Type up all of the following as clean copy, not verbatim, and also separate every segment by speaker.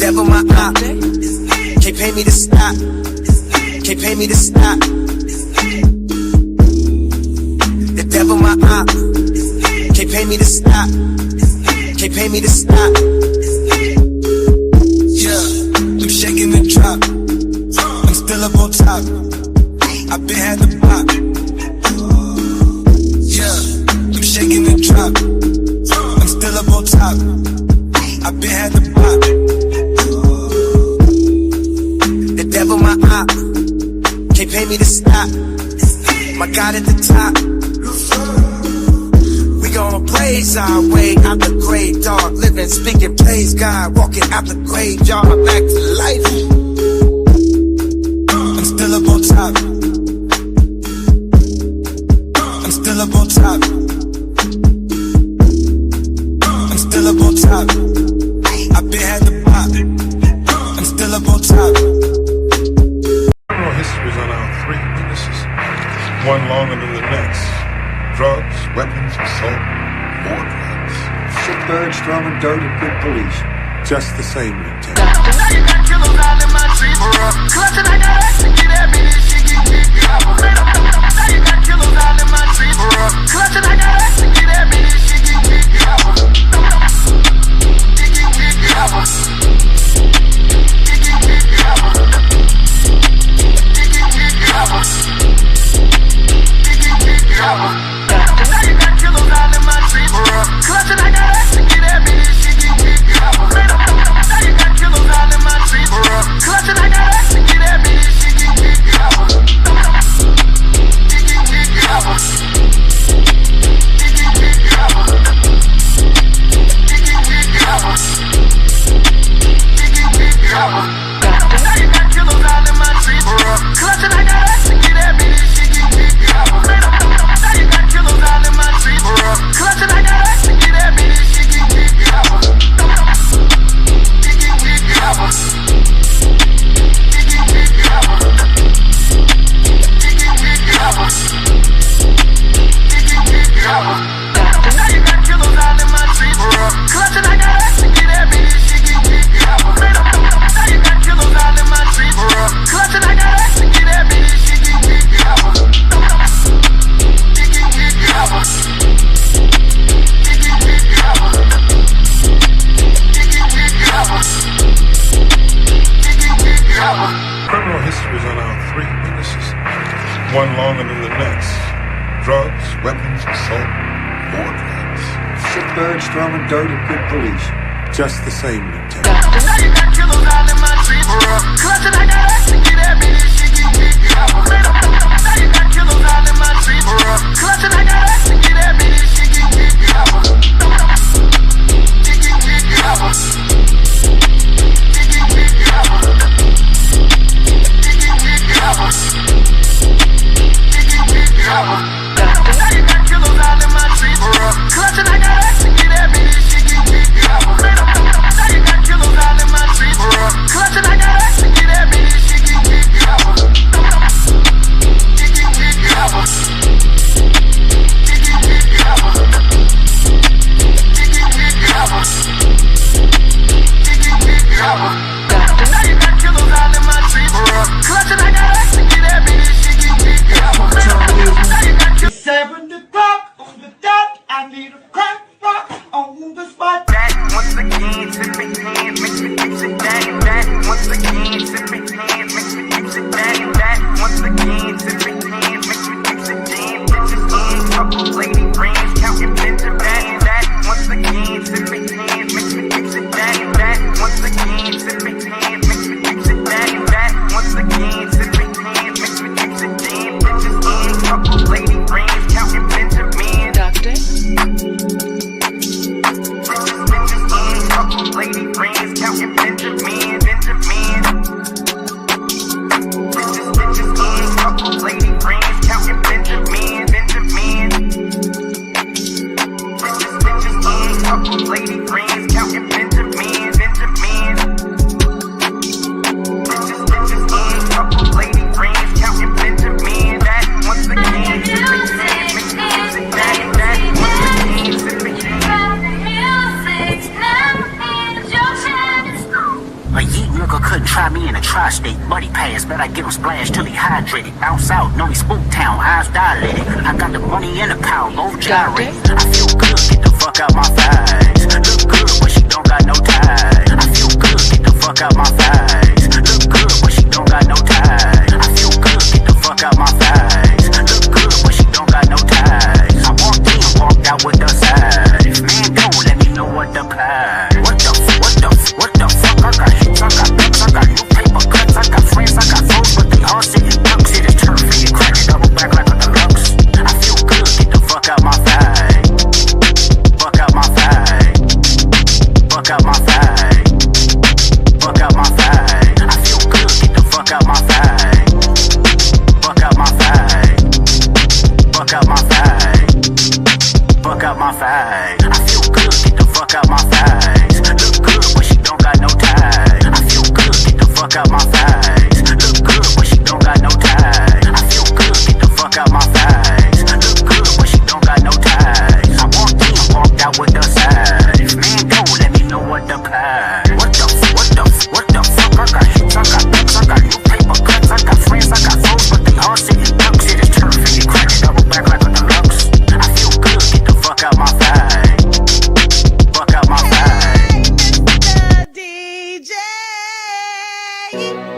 Speaker 1: devil my op. Can't pay me to stop. Can't pay me to stop. The devil my op. Can't pay me to stop. Can't pay me to stop. Yeah, I'm shaking the drop. I'm still up on top. I been had the pop. Yeah, I'm shaking the drop. I'm still up on top. I been had the pop. The devil my op. Can't pay me to stop. My God at the top. We gon' blaze our way out the grave, dog. Living, speaking, praise God. Walking out the graveyard back to life. I'm still up on top. I'm still up on top. I'm still up on top. I been had the pop. I'm still up on top.
Speaker 2: Criminal history's on our 3 witnesses. One longer than the next. Drugs, weapons, assault, more drugs.
Speaker 3: Sick bird, strong and dirty, good police.
Speaker 2: Just the same, Lieutenant.
Speaker 4: Now you got killers out in my street. Clutching, I got ass to get at me, this shit get weak. Now you got killers out in my street. Clutching, I got ass to get at me, this shit get weak. It get weak. It get weak. It get weak. Now you got killers out in my street. Clutching, I got ass to get at me, this shit get weak. Now you got killers out in my street. Clutching, I got ass to get at me, this shit get weak. It get weak. It get weak. It get weak. It get weak. Now you got killers out in my street. Clutching, I got ass to get at me, this shit get weak. Now you got killers out in my street. Clutching, I got ass to get at me, this shit get weak. It get weak. It get weak. It get weak. It get weak. Now you got killers out in my street. Clutching, I got ass to get at me, this shit get weak. Now you got killers out in my street. Clutching, I got ass to get at me, this shit get weak. It get weak. It get weak. It get weak. It get weak.
Speaker 2: Criminal history's on our 3 witnesses. One longer than the next. Drugs, weapons, assault, more drugs.
Speaker 3: Sick bird, strong and dirty, good police.
Speaker 2: Just the same, Lieutenant.
Speaker 4: Now you got killers out in my street. Clutching, I got ass to get at me, this shit get weak. Now you got killers out in my street. Clutching, I got ass to get at me, this shit get weak. It get weak. It get weak. It get weak. It get weak. Now you got killers out in my street. Clutching, I got ass to get at me, this shit get weak. Now you got killers out in my street. Clutching, I got ass to get at me, this shit get weak. It get weak. It get weak. It get weak. It get weak. Now you got killers out in my street. Clutching, I got ass to get at me, this shit get weak. Now you got killers.
Speaker 5: 7 o'clock on the dot. I need a crack rock on the spot.
Speaker 6: That once again, sip it hand, makes me fix it that. Once again, sip it hand, makes me fix it that. Once again, sip it hand, makes me fix it damn. Bitches in, couple lady friends, counting Benjamin. That once again, sip it hand, makes me fix it that. Once again, sip it hand, makes me fix it that. Once again, sip it hand, makes me fix it damn. Bitches in, couple lady friends, counting Benjamin.
Speaker 7: Doctor?
Speaker 6: Bitches in, couple lady friends, counting Benjamin. Bitches
Speaker 7: tri-state, buddy pass, bet I get him splashed till he hydrated. Bounce out, know he spook town, eyes dilated. I got the money and the power, low gyrate. I feel good, get the fuck out my face. Look good, but she don't got no ties. I feel good, get the fuck out my face. Look good, but she don't got no ties. I feel good, get the fuck out my face. Look good, but she don't got no ties. I walked in, walked out with the side. If man don't, let me know what the plan. What the fuck? I got hits, I got ducks, I got new paper cuts, I got friends, I got foes, but they all sitting ducks. It is turf, you crack it, double back like a deluxe. I feel good, get the fuck out my face. Fuck out my face. Fuck out my face. Fuck out my face. I feel good, get the fuck out my face. Fuck out my face. Fuck out my face. Fuck out my face. I feel good, get the fuck out my face. Look good, but she don't got no ties. I feel good, get the fuck out my face. Look good, but she don't got no ties. I feel good, get the fuck out my face. Look good, but she don't got no ties. I walked in, walked out with the side. If man don't, let me know what the plan. What the fuck? I got hits, I got ducks, I got new paper cuts, I got friends, I got foes, but they all sitting ducks. It is turf, and you crack it, double back like a deluxe. I feel good, get the fuck out my face. Fuck out my face.
Speaker 8: Mr. DJ.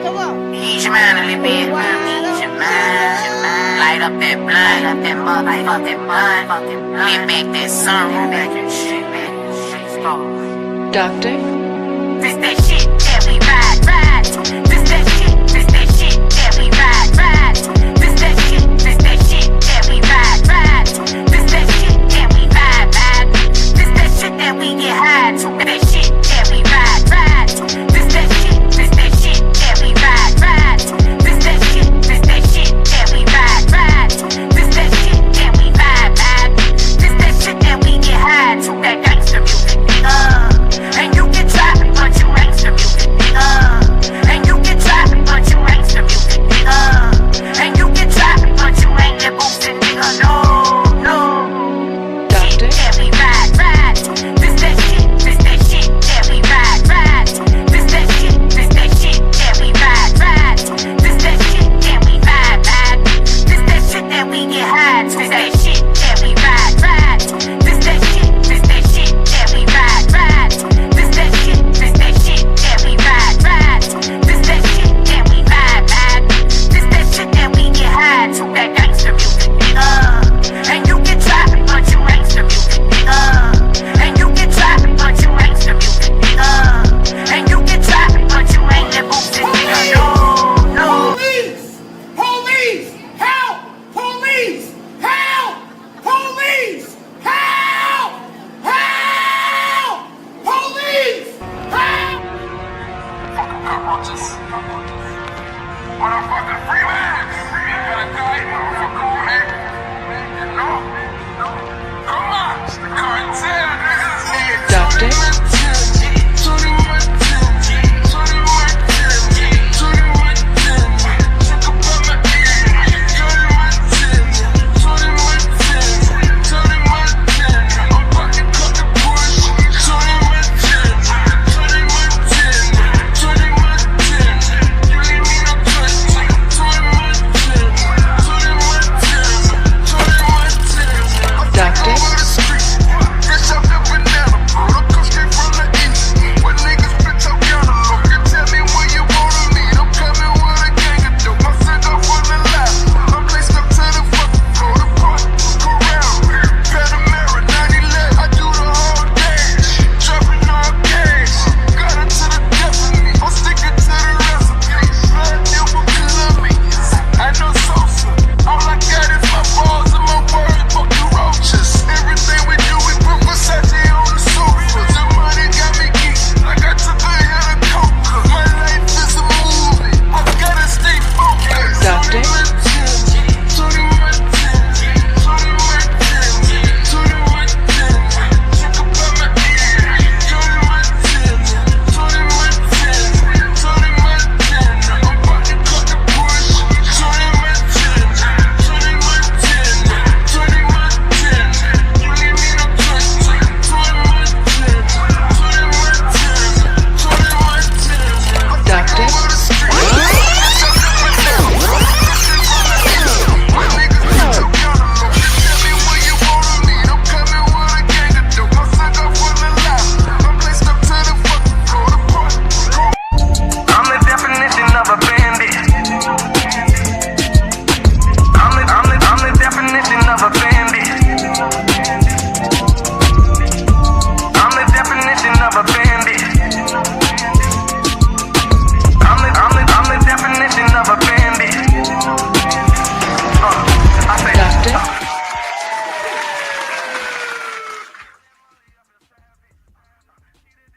Speaker 8: Come on.
Speaker 7: Ease your mind a little bit. Ease your mind. Light up that blunt. Light up that blunt. Get back that sunroof. Back that shit.
Speaker 8: Doctor?
Speaker 7: This that shit that we ride. This that shit that we ride. This that shit that we ride. This that shit that we ride. This that shit that we get high to. That shit that we ride. This that shit that we ride. This that shit that we ride. This that shit that we ride. This that shit that we get high to. That gangster music, nigga. And you can try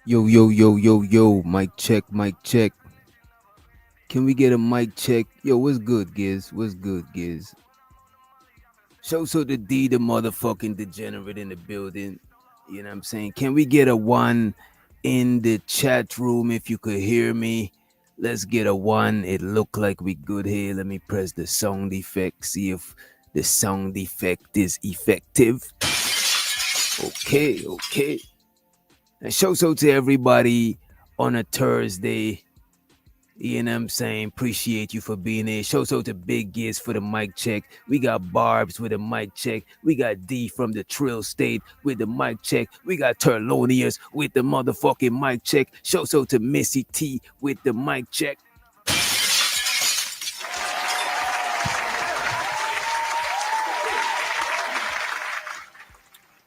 Speaker 9: Yo, yo, yo, yo, yo. Mic check, mic check. Can we get a mic check? Yo, what's good, Giz? What's good, Giz? So the D, the motherfucking degenerate in the building. You know what I'm saying? Can we get a one in the chat room if you could hear me? Let's get a one. It look like we good here. Let me press the sound effect. See if the sound effect is effective. Okay. And so to everybody on a Thursday. You know what I'm saying? Appreciate you for being here. Show to Big Giz for the mic check. We got Barbs with the mic check. We got D from the Trill State with the mic check. We got Terlonius with the motherfucking mic check. Show to Missy T with the mic check.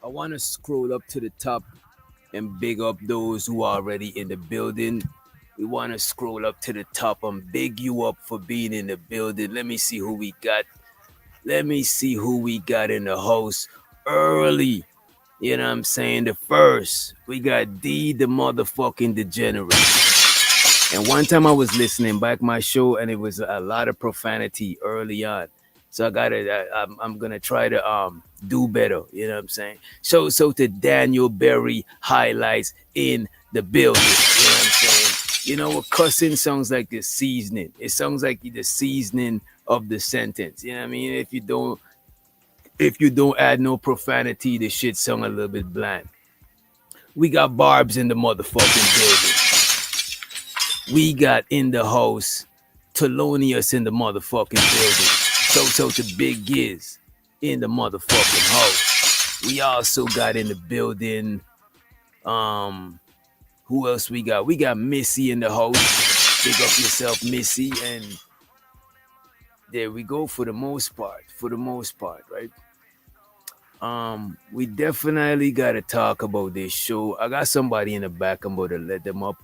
Speaker 9: I want to scroll up to the top and big up those who are already in the building. We want to scroll up to the top and big you up for being in the building. Let me see who we got. Let me see who we got in the house early. You know what I'm saying? The first, we got D, the motherfucking degenerate. And one time I was listening back my show and it was a lot of profanity early on. So I'm gonna try to do better. You know what I'm saying? So to Daniel Berry highlights in the building. You know what I'm saying? You know what cussing sounds like the seasoning. It sounds like the seasoning of the sentence. You know what I mean? If you don't add no profanity, the shit sound a little bit bland. We got Barbs in the motherfucking building. We got in the house Thelonious in the motherfucking building. So to Big Giz in the motherfucking house. We also got in the building. Who else we got? We got Missy in the house. Big up yourself, Missy. And there we go for the most part. Right? We definitely gotta talk about this show. I got somebody in the back. I'm gonna let them up.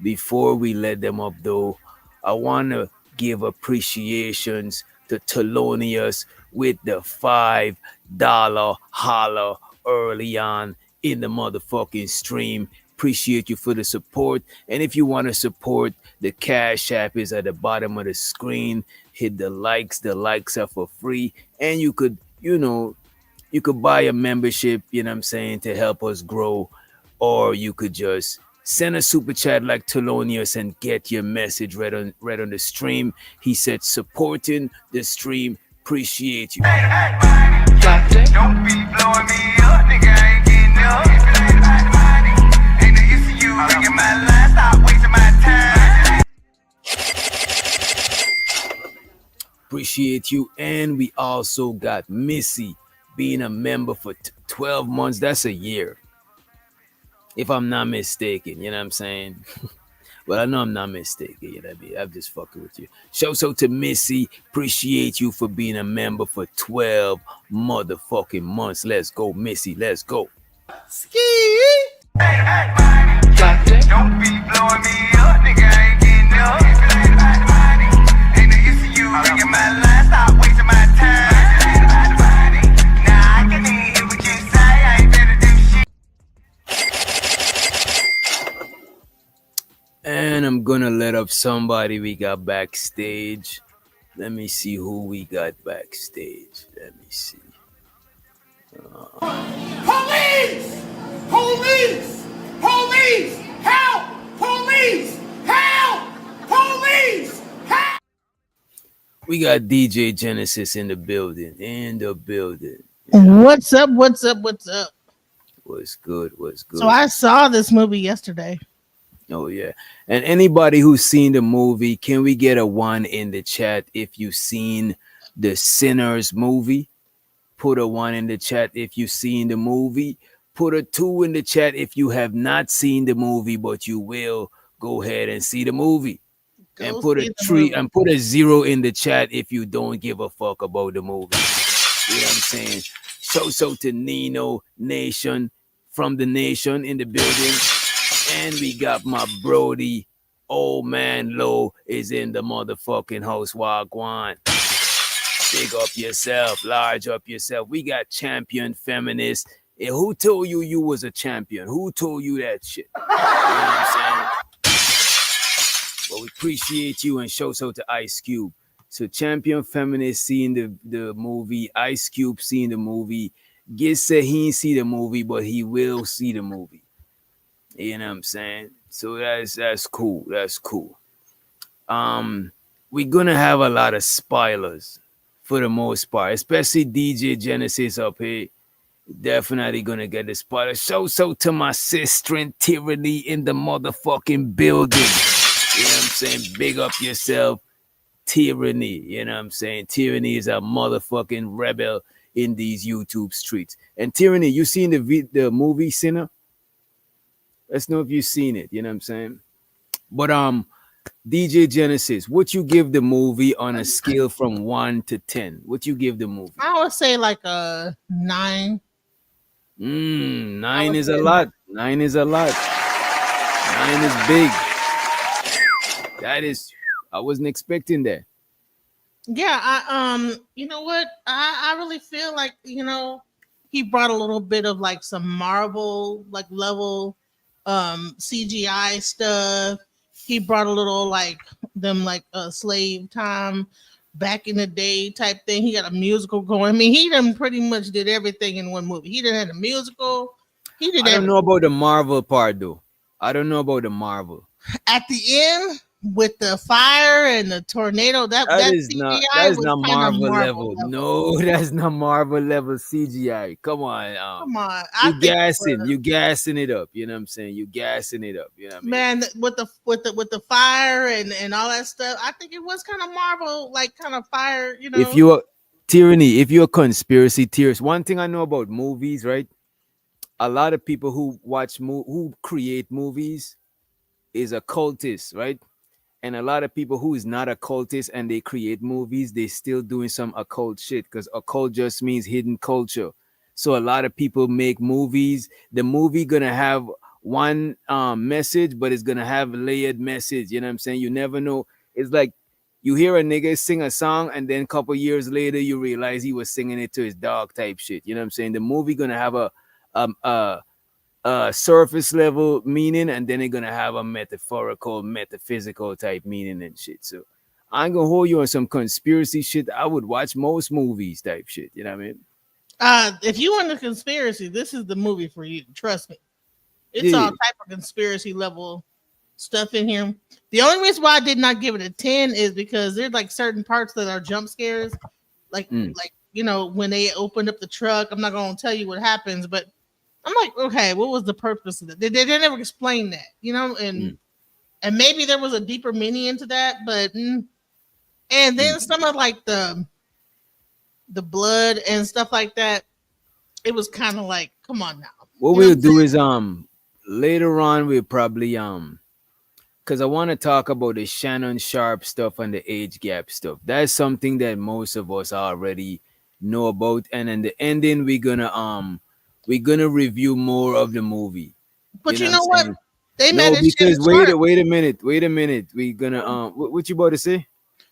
Speaker 9: Before we let them up though, I wanna give appreciations to Thelonious with the $5 holler early on in the motherfucking stream. Appreciate you for the support. And if you want to support, the Cash App is at the bottom of the screen. Hit the likes. The likes are for free. And you could, you could buy a membership, you know what I'm saying, to help us grow. Or you could just send a super chat like Thelonious and get your message read on the stream. He said, supporting the stream. Appreciate you.
Speaker 4: Doctor. Don't be blowing me up, nigga. I ain't getting up. Ain't no use to you ringing my line. Stop wasting my time.
Speaker 9: Appreciate you. And we also got Missy being a member for 12 months. That's a year, if I'm not mistaken. You know what I'm saying? Well, I know I'm not mistaken. You know what I mean? I'm just fucking with you. So to Missy, appreciate you for being a member for 12 motherfucking months. Let's go, Missy. Let's go.
Speaker 5: Ski.
Speaker 4: Doctor. Don't be blowing me up, nigga. I ain't getting up. Ain't no use to you ringing my line. Stop wasting my time. Nah, I can hear what you say. I ain't better do shit.
Speaker 9: And I'm gonna let up somebody we got backstage. Let me see who we got backstage. Let me see.
Speaker 5: Police! Police! Police! Help! Police! Help! Police! Help!
Speaker 9: We got DJ Genesis in the building.
Speaker 8: What's up? What's
Speaker 9: good?
Speaker 8: So I saw this movie yesterday.
Speaker 9: Oh yeah. And anybody who's seen the movie, can we get a one in the chat if you've seen the Sinners movie? Put a one in the chat if you've seen the movie. Put a two in the chat if you have not seen the movie, but you will go ahead and see the movie. And put a three and put a 0 in the chat if you don't give a fuck about the movie. You know what I'm saying? So to Nino Nation from the Nation in the building. And we got my Brody, Old Man Low is in the motherfucking house. Wagwan. Big up yourself, large up yourself. We got Champion Feminist who told you you was a champion? Who told you that shit? You know what I'm saying? Well, we appreciate you and shouts out to Ice Cube. So Champion Feminist seeing the movie, Ice Cube seeing the movie. Git said he ain't see the movie, but he will see the movie. You know what I'm saying? So that's cool. That's cool. We're gonna have a lot of spoilers for the most part, especially DJ Genesis up here. Definitely gonna get the spoiler. So to my sister and Tyranny in the motherfucking building. You know what I'm saying? Big up yourself, Tyranny. You know what I'm saying? Tyranny is a motherfucking rebel in these YouTube streets. And Tyranny, you seen the movie Sinner? Let's know if you've seen it. You know what I'm saying? But DJ Genesis, what you give the movie on a scale from 1 to 10? What you give the movie?
Speaker 8: I would say like a 9.
Speaker 9: 9 is a lot. 9 is a lot. 9 is big. That is, I wasn't expecting that.
Speaker 8: Yeah, you know what? I really feel like, he brought a little bit of like some Marvel like level CGI stuff. He brought a little like them like slave time back in the day type thing. He got a musical going. I mean, he done pretty much did everything in one movie. He done had a musical. He did.
Speaker 9: I don't know about the Marvel part though. I don't know about the Marvel.
Speaker 8: At the end with the fire and the tornado, that
Speaker 9: is
Speaker 8: CGI
Speaker 9: not
Speaker 8: was
Speaker 9: Marvel
Speaker 8: Marvel
Speaker 9: level. No, that's not Marvel level CGI. Come on,
Speaker 8: Come on,
Speaker 9: you gassing it up. You know what I'm saying? You gassing it up. You know what I mean?
Speaker 8: Man, with the fire and all that stuff, I think it was kind of Marvel, like kind of fire.
Speaker 9: If you're Tyranny, if you're conspiracy theorist, one thing I know about movies, right? A lot of people who who create movies is occultists, right? And a lot of people who is not occultists and they create movies, they still doing some occult shit because occult just means hidden culture. So a lot of people make movies. The movie gonna have one message, but it's gonna have a layered message. You know what I'm saying? You never know. It's like you hear a nigga sing a song, and then a couple years later you realize he was singing it to his dog type shit. You know what I'm saying? The movie gonna have a surface level meaning, and then they're gonna have a metaphorical, metaphysical type meaning and shit. So I ain't gonna hold you on some conspiracy shit. I would watch most movies type shit. You know what I mean?
Speaker 8: If you want a conspiracy, this is the movie for you. Trust me. It's all type of conspiracy level stuff in here. The only reason why I did not give it a 10 is because there's like certain parts that are jump scares. Like when they opened up the truck, I'm not gonna tell you what happens, but I'm like, okay, what was the purpose of it? They never explain that, and maybe there was a deeper meaning into that, but and then some of like the blood and stuff like that, it was kind of like, come on now.
Speaker 9: What we'll do is later on we'll probably because I want to talk about the Shannon Sharpe stuff and the age gap stuff. That's something that most of us already know about, and in the ending we're gonna review more of the movie.
Speaker 8: But you know what? They
Speaker 9: met because wait a minute. We're gonna what you about to say?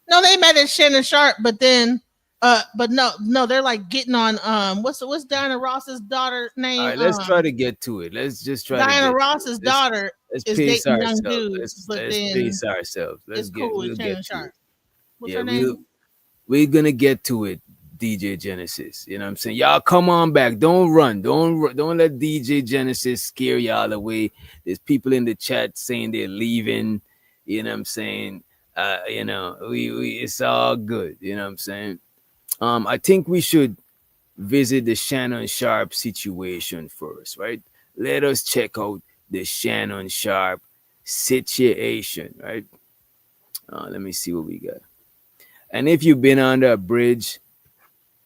Speaker 8: No, they met at Shannon Sharpe, but then but no, they're like getting on what's Diana Ross's daughter's name?
Speaker 9: All right, let's try to get to it. Let's just try
Speaker 8: Diana Ross's daughter is dating young dudes, but
Speaker 9: let's
Speaker 8: then
Speaker 9: pace ourselves.
Speaker 8: It's cool with Shannon Sharpe. What's her name?
Speaker 9: We're gonna get to it. DJ Genesis, you know what I'm saying? Y'all come on back. Don't run. Don't let DJ Genesis scare y'all away. There's people in the chat saying they're leaving. You know what I'm saying? We it's all good. You know what I'm saying? I think we should visit the Shannon Sharpe situation first, right? Let us check out the Shannon Sharpe situation, right? Let me see what we got. And if you've been under a bridge,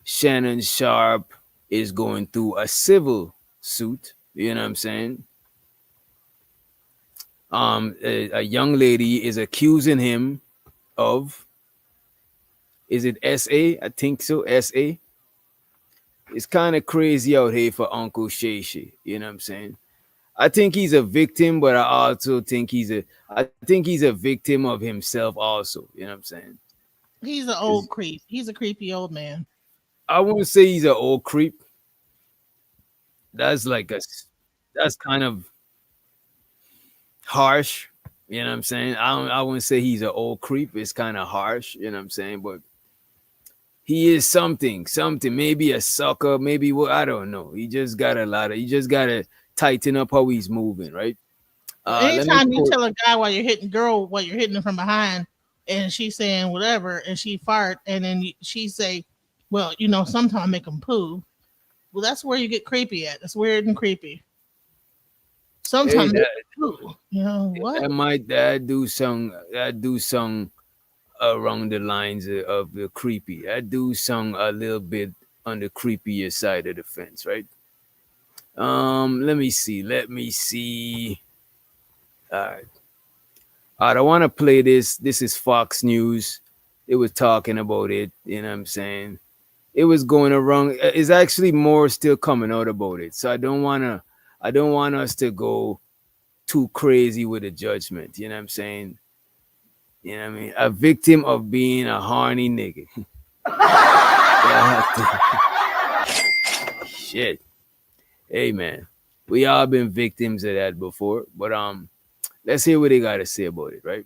Speaker 9: Shannon Sharpe is going through a civil suit. You know what I'm saying? A young lady is accusing him of, is it SA? I think so, SA. It's kind of crazy out here for Uncle Shay Shay. You know what I'm saying? I think he's a victim, but I also think he's a victim of himself also. You know what I'm saying?
Speaker 8: He's an old creep. He's a creepy old man.
Speaker 9: I won't say he's an old creep. That's like that's kind of harsh. You know what I'm saying? I wouldn't say he's an old creep. It's kind of harsh. You know what I'm saying? But he is something, maybe a sucker, maybe what, I don't know. He just got a lot of. You just gotta tighten up how he's moving, right? Let me
Speaker 8: Anytime you
Speaker 9: quote.
Speaker 8: tell a guy while you're hitting him from behind, and she's saying whatever, and she fart, and then she say, "Well, sometimes I make them poo." Well, that's where you get creepy at. That's weird and creepy.
Speaker 9: Hey,
Speaker 8: Sometimes they poo. What?
Speaker 9: that do some around the lines of the creepy. That do some a little bit on the creepier side of the fence, right? Let me see. All right. All right, I want to play this. This is Fox News. It was talking about it. You know what I'm saying? It was going around. It's actually more still coming out about it. So I don't want us to go too crazy with the judgment. You know what I'm saying? You know what I mean? A victim of being a horny nigga. Shit. Hey man, we all been victims of that before. But let's hear what they gotta say about it, right?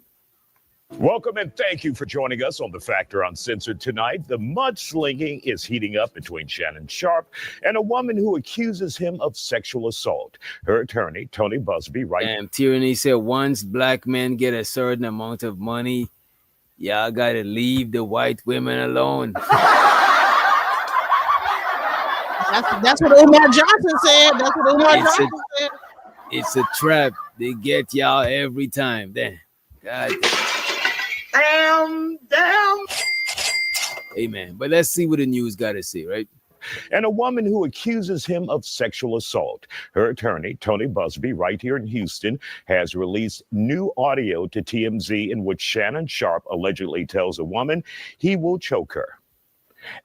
Speaker 10: Welcome and thank you for joining us on The Factor Uncensored tonight. The mudslinging is heating up between Shannon Sharpe and a woman who accuses him of sexual assault. Her attorney, Tony Busby,
Speaker 9: And Tyranny said once black men get a certain amount of money, y'all gotta leave the white women alone.
Speaker 8: That's what Umar Johnson said. That's what Umar Johnson said.
Speaker 9: It's a trap. They get y'all every time. Then, God.
Speaker 8: Damn.
Speaker 9: Amen. But let's see what the news got to say, right?
Speaker 10: And a woman who accuses him of sexual assault. Her attorney, Tony Busby, right here in Houston, has released new audio to TMZ in which Shannon Sharpe allegedly tells a woman he will choke her.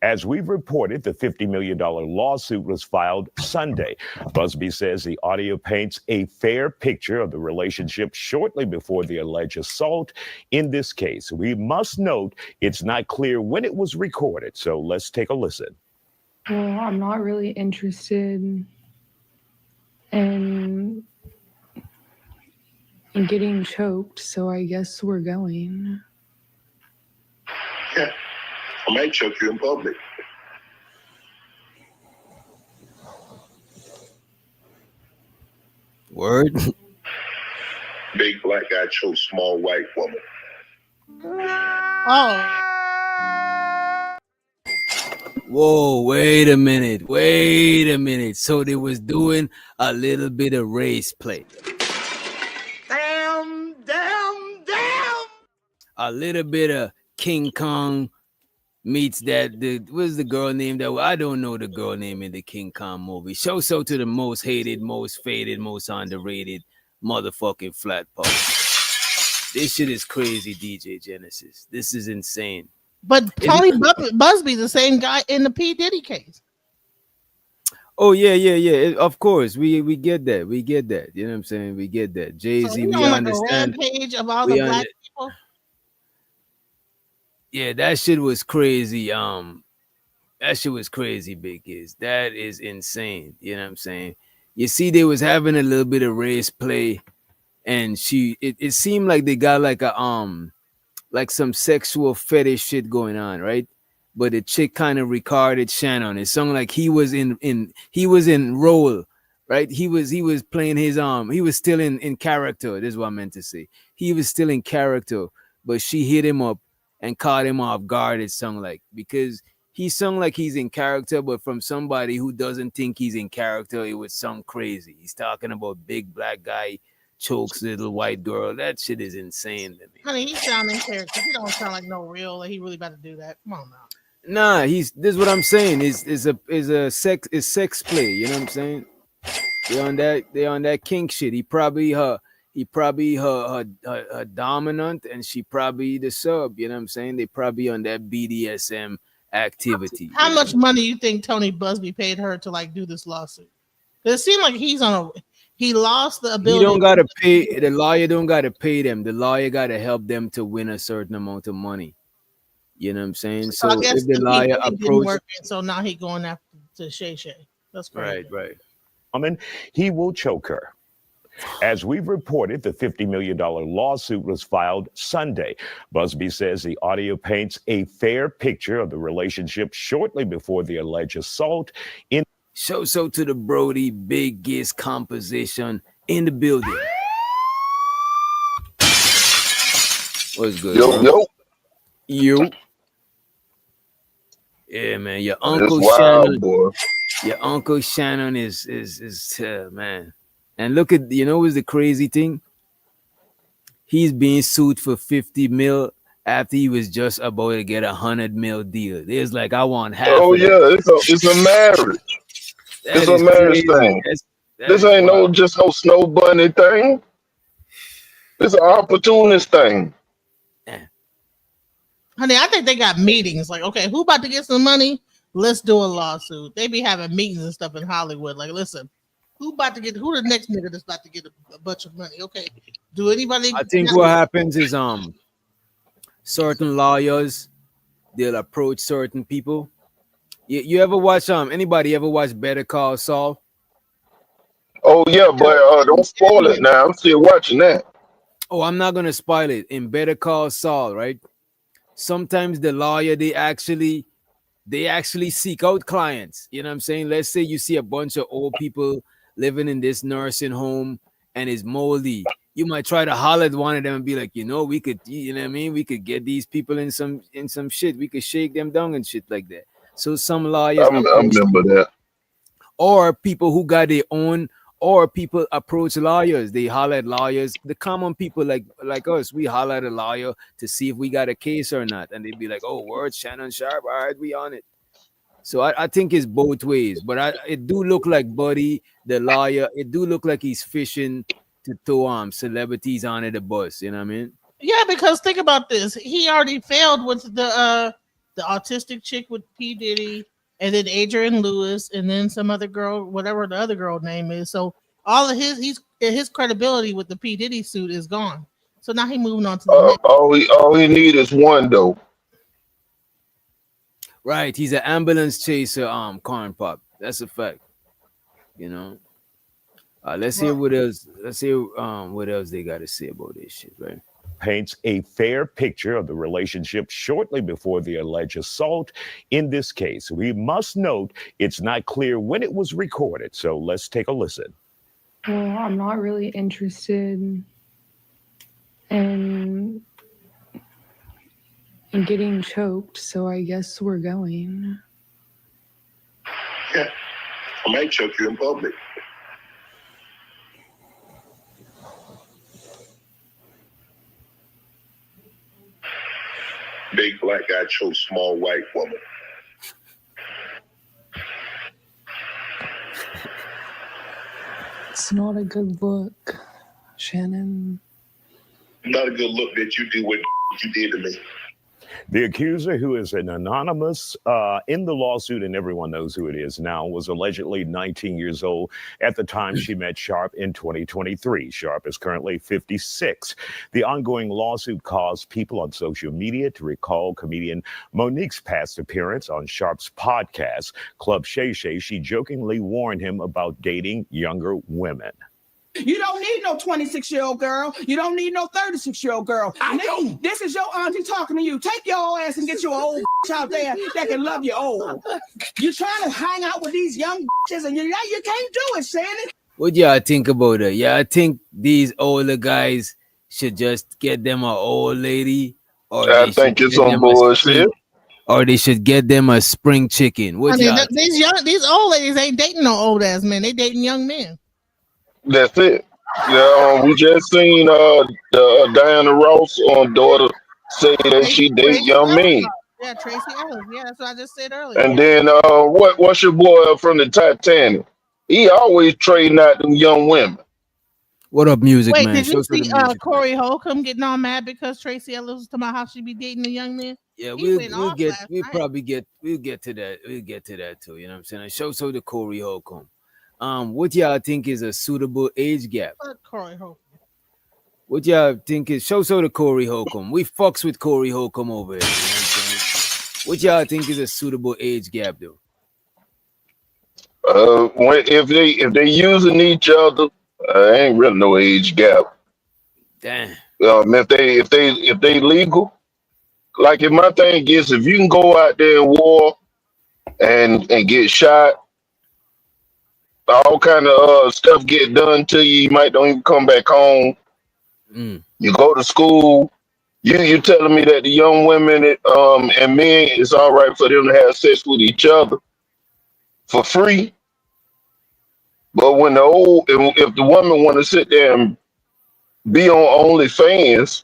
Speaker 10: As we've reported, the $50 million lawsuit was filed Sunday. Busby says the audio paints a fair picture of the relationship shortly before the alleged assault. In this case, we must note it's not clear when it was recorded, so let's take a listen.
Speaker 11: Well, I'm not really interested in getting choked, so I guess we're going.
Speaker 12: Yeah. I might choke you in public.
Speaker 9: Word.
Speaker 12: Big black guy choke small white woman.
Speaker 8: Oh.
Speaker 9: Whoa, wait a minute. So they was doing a little bit of race play.
Speaker 5: Damn.
Speaker 9: A little bit of King Kong meets what's the girl name that I don't know the girl name in the King Kong movie. Show so to the most hated, most faded, most underrated motherfucking flat pole. This shit is crazy, DJ Genesis. This is insane.
Speaker 8: But Tony Busby, the same guy in the P. Diddy case.
Speaker 9: Oh yeah. Of course, we get that. We get that. You know what I'm saying? We get that. Jay-Z,
Speaker 8: So
Speaker 9: we
Speaker 8: on
Speaker 9: understand.
Speaker 8: Like a rampage of all the black people.
Speaker 9: Yeah, that shit was crazy. That shit was crazy, Big Is. That is insane. You know what I'm saying? You see, they was having a little bit of race play, and it seemed like they got like like some sexual fetish shit going on, right? But the chick kind of regarded Shannon. It sounded like he was in role, right? He was playing his he was still in character. This is what I meant to say. He was still in character, but she hit him up and caught him off guard, it sounded like, because he sung like he's in character, but from somebody who doesn't think he's in character, it would sound crazy. He's talking about big black guy chokes little white girl. That shit is insane to me.
Speaker 8: Honey, he sound in character. He don't sound like no real. Like he really about to do that. Come on now.
Speaker 9: Nah, this is what I'm saying. Is sex play. You know what I'm saying? They on that kink shit. He probably her dominant, and she probably the sub. You know what I'm saying? They probably on that BDSM activity.
Speaker 8: How much money you think Tony Busby paid her to like do this lawsuit? It seemed like he lost the ability.
Speaker 9: You don't gotta pay the lawyer. Don't gotta pay them. The lawyer gotta help them to win a certain amount of money. You know what I'm saying?
Speaker 8: So I guess
Speaker 9: if the lawyer approach,
Speaker 8: so now he going after to Shay. That's crazy.
Speaker 9: Right.
Speaker 10: woman, he will choke her. As we've reported, the $50 million lawsuit was filed Sunday. Busby says the audio paints a fair picture of the relationship shortly before the alleged assault.
Speaker 9: So to the Brody biggest composition in the building. What's good? Yo. Yeah, man. Your Uncle Shannon. Boy. Your Uncle Shannon is man. And look at, what's the crazy thing? He's being sued for 50 mil after he was just about to get $100 million deal. There's like, I want half.
Speaker 13: Oh yeah, it's a marriage. It's a marriage thing. This ain't just no snow bunny thing. It's an opportunist thing.
Speaker 8: Honey, I think they got meetings. Like, okay, who about to get some money? Let's do a lawsuit. They be having meetings and stuff in Hollywood. Like, listen, who the next nigga that's about to get a bunch of money? Okay, do anybody?
Speaker 9: I think what happens is certain lawyers, they'll approach certain people. You ever watch anybody ever watch Better Call Saul?
Speaker 13: Oh yeah, but don't spoil it now. I'm still watching that.
Speaker 9: Oh, I'm not gonna spoil it. In Better Call Saul, right? Sometimes the lawyer they actually seek out clients. You know what I'm saying? Let's say you see a bunch of old people living in this nursing home and it's moldy. You might try to holler at one of them and be like, we could, you know what I mean? We could get these people in some shit. We could shake them down and shit like that. So some lawyers,
Speaker 13: I remember that.
Speaker 9: Or people who got their own, or people approach lawyers. They holler at lawyers. The common people like us, we holler at a lawyer to see if we got a case or not. And they'd be like, oh, word, Shannon Sharpe. All right, we on it. So I think it's both ways. But it do look like Buddy, the lawyer, it do look like he's fishing to throw celebrities onto the bus. You know what I mean?
Speaker 8: Yeah, because think about this. He already failed with the autistic chick with P. Diddy, and then Adrian Lewis, and then some other girl, whatever the other girl name is. So all of his credibility with the P. Diddy suit is gone. So now he moving on to the next.
Speaker 13: All he need is one though.
Speaker 9: Right, he's an ambulance chaser, corn pop. That's a fact. Let's hear what else. Let's hear what else they got to say about this shit, right?
Speaker 10: Paints a fair picture of the relationship shortly before the alleged assault. In this case, we must note it's not clear when it was recorded. So let's take a listen.
Speaker 11: Well, I'm not really interested in getting choked, so I guess we're going.
Speaker 12: Yeah, I might choke you in public. Big black guy chose small white woman.
Speaker 11: It's not a good look, Shannon.
Speaker 12: Not a good look that you do what you did to me.
Speaker 10: The accuser, who is an anonymous in the lawsuit, and everyone knows who it is now, was allegedly 19 years old at the time she met Sharpe in 2023. Sharpe is currently 56. The ongoing lawsuit caused people on social media to recall comedian Monique's past appearance on Sharpe's podcast, Club Shay Shay. She jokingly warned him about dating younger women.
Speaker 5: You don't need no 26-year-old girl. You don't need no 36-year-old girl. I know. This is your auntie talking to you. Take your ass and get your old out there that can love you old. You're trying to hang out with these young and you can't do it, Shannon.
Speaker 9: What y'all think about it? Yeah, I think these older guys should just get them an old lady. Or
Speaker 13: I think it's some bullshit.
Speaker 9: Or they should get them a spring chicken. What
Speaker 8: these old ladies ain't dating no old ass men. They dating young men.
Speaker 13: That's it. Yeah, we just seen Diana Ross on daughter say that she date young men.
Speaker 8: Yeah, Tracy Ellis. Yeah, that's what I just said earlier.
Speaker 13: And then what's your boy from the Titanic? He always trading out them young women.
Speaker 9: What up, music man?
Speaker 8: Did you see Corey Holcomb getting all mad because Tracy Ellis was talking about how she be dating a young man?
Speaker 9: Yeah, we'll get to that. We'll get to that too. You know what I'm saying? Show the Corey Holcomb. What y'all think is a suitable age gap?
Speaker 8: Corey Holcomb.
Speaker 9: What y'all think is show the Corey Holcomb? We fucks with Corey Holcomb over here. You know what I'm saying? What y'all think is a suitable age gap, though?
Speaker 13: If they using each other, ain't really no age gap.
Speaker 9: Damn.
Speaker 13: If they legal, like if my thing is if you can go out there and war and get shot, all kind of stuff get done to you. You might don't even come back home.
Speaker 9: Mm.
Speaker 13: You go to school. You telling me that the young women and men, it's all right for them to have sex with each other for free, but when if the woman want to sit there and be on OnlyFans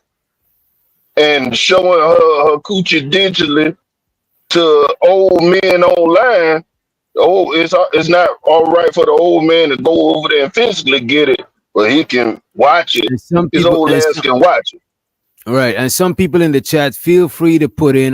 Speaker 13: and showing her coochie digitally to old men online, it's not all right for the old man to go over there and physically get it, but he can watch it. His old ass can watch it.
Speaker 9: All right, and some people in the chat, feel free to put in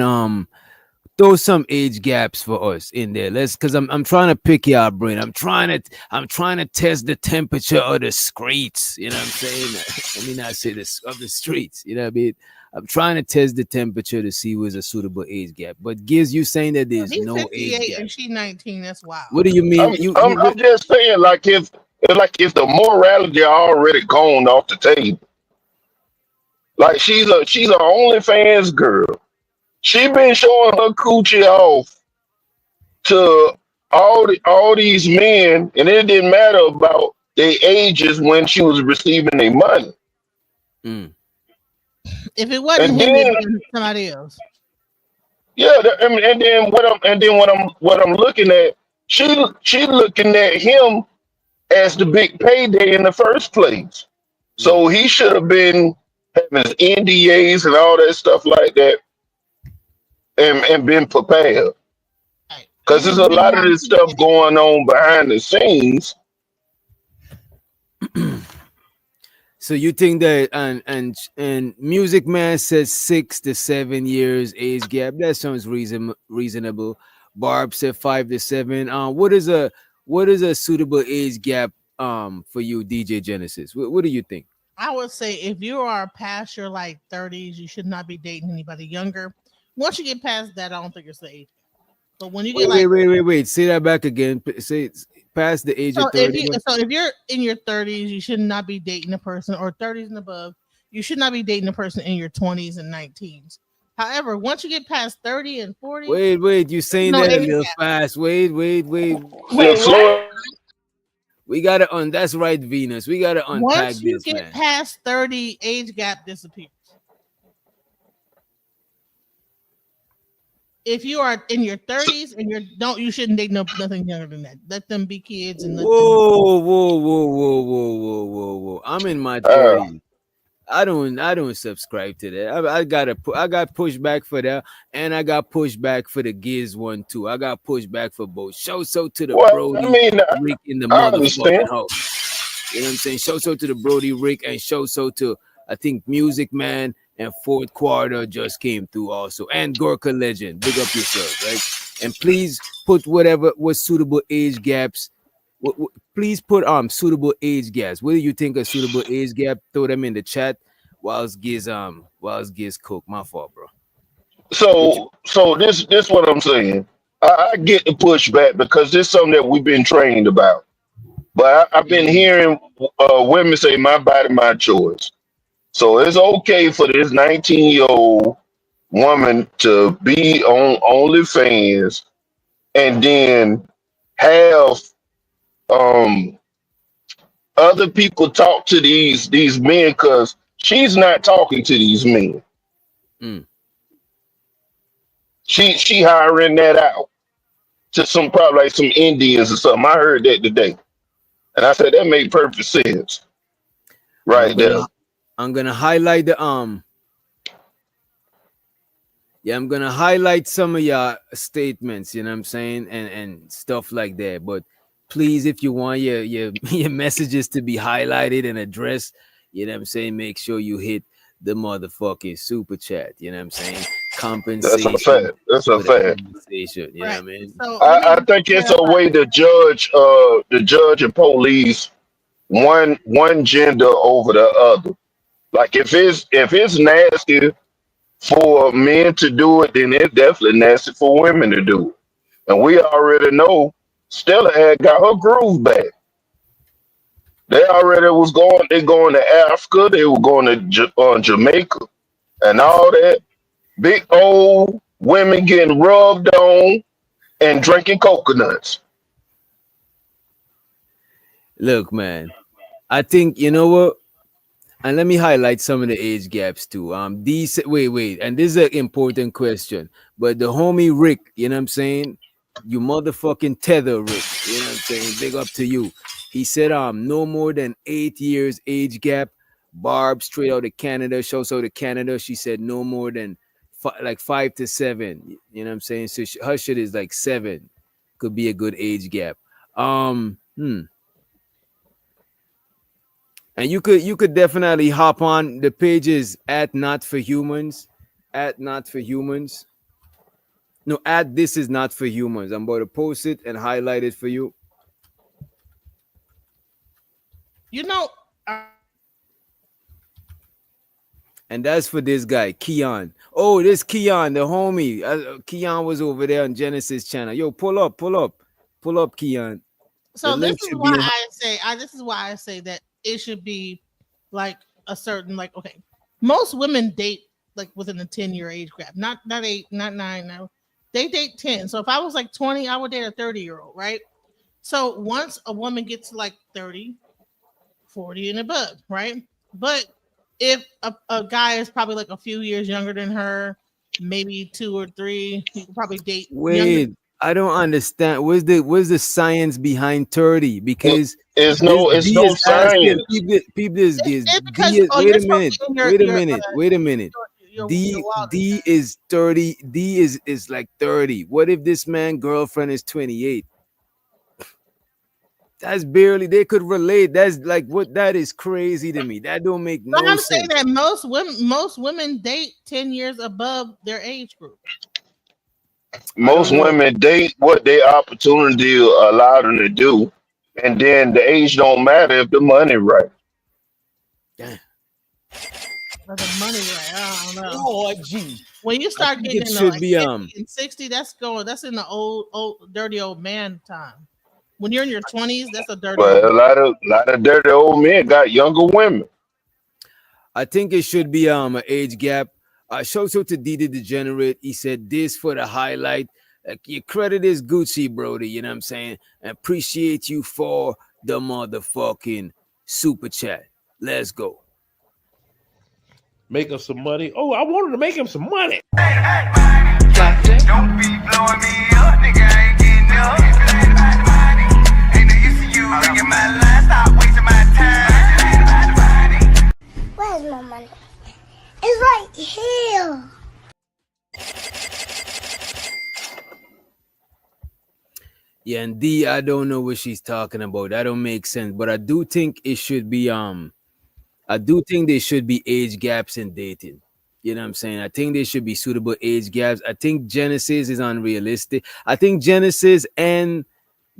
Speaker 9: throw some age gaps for us in there. Because I'm trying to pick your brain. I'm trying to test the temperature of the streets. You know what I'm saying? Let me not say this of the streets. You know what I mean? I'm trying to test the temperature to see who's a suitable age gap. But Giz, you saying that there's no age gap.
Speaker 8: And she's 19. That's wild.
Speaker 9: What do you mean?
Speaker 13: I'm just saying, like if the morality already gone off the table, like she's a OnlyFans girl. She been showing her coochie off to all these men, and it didn't matter about their ages when she was receiving their money.
Speaker 9: Mm.
Speaker 8: If it wasn't him, it was somebody else.
Speaker 13: Yeah, and then what I'm looking at, she looking at him as the big payday in the first place. So he should have been having his NDAs and all that stuff like that, and been prepared. Because there's a lot of this stuff going on behind the scenes.
Speaker 9: So you think that and Music Man says 6 to 7 years age gap. That sounds reasonable. Barb said 5 to 7. What is a suitable age gap for you, DJ Genesis? What do you think?
Speaker 8: I would say if you are past your 30s, you should not be dating anybody younger. Once you get past that, I don't think it's the age. But when you get
Speaker 9: wait, say that back again. Say past the age of 30.
Speaker 8: So if you're in your 30s, you should not be dating a person, or 30s and above, you should not be dating a person in your 20s and 19s. However, once you get past 30 and 40,
Speaker 9: wait, you saying that a little fast. Wait. We gotta that's right, Venus. We gotta unpack
Speaker 8: once you
Speaker 9: this,
Speaker 8: get
Speaker 9: man.
Speaker 8: past 30, age gap disappears. If you are in your 30s and you shouldn't date nothing younger than that. Let them be kids and
Speaker 9: whoa. I'm in my 30s. I don't subscribe to that. I got pushback for that, and I got pushback for the Giz one too. I got pushback for both. Show so to the Brody Rick in the motherfucking house. You know what I'm saying? Show so to the Brody Rick, and show so to I think Music Man and Fourth Quarter just came through also, and Gorka Legend. Big up yourself, right? And please put whatever was suitable age gaps. Please put suitable age gaps. What do you think a suitable age gap? Throw them in the chat whilst Giz cook. My fault, bro.
Speaker 13: So this what I'm saying. I get the pushback because this is something that we've been trained about. But I've been hearing women say, "My body, my choice." So it's okay for this 19-year-old woman to be on OnlyFans and then have other people talk to these men, because she's not talking to these men. She hiring that out to some probably like some Indians or something. I heard that today, and I said that made perfect sense. Right there.
Speaker 9: I'm gonna highlight the I'm gonna highlight some of your statements, you know what I'm saying, and stuff like that. But please, if you want your messages to be highlighted and addressed, you know what I'm saying, make sure you hit the motherfucking super chat. You know what I'm saying? Compensation.
Speaker 13: That's a fact.
Speaker 9: You know what I mean?
Speaker 8: So,
Speaker 13: I think it's a way to judge and police one gender over the other. Like if it's nasty for men to do it, then it's definitely nasty for women to do it. And we already know Stella had got her groove back. They already was going. They going to Africa. They were going to Jamaica and all that. Big old women getting rubbed on and drinking coconuts.
Speaker 9: Look, man, I think you know what. And let me highlight some of the age gaps too. These wait, and this is an important question. But the homie Rick, you know what I'm saying? You motherfucking tether Rick, you know what I'm saying? Big up to you. He said no more than 8 years age gap. Barb straight out of Canada, shows out of Canada. She said no more than like 5 to 7. You know what I'm saying? So her shit is like 7. Could be a good age gap. And you could definitely hop on the pages at Not For Humans, at Not For Humans. No, at This Is Not For Humans. I'm about to post it and highlight it for you.
Speaker 8: You know,
Speaker 9: and that's for this guy, Keon. Oh, this Keon, the homie. Keon was over there on Genesis channel. Yo, pull up, Keon.
Speaker 8: So this is why I say that it should be like a certain okay. Most women date like within a 10-year age gap, not 8, not 9. No, they date 10. So if I was like 20, I would date a 30-year-old, right? So once a woman gets to like 30, 40 and above, right? But if a guy is probably like a few years younger than her, maybe 2 or 3, you can probably date.
Speaker 9: Wait, younger. I don't understand. What's the science behind 30? Because
Speaker 13: it's no science.
Speaker 9: Peep this. Wait a minute. D is 30. D is like 30. What if this man girlfriend is 28? That's barely, they could relate. That's like what, that is crazy to me. That don't make no sense.
Speaker 8: I'm saying that most women date 10 years above their age group.
Speaker 13: Most women date what their opportunity allow them to do, and then the age don't matter if the money right.
Speaker 9: Damn.
Speaker 8: The money right? I don't know.
Speaker 9: Oh, gee.
Speaker 8: When you start getting into like 50 and 60, that's in the old dirty old man time. When you're in your 20s, that's a dirty.
Speaker 13: But a lot of dirty old men got younger women.
Speaker 9: I think it should be an age gap. Shout out to Didi Degenerate. He said this for the highlight. Your credit is Gucci, Brody. You know what I'm saying? I appreciate you for the motherfucking super chat. Let's go.
Speaker 14: Make him some money. Oh, I wanted to make him some money.
Speaker 4: Don't be blowing me up, nigga. I ain't getting up. Ain't no use to you ringing my line. Stop wasting my time.
Speaker 15: Where's my money? It's right here.
Speaker 9: Yeah, and D, I don't know what she's talking about. That don't make sense. But I do think it should be I do think there should be age gaps in dating. You know what I'm saying? I think there should be suitable age gaps. I think Genesis is unrealistic. I think Genesis and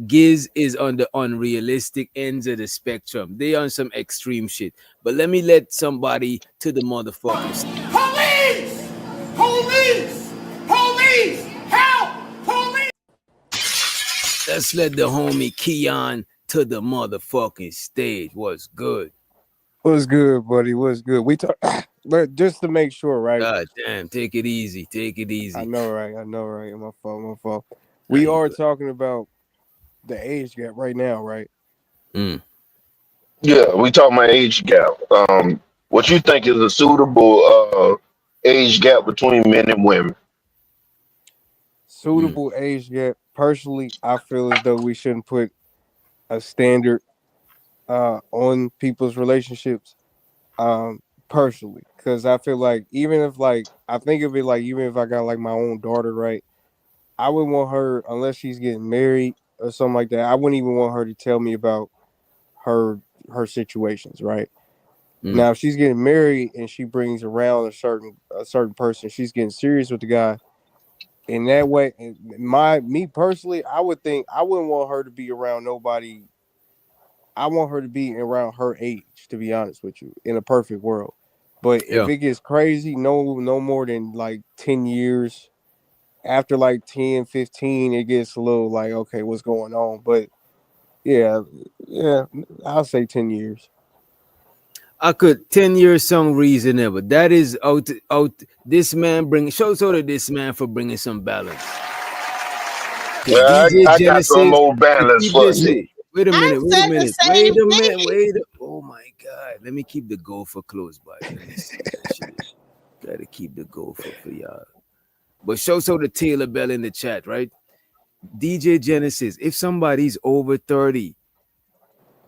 Speaker 9: Giz is on the unrealistic ends of the spectrum. They on some extreme shit. But let me let somebody to the motherfuckers.
Speaker 4: Police! Police! Police! Help! Police!
Speaker 9: Let's let the homie Keon to the motherfucking stage. What's good?
Speaker 16: What's good, buddy? What's good? We talk just to make sure, right?
Speaker 9: God damn, take it easy. Take it easy.
Speaker 16: I know, right? My fault. We are talking about the age gap right now, right?
Speaker 13: Yeah, we talking about age gap. What you think is a suitable age gap between men and women?
Speaker 16: Suitable age gap. Personally, I feel as though we shouldn't put a standard on people's relationships. Personally, because I feel like even if I think of it like even if I got like my own daughter, right? I wouldn't want her, unless she's getting married or something like that, I wouldn't even want her to tell me about her situations, right? Now, if she's getting married and she brings around a certain person, she's getting serious with the guy. In that way, me personally, I would think I wouldn't want her to be around nobody. I want her to be around her age, to be honest with you, in a perfect world. But if it gets crazy, no more than like 10 years after like 10, 15, it gets a little like, okay, what's going on? But yeah, I'll say 10 years.
Speaker 9: I could 10 years sound reasonable. That is out. This man bring shows out to this man for bringing some balance.
Speaker 13: Yeah,
Speaker 9: DJ
Speaker 13: I got some
Speaker 9: Genesis,
Speaker 13: more balance
Speaker 9: keep
Speaker 13: for
Speaker 9: this
Speaker 13: you.
Speaker 9: shit. Wait a
Speaker 8: I
Speaker 9: minute.
Speaker 8: said the same thing.
Speaker 9: Oh my God. Let me keep the gopher close by. Let me see that shit. Gotta keep the gopher for y'all. But show so the Taylor Bell in the chat, right? DJ Genesis, if somebody's over 30,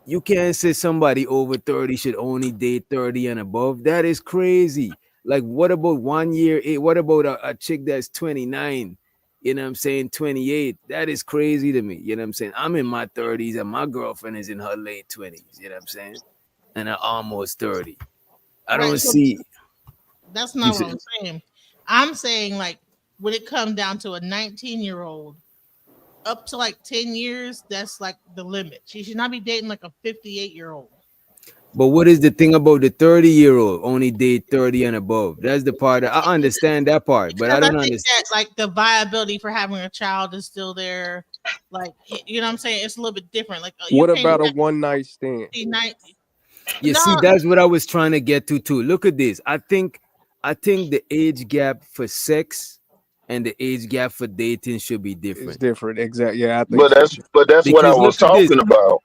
Speaker 9: you can't say somebody over 30 should only date 30 and above. That is crazy. Like, what about 1 year? What about a chick that's 29? You know what I'm saying? 28. That is crazy to me. You know what I'm saying? I'm in my 30s and my girlfriend is in her late 20s. You know what I'm saying? And I'm almost 30. I don't
Speaker 8: Right, so
Speaker 9: see.
Speaker 8: that's
Speaker 9: You
Speaker 8: not
Speaker 9: see-
Speaker 8: what I'm saying. I'm saying like when it comes down to a 19-year-old, up to like 10 years, that's like the limit. She should not be dating like a 58-year-old.
Speaker 9: But what is the thing about the 30-year-old only date 30 and above? That's the part I understand that part, but I
Speaker 8: Because I
Speaker 9: don't
Speaker 8: think
Speaker 9: understand.
Speaker 8: that like the viability for having a child is still there. Like you know what I'm saying? It's a little bit different. Like you
Speaker 16: What
Speaker 8: can't
Speaker 16: about a
Speaker 8: have
Speaker 16: one night stand?
Speaker 8: 90.
Speaker 9: You
Speaker 8: No,
Speaker 9: see, that's what I was trying to get to too. Look at this. I think the age gap for sex and the age gap for dating should be
Speaker 16: It's
Speaker 9: different.
Speaker 16: different. Exactly. Yeah, I think so too.
Speaker 13: But that's what I
Speaker 9: Because
Speaker 13: was
Speaker 9: look at this.
Speaker 13: talking about.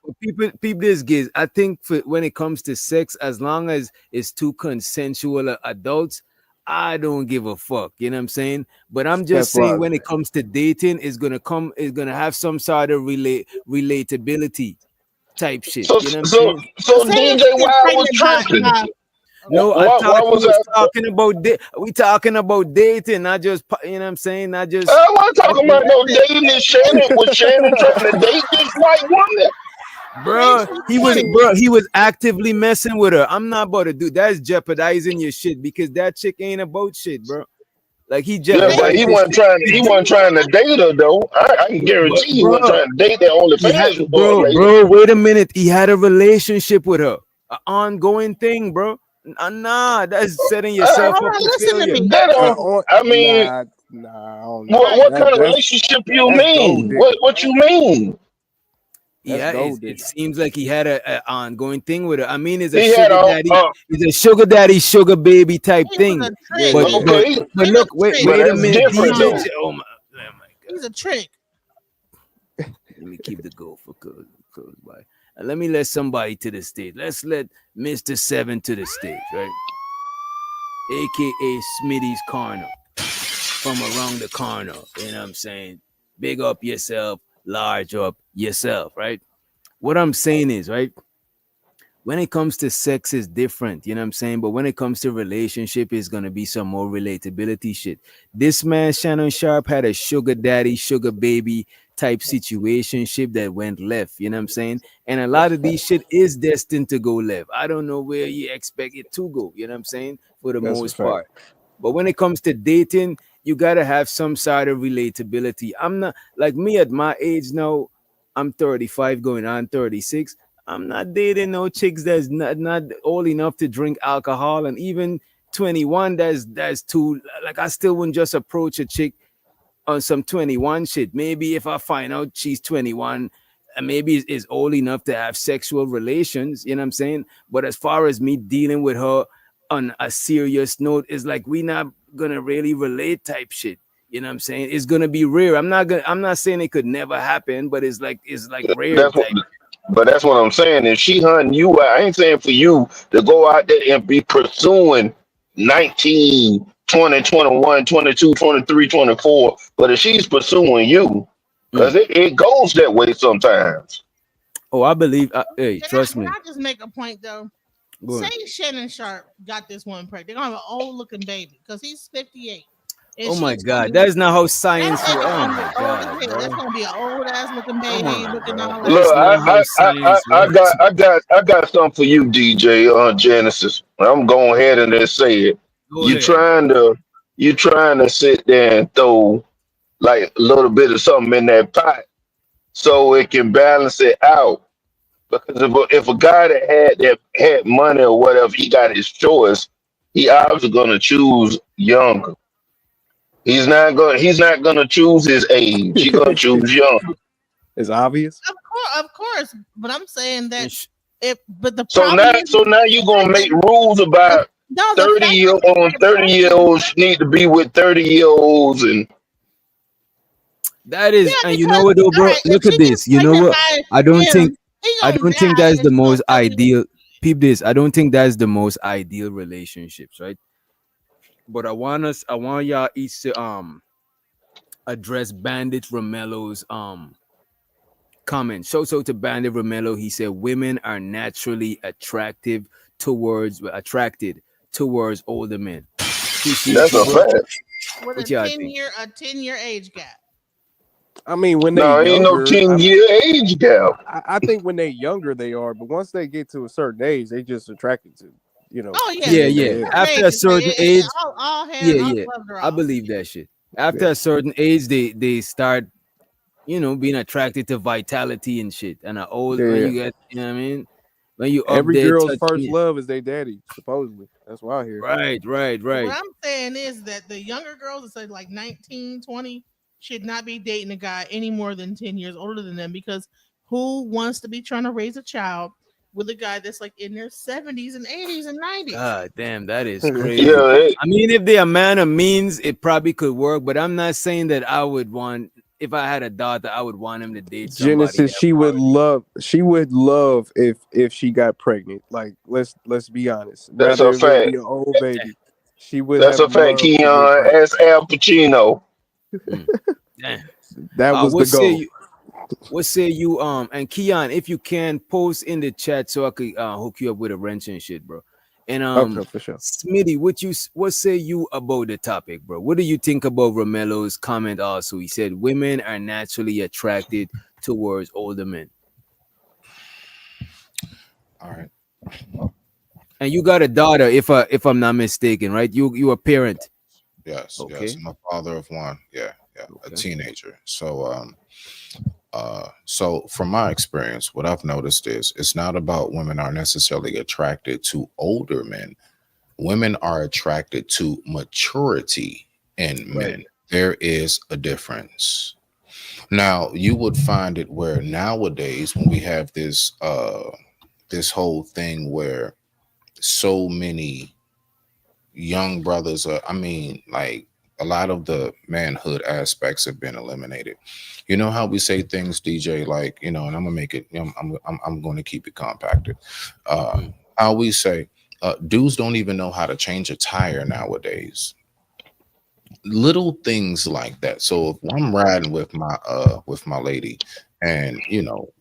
Speaker 9: People this gives. I think for when it comes to sex, as long as it's two consensual adults, I don't give a fuck. You know what I'm saying? But I'm just
Speaker 16: That's
Speaker 9: saying
Speaker 16: right.
Speaker 9: when it comes to dating, it's gonna have some sort of relatability type shit.
Speaker 13: So
Speaker 9: You know what I'm
Speaker 13: so
Speaker 9: saying?
Speaker 13: so
Speaker 8: say if
Speaker 13: DJ
Speaker 8: you get
Speaker 13: Wild was
Speaker 8: pregnant
Speaker 13: tripping.
Speaker 8: by
Speaker 9: No, I
Speaker 13: Why
Speaker 9: thought you
Speaker 13: was
Speaker 9: was
Speaker 13: I?
Speaker 9: talking about we talking about dating, not just you know what I'm saying, not just
Speaker 13: I wasn't talking about no
Speaker 8: listen,
Speaker 13: dating. Is Shannon was Shannon trying to date this white woman?
Speaker 9: bro.
Speaker 8: she's 20.
Speaker 9: He was actively messing with her. I'm not about to do that's jeopardizing your shit because that chick ain't about shit, bro. Like he
Speaker 13: Yeah, but
Speaker 9: jeopardized his shit.
Speaker 13: he wasn't trying to date her though. I can
Speaker 9: But
Speaker 13: guarantee he wasn't
Speaker 9: bro,
Speaker 13: trying to date that OnlyFans lady.
Speaker 9: wait a minute. He had a relationship with her, an ongoing thing, bro. Nah, that's setting yourself
Speaker 8: Hold
Speaker 9: up
Speaker 8: on,
Speaker 9: for
Speaker 8: listen to
Speaker 9: failure.
Speaker 8: me.
Speaker 13: That don't. I mean,
Speaker 16: I don't know.
Speaker 8: Right.
Speaker 13: what kind of
Speaker 16: That's
Speaker 13: relationship you
Speaker 16: that's gold
Speaker 13: mean?
Speaker 16: digger.
Speaker 13: What you mean?
Speaker 16: That's
Speaker 9: Yeah,
Speaker 16: gold
Speaker 9: it
Speaker 16: digger.
Speaker 9: seems like he had a ongoing thing with her. I mean, it's a
Speaker 13: He had
Speaker 9: sugar daddy,
Speaker 13: a
Speaker 9: it's a sugar daddy, sugar baby type
Speaker 8: He was
Speaker 9: thing.
Speaker 8: a trick.
Speaker 9: But
Speaker 13: okay,
Speaker 9: but
Speaker 8: He was
Speaker 9: look,
Speaker 8: a
Speaker 9: wait
Speaker 8: trick.
Speaker 13: but
Speaker 9: wait a
Speaker 13: that's
Speaker 9: minute,
Speaker 13: different
Speaker 9: DJ.
Speaker 13: though.
Speaker 9: Oh my God.
Speaker 8: He's a trick.
Speaker 9: Let me keep the goal for close by. And let me let somebody to the stage. Let's let Mr. Seven to the stage, right? AKA Smitty's Corner. From around the corner. You know what I'm saying? Big up yourself, large up yourself, right? What I'm saying is, right? When it comes to sex is different, you know what I'm saying? But when it comes to relationship, it's gonna be some more relatability shit. This man, Shannon Sharpe, had a sugar daddy, sugar baby type situationship that went left, you know what I'm saying? And a lot of these shit is destined to go left. I don't know where you expect it to go, you know what I'm saying? For the
Speaker 16: That's a
Speaker 9: most
Speaker 16: fact.
Speaker 9: part. But when it comes to dating, you gotta have some sort of relatability. I'm not like me at my age now, I'm 35 going on 36. I'm not dating no chicks that's not old enough to drink alcohol, and even 21. That's too like I still wouldn't just approach a chick on some 21 shit. Maybe if I find out she's 21 and maybe is old enough to have sexual relations, you know what I'm saying? But as far as me dealing with her on a serious note, it's like we not gonna really relate type shit. You know what I'm saying? It's gonna be rare. I'm not saying it could never happen, but it's like rare
Speaker 13: That's what.
Speaker 9: type.
Speaker 13: But that's what I'm saying. If she hunting you out, I ain't saying for you to go out there and be pursuing 19, 20, 21, 22, 23, 24. But if she's pursuing you, because it goes that way sometimes.
Speaker 9: Oh, I believe. Hey,
Speaker 8: Can
Speaker 9: trust me.
Speaker 8: I just make a point though?
Speaker 9: Go
Speaker 8: Say
Speaker 9: ahead.
Speaker 8: Shannon Sharpe got this one pregnant. They're gonna have an old looking baby because he's 58. And
Speaker 9: Oh my
Speaker 8: she's gonna
Speaker 9: God,
Speaker 8: be
Speaker 9: that's not how science
Speaker 8: that
Speaker 9: works.
Speaker 8: baby's
Speaker 9: Oh
Speaker 8: gonna be
Speaker 9: my
Speaker 8: old as
Speaker 9: God,
Speaker 8: hell. That's
Speaker 9: bro.
Speaker 8: gonna be an old ass looking
Speaker 9: Come
Speaker 8: baby
Speaker 9: on,
Speaker 8: looking
Speaker 9: bro.
Speaker 8: all
Speaker 9: That's
Speaker 13: Look,
Speaker 8: like
Speaker 9: not how science works.
Speaker 13: I got something for you, DJ Genesis. I'm going ahead and just say it.
Speaker 9: Go
Speaker 13: You
Speaker 9: ahead.
Speaker 13: trying to sit there and throw like a little bit of something in that pot so it can balance it out. Because if a guy that had money or whatever, he got his choice. He obviously gonna choose younger. He's not gonna choose his age. He's gonna choose young.
Speaker 16: It's obvious.
Speaker 8: Of course. But I'm saying that
Speaker 9: And
Speaker 8: but the
Speaker 13: So
Speaker 8: problem
Speaker 13: now,
Speaker 8: is
Speaker 13: so now you're gonna make rules about
Speaker 8: no, the
Speaker 13: 30
Speaker 8: fact
Speaker 13: year
Speaker 8: that
Speaker 13: on
Speaker 8: the
Speaker 13: 30-year-olds need to be with 30-year-olds and
Speaker 9: that is,
Speaker 8: yeah,
Speaker 9: and you know
Speaker 8: because
Speaker 9: what though,
Speaker 8: all
Speaker 9: bro?
Speaker 8: right, if
Speaker 9: Look
Speaker 8: she
Speaker 9: at
Speaker 8: gets
Speaker 9: this. You know
Speaker 8: pregnant
Speaker 9: what?
Speaker 8: by
Speaker 9: I don't think
Speaker 8: him, he
Speaker 9: I
Speaker 8: gonna
Speaker 9: don't think
Speaker 8: die
Speaker 9: that's
Speaker 8: and
Speaker 9: the
Speaker 8: she gonna
Speaker 9: most
Speaker 8: fucking
Speaker 9: ideal. Peep this. I don't think that's the most ideal relationships, right? But I want y'all each to address Bandit Romello's comment. So to Bandit Romello, he said women are naturally attracted towards older men. Appreciate
Speaker 13: that's
Speaker 9: you,
Speaker 13: a
Speaker 9: bro.
Speaker 13: fact.
Speaker 8: with
Speaker 9: What y'all think?
Speaker 8: a 10-year age gap.
Speaker 16: I mean, when they
Speaker 13: No, ain't no
Speaker 16: younger,
Speaker 13: 10-year age gap.
Speaker 16: I think when they younger they are, but once they get to a certain age, they just attracted to,
Speaker 8: Oh yeah,
Speaker 9: Yeah,
Speaker 8: the
Speaker 9: yeah.
Speaker 16: yeah,
Speaker 9: After a
Speaker 8: range is like
Speaker 9: certain age,
Speaker 8: all hands,
Speaker 9: yeah,
Speaker 8: all
Speaker 9: yeah.
Speaker 8: gloves are
Speaker 9: I
Speaker 8: off.
Speaker 9: believe that shit. After
Speaker 16: yeah.
Speaker 9: a certain age, they start, being attracted to vitality and shit. And when
Speaker 16: Yeah.
Speaker 9: you get, what I mean, when you up
Speaker 16: Every
Speaker 9: there
Speaker 16: girl's
Speaker 9: touching
Speaker 16: first
Speaker 9: it.
Speaker 16: love is their daddy, supposedly. That's what I hear.
Speaker 8: But what
Speaker 9: Right.
Speaker 8: I'm saying is that the younger girls that say like 19, 20 should not be dating a guy any more than 10 years older than them because who wants to be trying to raise a child with a guy that's like in their 70s and 80s and 90s?
Speaker 9: God damn, that is crazy.
Speaker 13: Yeah,
Speaker 9: I mean, if they're a man of means, it probably could work, but I'm not saying that I would want, if I had a daughter, I would want him to date somebody
Speaker 16: Genesis,
Speaker 9: that already.
Speaker 16: she would love if she got pregnant. Like let's be honest.
Speaker 13: that's a
Speaker 16: Rather it
Speaker 13: fact.
Speaker 16: be an old baby, she would
Speaker 13: That's
Speaker 16: have
Speaker 13: a fact,
Speaker 16: loved to get
Speaker 13: Keon.
Speaker 16: pregnant.
Speaker 13: Ask Al Pacino.
Speaker 9: Mm, damn.
Speaker 16: That was the
Speaker 9: What say
Speaker 16: goal.
Speaker 9: you? What say you? And Keon, if you can post in the chat so I could hook you up with a wrench and shit, bro. And
Speaker 16: Okay, for sure.
Speaker 9: Smitty, what say you about the topic, bro? What do you think about Romello's comment? Also, he said women are naturally attracted towards older men.
Speaker 17: All right.
Speaker 9: And you got a daughter, if I'm not mistaken, right? You a parent.
Speaker 17: Yes,
Speaker 9: Okay.
Speaker 17: yes. I'm a father of one. Yeah, a
Speaker 9: Okay.
Speaker 17: teenager. So from my experience, what I've noticed is it's not about women are necessarily attracted to older men. Women are attracted to maturity in men. There is a difference. Now, you would find it where nowadays when we have this whole thing where so many young brothers are, I mean, like a lot of the manhood aspects have been eliminated. You know how we say things, DJ, like, and I'm gonna make it, I'm going to keep it compacted. How we say dudes don't even know how to change a tire nowadays. Little things like that. So if I'm riding with my lady, and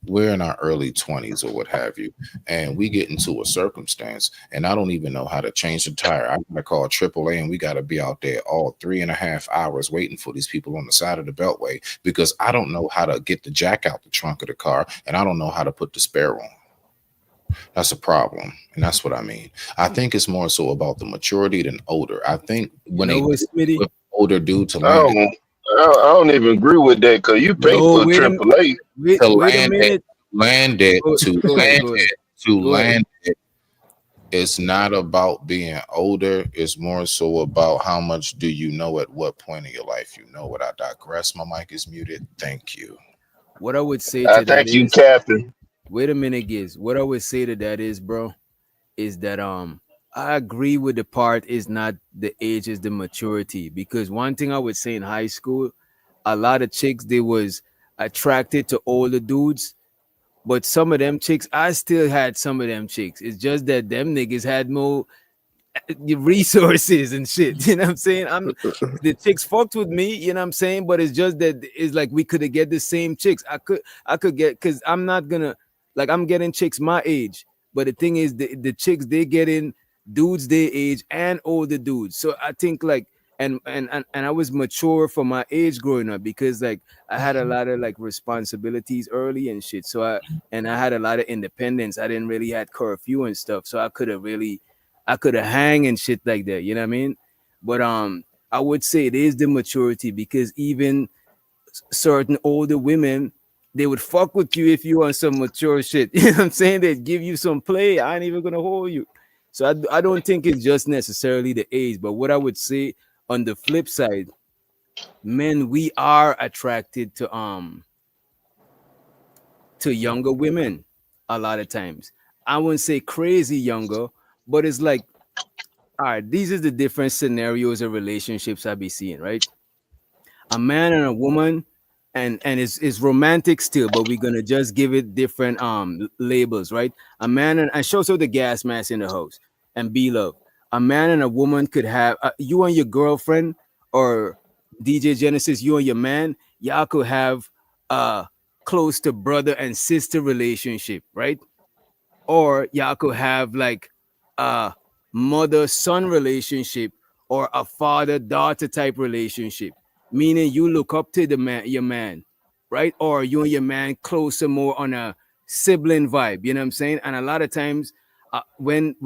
Speaker 17: we're in our early 20s or what have you, and we get into a circumstance and I don't even know how to change the tire, I gotta call AAA and we gotta be out there all 3.5 hours waiting for these people on the side of the beltway because I don't know how to get the jack out the trunk of the car and I don't know how to put the spare on. That's a problem. And that's what I mean. I think it's more so about the maturity than older. I think when
Speaker 9: You know what, Smitty?
Speaker 17: with older dude to
Speaker 13: I
Speaker 17: land it,
Speaker 13: don't even agree with that because you pay
Speaker 9: No,
Speaker 13: for AAA.
Speaker 17: to
Speaker 9: wait a
Speaker 17: land it,
Speaker 9: minute.
Speaker 17: land it, to
Speaker 9: Go ahead,
Speaker 17: land
Speaker 9: go ahead.
Speaker 17: it, to
Speaker 9: Go ahead.
Speaker 17: land it. It's not about being older. It's more so about how much do you know at what point in your life you know what. I digress. My mic is muted. Thank you.
Speaker 9: What I would say
Speaker 13: I
Speaker 9: to that
Speaker 13: think you
Speaker 9: is,
Speaker 13: capping.
Speaker 9: wait a minute, Giz. What I would say to that is, bro, is that I agree with the part is not the age, is the maturity. Because one thing I would say in high school, a lot of chicks they was attracted to older dudes, but some of them chicks, I still had some of them chicks. It's just that them niggas had more the resources and shit. You know what I'm saying? The chicks fucked with me, you know what I'm saying? But it's just that it's like we could have get the same chicks. I could get, because I'm not gonna, like, I'm getting chicks my age, but the thing is the chicks they get in dudes their age and older dudes. So I think like and I was mature for my age growing up because like I had a lot of like responsibilities early and shit. So I had a lot of independence. I didn't really had curfew and stuff. So I could have hang and shit like that, you know what I mean? But I would say it is the maturity because even certain older women, they would fuck with you if you on some mature shit. You know what I'm saying? They'd give you some play. I ain't even gonna hold you. So I don't think it's just necessarily the age. But what I would say on the flip side men, we are attracted to younger women a lot of times. I wouldn't say crazy younger, but it's like, all right, these are the different scenarios of relationships I be seeing, right? A man and a woman, and it's romantic still, but we're gonna just give it different labels, right? A man and show the gas mask in the house and be love. A man and a woman could have you and your girlfriend, or DJ Genesis, you and your man, y'all could have close to brother and sister relationship, right? Or y'all could have like a mother-son relationship or a father-daughter type relationship, meaning you look up to your man, right? Or you and your man closer, more on a sibling vibe. You know what I'm saying? And a lot of times, when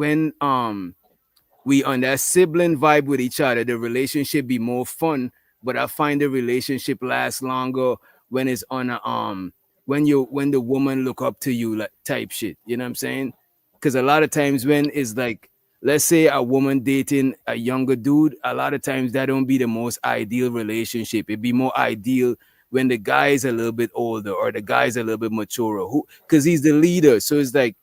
Speaker 9: we on that sibling vibe with each other, the relationship be more fun. But I find the relationship lasts longer when it's on a when the woman look up to you, like type shit. You know what I'm saying? Because a lot of times when it's like, let's say a woman dating a younger dude, a lot of times that don't be the most ideal relationship. It'd be more ideal when the guy is a little bit older or the guy's a little bit mature, who because he's the leader. So it's like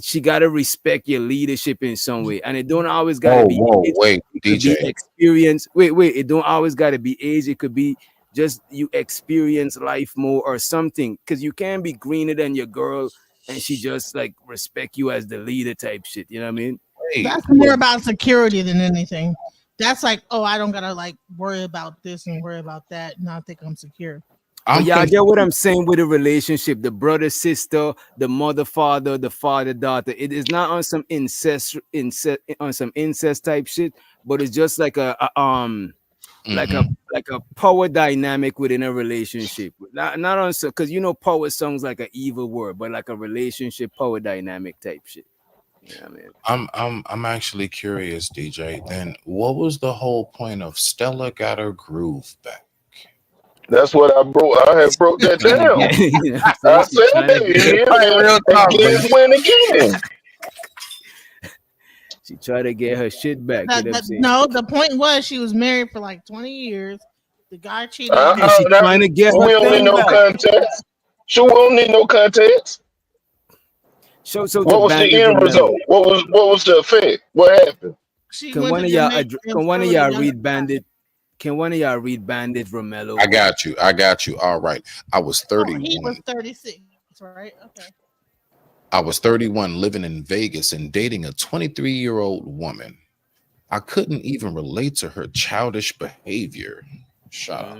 Speaker 9: she gotta respect your leadership in some way, and it don't always gotta
Speaker 17: Whoa,
Speaker 9: be
Speaker 17: whoa,
Speaker 9: age.
Speaker 17: wait,
Speaker 9: It could
Speaker 17: DJ.
Speaker 9: be experience. Wait, it don't always gotta be age. It could be just you experience life more or something. Because you can be greener than your girl, and she just like respect you as the leader type shit. You know what I mean?
Speaker 8: That's more about security than anything. That's like, oh, I don't gotta like worry about this and worry about that, and I think I'm secure.
Speaker 9: But yeah, I get what I'm saying with a relationship, the brother, sister, the mother, father, the father, daughter. It is not on some incest type shit, but it's just like like a power dynamic within a relationship. Not on because power sounds like an evil word, but like a relationship power dynamic type shit. Yeah, man.
Speaker 17: I'm actually curious, DJ. Then what was the whole point of Stella got her groove back?
Speaker 13: That's what I broke. I had broke that down. I said that again, win again.
Speaker 9: She tried to get her shit back.
Speaker 8: No, the point was she was married for like 20 years. The guy cheated.
Speaker 9: She's trying to get her
Speaker 13: we don't need
Speaker 9: thing
Speaker 13: no
Speaker 9: back.
Speaker 13: context. Sure, we don't need no context.
Speaker 9: So
Speaker 13: what was the end result? What was the effect? What happened?
Speaker 9: Can one of y'all read Bandit? Can one of y'all read Bandit Romello?
Speaker 17: I got you. All right. I was 31.
Speaker 8: He was 36, right? Okay.
Speaker 17: I was 31, living in Vegas and dating a 23-year-old woman. I couldn't even relate to her childish behavior. Shut up.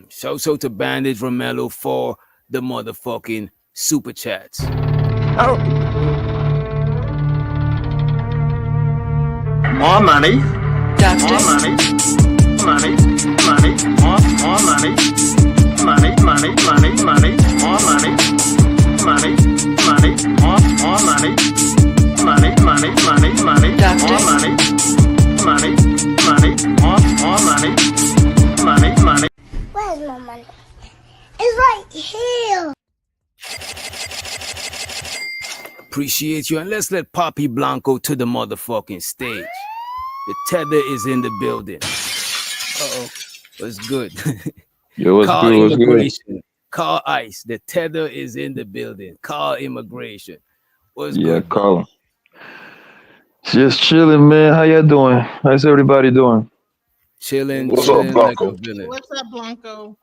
Speaker 9: So to Bandit Romello for the motherfucking super chats.
Speaker 4: Oh. More money. More money. Money, money, more money, money, money, money, money, more money, money, money, more money, money, money, money, money, more money, money, money, more money, money, money.
Speaker 15: Where's my money? It's right here.
Speaker 9: Appreciate you, and let's let Poppy Blanco to the motherfucking stage. The tether is in the building. Uh-oh. What's good?
Speaker 18: Yo, what's
Speaker 9: Call
Speaker 18: good?
Speaker 9: immigration. Call ICE. The tether is in the building. Call immigration. What's good?
Speaker 18: Call him. Just chilling, man. How y'all doing? How's everybody doing?
Speaker 9: Chilling.
Speaker 13: What's up, Blanco?
Speaker 8: What's up, Blanco?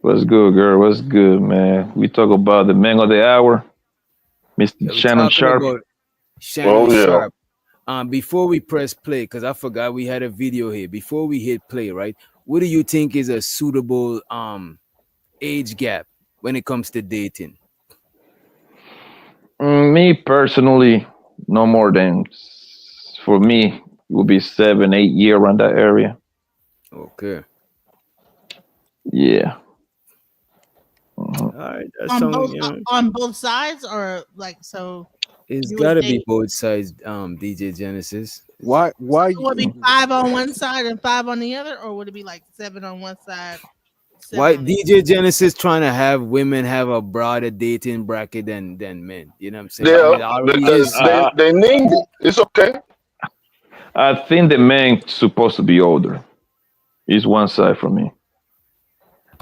Speaker 18: What's good, girl? What's good, man? We talk about the man of the hour, Mr. Shannon Sharpe.
Speaker 9: Shannon Sharpe. Before we press play, because I forgot we had a video here. Before we hit play, right? What do you think is a suitable age gap when it comes to dating?
Speaker 18: Me personally, no more than, for me, it will be 7-8 years around that area.
Speaker 9: Okay.
Speaker 18: Yeah.
Speaker 9: All right.
Speaker 8: On both sides, or like so.
Speaker 9: It's got to be both sides, DJ Genesis.
Speaker 16: Why?
Speaker 8: Would it be 5 on one side and 5 on the other, or would it be like 7 on one side?
Speaker 9: Why DJ Genesis trying to have women have a broader dating bracket than men? You know what I'm saying?
Speaker 13: Yeah, because they need it. It's okay.
Speaker 18: I think the man supposed to be older. It's one side for me.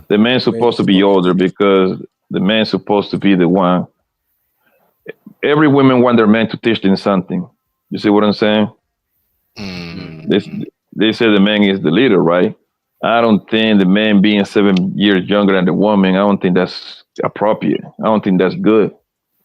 Speaker 18: The man's supposed to be older because the man's supposed to be the one. Every woman want their man to teach them something. You see what I'm saying? They say the man is the leader, right? I don't think the man being 7 years younger than the woman, I don't think that's appropriate. I don't think that's good.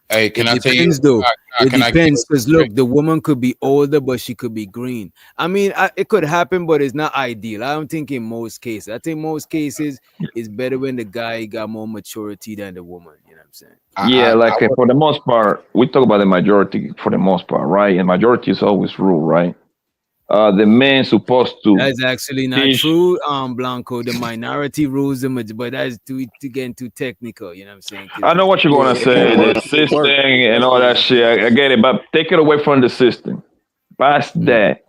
Speaker 17: Hey, can
Speaker 9: It
Speaker 17: I tell you?
Speaker 9: depends, though. It
Speaker 17: Can I give
Speaker 9: depends,
Speaker 17: you
Speaker 9: because look, the woman could be older, but she could be green. I mean, it could happen, but it's not ideal. I don't think in most cases. I think most cases it's better when the guy got more maturity than the woman. You know what I'm saying?
Speaker 18: Yeah, like for the most part, we talk about the majority for the most part, right? And majority is always rule, right? The man supposed to
Speaker 9: That's actually not
Speaker 18: teach.
Speaker 9: true, Blanco. The minority rules but that's too getting too technical. You know what I'm saying?
Speaker 18: I know what you're gonna say, the system and all that shit. I get it, but take it away from the system. Past that,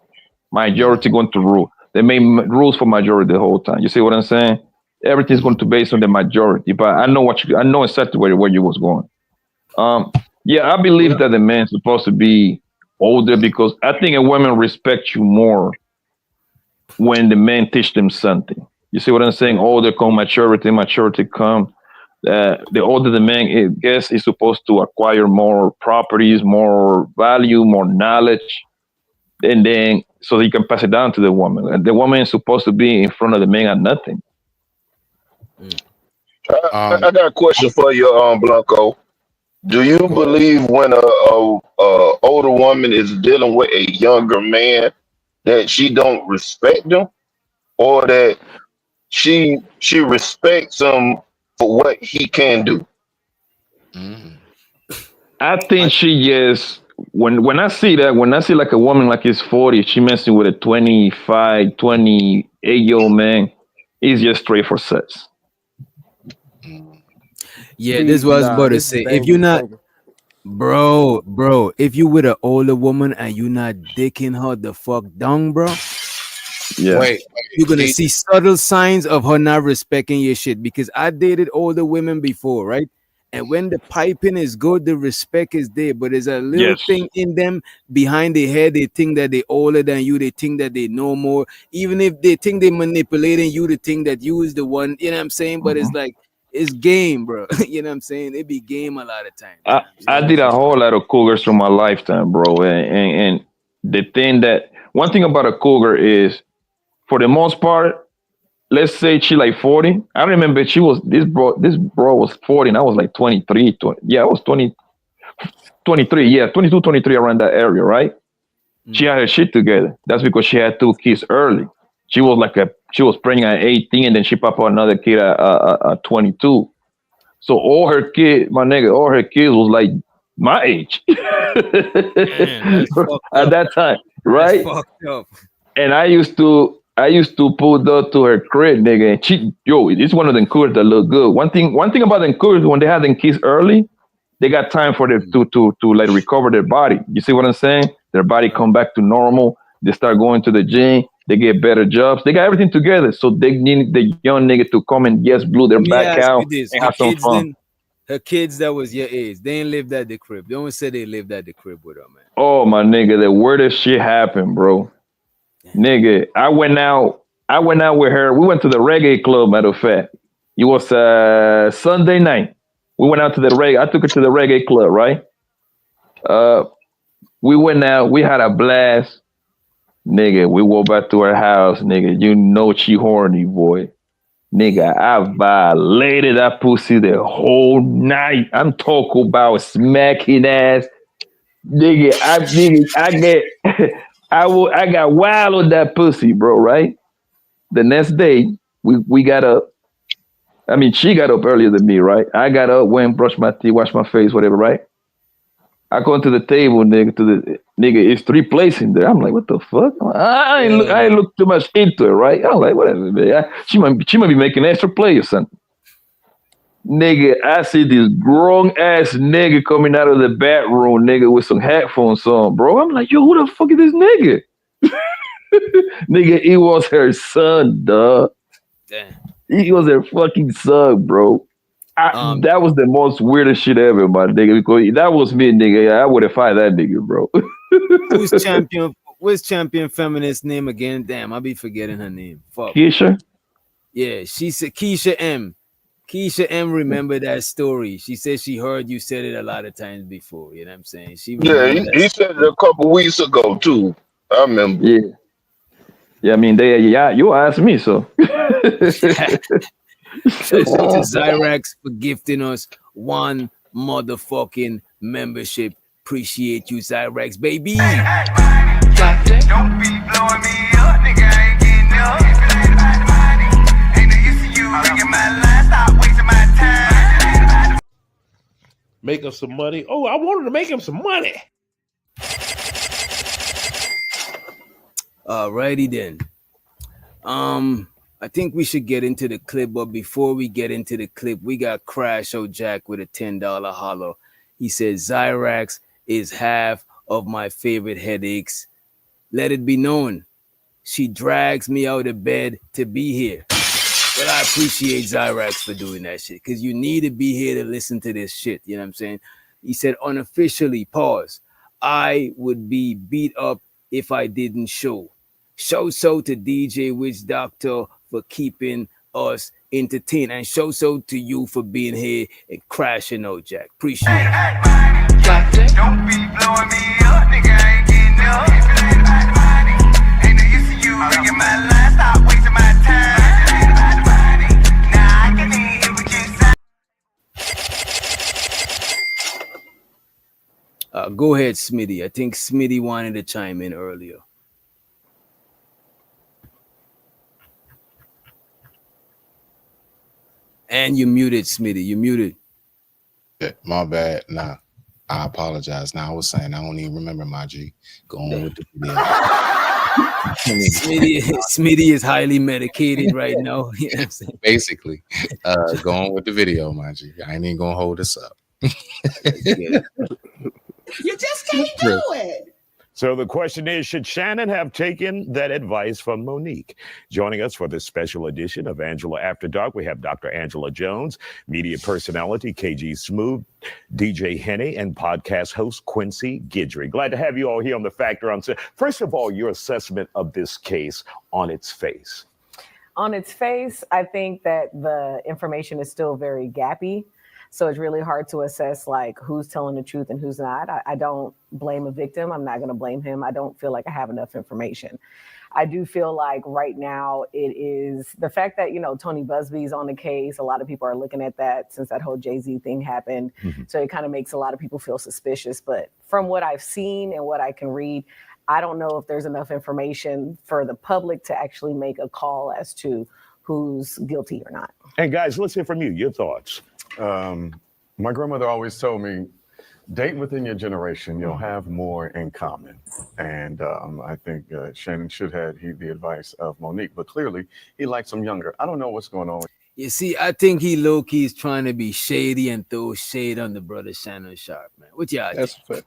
Speaker 18: majority going to rule. They make rules for majority the whole time. You see what I'm saying? Everything's going to based on the majority. But I know I know exactly where you was going. Yeah, I believe that the man's supposed to be older because I think a woman respects you more when the man teach them something. You see what I'm saying? Older come maturity come. The older the man, I guess, is supposed to acquire more properties, more value, more knowledge, and then so he can pass it down to the woman. And the woman is supposed to be in front of the man at nothing.
Speaker 13: I got a question for you, Blanco. Do you believe when a older woman is dealing with a younger man that she don't respect him, or that she respects him for what he can do?
Speaker 18: I think she just when I see like a woman like he's 40, she messing with a 25, 28-year-old man, he's just straight for sex.
Speaker 9: Yeah, this was about to say. If you're not, bro, if you with an older woman and you not dicking her the fuck down, bro,
Speaker 18: yeah,
Speaker 9: you're gonna see subtle signs of her not respecting your shit. Because I dated older women before, right? And when the piping is good, the respect is there. But there's a little thing in them behind their head. They think that they're older than you. They think that they know more. Even if they think they're manipulating you to think that you is the one, you know what I'm saying? But it's like, it's game, bro. You know what I'm saying? It be game a lot of times.
Speaker 18: I did a whole lot of cougars through my lifetime, bro. And the thing that one thing about a cougar is, for the most part, let's say she like 40. I remember this bro was 40 and I was like 23. I was 23, yeah, 22, 23 around that area, right? She had her shit together. That's because she had 2 kids early. She was pregnant at 18 and then she popped out another kid at 22. So all her kids was like my age.
Speaker 9: Man,
Speaker 18: at that time, right?
Speaker 9: That's fucked up.
Speaker 18: And I used to pull up to her crib, nigga. And it's one of them cougars that look good. One thing about them cougars, when they have them kids early, they got time for them to like recover their body. You see what I'm saying? Their body come back to normal. They start going to the gym. They get better jobs. They got everything together. So they need the young nigga to come and blew their back out and have some fun.
Speaker 9: Her kids that was your age, they ain't lived at the crib. They only said they lived at the crib with her, man.
Speaker 18: Oh my nigga, the weirdest shit happened, bro. Nigga, I went out with her. We went to the reggae club, matter of fact. It was Sunday night. We went out to the reggae. I took her to the reggae club, right? We went out, we had a blast. Nigga, we walked back to her house, nigga. You know she horny, boy. Nigga, I violated that pussy the whole night. I'm talking about smacking ass. Nigga, I got wild on that pussy, bro, right? The next day, we got up. I mean, she got up earlier than me, right? I got up, went, brushed my teeth, washed my face, whatever, right? I go to the table, nigga, it's 3 plates in there. I'm like, what the fuck? I ain't look too much into it, right? I'm like, whatever, man. She might be making extra play or something. Nigga, I see this grown ass nigga coming out of the bathroom, nigga, with some headphones on, bro. I'm like, yo, who the fuck is this nigga? Nigga, it was her son, dog.
Speaker 9: Damn.
Speaker 18: He was her fucking son, bro. That was the most weirdest shit ever, my nigga. Because that was me, nigga. I would have fired that nigga, bro.
Speaker 9: what's champion feminist name again? Damn, I'll be forgetting her name. Fuck.
Speaker 18: Keisha?
Speaker 9: Yeah, she said Keisha M. Keisha M. Remember that story. She said she heard you said it a lot of times before. You know what I'm saying? She
Speaker 13: Yeah,
Speaker 9: remembered
Speaker 13: he
Speaker 9: that.
Speaker 13: said it a couple weeks ago too. I remember.
Speaker 18: Yeah. Yeah, I mean, you asked me, so.
Speaker 9: Shouts out to Zyrax for gifting us one motherfucking membership. Appreciate you, Zyrax, baby.
Speaker 4: Don't be blowing me up, nigga. I ain't getting up. Ain't no use to you ringing my line. Stop wasting my time.
Speaker 14: Make him some money. Oh, I wanted to make him some money.
Speaker 9: Alrighty then. I think we should get into the clip, but before we get into the clip, we got Crash O'Jack with a $10 holler. He says Zyrax is half of my favorite headaches. Let it be known, she drags me out of bed to be here. Well, I appreciate Zyrax for doing that shit, because you need to be here to listen to this shit. You know what I'm saying? He said, unofficially, pause, I would be beat up if I didn't show. Show so to DJ Witch Doctor for keeping us entertained, and show so to you for being here and crashing out, Jack. Appreciate it.
Speaker 4: Don't be blowing me up, nigga. I ain't getting up. Ain't no use to you ringing my line. Stop wasting my time. Nah, I can hear what you say.
Speaker 9: Go ahead, Smitty. I think Smitty wanted to chime in earlier. And you muted, Smitty. You muted.
Speaker 17: Yeah, my bad. Nah, I apologize. Now I was saying I don't even remember my G. Go on with the video.
Speaker 9: Smitty is highly medicated right now. You know what I'm saying?
Speaker 17: Basically, go on with the video, my G. I ain't even gonna hold this up.
Speaker 5: You just can't do it.
Speaker 10: So the question is, should Shannon have taken that advice from Monique? Joining us for this special edition of Angela After Dark, we have Dr. Angela Jones, media personality KG Smooth, DJ Henny, and podcast host Quincy Guidry. Glad to have you all here on The Factor. First of all, your assessment of this case on its face.
Speaker 19: On its face, I think that the information is still very gappy. So it's really hard to assess like who's telling the truth and who's not. I don't blame a victim. I'm not going to blame him. I don't feel like I have enough information. I do feel like right now it is the fact that, you know, Tony Busby's on the case. A lot of people are looking at that since that whole Jay-Z thing happened. Mm-hmm. So it kind of makes a lot of people feel suspicious. But from what I've seen and what I can read, I don't know if there's enough information for the public to actually make a call as to who's guilty or not.
Speaker 10: And guys, let's hear from you. Your thoughts.
Speaker 20: My grandmother always told me, date within your generation, you'll have more in common. And I think Shannon should have heed the advice of Monique, but clearly he likes them younger. I don't know what's going on.
Speaker 9: You see, I think he low-key is trying to be shady and throw shade on the brother Shannon Sharpe, man. What y'all think?
Speaker 16: That's fair.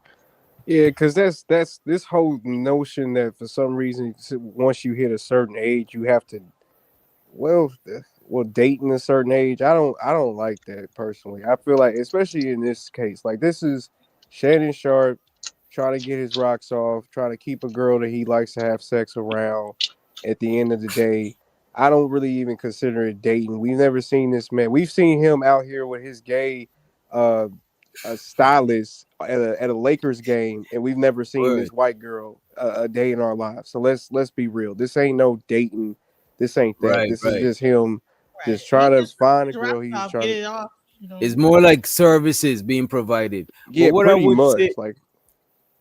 Speaker 16: Yeah, because that's this whole notion that for some reason, once you hit a certain age, you have to, well, dating a certain age. I don't like that personally. I feel like, especially in this case, like this is Shannon Sharpe trying to get his rocks off, trying to keep a girl that he likes to have sex around. At the end of the day, I don't really even consider it dating. We've never seen this man. We've seen him out here with his gay stylist at a Lakers game, and we've never seen this white girl a day in our lives. So let's be real. This ain't no dating. This ain't that.
Speaker 9: Right,
Speaker 16: this is just him just trying to find a girl. He's trying to.
Speaker 8: Off, you know.
Speaker 9: It's more like services being provided.
Speaker 16: Yeah,
Speaker 9: but what
Speaker 16: pretty
Speaker 9: I would
Speaker 16: much.
Speaker 9: say,
Speaker 16: Like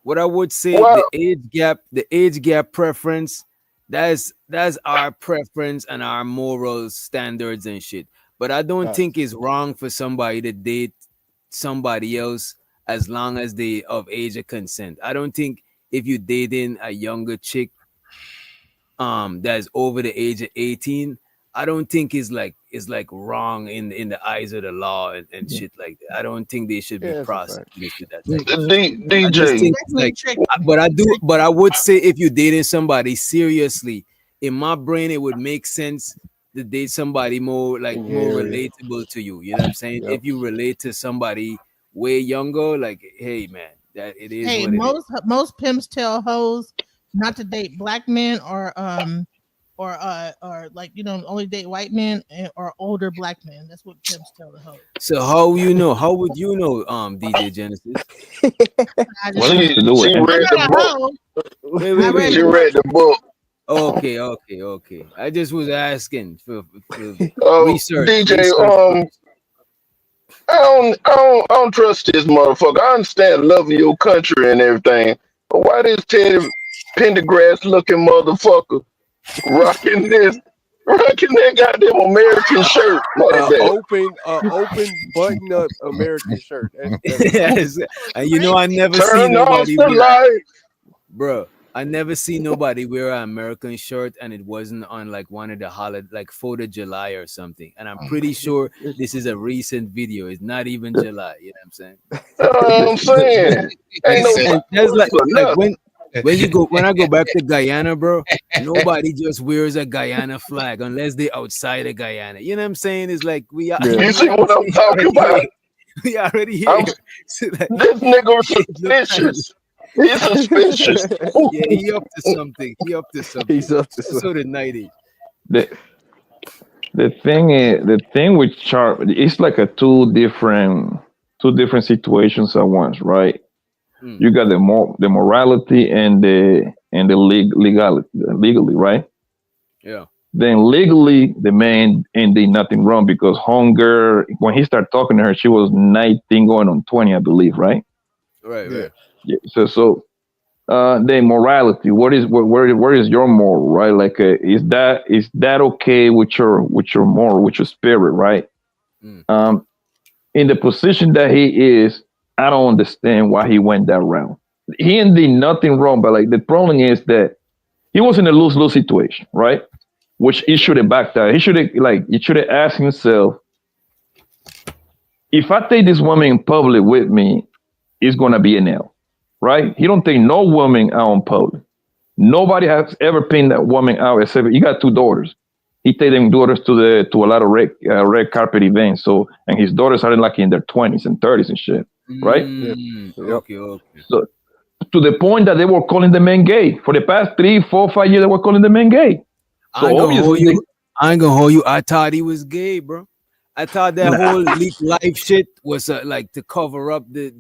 Speaker 9: what I would say,
Speaker 13: Well,
Speaker 9: the age gap preference, that's our preference and our moral standards and shit. But I don't think it's wrong for somebody to date somebody else as long as they of age of consent. I don't think if you're dating a younger chick that's over the age of 18, I don't think is like wrong in the eyes of the law and shit like that. I don't think they should be prosecuted for that.
Speaker 13: DJ,
Speaker 9: But I would say if you're dating somebody seriously, in my brain it would make sense to date somebody more relatable to you. You know what I'm saying? If you relate to somebody way younger, like, hey man, that it is.
Speaker 8: Hey,
Speaker 9: what it is.
Speaker 8: most pimps tell hoes not to date black men or like only date white men or older black men. That's what pimps tell the hoe.
Speaker 9: So how you know? How would you know, DJ Genesis?
Speaker 18: What has to do with
Speaker 13: She
Speaker 18: it?
Speaker 13: read the book.
Speaker 9: Wait.
Speaker 13: She read the book.
Speaker 9: Okay. I just was asking for research.
Speaker 13: DJ, I don't trust this motherfucker. I understand loving your country and everything, but why this Teddy Pendergrass looking motherfucker rocking that goddamn American shirt like that?
Speaker 16: Open button up American shirt.
Speaker 9: Yes, and I never see
Speaker 13: Turn off
Speaker 9: nobody
Speaker 13: the light.
Speaker 9: Bro, I never see nobody wear an American shirt and it wasn't on like one of the holiday, like 4th of July or something. And I'm pretty sure this is a recent video. It's not even July. You know what I'm saying?
Speaker 13: I'm saying. Ain't
Speaker 9: That's like when I go back to Guyana, bro, nobody just wears a Guyana flag unless they outside of Guyana. You know what I'm saying? It's like we are.
Speaker 13: You see what I'm talking about?
Speaker 9: We already here.
Speaker 13: This nigga was suspicious. He's suspicious.
Speaker 9: Yeah, he up to something. He's up to something. So the 90.
Speaker 18: The thing with Sharpe, it's like a two different situations at once, right? You got the morality and the legally, right?
Speaker 9: Yeah.
Speaker 18: Then legally, the man ain't did nothing wrong because hunger. When he started talking to her, she was 19 going on 20, I believe, right?
Speaker 9: Right.
Speaker 18: Yeah. So the morality. Where is your moral, right? Like, is that okay with your moral, with your spirit, right? In the position that he is, I don't understand why he went that route. He ain't did nothing wrong, but like the problem is that he was in a lose-lose situation, right? Which he should have backed out. He should have asked himself, if I take this woman in public with me, it's gonna be an L, right? He don't take no woman out in public. Nobody has ever pinned that woman out except he got 2 daughters. He take them daughters to a lot of red carpet events. So, and his daughters are like in their 20s and 30s and shit, right?
Speaker 9: Okay.
Speaker 18: So to the point that they were calling the men gay for the past 3, 4, 5 years. They were calling the men gay. So
Speaker 9: I ain't gonna hold you. I thought he was gay, bro. I thought that whole leak life shit was like to cover up the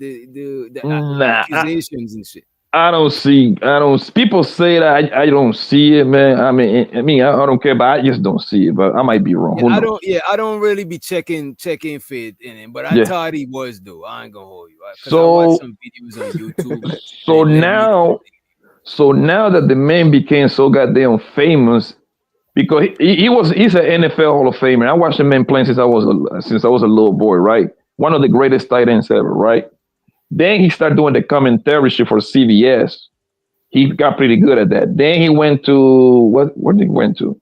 Speaker 9: accusations and shit.
Speaker 18: I don't see. People say that. I don't see it, man. I mean, I don't care, but I just don't see it. But I might be wrong.
Speaker 9: I don't really be checking fit in him, but I thought he was though. I ain't gonna hold you.
Speaker 18: So
Speaker 9: I watched some videos on YouTube.
Speaker 18: So now that the man became so goddamn famous, because he's an NFL Hall of Famer. I watched the man playing since I was a little boy, right? One of the greatest tight ends ever, right? Then he started doing the commentary shit for CBS. He got pretty good at that. Then he went to where did he went to?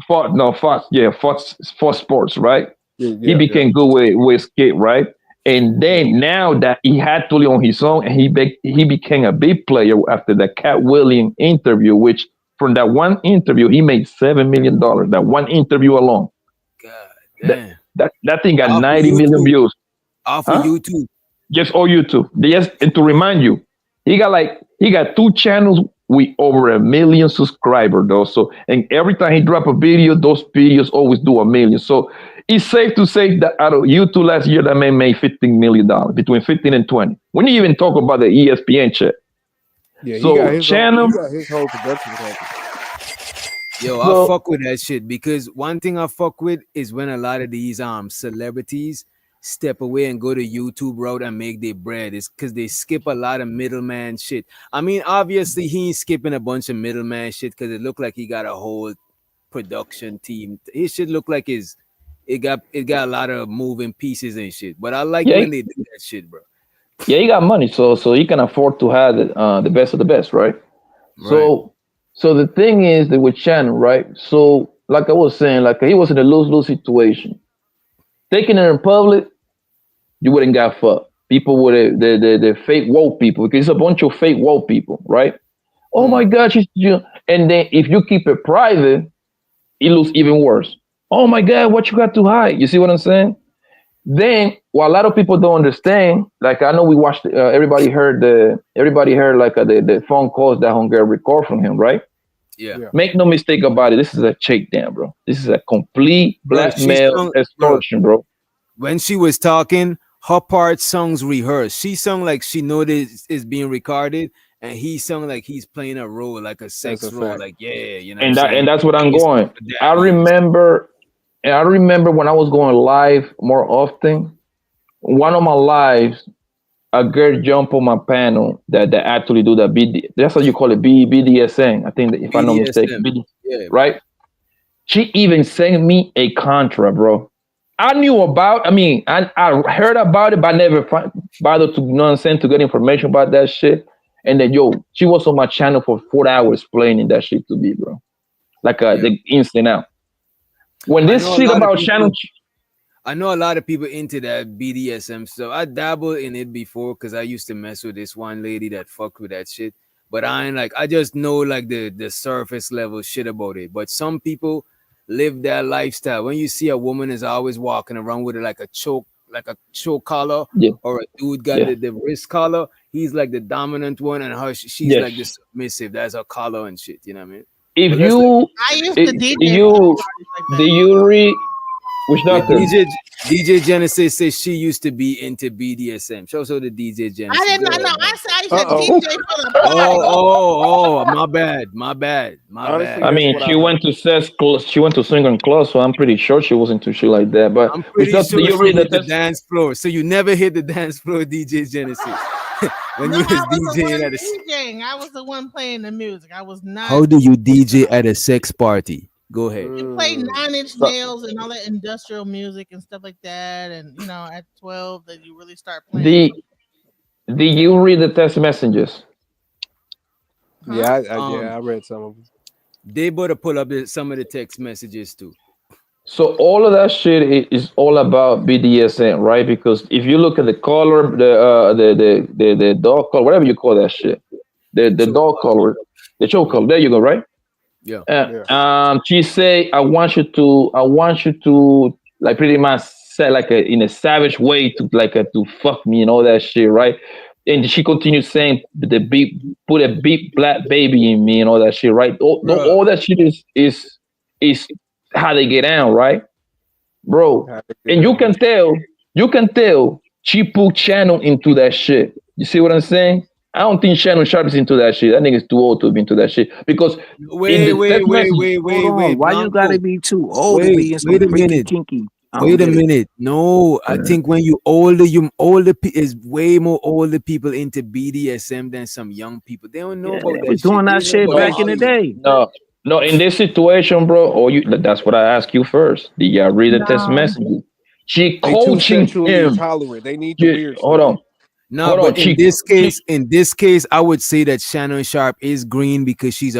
Speaker 18: Fox Sports, right? He became good with Skip, right? And then now that he had to live on his own, and he became a big player after the Cat Williams interview, which from that one interview he made $7 million. That one interview alone.
Speaker 9: God damn.
Speaker 18: That thing got 90 million views.
Speaker 9: Off of YouTube.
Speaker 18: Yes, on YouTube. Yes, and to remind you, he got 2 channels with over 1 million subscribers, though. So, and every time he drop a video, those videos always do 1 million. So it's safe to say that out of YouTube last year, that man made $15 million, between 15 and 20. When you even talk about the ESPN check.
Speaker 16: Yeah,
Speaker 18: so
Speaker 16: he got his whole production company.
Speaker 9: Yo, I fuck with that shit because one thing I fuck with is when a lot of these celebrities step away and go to YouTube route and make their bread. It's because they skip a lot of middleman shit. I mean, obviously he ain't skipping a bunch of middleman shit because it looked like he got a whole production team. His shit look like it got a lot of moving pieces and shit. But I like when they do that shit, bro.
Speaker 18: Yeah, he got money, so he can afford to have the best of the best, right? So the thing is that with Shannon, right? So like I was saying, like he was in a lose-lose situation. Taking it in public, you wouldn't got fucked. People would the fake woke people, because it's a bunch of fake woke people, right? Oh my God, and then if you keep it private, it looks even worse. Oh my God, what you got to hide? You see what I'm saying? Then, what a lot of people don't understand, like I know we watched, everybody heard like the phone calls that Hungary record from him, right?
Speaker 9: Yeah.
Speaker 18: Make no mistake about it. This is a shakedown, bro. This is a complete
Speaker 9: Bro, she
Speaker 18: blackmail
Speaker 9: sung,
Speaker 18: extortion, bro.
Speaker 9: when she was talking, her part songs rehearsed. She sung like she know this is being recorded, and he sung like he's playing a role, like a sex
Speaker 16: That's a
Speaker 9: role,
Speaker 16: fact.
Speaker 9: like yeah, you know
Speaker 18: And
Speaker 9: what I'm saying?
Speaker 18: that's what I'm
Speaker 9: It's
Speaker 18: going.
Speaker 9: for that
Speaker 18: I
Speaker 9: means.
Speaker 18: remember when I was going live more often. One of my lives, a girl jumped on my panel that actually do that that's how you call it, BDSM. I think that if I'm not mistaken,
Speaker 9: BDSM. Yeah.
Speaker 18: right? She even sent me a contract, bro. I knew about. I mean, I heard about it, but I never bothered to, you know what I'm saying, to get information about that shit. And then, she was on my channel for 4 hours explaining that shit to me, bro. Like the instant out. When
Speaker 9: I
Speaker 18: this
Speaker 9: know a
Speaker 18: shit
Speaker 9: lot of
Speaker 18: about
Speaker 9: people.
Speaker 18: Shannon,
Speaker 9: I know a lot of people into that BDSM stuff. I dabbled in it before because I used to mess with this one lady that fucked with that shit. But I ain't like, I just know like the surface level shit about it. But some people live that lifestyle. When you see a woman is always walking around with like a choke collar,
Speaker 18: yeah,
Speaker 9: or a dude got
Speaker 18: yeah,
Speaker 9: the wrist collar, he's like the dominant one, and her she's like the
Speaker 18: yes.
Speaker 9: submissive. That's her collar and shit. You know what I mean?
Speaker 18: If
Speaker 9: But let's let
Speaker 8: I used
Speaker 18: do
Speaker 8: to DJ
Speaker 18: you
Speaker 8: like
Speaker 18: do
Speaker 8: that.
Speaker 18: you read which
Speaker 9: yeah,
Speaker 18: doctor?
Speaker 9: DJ Genesis says she used to be into BDSM. Show the DJ Genesis.
Speaker 8: I did
Speaker 9: Go
Speaker 8: not know.
Speaker 9: ahead,
Speaker 8: I
Speaker 9: man.
Speaker 8: said I said DJ for the party.
Speaker 9: My bad.
Speaker 16: Honestly,
Speaker 18: I
Speaker 16: that's
Speaker 18: mean,
Speaker 16: what
Speaker 18: she
Speaker 16: I heard.
Speaker 18: went to she went to singing class, so I'm pretty sure she wasn't into shit like that. But
Speaker 9: I'm
Speaker 18: which
Speaker 9: pretty
Speaker 18: doctor do
Speaker 9: sure
Speaker 18: you
Speaker 9: she
Speaker 18: read the
Speaker 9: hit the
Speaker 18: test?
Speaker 9: dance floor. So you never hit the dance floor, DJ Genesis. When
Speaker 8: No,
Speaker 9: you
Speaker 8: I
Speaker 9: was
Speaker 8: was the
Speaker 9: DJing
Speaker 8: one
Speaker 9: at a
Speaker 8: DJing. I was the one playing the music. I was not.
Speaker 9: How do you DJ at a sex party? Go ahead.
Speaker 8: You play 9 Inch
Speaker 16: So,
Speaker 8: Nails and all that industrial music and stuff like that. And at 12, that you really start playing.
Speaker 18: Do you read the text messages?
Speaker 16: yeah,
Speaker 9: Um,
Speaker 16: I read some of them.
Speaker 9: they better pull up some of the text messages too.
Speaker 18: So all of that shit is all about BDSM, right? Because if you look at the color, the dog color, whatever you call that shit, the dog color, the choke color. There you go, right?
Speaker 9: Yeah.
Speaker 18: She say, I want you to like pretty much say like in a savage way to to fuck me and all that shit, right? And she continues saying put a big black baby in me and all that shit, right? All that shit is how they get down, right, bro? And you can tell she put Shannon into that shit. You see what I'm saying? I don't think Shannon Sharpe is into that shit. That nigga's too old to be into that shit because
Speaker 9: Wait.
Speaker 21: Why you gotta be too old to be in some
Speaker 9: Wait a
Speaker 21: freaky
Speaker 9: minute.
Speaker 21: kinky? I don't
Speaker 9: Wait a
Speaker 21: get it.
Speaker 9: minute. No, I think when you older, is way more older people into BDSM than some young people. They don't know about
Speaker 21: They
Speaker 9: that
Speaker 21: was
Speaker 9: shit.
Speaker 21: doing
Speaker 9: They
Speaker 21: that
Speaker 9: know
Speaker 21: shit
Speaker 9: about
Speaker 21: back in the
Speaker 9: Hollywood.
Speaker 21: day.
Speaker 18: no, in this situation, bro. That's what I asked you first. Did you read the text message? She
Speaker 16: They too
Speaker 18: coaching
Speaker 16: sexually
Speaker 18: him.
Speaker 16: intolerant. They need the weird
Speaker 18: Hold
Speaker 16: stuff.
Speaker 18: on.
Speaker 9: No, but in this case, I would say that Shannon Sharpe is green because she's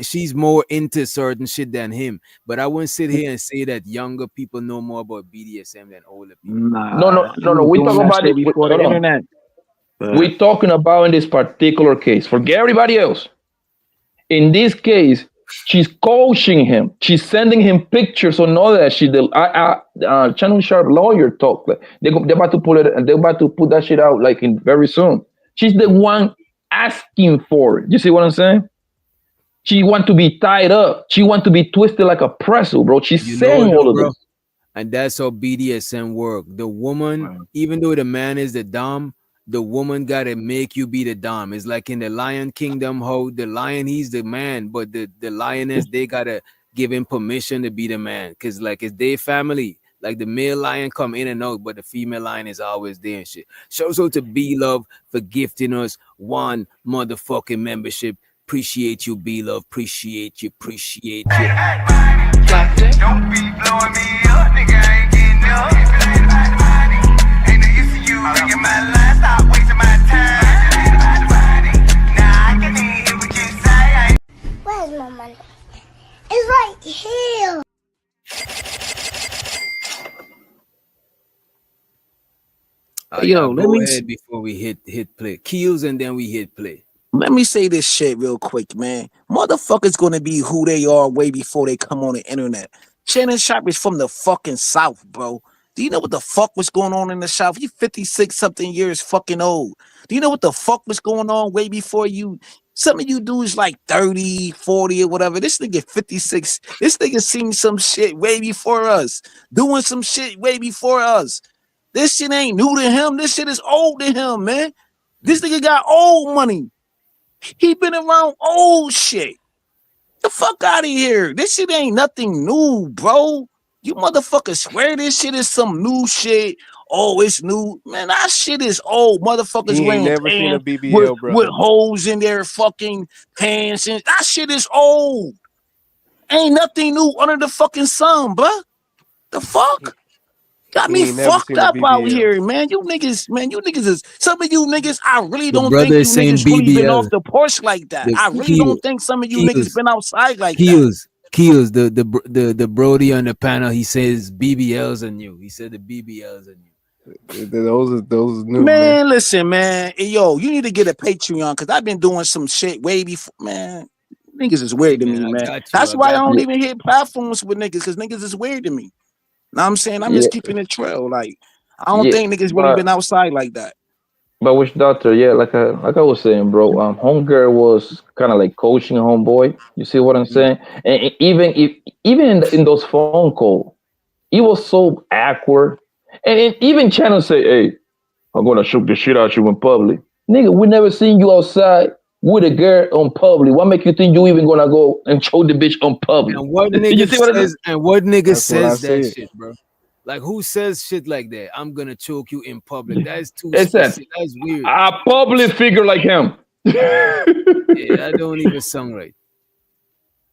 Speaker 9: she's more into certain shit than him. But I wouldn't sit here and say that younger people know more about BDSM than older people.
Speaker 21: Nah, he
Speaker 18: No.
Speaker 21: was
Speaker 18: We
Speaker 21: doing
Speaker 18: talk
Speaker 21: that
Speaker 18: about
Speaker 21: shit
Speaker 18: it.
Speaker 21: before the
Speaker 18: Hold on.
Speaker 21: internet.
Speaker 18: We're talking about in this particular case. Forget everybody else. In this case, she's coaching him. She's sending him pictures on all that shit. Shannon Sharpe lawyer talk. They're about to pull it. They're about to put that shit out like in very soon. She's the one asking for it. You see what I'm saying? She want to be tied up. She want to be twisted like a pretzel, bro. She's
Speaker 9: You know,
Speaker 18: saying
Speaker 9: though,
Speaker 18: all of
Speaker 9: bro.
Speaker 18: this.
Speaker 9: And that's how BDSM work. The woman, even though the man is the dom, the woman gotta make you be the dom. It's like in the Lion Kingdom, how the lion, he's the man, but the lioness, they gotta give him permission to be the man. Cause like it's their family. Like the male lion come in and out, but the female lion is always there and shit. Shout out to B Love for gifting us one motherfucking membership. Appreciate you, B Love. Appreciate you.
Speaker 4: Don't be blowing me up, nigga. I ain't getting up. Ain't no use to you ringing my line. Stop wasting my time. Now I can hear what you say.
Speaker 15: Where's my money? It's right here.
Speaker 21: Yo, let
Speaker 9: Go
Speaker 21: me
Speaker 9: ahead before we hit play. Keels and then we hit play.
Speaker 21: let me say this shit real quick, man. Motherfuckers gonna be who they are way before they come on the internet. Shannon Sharpe is from the fucking South, bro. Do you know what the fuck was going on in the South? You 56 something years fucking old. Do you know what the fuck was going on way before you? Some of you dudes like 30, 40 or whatever. This nigga 56. This nigga seen some shit way before us. Doing some shit way before us. This shit ain't new to him. This shit is old to him, man. This nigga got old money. He been around old shit. The fuck out of here. This shit ain't nothing new, bro. You motherfuckers swear this shit is some new shit. Oh, it's new. Man, that shit is old. Motherfuckers
Speaker 16: He ain't
Speaker 21: wearing
Speaker 16: never seen a
Speaker 21: pants
Speaker 16: BBL, brother.
Speaker 21: with holes in their fucking pants. And that shit is old. Ain't nothing new under the fucking sun, bruh. The fuck? Got
Speaker 16: He
Speaker 21: me
Speaker 16: ain't never
Speaker 21: fucked
Speaker 16: seen a
Speaker 21: up out
Speaker 16: BBL.
Speaker 21: here, man. You niggas is some of you niggas. I really
Speaker 9: The
Speaker 21: don't
Speaker 9: brother
Speaker 21: think you
Speaker 9: is saying
Speaker 21: niggas really been
Speaker 9: BBL.
Speaker 21: off the porch like that.
Speaker 9: The
Speaker 21: I really
Speaker 9: Keels,
Speaker 21: don't think some of you niggas
Speaker 9: Keels,
Speaker 21: been outside like that.
Speaker 9: Keels, the Brody on the panel, he says BBLs on you. He said the BBLs on you.
Speaker 16: Those are new,
Speaker 21: Man, listen, man. Hey, yo, you need to get a Patreon because I've been doing some shit way before, man. Niggas is weird to me,
Speaker 9: I
Speaker 21: man.
Speaker 9: got you.
Speaker 21: That's
Speaker 9: I
Speaker 21: why I
Speaker 9: got
Speaker 21: don't
Speaker 9: you.
Speaker 21: even hit platforms with niggas because niggas is weird to me. Know what I'm saying? I'm
Speaker 18: Yeah,
Speaker 21: just keeping it trail. Like, I don't
Speaker 18: yeah,
Speaker 21: think niggas really been outside like that.
Speaker 18: but which doctor? Yeah, like I was saying, bro. Homegirl was kind of like coaching homeboy. You see what I'm saying? And even in those phone calls, it was so awkward. And even Channel say, "Hey, I'm gonna shoot the shit out you in public, nigga. We never seen you outside with a girl on public. What make you think you even gonna go and choke the bitch on public?"
Speaker 9: And what
Speaker 18: You
Speaker 9: nigga
Speaker 18: see what I'm saying?
Speaker 9: says? And what nigga
Speaker 16: That's what I
Speaker 9: says that
Speaker 16: said.
Speaker 9: shit, bro? Like who says shit like that? I'm gonna choke you in public. That is too
Speaker 18: It's that
Speaker 9: specific. That's weird.
Speaker 18: a public figure like him.
Speaker 9: Yeah, that don't even sound right.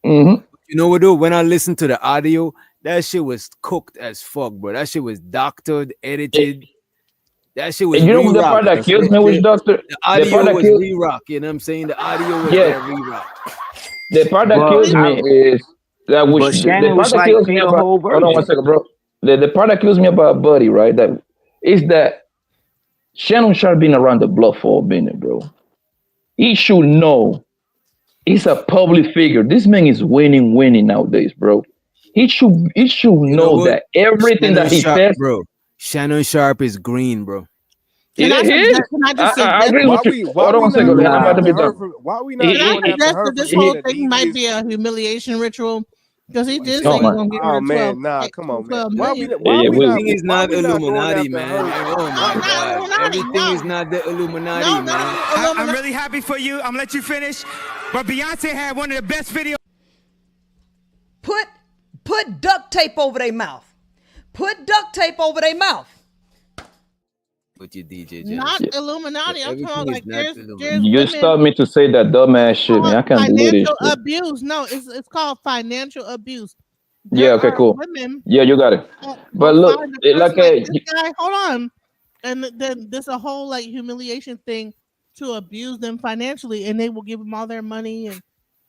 Speaker 18: Mm-hmm.
Speaker 9: You know what though? When I listened to the audio, that shit was cooked as fuck, bro. That shit was doctored, edited. That shit was
Speaker 18: And you know the
Speaker 9: re-rock.
Speaker 18: part that kills me, which doctor?
Speaker 9: The
Speaker 18: The part
Speaker 9: audio
Speaker 18: that
Speaker 9: was
Speaker 18: kills,
Speaker 9: re-rock. You know what I'm saying? The audio was
Speaker 18: yeah,
Speaker 9: that re-rock.
Speaker 18: the part that
Speaker 21: But
Speaker 18: kills me is that which
Speaker 21: but
Speaker 18: the
Speaker 21: Shannon
Speaker 18: part
Speaker 21: was
Speaker 18: that
Speaker 21: like
Speaker 18: kills me
Speaker 21: played a
Speaker 18: about.
Speaker 21: whole
Speaker 18: Hold on one
Speaker 21: version.
Speaker 18: second, bro. The part that kills me about Buddy, right? That is that Shannon Sharpe been around the block for a minute, bro. He should know. He's a public figure. This man is winning nowadays, bro. He should
Speaker 9: You know
Speaker 18: know
Speaker 9: what?
Speaker 18: that everything
Speaker 9: Shannon
Speaker 18: that he
Speaker 9: Sharpe,
Speaker 18: says.
Speaker 9: bro. Shannon Sharpe is green, bro.
Speaker 8: Can I
Speaker 18: He is.
Speaker 8: suggest? Can I just
Speaker 18: I
Speaker 8: suggest?
Speaker 18: agree with you.
Speaker 16: Why
Speaker 18: Hold on
Speaker 16: we
Speaker 18: one
Speaker 16: not
Speaker 18: second, man. I'm
Speaker 16: going
Speaker 18: about to
Speaker 16: after
Speaker 18: be
Speaker 16: her
Speaker 18: done.
Speaker 16: for? Why we not
Speaker 8: Can I
Speaker 16: going after
Speaker 8: suggest
Speaker 16: her
Speaker 8: that
Speaker 16: for
Speaker 8: this
Speaker 16: being
Speaker 8: whole
Speaker 16: a
Speaker 8: thing might
Speaker 16: devious?
Speaker 8: be a humiliation ritual? Because he did
Speaker 18: Oh
Speaker 8: say he's
Speaker 18: man.
Speaker 8: gonna give
Speaker 16: Oh
Speaker 8: her
Speaker 16: man, nah, come on, man.
Speaker 8: 12
Speaker 16: Why we
Speaker 8: million.
Speaker 16: why
Speaker 18: Yeah,
Speaker 16: we
Speaker 18: we,
Speaker 16: not
Speaker 9: Everything is
Speaker 16: why
Speaker 9: not
Speaker 16: we not going
Speaker 9: Illuminati,
Speaker 16: after
Speaker 9: man.
Speaker 16: her?
Speaker 9: Oh my
Speaker 8: No, not
Speaker 9: God.
Speaker 8: Illuminati.
Speaker 9: Everything
Speaker 8: No,
Speaker 9: is not the Illuminati,
Speaker 8: no,
Speaker 9: man.
Speaker 8: Illuminati.
Speaker 4: I'm really happy for you. I'm gonna let you finish. But Beyonce had one of the best videos.
Speaker 1: Put duct tape over their mouth. Put duct tape over their mouth.
Speaker 9: With your DJ
Speaker 8: Not
Speaker 9: Genesis.
Speaker 8: Illuminati. I'm talking
Speaker 9: Everything
Speaker 8: about
Speaker 9: is
Speaker 8: like
Speaker 9: not
Speaker 8: there's
Speaker 9: Illuminati.
Speaker 18: you
Speaker 8: women
Speaker 18: stop me to say that dumbass shit, man. I can't believe this
Speaker 8: financial
Speaker 18: shit.
Speaker 8: abuse. No, it's called financial abuse.
Speaker 18: Yeah,
Speaker 8: There
Speaker 18: okay,
Speaker 8: are
Speaker 18: cool.
Speaker 8: women
Speaker 18: Yeah, you got it.
Speaker 8: that
Speaker 18: But
Speaker 8: will
Speaker 18: look,
Speaker 8: find a
Speaker 18: it,
Speaker 8: person
Speaker 18: like
Speaker 8: like
Speaker 18: a,
Speaker 8: this guy. Hold on, and then there's a whole like humiliation thing to abuse them financially, and they will give them all their money and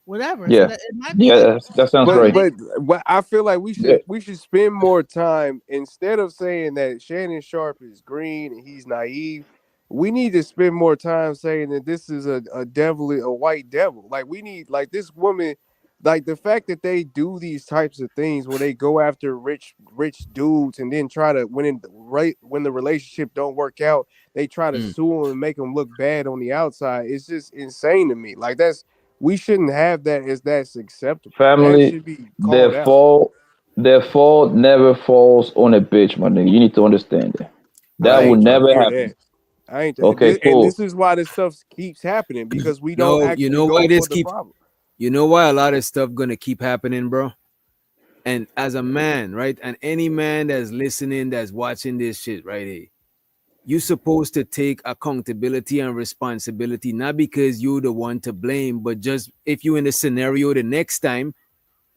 Speaker 8: whatever. So
Speaker 18: yeah,
Speaker 8: that it might be
Speaker 18: yeah, that sounds right.
Speaker 8: combination.
Speaker 16: But I feel like
Speaker 18: Yeah.
Speaker 16: we should spend more time instead of saying that Shannon Sharpe is green and he's naive. We need to spend more time saying that this is a white devil. Like we need like this woman, like the fact that they do these types of things where they go after rich dudes and then try to when the relationship don't work out, they try to sue them and make them look bad on the outside. It's just insane to me. Like we shouldn't have that as that's acceptable. That
Speaker 18: Family,
Speaker 16: should be called out.
Speaker 18: their fault never falls on a bitch, my nigga. You need to understand that.
Speaker 16: I
Speaker 18: That will
Speaker 16: ain't trying
Speaker 18: never
Speaker 16: to hear
Speaker 18: happen.
Speaker 16: that. I ain't
Speaker 18: Okay,
Speaker 16: and
Speaker 18: cool.
Speaker 16: this is why this stuff keeps happening because we don't
Speaker 9: No, you
Speaker 16: actually
Speaker 9: know why
Speaker 16: go
Speaker 9: this
Speaker 16: for the
Speaker 9: keep
Speaker 16: problem.
Speaker 9: you know why a lot of stuff gonna keep happening, bro? And as a man, right? And any man that's listening, that's watching this shit right here, you supposed to take accountability and responsibility, not because you're the one to blame, but just if you in the scenario the next time,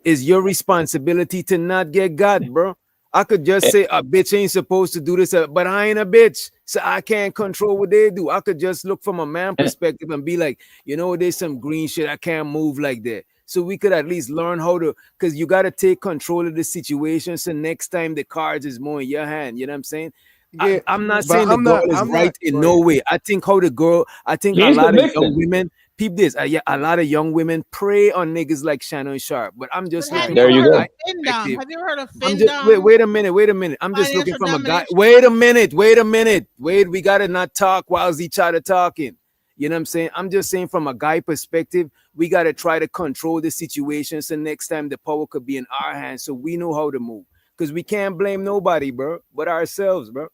Speaker 9: is your responsibility to not get got, bro. I could just say a bitch ain't supposed to do this, but I ain't a bitch, so I can't control what they do. I could just look from a man perspective and be like, you know, there's some green shit. I can't move like that. So we could at least learn how to, because you got to take control of the situation. So next time the cards is more in your hand. You know what I'm saying? I'm not saying the girl is right in no way. I think a
Speaker 18: He's the
Speaker 9: lot of young
Speaker 18: victim.
Speaker 9: women, peep this. Yeah, a lot of young women prey on niggas like Shannon Sharpe, but I'm just looking
Speaker 18: There
Speaker 9: from
Speaker 18: you
Speaker 9: a
Speaker 18: go.
Speaker 9: guy perspective.
Speaker 8: Have you ever heard of
Speaker 9: I'm just wait a minute. I'm just looking
Speaker 8: Financial
Speaker 9: from a guy.
Speaker 8: domination?
Speaker 9: Wait a minute. We gotta not talk whilst each other talking. You know what I'm saying? I'm just saying from a guy perspective, we gotta try to control the situation so next time the power could be in our hands, so we know how to move. Because we can't blame nobody, bro, but ourselves, bro.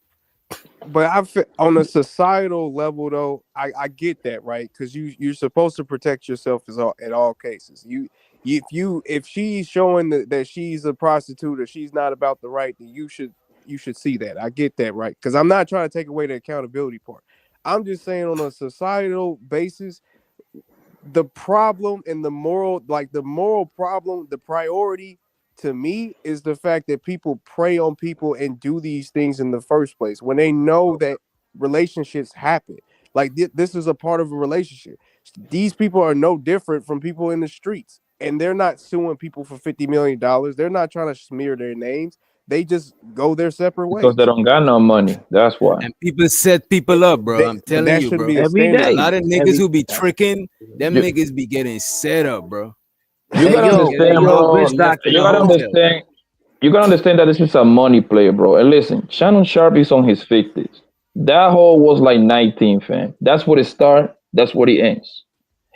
Speaker 16: But I feel on a societal level, though, I get that, right? Because you're supposed to protect yourself at all cases. If she's showing that she's a prostitute or she's not about the right, then you should see that. I get that, right? Because I'm not trying to take away the accountability part. I'm just saying on a societal basis, the problem and the moral problem, the priority to me is the fact that people prey on people and do these things in the first place when they know that relationships happen. Like this is a part of a relationship. These people are no different from people in the streets, and they're not suing people for $50 million. They're not trying to smear their names. They just go their separate
Speaker 18: Because
Speaker 16: ways.
Speaker 18: they don't got no money. That's why.
Speaker 9: And people set people up, bro. I'm
Speaker 16: But
Speaker 9: telling
Speaker 16: that
Speaker 9: you,
Speaker 16: shouldn't
Speaker 9: bro.
Speaker 16: be a
Speaker 18: Every
Speaker 16: standard.
Speaker 9: A
Speaker 18: day.
Speaker 9: lot of niggas who be tricking, them
Speaker 18: You,
Speaker 9: niggas be getting set up, bro.
Speaker 18: you
Speaker 3: Hey,
Speaker 18: gotta
Speaker 3: yo,
Speaker 18: understand, bro.
Speaker 3: rich doctor,
Speaker 18: You gotta
Speaker 3: yo.
Speaker 18: understand. You gotta understand that this is a money play, bro. And listen, Shannon Sharpe is on his 50s. That whole was like 19, fam. That's what it starts. That's what it ends.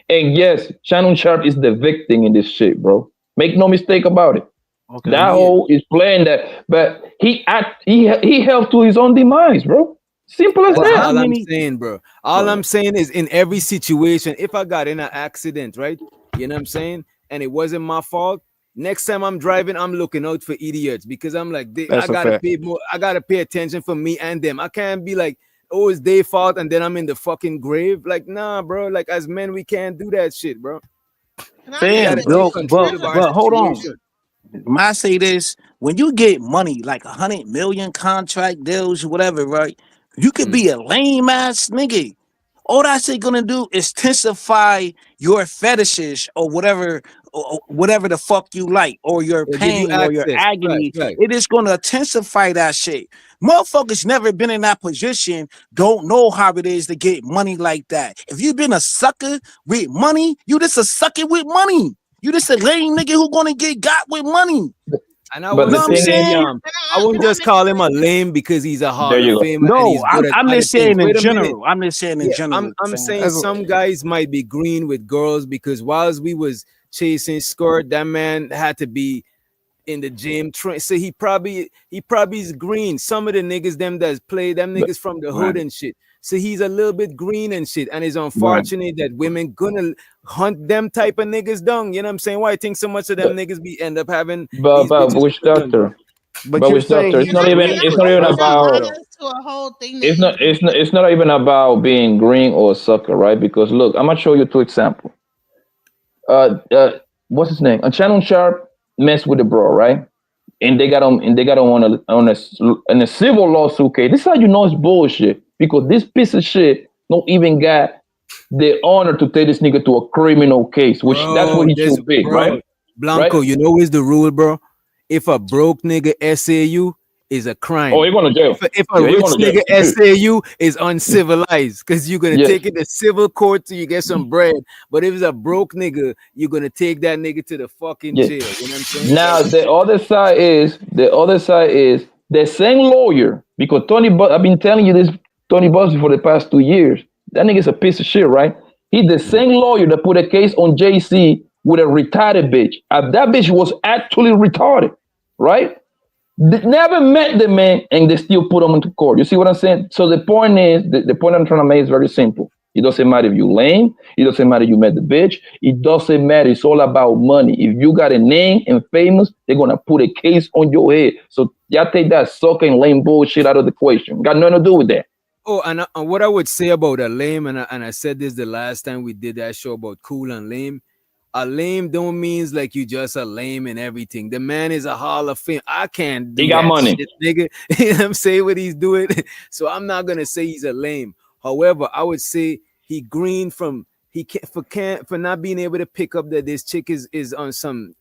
Speaker 18: And yes, Shannon Sharpe is the victim in this shit, bro. Make no mistake about it.
Speaker 3: Okay.
Speaker 18: That whole is playing that, but he helped to his own demise, bro. Simple as
Speaker 9: That's
Speaker 3: But
Speaker 18: that.
Speaker 3: how
Speaker 9: all I'm
Speaker 3: many?
Speaker 9: saying, bro. All I'm saying is in every situation, if I got in an accident, right? You know what I'm saying? And it wasn't my fault. Next time I'm driving, I'm looking out for idiots because I'm like, I
Speaker 16: That's a
Speaker 9: gotta
Speaker 16: fact.
Speaker 9: pay more, I gotta pay attention for me and them. I can't be like, oh, it's their fault, and then I'm in the fucking grave. Like, nah, bro. Like as men, we can't do that shit, bro. We
Speaker 3: Fam,
Speaker 9: gotta take
Speaker 3: yo,
Speaker 9: control of our
Speaker 3: but hold on.
Speaker 9: situation.
Speaker 3: When I say this, when you get money like 100 million contract deals, whatever, right? You could be a lame ass nigga. All that shit gonna do is intensify your fetishes or whatever the fuck you like, or your
Speaker 9: It'll give you
Speaker 3: pain or your
Speaker 9: access. Right,
Speaker 3: agony.
Speaker 9: right.
Speaker 3: It is gonna intensify that shit. Motherfuckers never been in that position, don't know how it is to get money like that. If you've been a sucker with money, you just a sucker with money. You just a lame nigga who gonna get got with money.
Speaker 9: And I
Speaker 18: But
Speaker 9: wouldn't
Speaker 18: the
Speaker 3: I'm
Speaker 9: say
Speaker 18: thing is,
Speaker 3: saying?
Speaker 9: I wouldn't just call him a lame because he's a
Speaker 18: there
Speaker 9: Hall of
Speaker 18: you go.
Speaker 9: Famer and
Speaker 3: No,
Speaker 9: he's good at
Speaker 3: I'm
Speaker 9: other
Speaker 3: just
Speaker 9: things.
Speaker 3: saying in
Speaker 9: Wait a minute.
Speaker 3: general. I'm just saying in
Speaker 9: Yeah,
Speaker 3: general.
Speaker 9: I'm
Speaker 3: fam.
Speaker 9: saying some guys might be green with girls because whilst we was chasing skirt, that man had to be in the gym train. So he probably is green. Some of the niggas them that play them niggas from the hood
Speaker 3: Right.
Speaker 9: and shit. So he's a little bit green and shit. And it's
Speaker 3: Right.
Speaker 9: unfortunate that women gonna hunt them type of niggas down. You know what I'm saying? Why I think so much of them niggas be end up having these
Speaker 18: But
Speaker 9: bitches
Speaker 18: which
Speaker 9: put them, bro.
Speaker 18: doctor?
Speaker 16: But
Speaker 18: But
Speaker 16: you're
Speaker 18: which
Speaker 16: saying
Speaker 18: doctor?
Speaker 16: he's green
Speaker 18: It's not even
Speaker 16: precisely.
Speaker 18: about.
Speaker 8: To a whole thing that
Speaker 18: It's not even about being green or a sucker, right? Because look, I'm gonna show you two examples. What's his name? Shannon Sharpe messed with the bro, right? And they got him on a civil lawsuit case. This is how you know it's bullshit because this piece of shit don't even got the honor to take this nigga to a criminal case, which that's what
Speaker 9: Bro,
Speaker 18: he
Speaker 9: this
Speaker 18: should be,
Speaker 9: bro,
Speaker 18: right?
Speaker 9: Blanco,
Speaker 18: Right?
Speaker 9: you know what's the rule, bro? If a broke nigga SAU is a crime.
Speaker 18: Oh, he going to jail.
Speaker 9: If a
Speaker 18: Yeah, he
Speaker 9: rich
Speaker 18: going to
Speaker 9: nigga
Speaker 18: jail.
Speaker 9: SAU is uncivilized, because you're gonna
Speaker 18: Yes.
Speaker 9: take it to civil court till you get some bread. But if it's a broke nigga, you're gonna take that nigga to the fucking
Speaker 18: Yeah.
Speaker 9: jail. You know what I'm saying?
Speaker 18: Now the other side is the same lawyer because I've been telling you this Tony Busby for the past 2 years. That nigga's a piece of shit, right? He's the same lawyer that put a case on JC with a retarded bitch. That bitch was actually retarded, right? They never met the man and they still put him into court. You see what I'm saying? So the point is, the point I'm trying to make is very simple. It doesn't matter if you lame. It doesn't matter if you met the bitch. It doesn't matter. It's all about money. If you got a name and famous, they're going to put a case on your head. So y'all take that sucker and lame bullshit out of the equation. Got nothing to do with that.
Speaker 9: Oh, and what I would say about a lame, and I said this the last time we did that show about cool and lame. A lame don't means like you just a lame and everything. The man is a Hall of Fame. I can't do
Speaker 18: He got
Speaker 9: that
Speaker 18: money.
Speaker 9: shit, nigga. You know what I'm saying what he's doing. So I'm not gonna say he's a lame. However, I would say he green from for not being able to pick up that this chick is on some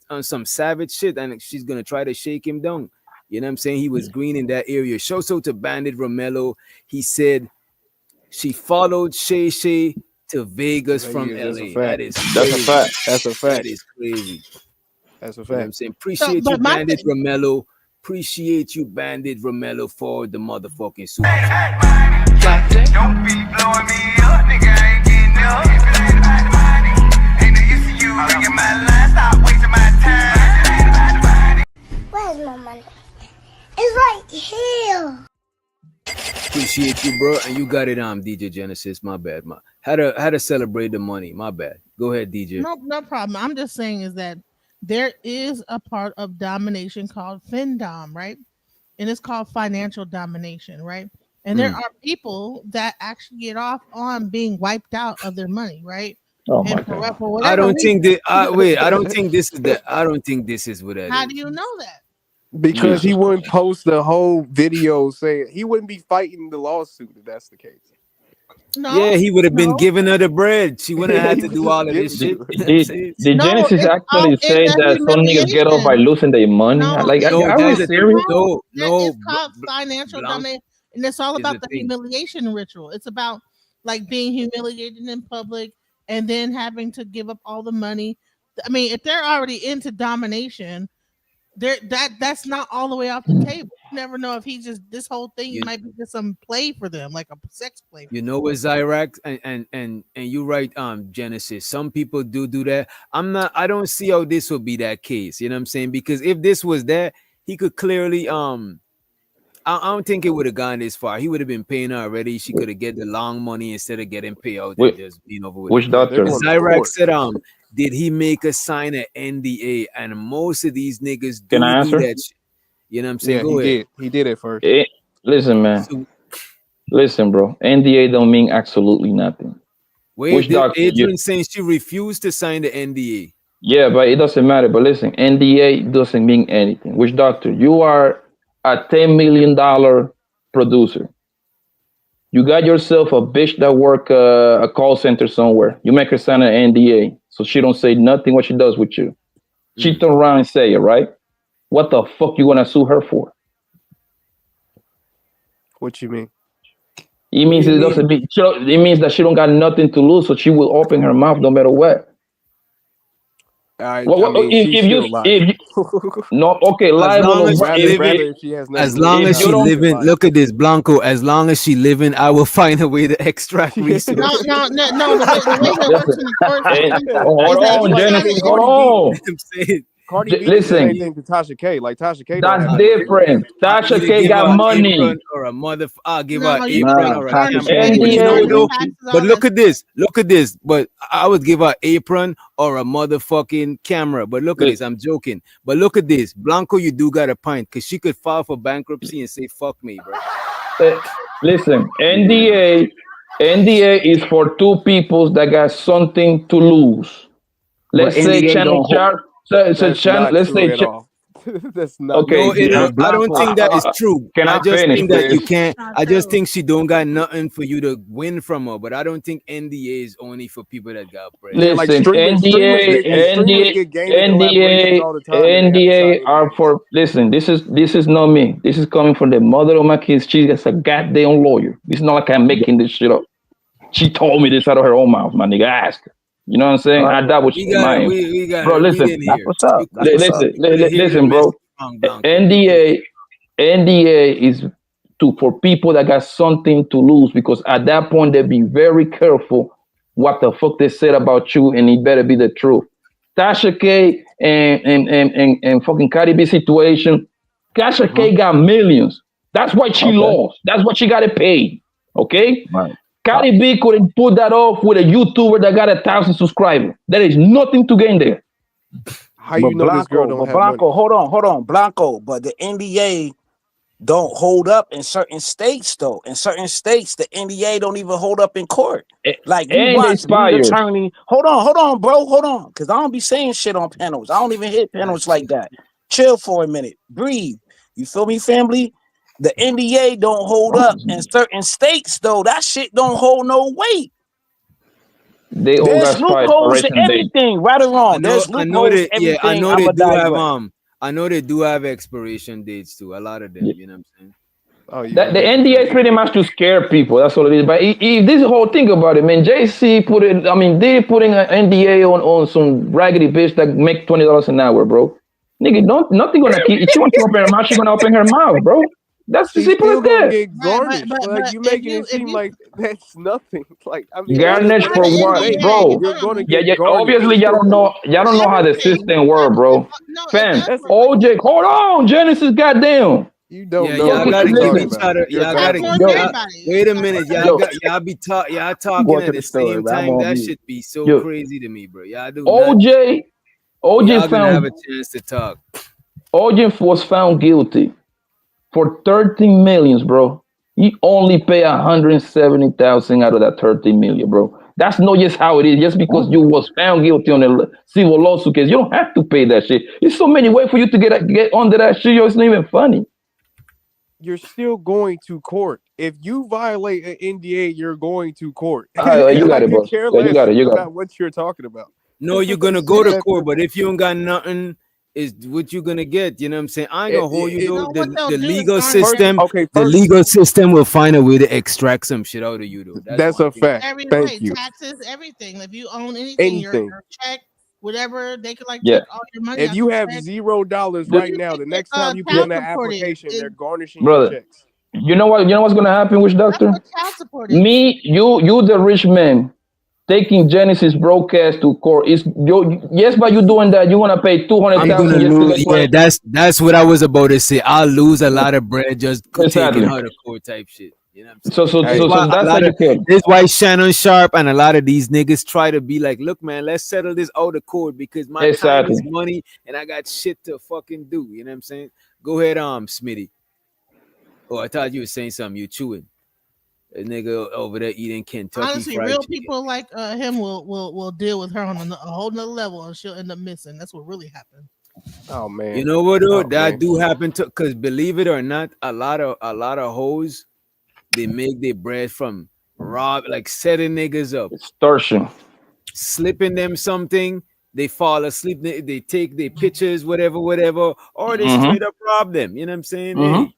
Speaker 9: savage shit and she's gonna try to shake him down. You know what I'm saying? He was green in that area. Show so to Bandit Romello. He said she followed Shay to Vegas from
Speaker 16: That's a
Speaker 9: LA.
Speaker 16: fact.
Speaker 9: That is
Speaker 18: That's a
Speaker 9: crazy.
Speaker 18: fact.
Speaker 16: That's a
Speaker 9: That
Speaker 16: fact.
Speaker 9: is crazy.
Speaker 16: That's a
Speaker 9: You know what I'm
Speaker 16: fact.
Speaker 9: saying?
Speaker 8: So,
Speaker 9: Appreciate
Speaker 8: but
Speaker 9: you,
Speaker 8: my
Speaker 9: Bandit
Speaker 8: thing,
Speaker 9: Romello. Appreciate you, Bandit Romello, for the motherfucking super.
Speaker 6: Don't be blowing me up, nigga. I ain't getting up. If it ain't about the money, ain't no use to you ringing my line. Stop wasting my time.
Speaker 15: Where's my money? It's right here.
Speaker 9: Appreciate you, bro. And you got it on DJ Genesis. My bad. How to celebrate the money. My bad. Go ahead, DJ.
Speaker 8: no problem. I'm just saying is that there is a part of domination called FinDom, right? And it's called financial domination, right? And there are people that actually get off on being wiped out of their money, right?
Speaker 18: Oh my
Speaker 8: And
Speaker 18: god.
Speaker 8: for
Speaker 9: I
Speaker 8: whatever
Speaker 9: don't think
Speaker 8: reason,
Speaker 9: that. Wait, I don't think this is the. I don't think this is what that
Speaker 8: how
Speaker 9: is.
Speaker 8: do you know that?
Speaker 16: Because he
Speaker 18: Jesus
Speaker 16: wouldn't
Speaker 18: Christ.
Speaker 16: post the whole video saying he wouldn't be fighting the lawsuit if that's the case.
Speaker 8: No,
Speaker 9: Yeah, he would have been
Speaker 8: no,
Speaker 9: giving her the bread. She wouldn't have had
Speaker 16: He
Speaker 9: to
Speaker 16: was
Speaker 9: do
Speaker 16: just
Speaker 9: all of this
Speaker 16: giving
Speaker 9: shit.
Speaker 16: to
Speaker 9: You know
Speaker 16: her.
Speaker 9: what I'm
Speaker 18: Did,
Speaker 9: saying?
Speaker 18: did
Speaker 8: no.
Speaker 18: Genesis actually
Speaker 8: It's
Speaker 18: say
Speaker 8: a
Speaker 18: that some niggas get off by
Speaker 8: humiliation.
Speaker 18: losing their money?
Speaker 8: No,
Speaker 18: Like,
Speaker 9: No,
Speaker 18: are we
Speaker 9: that's
Speaker 18: serious?
Speaker 8: no,
Speaker 9: no.
Speaker 8: it's called financial
Speaker 9: Blanc
Speaker 8: domination, and it's all
Speaker 9: is
Speaker 8: about
Speaker 9: the
Speaker 8: the
Speaker 9: thing.
Speaker 8: humiliation ritual. It's about like being humiliated in public and then having to give up all the money. I mean, if they're already into domination, that's not all the way off the table. You never know if this whole thing
Speaker 9: You,
Speaker 8: might be just some play for them, like a sex play.
Speaker 9: you know what, Zyrax, and you're right, Genesis. Some people do that. I don't see how this would be that case. You know what I'm saying? Because if this was that, he could clearly I don't think it would have gone this far. He would have been paying her already. She could have get the long money instead of getting payout and
Speaker 18: Which,
Speaker 9: just being over with it.
Speaker 18: which
Speaker 16: Yeah, they're
Speaker 18: doctor?
Speaker 16: going to
Speaker 9: Zyrax
Speaker 16: court.
Speaker 9: said, did he make a sign an NDA? And most of these niggas
Speaker 18: Can I
Speaker 9: do
Speaker 18: answer?
Speaker 9: that shit. You know what I'm saying?
Speaker 16: Yeah,
Speaker 9: Go ahead.
Speaker 16: he did it first.
Speaker 18: Listen, man.
Speaker 9: So
Speaker 18: Listen, bro. NDA don't mean absolutely nothing.
Speaker 9: wait,
Speaker 18: Which doctor?
Speaker 9: Adrian saying she refused to sign the NDA.
Speaker 18: Yeah, but it doesn't matter. But listen, NDA doesn't mean anything. Which doctor? You are a $10 million producer. You got yourself a bitch that work a call center somewhere. You make her sign an NDA, so she don't say nothing what she does with you. She turn around and say it, right? What the fuck you gonna sue her for?
Speaker 16: What you mean?
Speaker 18: It
Speaker 16: What
Speaker 18: means
Speaker 16: do you
Speaker 18: it
Speaker 16: mean?
Speaker 18: doesn't mean it means that she don't got nothing to lose, so she will open her mouth no matter what.
Speaker 16: I mean, she's
Speaker 18: If
Speaker 16: still lying.
Speaker 18: you no okay
Speaker 9: As
Speaker 18: liable
Speaker 9: long
Speaker 18: or
Speaker 9: as
Speaker 18: what?
Speaker 9: she living,
Speaker 16: Rather if she has nothing
Speaker 9: as
Speaker 16: to lose.
Speaker 9: long as
Speaker 18: If
Speaker 9: she
Speaker 18: you don't,
Speaker 9: living, look at this, Blanco. As long as she living, I will find a way to extract resources.
Speaker 8: No. The way that works in the court system
Speaker 18: hold
Speaker 8: is that
Speaker 18: on,
Speaker 8: you
Speaker 16: like,
Speaker 8: sign
Speaker 18: Genesis,
Speaker 8: the
Speaker 18: hold
Speaker 16: Cardi B.
Speaker 18: on.
Speaker 9: I'm saying,
Speaker 16: Cardi B did the
Speaker 18: Listen,
Speaker 16: same thing to Tasha K. Like Tasha K don't
Speaker 18: that's
Speaker 16: have nothing to lose.
Speaker 18: different.
Speaker 9: I
Speaker 18: Tasha
Speaker 9: either
Speaker 18: K
Speaker 9: give her
Speaker 18: got
Speaker 9: an
Speaker 18: money.
Speaker 9: apron or a mother. I'll give her
Speaker 8: No,
Speaker 9: an
Speaker 8: you
Speaker 9: apron
Speaker 8: pay
Speaker 9: or a
Speaker 8: garnish,
Speaker 9: camera.
Speaker 8: pay
Speaker 9: But you know what
Speaker 18: NDA.
Speaker 9: though?
Speaker 8: taxes,
Speaker 9: But
Speaker 8: all
Speaker 9: look
Speaker 8: that
Speaker 9: at this. Look at this. But I would give her an apron or a motherfucking camera. But look at this. I'm joking. But look at this. Blanco, you do got a pint because she could file for bankruptcy and say fuck me, bro.
Speaker 18: Listen, NDA is for two people that got something to lose. Let's
Speaker 3: But
Speaker 18: say
Speaker 3: NDA
Speaker 18: Shannon
Speaker 3: don't hold.
Speaker 18: Sharp. So
Speaker 16: That's not
Speaker 18: let's
Speaker 16: true
Speaker 18: say
Speaker 16: at all. That's not
Speaker 18: okay.
Speaker 9: No,
Speaker 16: true.
Speaker 9: I don't think that is true.
Speaker 18: Can
Speaker 9: I
Speaker 18: I
Speaker 9: just
Speaker 18: finish,
Speaker 9: think that you
Speaker 18: please?
Speaker 9: can't.
Speaker 8: not
Speaker 9: I just
Speaker 8: true.
Speaker 9: think she don't got nothing for you to win from her. But I don't think NDA is only for people that got bread.
Speaker 16: Yeah, like
Speaker 18: Listen,
Speaker 16: streamers get gaming collaborations all the time and they have to sign
Speaker 18: NDA are
Speaker 16: NDAs.
Speaker 18: for. Listen, this is not me. This is coming from the mother of my kids. She's a goddamn lawyer. It's not like I'm making this shit up. She told me this out of her own mouth. My nigga, ask her. You know what I'm saying? I doubt what
Speaker 9: We
Speaker 18: she
Speaker 9: got
Speaker 18: my
Speaker 9: it.
Speaker 18: answer.
Speaker 9: We got
Speaker 18: Bro,
Speaker 9: it. We
Speaker 18: listen.
Speaker 9: didn't
Speaker 3: That's
Speaker 9: hear.
Speaker 3: what's up. That's what's up.
Speaker 18: Listen, bro. NDA is for people that got something to lose, because at that point they be very careful what the fuck they said about you, and it better be the truth. Tasha K and fucking Cardi B situation. Tasha K got millions. That's why she lost. That's what she got to pay. Okay.
Speaker 3: Right.
Speaker 18: Cardi B couldn't put that off with a YouTuber that got 1,000 subscribers. There is nothing to gain there.
Speaker 16: How you know this girl don't have money?
Speaker 3: Blanco, hold on, Blanco. But the NDA don't hold up in certain states, though. In certain states, the NDA don't even hold up in court. Like you
Speaker 18: And
Speaker 3: watch lead
Speaker 18: expired.
Speaker 3: attorney. Hold on, bro. Hold on, because I don't be saying shit on panels. I don't even hit panels like that. Chill for a minute. Breathe. You feel me, family? The NDA don't hold up in certain states, though. That shit don't hold no weight.
Speaker 18: They all
Speaker 3: There's
Speaker 18: got expired
Speaker 3: loopholes to
Speaker 18: expiration date.
Speaker 3: everything, right or wrong. There's
Speaker 9: I know
Speaker 3: loopholes to
Speaker 9: that. Yeah, I
Speaker 3: everything.
Speaker 9: know they
Speaker 3: I'ma
Speaker 9: do have
Speaker 3: digress.
Speaker 9: I know they do have expiration dates too. A lot of them. You know what I'm saying?
Speaker 16: Oh yeah,
Speaker 18: That the NDA is pretty much to scare people. That's all it is. But if this whole thing about it, man, JC put it. I mean, they putting an NDA on some raggedy bitch that make $20 an hour, bro. Nigga, nothing gonna keep. If she want to open her mouth, she gonna open her mouth, bro. That's as
Speaker 16: She's
Speaker 18: simple
Speaker 16: still
Speaker 18: as
Speaker 16: gonna
Speaker 18: that.
Speaker 16: get garnished. Like you
Speaker 8: if
Speaker 16: making
Speaker 8: you
Speaker 16: it seem like that's nothing. Like I mean,
Speaker 18: Garnish for
Speaker 8: the
Speaker 18: what,
Speaker 8: NDA,
Speaker 18: bro?
Speaker 16: you're gonna
Speaker 18: Yeah,
Speaker 16: get
Speaker 18: yeah.
Speaker 16: garnished.
Speaker 18: Obviously, y'all don't know how the system work, bro.
Speaker 8: No, it
Speaker 18: Fam,
Speaker 8: does work.
Speaker 18: OJ, hold on, Genesis, goddamn.
Speaker 16: You don't
Speaker 9: Yeah,
Speaker 16: know
Speaker 9: y'all
Speaker 16: what
Speaker 9: gotta
Speaker 16: you're
Speaker 9: give
Speaker 16: talking
Speaker 9: each
Speaker 16: about.
Speaker 9: other.
Speaker 16: You're
Speaker 9: Y'all gotta
Speaker 16: babbling.
Speaker 18: Yo,
Speaker 9: wait a minute.
Speaker 18: yo,
Speaker 9: Y'all
Speaker 18: I'm
Speaker 9: talking
Speaker 18: going
Speaker 9: at
Speaker 18: to
Speaker 9: the
Speaker 18: the story,
Speaker 9: same
Speaker 18: bro. I'm
Speaker 9: time.
Speaker 18: on
Speaker 9: That
Speaker 18: mute.
Speaker 9: should be so
Speaker 18: Yo,
Speaker 9: crazy to me, bro. Y'all do not.
Speaker 18: OJ,
Speaker 9: Y'all gonna have
Speaker 18: found
Speaker 9: a chance to talk.
Speaker 18: OJ was found guilty for 13 millions, bro. He only pay 170,000 out of that 13 million, bro. That's not just how it is. Just because you was found guilty on a civil lawsuit case, you don't have to pay that shit. There's so many ways for you to get under that shit. Yo, it's not even funny.
Speaker 16: You're still going to court. If you violate an NDA, you're going to court.
Speaker 18: You got
Speaker 16: I
Speaker 18: it,
Speaker 16: could
Speaker 18: boss.
Speaker 16: care
Speaker 18: Yeah, you
Speaker 16: less
Speaker 18: got it. You got it.
Speaker 16: about what you're talking about.
Speaker 9: No, you're gonna
Speaker 16: It's
Speaker 9: go
Speaker 16: just
Speaker 9: to
Speaker 16: that
Speaker 9: court,
Speaker 16: simple.
Speaker 9: but if you don't got nothing, is what you gonna get. You know what I'm saying? I ain't gonna hold you though. The legal system, the legal system will find a way to extract some shit out of you though.
Speaker 16: That's a fact.
Speaker 8: Every
Speaker 16: Thank
Speaker 8: way,
Speaker 16: you.
Speaker 8: taxes, everything. If you own anything,
Speaker 16: Anything.
Speaker 8: your check, whatever, they could like
Speaker 18: Yeah.
Speaker 8: take all your money
Speaker 16: If
Speaker 8: out
Speaker 16: you
Speaker 8: your
Speaker 16: have
Speaker 8: check.
Speaker 16: $0
Speaker 18: The-
Speaker 16: right now, the next time you put
Speaker 8: Child
Speaker 16: in that
Speaker 8: support
Speaker 16: application,
Speaker 8: is
Speaker 16: they're garnishing your
Speaker 18: Brother,
Speaker 16: checks.
Speaker 18: you know what? You know what's gonna happen, witch doctor?
Speaker 8: child support is.
Speaker 18: Me, you, the rich man, taking Genesis broadcast to court. Is you? Yes, by you doing that, you wanna pay
Speaker 9: I'm gonna
Speaker 18: 200,000 just to
Speaker 9: lose.
Speaker 18: get
Speaker 9: Yeah,
Speaker 18: questions.
Speaker 9: that's what I was about to say. I'll lose a lot of bread just taking
Speaker 18: Exactly.
Speaker 9: her to court type shit. You know what I'm
Speaker 18: So,
Speaker 9: saying?
Speaker 18: so, so, so that's how you feel.
Speaker 9: This is why Shannon Sharpe and a lot of these niggas try to be like, look, man, let's settle this out of court because my time
Speaker 18: Exactly.
Speaker 9: is money and I got shit to fucking do. You know what I'm saying? Go ahead, Smitty. Oh, I thought you were saying something. You chewing. A nigga over there eating Kentucky
Speaker 8: Honestly,
Speaker 9: fried
Speaker 8: real
Speaker 9: chicken.
Speaker 8: people like him will deal with her on a whole nother level, and she'll end up missing. That's what really happened.
Speaker 16: Oh man.
Speaker 9: You know what though?
Speaker 16: Oh,
Speaker 9: that
Speaker 16: man.
Speaker 9: do happen to, cause believe it or not, a lot of hoes, they make their bread from like setting niggas up,
Speaker 18: Extortion,
Speaker 9: slipping them something. They fall asleep. They take their pictures, whatever, or they
Speaker 18: Mhm.
Speaker 9: straight up rob them. You know what I'm saying?
Speaker 18: Mhm.
Speaker 9: Hey,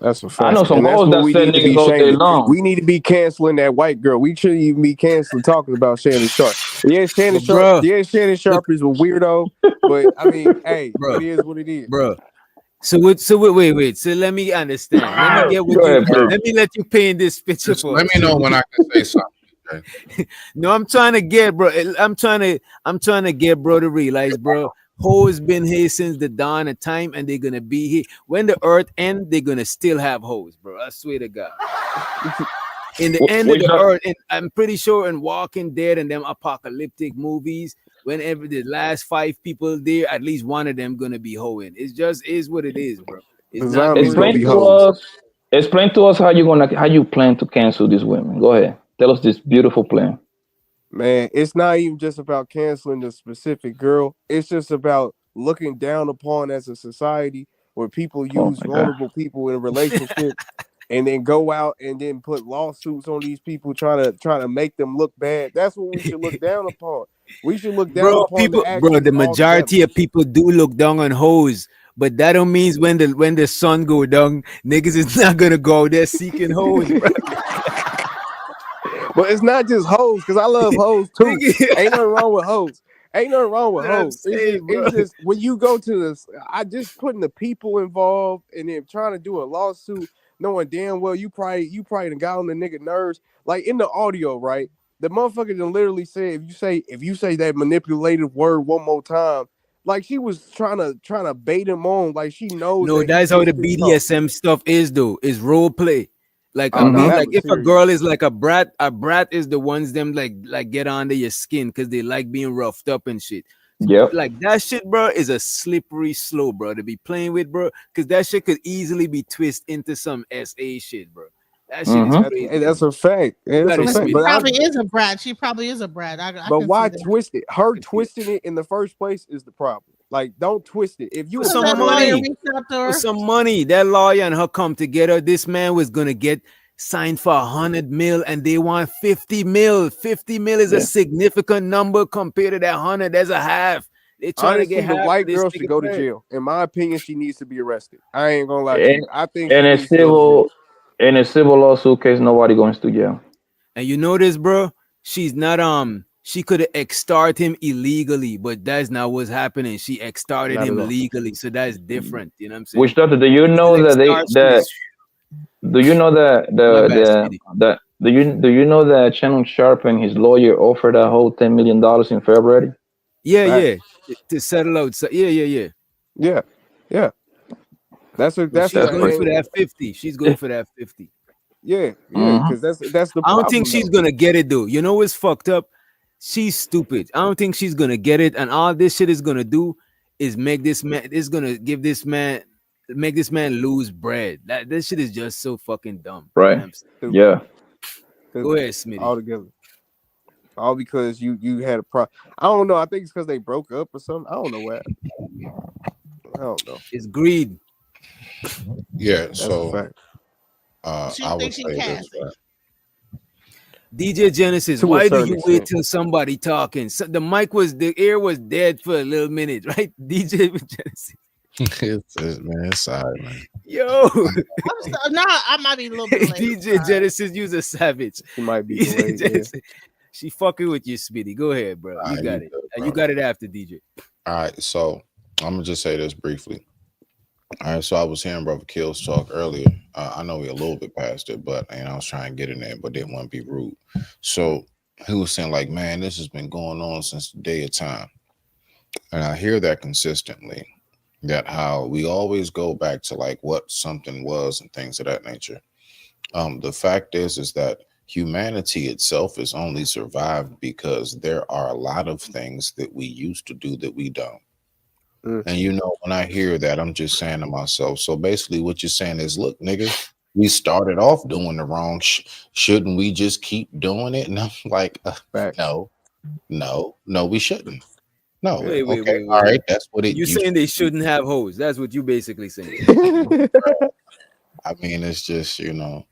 Speaker 16: That's a
Speaker 18: I
Speaker 16: fact.
Speaker 18: know some
Speaker 16: And that's
Speaker 18: hoes
Speaker 16: what
Speaker 18: that
Speaker 16: we
Speaker 18: said
Speaker 16: need to
Speaker 18: niggas
Speaker 16: be
Speaker 18: all day
Speaker 16: shaming.
Speaker 18: long.
Speaker 16: We need to be canceling that white girl. We shouldn't even be canceling talking about Shannon Sharpe. Yeah, Shannon
Speaker 9: But
Speaker 16: Sharpe.
Speaker 9: bruh,
Speaker 16: Yeah, Shannon Sharpe is a weirdo. But I mean, hey,
Speaker 9: bro,
Speaker 16: it is what it is.
Speaker 9: bro. So wait. So let me understand. Let me get what
Speaker 18: Go
Speaker 9: you.
Speaker 18: ahead, please.
Speaker 9: Let me let you paint this picture
Speaker 17: Just
Speaker 9: for
Speaker 17: let
Speaker 9: us.
Speaker 17: me know when I can say something. Okay?
Speaker 9: No, I'm trying to get, bro. I'm trying to get bro to realize, bro. Hoes been here since the dawn of time, and they're gonna be here when the earth end. They're gonna still have hoes, bro. I swear to God. In the end of
Speaker 18: Wait,
Speaker 9: the
Speaker 18: no-
Speaker 9: earth, and I'm pretty sure in Walking Dead and them apocalyptic movies, whenever the last 5 people there, at least one of them gonna be hoeing. It's just is what it is, bro. It's
Speaker 16: The
Speaker 9: not
Speaker 16: zombies
Speaker 9: going
Speaker 16: gonna
Speaker 9: to
Speaker 16: be
Speaker 9: be
Speaker 16: hoes.
Speaker 18: Explain to us how you plan to cancel these women. Go ahead. Tell us this beautiful plan.
Speaker 16: Man, it's not even just about canceling the specific girl. It's just about looking down upon as a society where people
Speaker 18: Oh
Speaker 16: use
Speaker 18: my God.
Speaker 16: vulnerable people in relationships and then go out and then put lawsuits on these people trying to make them look bad. That's what we should look down upon. We should look down
Speaker 9: bro.
Speaker 16: upon the
Speaker 9: Bro.
Speaker 16: actions
Speaker 9: The
Speaker 16: altogether.
Speaker 9: majority of people do look down on hoes, but that don't mean when the sun go down, niggas is not gonna go out there seeking hoes, bro.
Speaker 16: But it's not just hoes, because I love hoes too. Ain't nothing wrong with hoes. Ain't nothing wrong with
Speaker 9: You know what I'm
Speaker 16: hoes.
Speaker 9: saying, bro?
Speaker 16: It's just when you go to this, I just putting the people involved and then trying to do a lawsuit, knowing damn well you probably done got on the nigga nerves. Like in the audio, right? The motherfucker done literally said if you say that manipulative word one more time, like she was trying to bait him on, like she knows
Speaker 9: No,
Speaker 16: that he
Speaker 9: that's how the
Speaker 16: gets this talk.
Speaker 9: BDSM stuff is, though. Is role play. Like
Speaker 16: Oh, now that
Speaker 9: like
Speaker 16: was
Speaker 9: if a
Speaker 16: serious.
Speaker 9: girl is like a brat is the ones them like get under your skin because they like being roughed up and shit.
Speaker 18: Yep.
Speaker 9: Like that shit, bro, is a slippery slope, bro, to be playing with, bro. Because that shit could easily be twisted into some SA shit, bro. That shit is crazy.
Speaker 16: That's a fact.
Speaker 9: You
Speaker 16: That's
Speaker 9: gotta
Speaker 16: a fact.
Speaker 9: admit
Speaker 8: She
Speaker 16: But
Speaker 8: probably is a brat. She probably is a brat. I
Speaker 16: But
Speaker 8: can
Speaker 16: why
Speaker 8: see that.
Speaker 16: twist it? Her twisting it in the first place is the problem. Like, don't twist it. If you
Speaker 9: For
Speaker 16: a
Speaker 9: some
Speaker 8: that
Speaker 16: federal-
Speaker 8: lawyer
Speaker 9: money.
Speaker 8: reached out to
Speaker 9: For
Speaker 8: her.
Speaker 9: some money. That lawyer and her come together. This man was gonna get signed for 100 mil and they want 50 mil. 50 mil is a
Speaker 18: Yeah.
Speaker 9: significant number compared to that 100. That's a half. They're trying
Speaker 16: Honestly,
Speaker 9: to get
Speaker 16: the
Speaker 9: half
Speaker 16: white
Speaker 9: of this
Speaker 16: girl should
Speaker 9: nigga
Speaker 16: go to
Speaker 9: bread.
Speaker 16: jail. In my opinion, she needs to be arrested. I ain't gonna lie to you. I think
Speaker 18: In
Speaker 16: she
Speaker 18: a
Speaker 16: needs to go to jail.
Speaker 18: civil lawsuit case, nobody goes to jail.
Speaker 9: And you know this, bro? She's not she could have extorted him illegally, but that's not what's happening. She extorted
Speaker 16: Not at
Speaker 9: him
Speaker 16: all.
Speaker 9: legally, so that's different. You know what I'm saying?
Speaker 18: Which doctor? Do you know
Speaker 9: Legal
Speaker 18: that
Speaker 9: extortion is
Speaker 18: do you know that
Speaker 9: my bad, Speedy.
Speaker 18: do you know that Shannon Sharpe and his lawyer offered that whole $10 million in February?
Speaker 9: Yeah,
Speaker 16: Facts.
Speaker 9: yeah. To settle out. Yeah.
Speaker 16: Yeah. That's
Speaker 9: But
Speaker 16: that's
Speaker 9: she's
Speaker 16: a,
Speaker 9: going for
Speaker 16: and-
Speaker 9: that 50. She's going for that 50.
Speaker 16: yeah,
Speaker 18: Mhm.
Speaker 16: because that's the
Speaker 9: I
Speaker 16: problem.
Speaker 9: don't think she's
Speaker 16: though.
Speaker 9: gonna get it though. You know what's fucked up? She's stupid. I don't think she's gonna get it, and all this shit is gonna do is make this man. It's gonna make this man lose bread. This shit is just so fucking dumb. You know
Speaker 18: Right.
Speaker 9: what I'm saying?
Speaker 18: Yeah.
Speaker 9: Go ahead, Smitty.
Speaker 16: All together. All because you had a problem. I don't know. I think it's because they broke up or something. I don't know what. I don't know.
Speaker 9: It's greed.
Speaker 17: Yeah,
Speaker 16: That's a
Speaker 17: so
Speaker 16: fact.
Speaker 8: She
Speaker 17: I would
Speaker 8: thinks she
Speaker 17: say
Speaker 8: can.
Speaker 17: this, right?
Speaker 9: DJ Genesis,
Speaker 16: To a
Speaker 9: why do
Speaker 16: certain
Speaker 9: you wait
Speaker 16: extent.
Speaker 9: till somebody talking? So the air was dead for a little minute, right? DJ Genesis.
Speaker 17: It's sorry, man.
Speaker 9: Yo,
Speaker 8: I might be a little bit late.
Speaker 9: DJ Genesis, you's a savage.
Speaker 16: She might be
Speaker 9: DJ
Speaker 16: delayed. Yeah.
Speaker 9: Genesis, she fucking with you, Speedy. Go ahead, bro. You
Speaker 17: Alright,
Speaker 9: got
Speaker 17: you
Speaker 9: it.
Speaker 17: good,
Speaker 9: And
Speaker 17: bro.
Speaker 9: you got it after DJ.
Speaker 17: All right, so I'm gonna just say this briefly. All right, so I was hearing Brother Kills talk earlier. I know we a little bit past it, but I was trying to get in there, but didn't want to be rude. So he was saying, like, man, this has been going on since the day of time, and I hear that consistently. That how we always go back to like what something was and things of that nature. The fact is that humanity itself is only survived because there are a lot of things that we used to do that we don't. And you know, when I hear that, I'm just saying to myself, so basically what you're saying is, look, nigga, we started off doing the wrong shouldn't we just keep doing it? And I'm like, no, we shouldn't. No,
Speaker 9: Wait,
Speaker 17: okay, all right, that's what it
Speaker 9: You
Speaker 17: used
Speaker 9: saying
Speaker 17: to
Speaker 9: they
Speaker 17: be.
Speaker 9: shouldn't have hoes? That's what you basically saying.
Speaker 17: I mean, it's just, you know,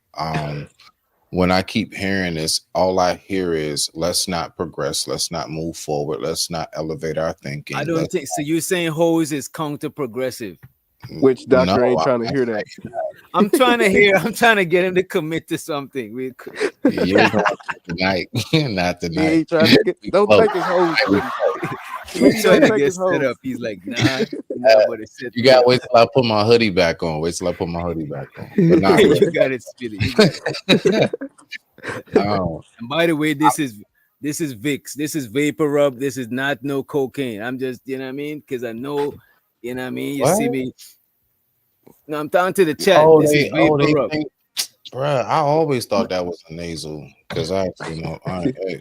Speaker 17: when I keep hearing this, all I hear is let's not progress, let's not move forward, let's not elevate our thinking.
Speaker 9: I don't think so. You're saying hoes is counter progressive.
Speaker 16: Which doctor
Speaker 17: No,
Speaker 16: ain't trying to
Speaker 17: I'm
Speaker 16: hear that?
Speaker 9: I'm trying to get him to commit to something.
Speaker 17: You're going tonight, not
Speaker 16: He
Speaker 17: tonight.
Speaker 16: ain't trying to get. Don't take his hoes.
Speaker 9: He's trying to
Speaker 16: Take
Speaker 9: get
Speaker 16: his
Speaker 9: set
Speaker 16: hoes.
Speaker 9: up. He's like, nah. But it's set
Speaker 17: You gotta
Speaker 9: up.
Speaker 17: wait till I put my hoodie back on. Wait till I put my hoodie back on. But nah,
Speaker 9: You got it, Speedy. You got it.
Speaker 17: um,
Speaker 9: And by the way, this is Vicks. This is vapor rub. This is not no cocaine. I'm just, you know what I mean? Because I know, you know what I mean? You see
Speaker 17: What?
Speaker 9: me. No, I'm talking to the chat.
Speaker 17: oh,
Speaker 9: This is
Speaker 17: they
Speaker 9: vapor rub.
Speaker 17: think, bruh, I always thought that was a nasal because you know,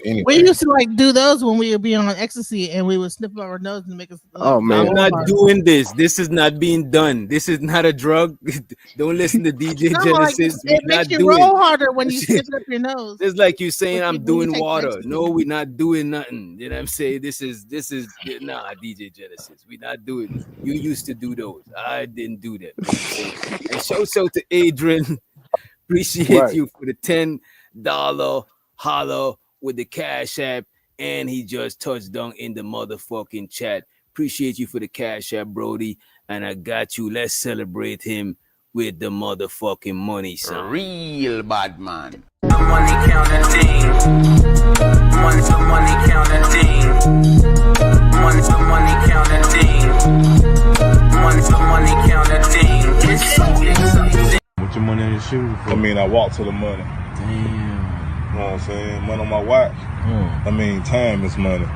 Speaker 17: anyway.
Speaker 8: We used to like do those when we would be on ecstasy and we would snip up our nose and make us.
Speaker 16: Oh, man.
Speaker 9: I'm not doing this. This is not being done. This is not a drug. Don't listen to DJ
Speaker 8: No, like,
Speaker 9: Genesis.
Speaker 8: it
Speaker 9: We're not
Speaker 8: makes you
Speaker 9: doing.
Speaker 8: roll harder when you snip up your nose.
Speaker 9: It's like you saying
Speaker 8: When
Speaker 9: I'm
Speaker 8: you
Speaker 9: doing
Speaker 8: take
Speaker 9: water.
Speaker 8: ecstasy.
Speaker 9: No, we're not doing nothing. You know what I'm saying? This is nah, DJ Genesis. We're not doing. You used to do those. I didn't do that. You know what I'm saying? And shout to Adrian. Appreciate
Speaker 16: Right.
Speaker 9: you for the $10 holler with the Cash App, and he just touched down in the motherfucking chat. Appreciate you for the Cash App, Brody. And I got you. Let's celebrate him with the motherfucking money, son.
Speaker 2: Real bad man.
Speaker 6: Money counting thing. Money counting thing. Money counting thing. Money counting thing. It's so exciting.
Speaker 22: What your money in your shoes for?
Speaker 23: I mean, I walk to the money.
Speaker 22: Damn.
Speaker 23: You know what I'm saying? Money on my watch. I mean, time is money.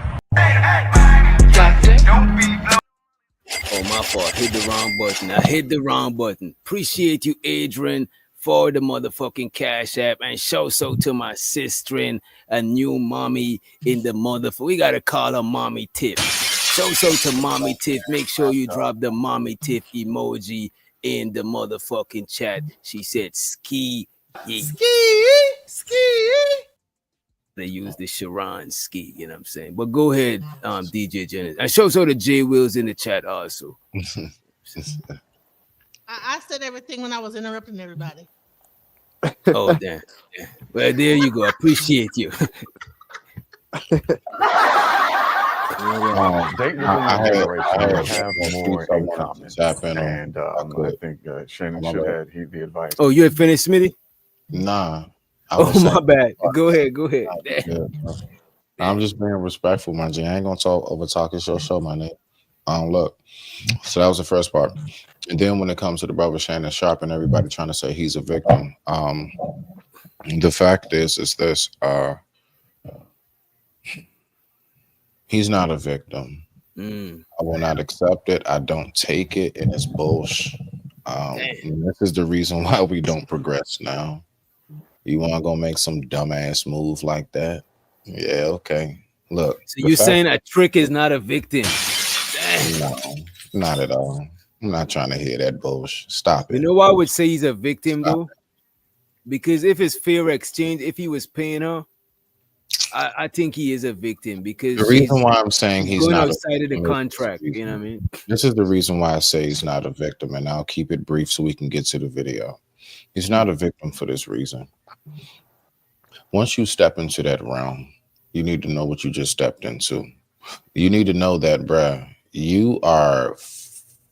Speaker 9: Oh, my fault. Hit the wrong button. I hit the wrong button. Appreciate you, Adrian, for the motherfucking Cash App. And shout out to my sister, a new mommy in the motherfucker. We got to call her Mommy Tip. Shout out to Mommy Tip. Make sure you drop the Mommy Tip emoji in the motherfucking chat. She said ski. Yeah. Ski. They use the Sharon ski, you know what I'm saying? But go ahead, DJ Jennings. And show the J Wills in the chat also.
Speaker 8: I said everything when I was interrupting everybody.
Speaker 9: Oh, damn. Yeah. Well, there you go. Appreciate you.
Speaker 20: Date within your generation, you'll have more in
Speaker 17: wanted
Speaker 20: common.
Speaker 17: to tap in on.
Speaker 20: And I think Shannon should have heed the advice.
Speaker 9: Oh, you had finished, Smitty?
Speaker 17: Nah.
Speaker 9: Oh, my bad. Go ahead.
Speaker 17: I'm just being respectful, my G. I ain't gonna over talk. It's your show, my nigga. Look. So that was the first part. And then when it comes to the brother Shannon Sharpe and everybody trying to say he's a victim, the fact is this: he's not a victim. I will not accept it. I don't take it, and it's bullshit. And this is the reason why we don't progress now. You want to go make some dumbass move like that? Yeah, okay. Look.
Speaker 9: So you're saying a trick is not a victim?
Speaker 17: No, not at all. I'm not trying to hear that bullshit. Stop it.
Speaker 9: You know why I would say he's a victim though? Because if it's fair exchange, if he was paying her, I think he is a victim because
Speaker 17: the reason why I'm saying he's
Speaker 9: going
Speaker 17: not
Speaker 9: outside of the contract. You know what I mean?
Speaker 17: This is the reason why I say he's not a victim, and I'll keep it brief so we can get to the video. He's not a victim for this reason. Once you step into that realm, you need to know what you just stepped into. You need to know that, bruh, you are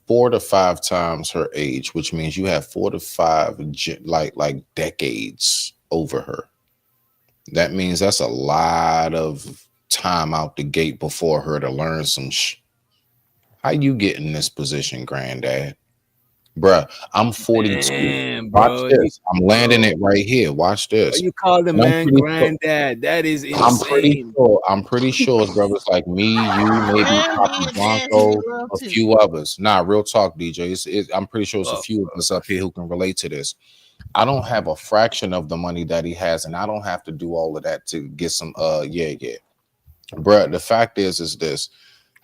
Speaker 17: 4 to 5 times her age, which means you have 4 to 5 like decades over her. That means that's a lot of time out the gate before her to learn some How you get in this position, granddad? Bruh, I'm 42.
Speaker 9: Damn,
Speaker 17: Watch this. I'm landing it right here. Watch this.
Speaker 9: You call the man granddad? That is insane.
Speaker 17: I'm pretty sure it's brothers like me, you, maybe Papa Blanco, a few others. Nah, real talk, DJ. I'm pretty sure it's a few of us up here who can relate to this. I don't have a fraction of the money that he has, and I don't have to do all of that to get some Bruh, the fact is this.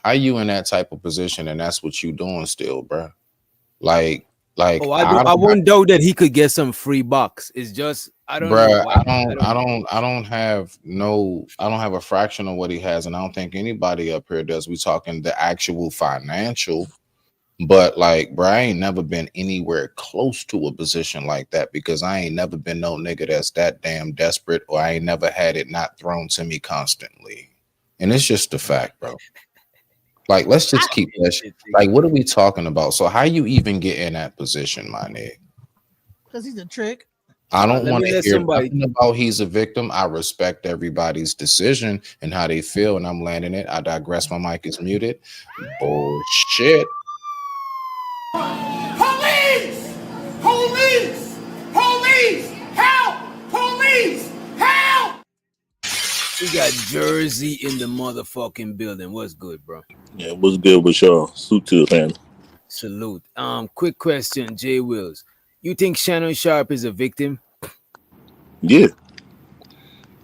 Speaker 17: How you in that type of position and that's what you doing still, bruh? Like
Speaker 9: I wouldn't doubt that he could get some free bucks. It's just I don't know.
Speaker 17: I don't have a fraction of what he has, and I don't think anybody up here does. We talking the actual financial, but like, bro, I ain't never been anywhere close to a position like that because I ain't never been no nigga that's that damn desperate, or I ain't never had it not thrown to me constantly, and it's just a fact, bro. Like, let's just keep that shit. Like, what are we talking about? So, how you even get in that position, my nigga?
Speaker 8: Because he's a trick.
Speaker 17: I don't want to hear nothing about he's a victim. I respect everybody's decision and how they feel, and I'm landing it. I digress. My mic is muted. Bullshit.
Speaker 4: Police! Police! Police! Help! Police! Help!
Speaker 9: We got Jersey in the motherfucking building. What's good, bro?
Speaker 7: Yeah, what's good with y'all? Salute to the family.
Speaker 9: Salute. Quick question, Jay Wills. You think Shannon Sharpe is a victim?
Speaker 7: Yeah.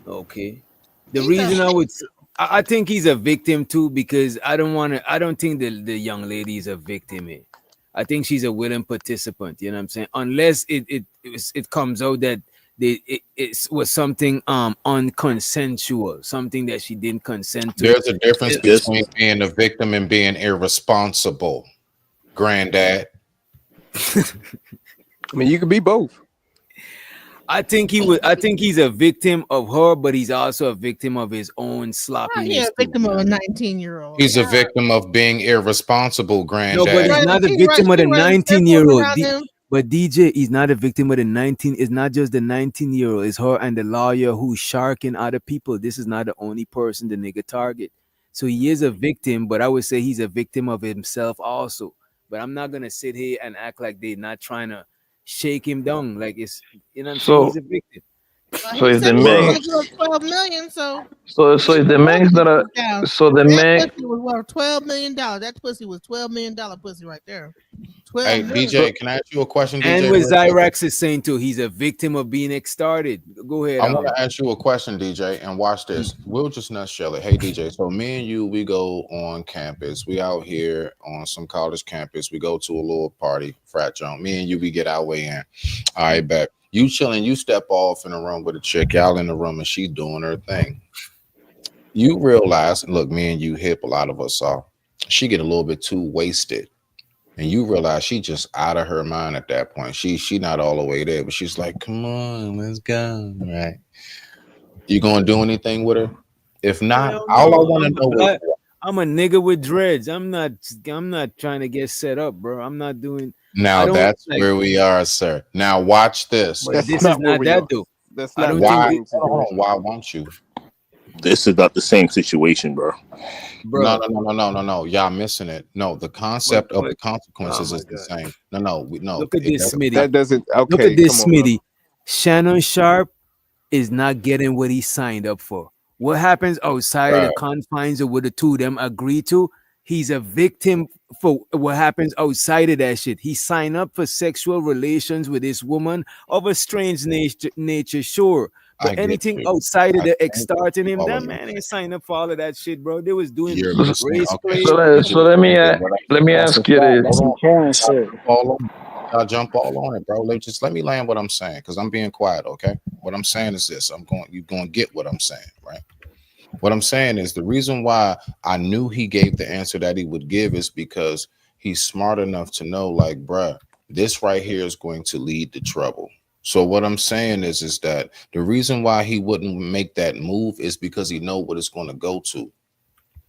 Speaker 9: Okay. The reason I think he's a victim too because I don't think the young lady is a victim here. I think she's a willing participant. You know what I'm saying? Unless it comes out that it was something unconsensual, something that she didn't consent to.
Speaker 17: There's a difference between being a victim and being irresponsible, granddad.
Speaker 16: I mean, you could be both.
Speaker 9: I think he's a victim of her, but he's also a victim of his own sloppiness.
Speaker 8: He's a victim of a 19-year-old.
Speaker 17: He's a victim of being irresponsible, granddad.
Speaker 9: No, but he's not a victim of the 19-year-old. But DJ, he's not a victim of the 19. It's not just the 19-year-old. It's her and the lawyer who's sharking other people. This is not the only person the nigga target. So he is a victim, but I would say he's a victim of himself also. But I'm not gonna sit here and act like they're not trying to shake him down. Like it's, you know what I'm saying? He's a victim.
Speaker 18: So is the man
Speaker 8: 12 million, so
Speaker 18: is the man's not a
Speaker 8: pussy was worth $12 million. That pussy was $12 million pussy right there.
Speaker 17: Hey, DJ, can I ask you a question? DJ,
Speaker 9: and what Zyrax is saying too, he's a victim of being extorted. Go ahead.
Speaker 17: I want to ask you a question, DJ, and watch this. We'll just nutshell it. Hey, DJ, so me and you, we go on campus. We out here on some college campus. We go to a little party, frat joint. Me and you, we get our way in. All right, bet. You chilling, you step off in the room with a chick. Y'all in the room and she doing her thing. You realize, look, me and you hip, a lot of us are. She get a little bit too wasted. And you realize she just out of her mind at that point. She not all the way there, but she's like, come on, let's go. Right. You gonna do anything with her? If not, all I want to know is
Speaker 11: I'm a nigga with dreads. I'm not trying to get set up, bro. I'm not doing. I
Speaker 17: Now
Speaker 11: don't
Speaker 17: that's
Speaker 11: like.
Speaker 17: where we are, sir. Now watch this.
Speaker 11: But
Speaker 16: That's
Speaker 11: this is
Speaker 16: not where
Speaker 11: not
Speaker 16: we
Speaker 11: that
Speaker 16: are.
Speaker 11: though.
Speaker 16: That's
Speaker 11: I
Speaker 16: not
Speaker 11: don't
Speaker 16: the
Speaker 11: think,
Speaker 16: same situation.
Speaker 17: Why won't you?
Speaker 7: This is not the same situation, bro.
Speaker 17: No,
Speaker 11: bro.
Speaker 17: no. Y'all missing it. No, the concept of the consequences is the same. No.
Speaker 11: Look at
Speaker 17: It
Speaker 11: this,
Speaker 17: doesn't.
Speaker 11: Smitty.
Speaker 16: That doesn't.
Speaker 11: Look at
Speaker 16: Okay,
Speaker 11: this,
Speaker 16: come on, bro.
Speaker 11: Smitty. Shannon Sharpe is not getting what he signed up for. What happens outside of the
Speaker 17: Bruh.
Speaker 11: confines of what the two of them agree to? He's a victim for what happens outside of that shit. He signed up for sexual relations with this woman of a strange nature, sure.
Speaker 17: I
Speaker 11: But
Speaker 17: get
Speaker 11: anything
Speaker 17: you.
Speaker 11: outside of
Speaker 17: I
Speaker 11: the
Speaker 17: thank you
Speaker 11: extorting
Speaker 17: for
Speaker 11: him,
Speaker 17: all
Speaker 11: that
Speaker 17: of
Speaker 11: man
Speaker 17: that.
Speaker 11: ain't signed up for all of that shit, bro. They was doing
Speaker 17: You're missing.
Speaker 11: race
Speaker 17: Okay.
Speaker 11: play.
Speaker 18: So let me
Speaker 3: That's a
Speaker 18: ask you
Speaker 3: fact.
Speaker 18: this.
Speaker 3: That's some Karen shit.
Speaker 17: Y'all jump all on it, bro. Let me land what I'm saying, because I'm being quiet, okay? What I'm saying is this. You're gonna get what I'm saying, right? What I'm saying is the reason why I knew he gave the answer that he would give is because he's smart enough to know, like, bruh, this right here is going to lead to trouble. So what I'm saying is that the reason why he wouldn't make that move is because he know what it's going to go to.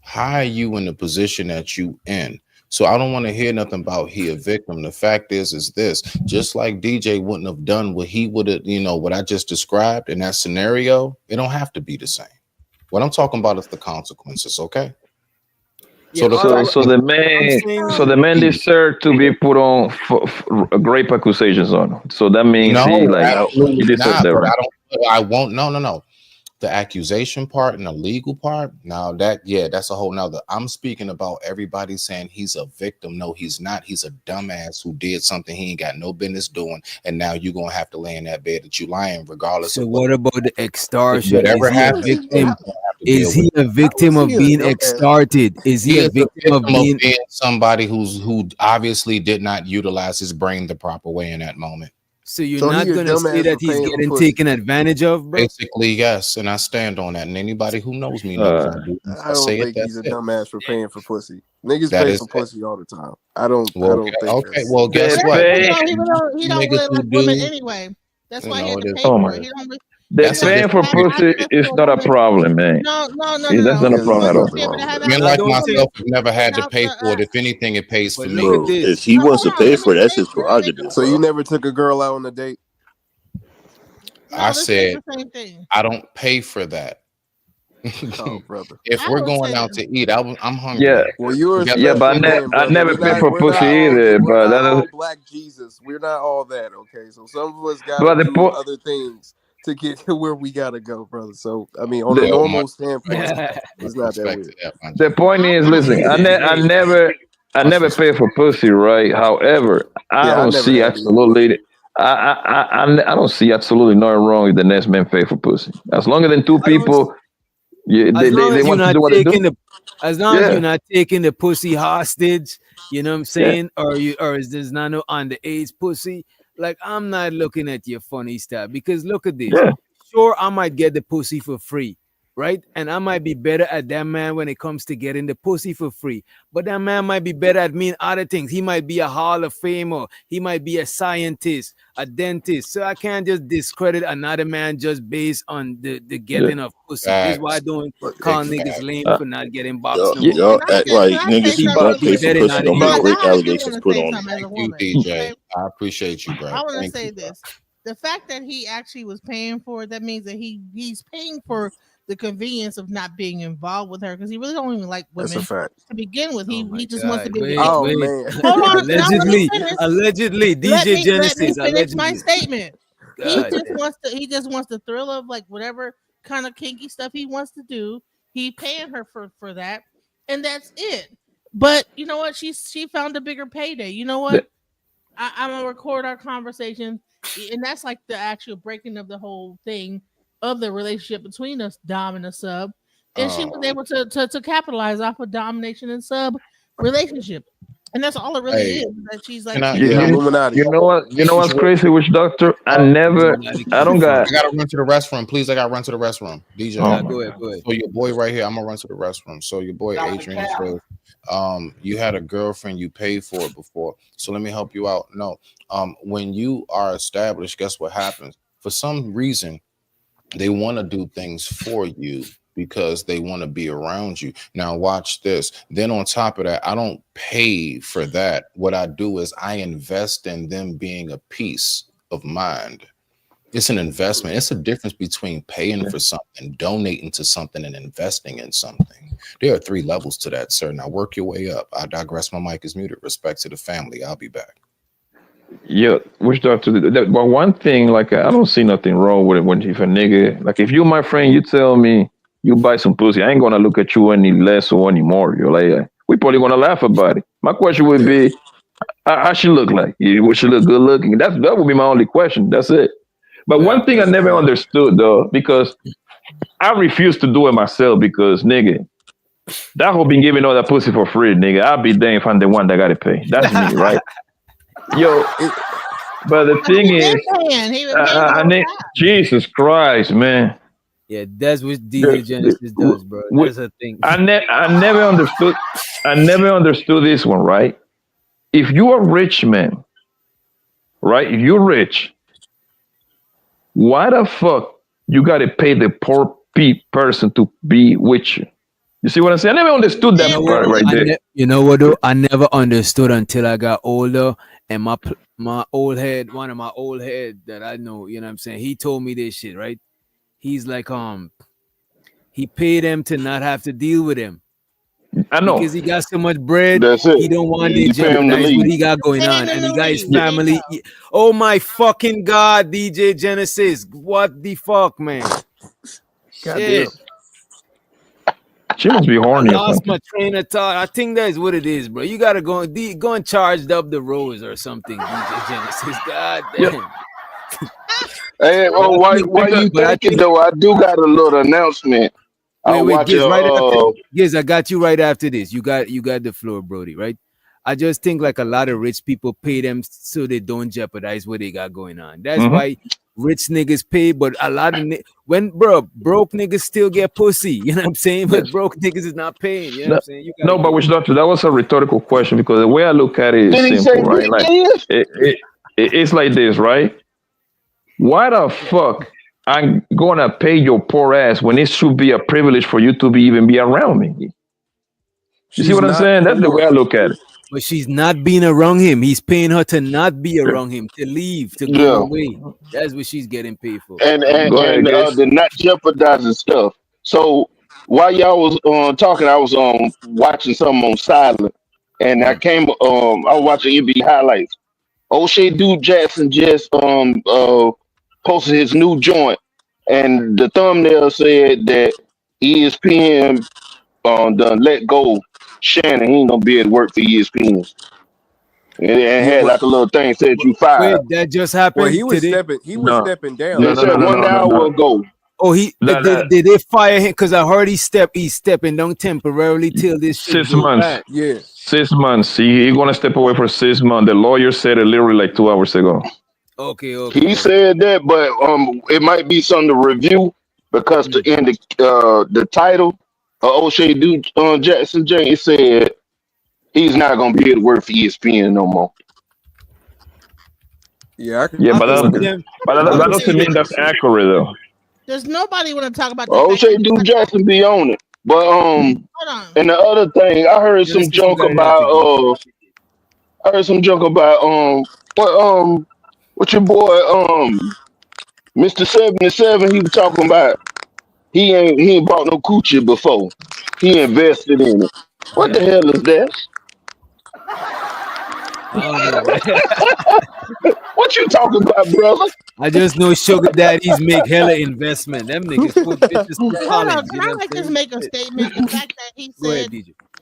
Speaker 17: How are you in the position that you in? So I don't want to hear nothing about he a victim. The fact is this, just like DJ wouldn't have done what he would have, what I just described in that scenario, it don't have to be the same. What I'm talking about is the consequences, okay?
Speaker 11: Yeah,
Speaker 18: So the man deserved to be put on rape accusations on him. So that means he
Speaker 17: No,
Speaker 18: he
Speaker 17: absolutely
Speaker 18: deserves
Speaker 17: not.
Speaker 18: that,
Speaker 17: But
Speaker 18: right?
Speaker 17: I won't. No. The accusation part and the legal part. Now that's a whole nother. I'm speaking about everybody saying he's a victim. No, he's not. He's a dumbass who did something he ain't got no business doing, and now you're gonna have to lay in that bed that you lying, regardless
Speaker 11: So
Speaker 17: of
Speaker 11: what about the extortion?
Speaker 17: whatever
Speaker 11: Is he a
Speaker 17: happens.
Speaker 11: victim?
Speaker 17: You're gonna have to deal
Speaker 11: Is he
Speaker 17: with
Speaker 11: a
Speaker 17: it.
Speaker 11: victim of being extorted? Is he
Speaker 17: He
Speaker 11: a
Speaker 17: is a
Speaker 11: victim of
Speaker 17: victim of
Speaker 11: being?
Speaker 17: being somebody who obviously did not utilize his brain the proper way in that moment.
Speaker 11: So you're
Speaker 16: So he
Speaker 11: not
Speaker 16: a
Speaker 11: gonna say
Speaker 16: dumbass
Speaker 11: that
Speaker 16: for
Speaker 11: he's
Speaker 16: paying for
Speaker 11: getting
Speaker 16: pussy.
Speaker 11: taken advantage of, bro?
Speaker 17: Basically, yes, and I stand on that. And anybody who knows me knows I do. Once
Speaker 16: I
Speaker 17: I
Speaker 16: don't
Speaker 17: say it,
Speaker 16: think he's
Speaker 17: that's
Speaker 16: a
Speaker 17: it.
Speaker 16: dumbass for paying for pussy. Niggas
Speaker 17: That
Speaker 16: pay
Speaker 17: is
Speaker 16: for
Speaker 17: it.
Speaker 16: pussy all the time. I don't think
Speaker 17: Okay.
Speaker 16: that's.
Speaker 17: Well, guess
Speaker 18: They
Speaker 17: what?
Speaker 18: pay.
Speaker 8: He don't
Speaker 17: Niggas
Speaker 8: really
Speaker 17: who
Speaker 8: like women
Speaker 17: do,
Speaker 8: anyway. That's why he
Speaker 17: it
Speaker 8: had to
Speaker 17: is.
Speaker 8: pay
Speaker 18: Oh
Speaker 8: for
Speaker 18: my
Speaker 8: it.
Speaker 18: God.
Speaker 8: He don't.
Speaker 18: They
Speaker 17: That's a
Speaker 18: paying for
Speaker 17: different.
Speaker 18: pussy is not a problem, man.
Speaker 8: No.
Speaker 18: That's not a
Speaker 16: Yeah,
Speaker 18: problem
Speaker 16: there's
Speaker 18: at all.
Speaker 16: nothing wrong with that.
Speaker 17: Men
Speaker 11: And I
Speaker 17: like
Speaker 11: don't think.
Speaker 17: myself have never had to
Speaker 8: without
Speaker 17: pay
Speaker 8: the.
Speaker 17: for it. If anything, it pays for
Speaker 11: But
Speaker 17: me.
Speaker 11: look at
Speaker 7: Bro, if
Speaker 11: this.
Speaker 7: he
Speaker 8: No,
Speaker 7: wants
Speaker 8: hold
Speaker 7: to
Speaker 8: on.
Speaker 7: pay
Speaker 8: Let me
Speaker 7: for it, that's
Speaker 8: say.
Speaker 7: his
Speaker 8: Let me make
Speaker 7: prerogative,
Speaker 8: a
Speaker 16: So you
Speaker 7: bro.
Speaker 16: never took a girl out on a date?
Speaker 17: I
Speaker 8: this is
Speaker 17: said
Speaker 8: the same thing.
Speaker 17: I don't pay for that.
Speaker 16: Oh, brother.
Speaker 17: If
Speaker 8: I
Speaker 17: we're
Speaker 8: would
Speaker 17: going
Speaker 8: say
Speaker 17: out to eat, I'm
Speaker 18: Yeah,
Speaker 17: hungry.
Speaker 16: Well, you're a
Speaker 17: Guess
Speaker 18: yeah,
Speaker 17: what?
Speaker 18: but
Speaker 16: special man,
Speaker 18: I
Speaker 16: brother.
Speaker 18: never pay for pussy either.
Speaker 16: We're
Speaker 18: But
Speaker 16: not
Speaker 18: that
Speaker 16: all
Speaker 18: doesn't.
Speaker 16: black Jesus. We're not all that. Okay, so some of us got to
Speaker 18: But the
Speaker 16: do
Speaker 18: point.
Speaker 16: other things to get to where we gotta go, brother. So I mean, on a
Speaker 18: The,
Speaker 17: Well, much
Speaker 16: normal standpoint, it's not that
Speaker 17: respect to
Speaker 16: weird.
Speaker 17: that, my
Speaker 18: the
Speaker 17: G.
Speaker 18: point is, listen, I
Speaker 17: Much
Speaker 18: never pay
Speaker 17: respect.
Speaker 18: for pussy, right? However, I
Speaker 16: Yeah, I
Speaker 18: don't
Speaker 16: never
Speaker 18: see
Speaker 16: have either.
Speaker 18: absolutely, I don't see absolutely nothing wrong with the next man pay for pussy. As long as the two
Speaker 11: I don't.
Speaker 18: people, yeah,
Speaker 11: As long
Speaker 18: they
Speaker 11: as you're
Speaker 18: want to
Speaker 11: not
Speaker 18: do what they do.
Speaker 11: taking the, as long as
Speaker 18: Yeah,
Speaker 11: you're not taking the pussy hostage, you know what I'm
Speaker 18: yeah.
Speaker 11: saying, or is there's not no underage pussy. Like I'm not looking at your funny stuff because look at this.
Speaker 18: Yeah.
Speaker 11: Sure, I might get the pussy for free, right? And I might be better at that man when it comes to getting the pussy for free. But that man might be better at me in other things. He might be a Hall of Famer. He might be a scientist, a dentist. So I can't just discredit another man just based on the
Speaker 18: Yeah.
Speaker 11: getting of pussy. This is why I
Speaker 17: Facts.
Speaker 11: don't
Speaker 17: Big
Speaker 11: call niggas
Speaker 17: facts.
Speaker 11: lame for not getting box
Speaker 7: Y'all,
Speaker 11: no
Speaker 18: Yeah.
Speaker 11: more.
Speaker 7: y'all act
Speaker 11: Because
Speaker 7: like
Speaker 8: Can I say
Speaker 7: niggas
Speaker 11: he
Speaker 7: who
Speaker 8: something
Speaker 11: about
Speaker 7: don't
Speaker 8: real
Speaker 11: be
Speaker 7: pay
Speaker 8: quick?
Speaker 7: for
Speaker 11: better
Speaker 7: pussy
Speaker 11: not
Speaker 7: don't
Speaker 11: here.
Speaker 7: get
Speaker 8: Because
Speaker 7: rape
Speaker 8: I do
Speaker 7: allegations
Speaker 8: want to
Speaker 7: put
Speaker 8: say
Speaker 7: on them.
Speaker 8: something as a
Speaker 17: Thank you,
Speaker 8: woman.
Speaker 17: DJ.
Speaker 8: Okay,
Speaker 17: I appreciate you, bro.
Speaker 8: I want to
Speaker 17: Thank
Speaker 8: say
Speaker 17: you, bro.
Speaker 8: this: the fact that he actually was paying for it, that means that he's paying for the convenience of not being involved with her because he really don't even like
Speaker 16: That's a
Speaker 8: women
Speaker 16: fact.
Speaker 8: to begin with.
Speaker 11: Oh
Speaker 8: He
Speaker 11: my
Speaker 8: just wants to
Speaker 11: God.
Speaker 8: be able to get.
Speaker 11: Wait,
Speaker 16: Oh
Speaker 11: wait.
Speaker 16: man.
Speaker 8: Hold on, now let me
Speaker 11: Allegedly,
Speaker 8: finish.
Speaker 11: allegedly, DJ
Speaker 8: Let me
Speaker 11: Genesis,
Speaker 8: finish my
Speaker 11: allegedly.
Speaker 8: statement.
Speaker 11: God damn.
Speaker 8: He just wants the thrill of like whatever kind of kinky stuff he wants to do. He paying her for that, and that's it. But you know what? She found a bigger payday. You know what? I'm gonna record our conversation, and that's like the actual breaking of the whole thing of the relationship between us, Dom and the sub. And she was able to capitalize off of domination and sub relationship, and that's all it really
Speaker 17: Hey,
Speaker 8: is. That she's
Speaker 17: can
Speaker 8: like
Speaker 17: I?
Speaker 8: she's
Speaker 16: Yeah, Illuminati.
Speaker 18: You know what? You know what's crazy, Witch Doctor? I don't got.
Speaker 17: I gotta run to the restroom. Please, I gotta run to the restroom. DJ.
Speaker 18: Oh
Speaker 11: Go ahead, go ahead.
Speaker 17: So your boy right here, I'm gonna run to the restroom. So your boy Adrian says, you had a girlfriend, you paid for it before. So let me help you out. No, when you are established, guess what happens? For some reason, they want to do things for you because they want to be around you. Now watch this. Then on top of that, I don't pay for that. What I do is I invest in them being a peace of mind. It's an investment. It's a difference between paying for something, donating to something, and investing in something. There are 3 levels to that, sir. Now work your way up. I digress. My mic is muted. Respect to the family. I'll be back.
Speaker 18: Yeah, which doctor? But one thing, like I don't see nothing wrong with it when if a nigga, like if you my friend, you tell me you buy some pussy, I ain't gonna look at you any less or any more. You're like, we probably gonna laugh about it. My question would be, how she look like? Would she look good looking? That would be my only question. That's it. But one thing I never understood though, because I refuse to do it myself because nigga, that whole been giving all that pussy for free, nigga. I'll be damned if I'm the one that gotta pay. That's me, right? Yo, but the thing is, Jesus Christ, man.
Speaker 11: Yeah, that's what DJ Genesis does, bro. That's a thing.
Speaker 18: I never understood. I never understood this one, right? If you're a rich man, right? If you're rich, why the fuck you gotta pay the poor person to be with you? You see what I'm saying? I never understood that part right there.
Speaker 11: You know what, though? I never understood until I got older, and my old head, one of my old head that I know, you know what I'm saying? He told me this shit, right? He's like, he paid them to not have to deal with him.
Speaker 18: I know.
Speaker 11: Because he got so much bread,
Speaker 13: That's it.
Speaker 11: he don't want
Speaker 13: He
Speaker 11: to
Speaker 13: pay him to
Speaker 11: jeopardize
Speaker 13: leave.
Speaker 11: what he got going on. And he got his family. Oh my fucking God, DJ Genesis. What the fuck, man? Shit.
Speaker 18: She must be horny.
Speaker 11: I lost my train of thought. I think that's what it is, bro. You gotta go and charge up the rose or something, DJ Genesis. God damn.
Speaker 13: Hey, why you thinking though? I do got a little announcement.
Speaker 11: Wait, Giz, right after, Giz, I got you right after this. You got the floor, Brody, right? I just think like a lot of rich people pay them so they don't jeopardize what they got going on. That's why rich niggas pay, but a lot of broke niggas still get pussy. You know what I'm saying? But broke niggas is not paying. You know what I'm saying?
Speaker 18: No, but which doctor? That was a rhetorical question because the way I look at it is simple, right? Like it's like this, right? Why the fuck I'm gonna pay your poor ass when it should be a privilege for you to even be around me? You see what I'm saying? That's the way I look at it.
Speaker 11: But she's not being around him. He's paying her to not be around him, to leave, to go away. That's what she's getting paid for.
Speaker 13: And the not jeopardizing stuff. So while y'all was talking, I was watching something on silent, and I was watching NBA highlights. O'Shea Dude Jackson just posted his new joint, and the thumbnail said that ESPN done let go Shannon. He ain't gonna be able to work for ESPN. And it had like a little thing said you fired.
Speaker 11: Wait, that just happened.
Speaker 16: Well, he was
Speaker 11: today?
Speaker 16: stepping down.
Speaker 13: They said 1 hour ago.
Speaker 11: Oh, did they fire him? Because I heard he's stepping down temporarily till this
Speaker 18: 6 months.
Speaker 11: Back. Yeah,
Speaker 18: 6 months. He's gonna step away for 6 months. The lawyer said it literally like 2 hours ago.
Speaker 11: Okay.
Speaker 13: He said that, but it might be something to review because in the title of O'Shea Dude Jackson James said he's not gonna be able to work for ESPN no more.
Speaker 16: Yeah,
Speaker 18: but that doesn't mean that's accurate though.
Speaker 8: There's nobody want to talk about
Speaker 13: O'Shea Dude Jackson be on it, but and the other thing I heard some junk about what your boy Mr. 77 he was talking about. He ain't bought no coochie before. He invested in it. What the hell is that? What you talking about, brother?
Speaker 11: I just know sugar daddies make hella investment. Them niggas put bitches through college.
Speaker 8: Can I just make a statement? The fact that he said.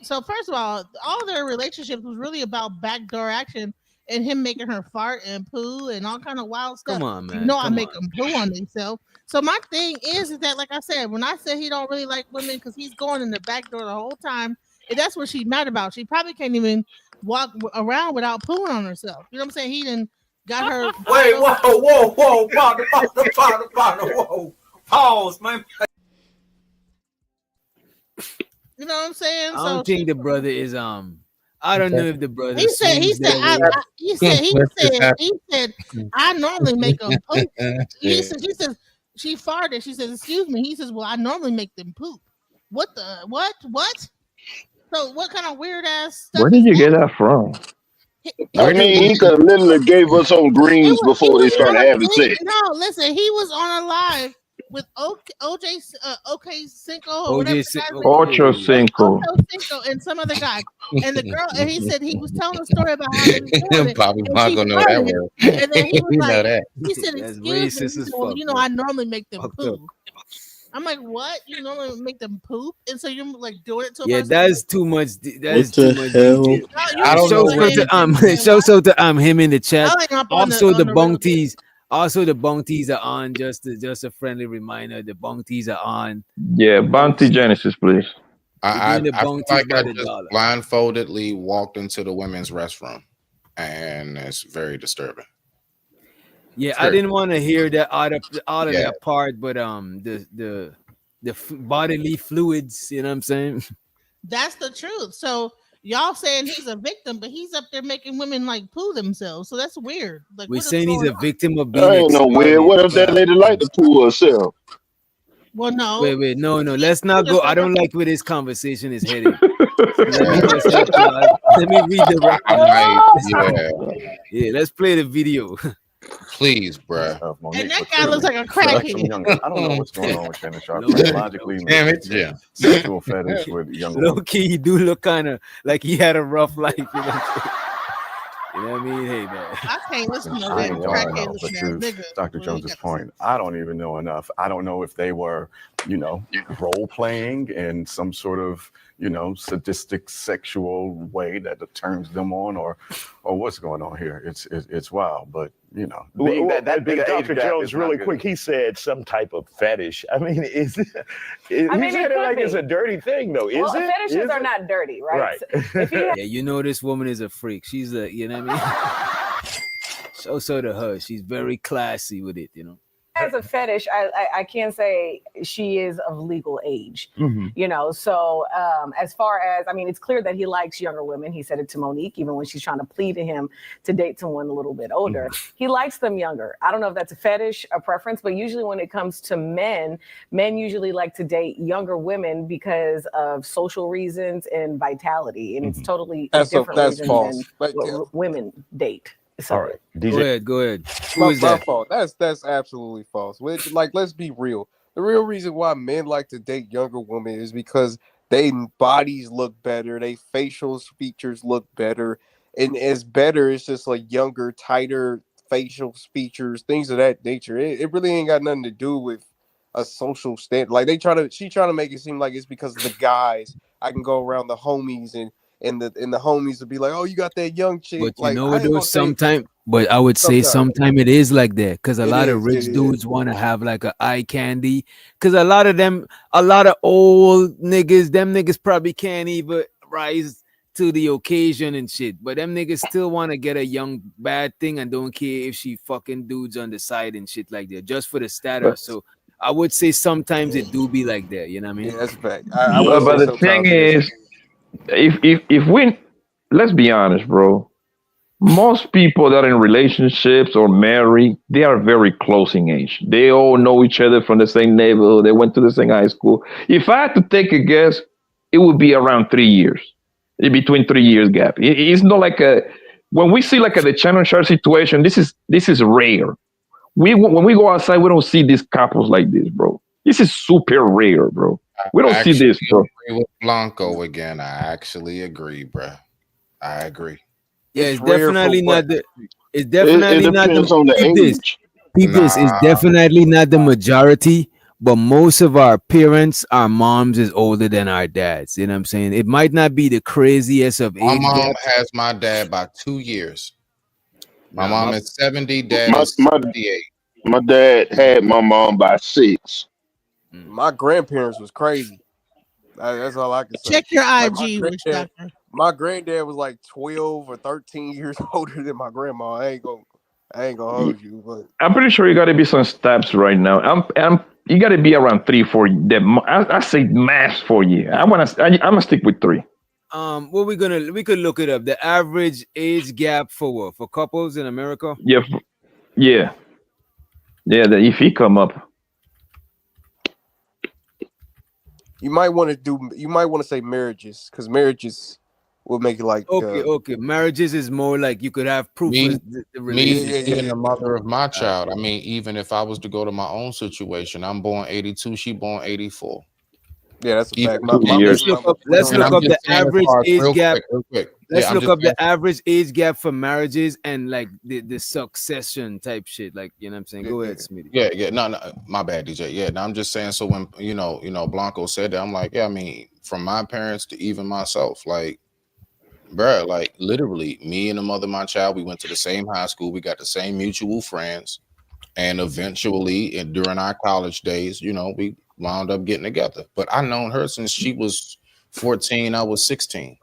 Speaker 8: So first of all their relationships was really about backdoor action and him making her fart and poo and all kind of wild stuff.
Speaker 11: Come on, man.
Speaker 8: You know, I make them poo on themselves. So my thing is that, like I said, when I said he don't really like women because he's going in the back door the whole time, and that's what she's mad about. She probably can't even walk around without pooing on herself. You know what I'm saying? He done got her.
Speaker 12: Wait, whoa, whoa, pause, man.
Speaker 8: You know what I'm saying?
Speaker 11: I don't think the brother is I don't know if the brother.
Speaker 8: He said I normally make them poop. She said She farted. She says, "Excuse me." He says, "Well, I normally make them poop." What the what? So what kind of weird ass stuff
Speaker 18: Where did you get that from?
Speaker 13: I mean, he could have literally gave us some greens before they started having sex.
Speaker 8: No, listen, he was on a live with OJ OK Cinco or whatever.
Speaker 18: Ocho Cinco.
Speaker 8: Ocho Cinco and some other guy. And the girl, and he said he was telling a story about how they was doing it.
Speaker 17: Bobby
Speaker 8: And
Speaker 17: Marco
Speaker 8: she
Speaker 17: know that
Speaker 8: farted.
Speaker 17: word.
Speaker 8: And then he was
Speaker 17: You know
Speaker 8: like,
Speaker 17: that.
Speaker 8: he said,
Speaker 11: That's
Speaker 8: "Excuse me." He
Speaker 11: racist
Speaker 8: said,
Speaker 11: as
Speaker 8: "Well,
Speaker 11: fuck,
Speaker 8: you know,
Speaker 11: bro.
Speaker 8: I normally make them
Speaker 11: Fucked
Speaker 8: poop." I'm like, "What? You normally make them poop?" And so you're like doing it to a
Speaker 11: Yeah,
Speaker 8: person?
Speaker 11: that's too much. That's
Speaker 7: What
Speaker 11: too
Speaker 7: the
Speaker 11: much.
Speaker 7: hell?
Speaker 11: DJ.
Speaker 17: I don't know what
Speaker 11: Show to him in the chat.
Speaker 8: I'll hang up on
Speaker 11: Also the
Speaker 8: real-
Speaker 11: bounties. Also the bounties are on. Just a friendly reminder. The bounties are on.
Speaker 18: Yeah, Bounty Genesis, please.
Speaker 17: I
Speaker 11: Doing the
Speaker 17: feel
Speaker 11: bounties
Speaker 17: like
Speaker 11: by
Speaker 17: I
Speaker 11: the
Speaker 17: just
Speaker 11: dollar.
Speaker 17: blindfoldedly walked into the women's restroom, and it's very disturbing.
Speaker 11: Yeah, I
Speaker 17: Sure.
Speaker 11: didn't want to hear that out of
Speaker 17: Yeah.
Speaker 11: that part, but the bodily fluids. You know what I'm saying?
Speaker 8: That's the truth. So y'all saying he's a victim, but he's up there making women like poo themselves. So that's weird. Like,
Speaker 11: We're
Speaker 8: what is
Speaker 11: saying he's
Speaker 8: going
Speaker 11: a
Speaker 8: on?
Speaker 11: victim of
Speaker 13: That
Speaker 11: being
Speaker 13: ain't no weird.
Speaker 11: exploited.
Speaker 13: What if that lady like to pull herself?
Speaker 8: Well, no.
Speaker 11: Wait, no. Let's not go. I don't like where this conversation is heading. Let me redirect. Yeah, let's play the video.
Speaker 17: Please, bruh.
Speaker 8: And that guy looks like a crackhead.
Speaker 20: I don't know what's going on with Shannon Sharpe.
Speaker 11: Low-key.
Speaker 20: Psychologically,
Speaker 17: Damn
Speaker 20: maybe
Speaker 17: it, Jim.
Speaker 20: sexual fetish with young
Speaker 11: Low
Speaker 20: women.
Speaker 11: key, he do look kind of like he had a rough life. You know what I mean? Hey, man.
Speaker 8: I can't listen to
Speaker 20: I
Speaker 8: that
Speaker 20: ain't gonna
Speaker 8: crackhead
Speaker 20: know,
Speaker 8: looking
Speaker 20: but
Speaker 8: ass
Speaker 20: to
Speaker 8: nigga.
Speaker 20: Dr. Jones's point, I don't even know enough. I don't know if they were, role playing in some sort of, sadistic sexual way that turns them on, or what's going on here. It's wild, but being that big
Speaker 10: Dr.
Speaker 20: age gap
Speaker 10: Jones,
Speaker 20: is not
Speaker 10: really
Speaker 20: good.
Speaker 10: quick, he said some type of fetish. I mean, he said it like
Speaker 19: could
Speaker 10: it's a
Speaker 19: be.
Speaker 10: dirty thing, though. Is
Speaker 19: Well,
Speaker 10: it?
Speaker 19: fetishes
Speaker 10: Is
Speaker 19: are
Speaker 10: it?
Speaker 19: not dirty, right?
Speaker 10: Right.
Speaker 19: If you
Speaker 11: Yeah, you know this woman is a freak. She's a, you know what I mean? So to her, she's very classy with it,
Speaker 19: has a fetish, I can't say she is of legal age.
Speaker 11: Mhm.
Speaker 19: So as far as, it's clear that he likes younger women. He said it to Monique, even when she's trying to plead to him to date someone a little bit older. He likes them younger. I don't know if that's a fetish, a preference, but usually when it comes to men usually like to date younger women because of social reasons and vitality. And it's totally
Speaker 16: That's
Speaker 19: different
Speaker 16: false.
Speaker 19: reasons
Speaker 16: But,
Speaker 19: than what women date. So,
Speaker 10: All right,
Speaker 11: Go ahead. Who
Speaker 16: my
Speaker 11: is that?
Speaker 16: fault. That's absolutely false. Like, let's be real. The real reason why men like to date younger women is because they bodies look better, they facial features look better, and as better, it's just like younger, tighter facial features, things of that nature. It really ain't got nothing to do with a social stand. Like she trying to make it seem like it's because of the guys. I can go around the homies and the homies would be like, "Oh, you got that young chick."
Speaker 11: But you
Speaker 16: Like,
Speaker 11: know
Speaker 16: I
Speaker 11: what
Speaker 16: ain't
Speaker 11: though?
Speaker 16: gonna say
Speaker 11: But I would say sometime it is like that because a
Speaker 16: It
Speaker 11: lot of
Speaker 16: is,
Speaker 11: rich
Speaker 16: it
Speaker 11: dudes want to have like a eye candy. Because a lot of old niggas, them niggas probably can't even rise to the occasion and shit. But them niggas still want to get a young bad thing and don't care if she fucking dudes on the side and shit like that, just for the status. So I would say sometimes it do be like that. You know what I mean?
Speaker 16: Yeah, that's a fact.
Speaker 18: But the thing is, if we, let's be honest, bro. Most people that are in relationships or married, they are very close in age. They all know each other from the same neighborhood. They went to the same high school. If I had to take a guess, it would be around 3 years, in between 3 years gap. It's not like when we see like the Shannon Sharpe situation. This is rare. When we go outside, we don't see these couples like this, bro. This is super rare, bro. We don't see this, bro.
Speaker 17: Agree with Blanco again. I actually agree, bruh. I agree.
Speaker 11: Yeah, it's definitely not the. It's definitely
Speaker 13: It
Speaker 11: not
Speaker 13: depends
Speaker 11: the.
Speaker 13: on the
Speaker 11: Peep this.
Speaker 13: age.
Speaker 11: Peep this. It's definitely not the majority, but most of our parents, our moms is older than our dads. You know what I'm saying? It might not be the craziest of
Speaker 17: My
Speaker 11: age
Speaker 17: mom
Speaker 11: gaps.
Speaker 17: has my dad by 2 years. My mom is 70, dad
Speaker 13: My,
Speaker 17: is
Speaker 13: my
Speaker 17: 68.
Speaker 13: my dad had my mom by 6.
Speaker 16: My grandparents was crazy. That's all I can say.
Speaker 8: Check your
Speaker 16: Like,
Speaker 8: IG, Rich Doctor.
Speaker 16: my granddad was like 12 or 13 years older than my grandma. I ain't gonna hold you, but
Speaker 18: I'm pretty sure you got to be some steps right now. You got to be around 3-4. I say max 4 years. I'm gonna stick with 3.
Speaker 11: What we could look it up. The average age gap for what? For couples in America?
Speaker 18: Yeah, yeah. If he come up,
Speaker 16: You might want to say marriages, because marriages will make it like
Speaker 11: Okay. Marriages is more like you could have proof
Speaker 17: Me,
Speaker 11: of the
Speaker 17: me
Speaker 11: relationship.
Speaker 17: being the mother of my child. I mean, even if I was to go to my own situation, I'm born 82, she born 84.
Speaker 16: Yeah, that's a
Speaker 17: Even
Speaker 16: fact. My
Speaker 11: Let's
Speaker 16: baby
Speaker 11: look
Speaker 16: mama,
Speaker 11: up.
Speaker 16: we
Speaker 11: Let's
Speaker 16: don't
Speaker 17: and
Speaker 11: look
Speaker 17: I'm
Speaker 11: up
Speaker 16: know.
Speaker 17: just
Speaker 11: the
Speaker 17: saying as
Speaker 11: average
Speaker 17: far as
Speaker 11: age
Speaker 17: real
Speaker 11: gap.
Speaker 17: quick.
Speaker 11: Let's
Speaker 17: Yeah, I'm
Speaker 11: look
Speaker 17: just
Speaker 11: up
Speaker 17: saying.
Speaker 11: the average age gap for marriages and like the succession type shit. Like, you know what I'm saying? Go ahead, Smitty.
Speaker 17: Yeah. No, my bad, DJ. Yeah, no, I'm just saying. So when Blanco said that, I'm like, yeah, I mean, from my parents to even myself, like, bruh, like literally, me and the mother of my child, we went to the same high school, we got the same mutual friends, and eventually, and during our college days, we wound up getting together. But I known her since she was 14, I was 16.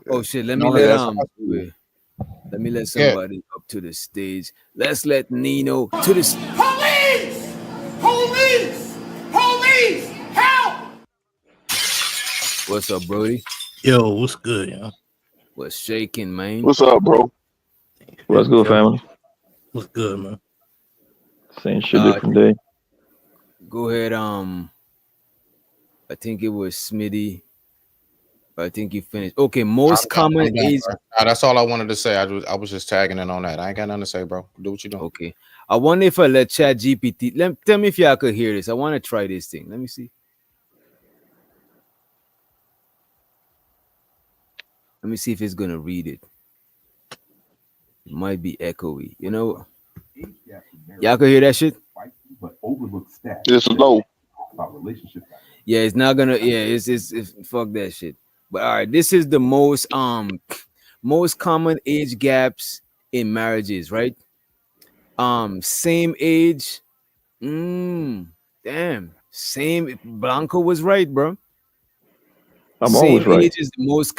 Speaker 11: Oh shit! Let me
Speaker 17: Known her
Speaker 11: let
Speaker 17: since high school.
Speaker 11: let me let
Speaker 17: Yeah.
Speaker 11: somebody up to the stage. Let's let Nino to the.
Speaker 4: Police! Police! Police! Help!
Speaker 11: What's up, Brody?
Speaker 7: Yo, what's good, yo?
Speaker 11: What's shaking, man?
Speaker 13: What's up, bro?
Speaker 18: What's good, family?
Speaker 7: What's good, man?
Speaker 18: Same shit, different day.
Speaker 11: Go ahead. I think it was Smitty. I think you finished. Okay, most common
Speaker 17: I'm done,
Speaker 11: age.
Speaker 17: bro. That's all I wanted to say. I was just tagging in on that. I ain't got nothing to say, bro. Do what you doing.
Speaker 11: Okay, I wonder if I let Chat GPT. Tell me if y'all could hear this. I want to try this thing. Let me see. Let me see if it's gonna read it. It might be echoey. Y'all could hear that shit.
Speaker 13: It's low.
Speaker 11: Yeah, it's not gonna. Yeah, it's fuck that shit. But all right, this is the most common age gaps in marriages, right? Same age. Damn. Same. Blanco was right, bro.
Speaker 18: I'm
Speaker 11: Same
Speaker 18: always right.
Speaker 11: age is the most.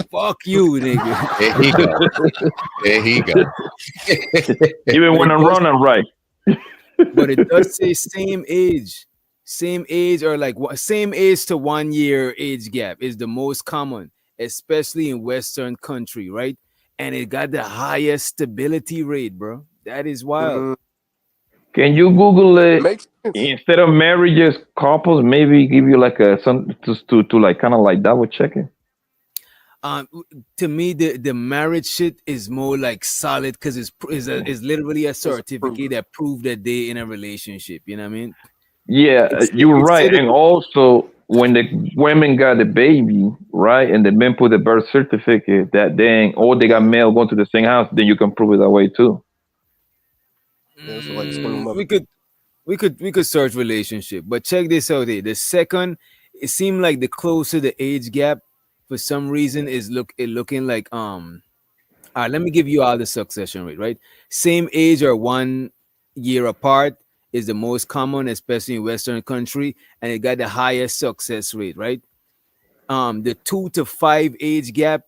Speaker 11: Fuck you, nigga.
Speaker 17: There he go. There he go.
Speaker 18: Even when I'm wrong, I'm right.
Speaker 11: But it does say same age or like same age to 1 year age gap is the most common, especially in Western country, right? And it got the highest stability rate, bro. That is wild.
Speaker 18: Can you Google it
Speaker 16: Makes sense.
Speaker 18: instead of marriages, couples? Maybe give you like some to like kind of like double check it.
Speaker 11: To me, the marriage shit is more like solid because it's literally a certificate that prove that they in a relationship. You know what I mean?
Speaker 18: Yeah, you're right. And also, when the women got the baby, right, and the men put the birth certificate that then, or they got mail going to the same house, then you can prove it that way too.
Speaker 16: Yeah, so like single mother.
Speaker 11: We could search relationship, but check this out here. The second, it seemed like the closer the age gap, for some reason, is looking like all right, let me give you all the succession rate, right? Same age or 1 year apart is the most common, especially in Western country, and it got the highest success rate, right? The 2 to 5 age gap,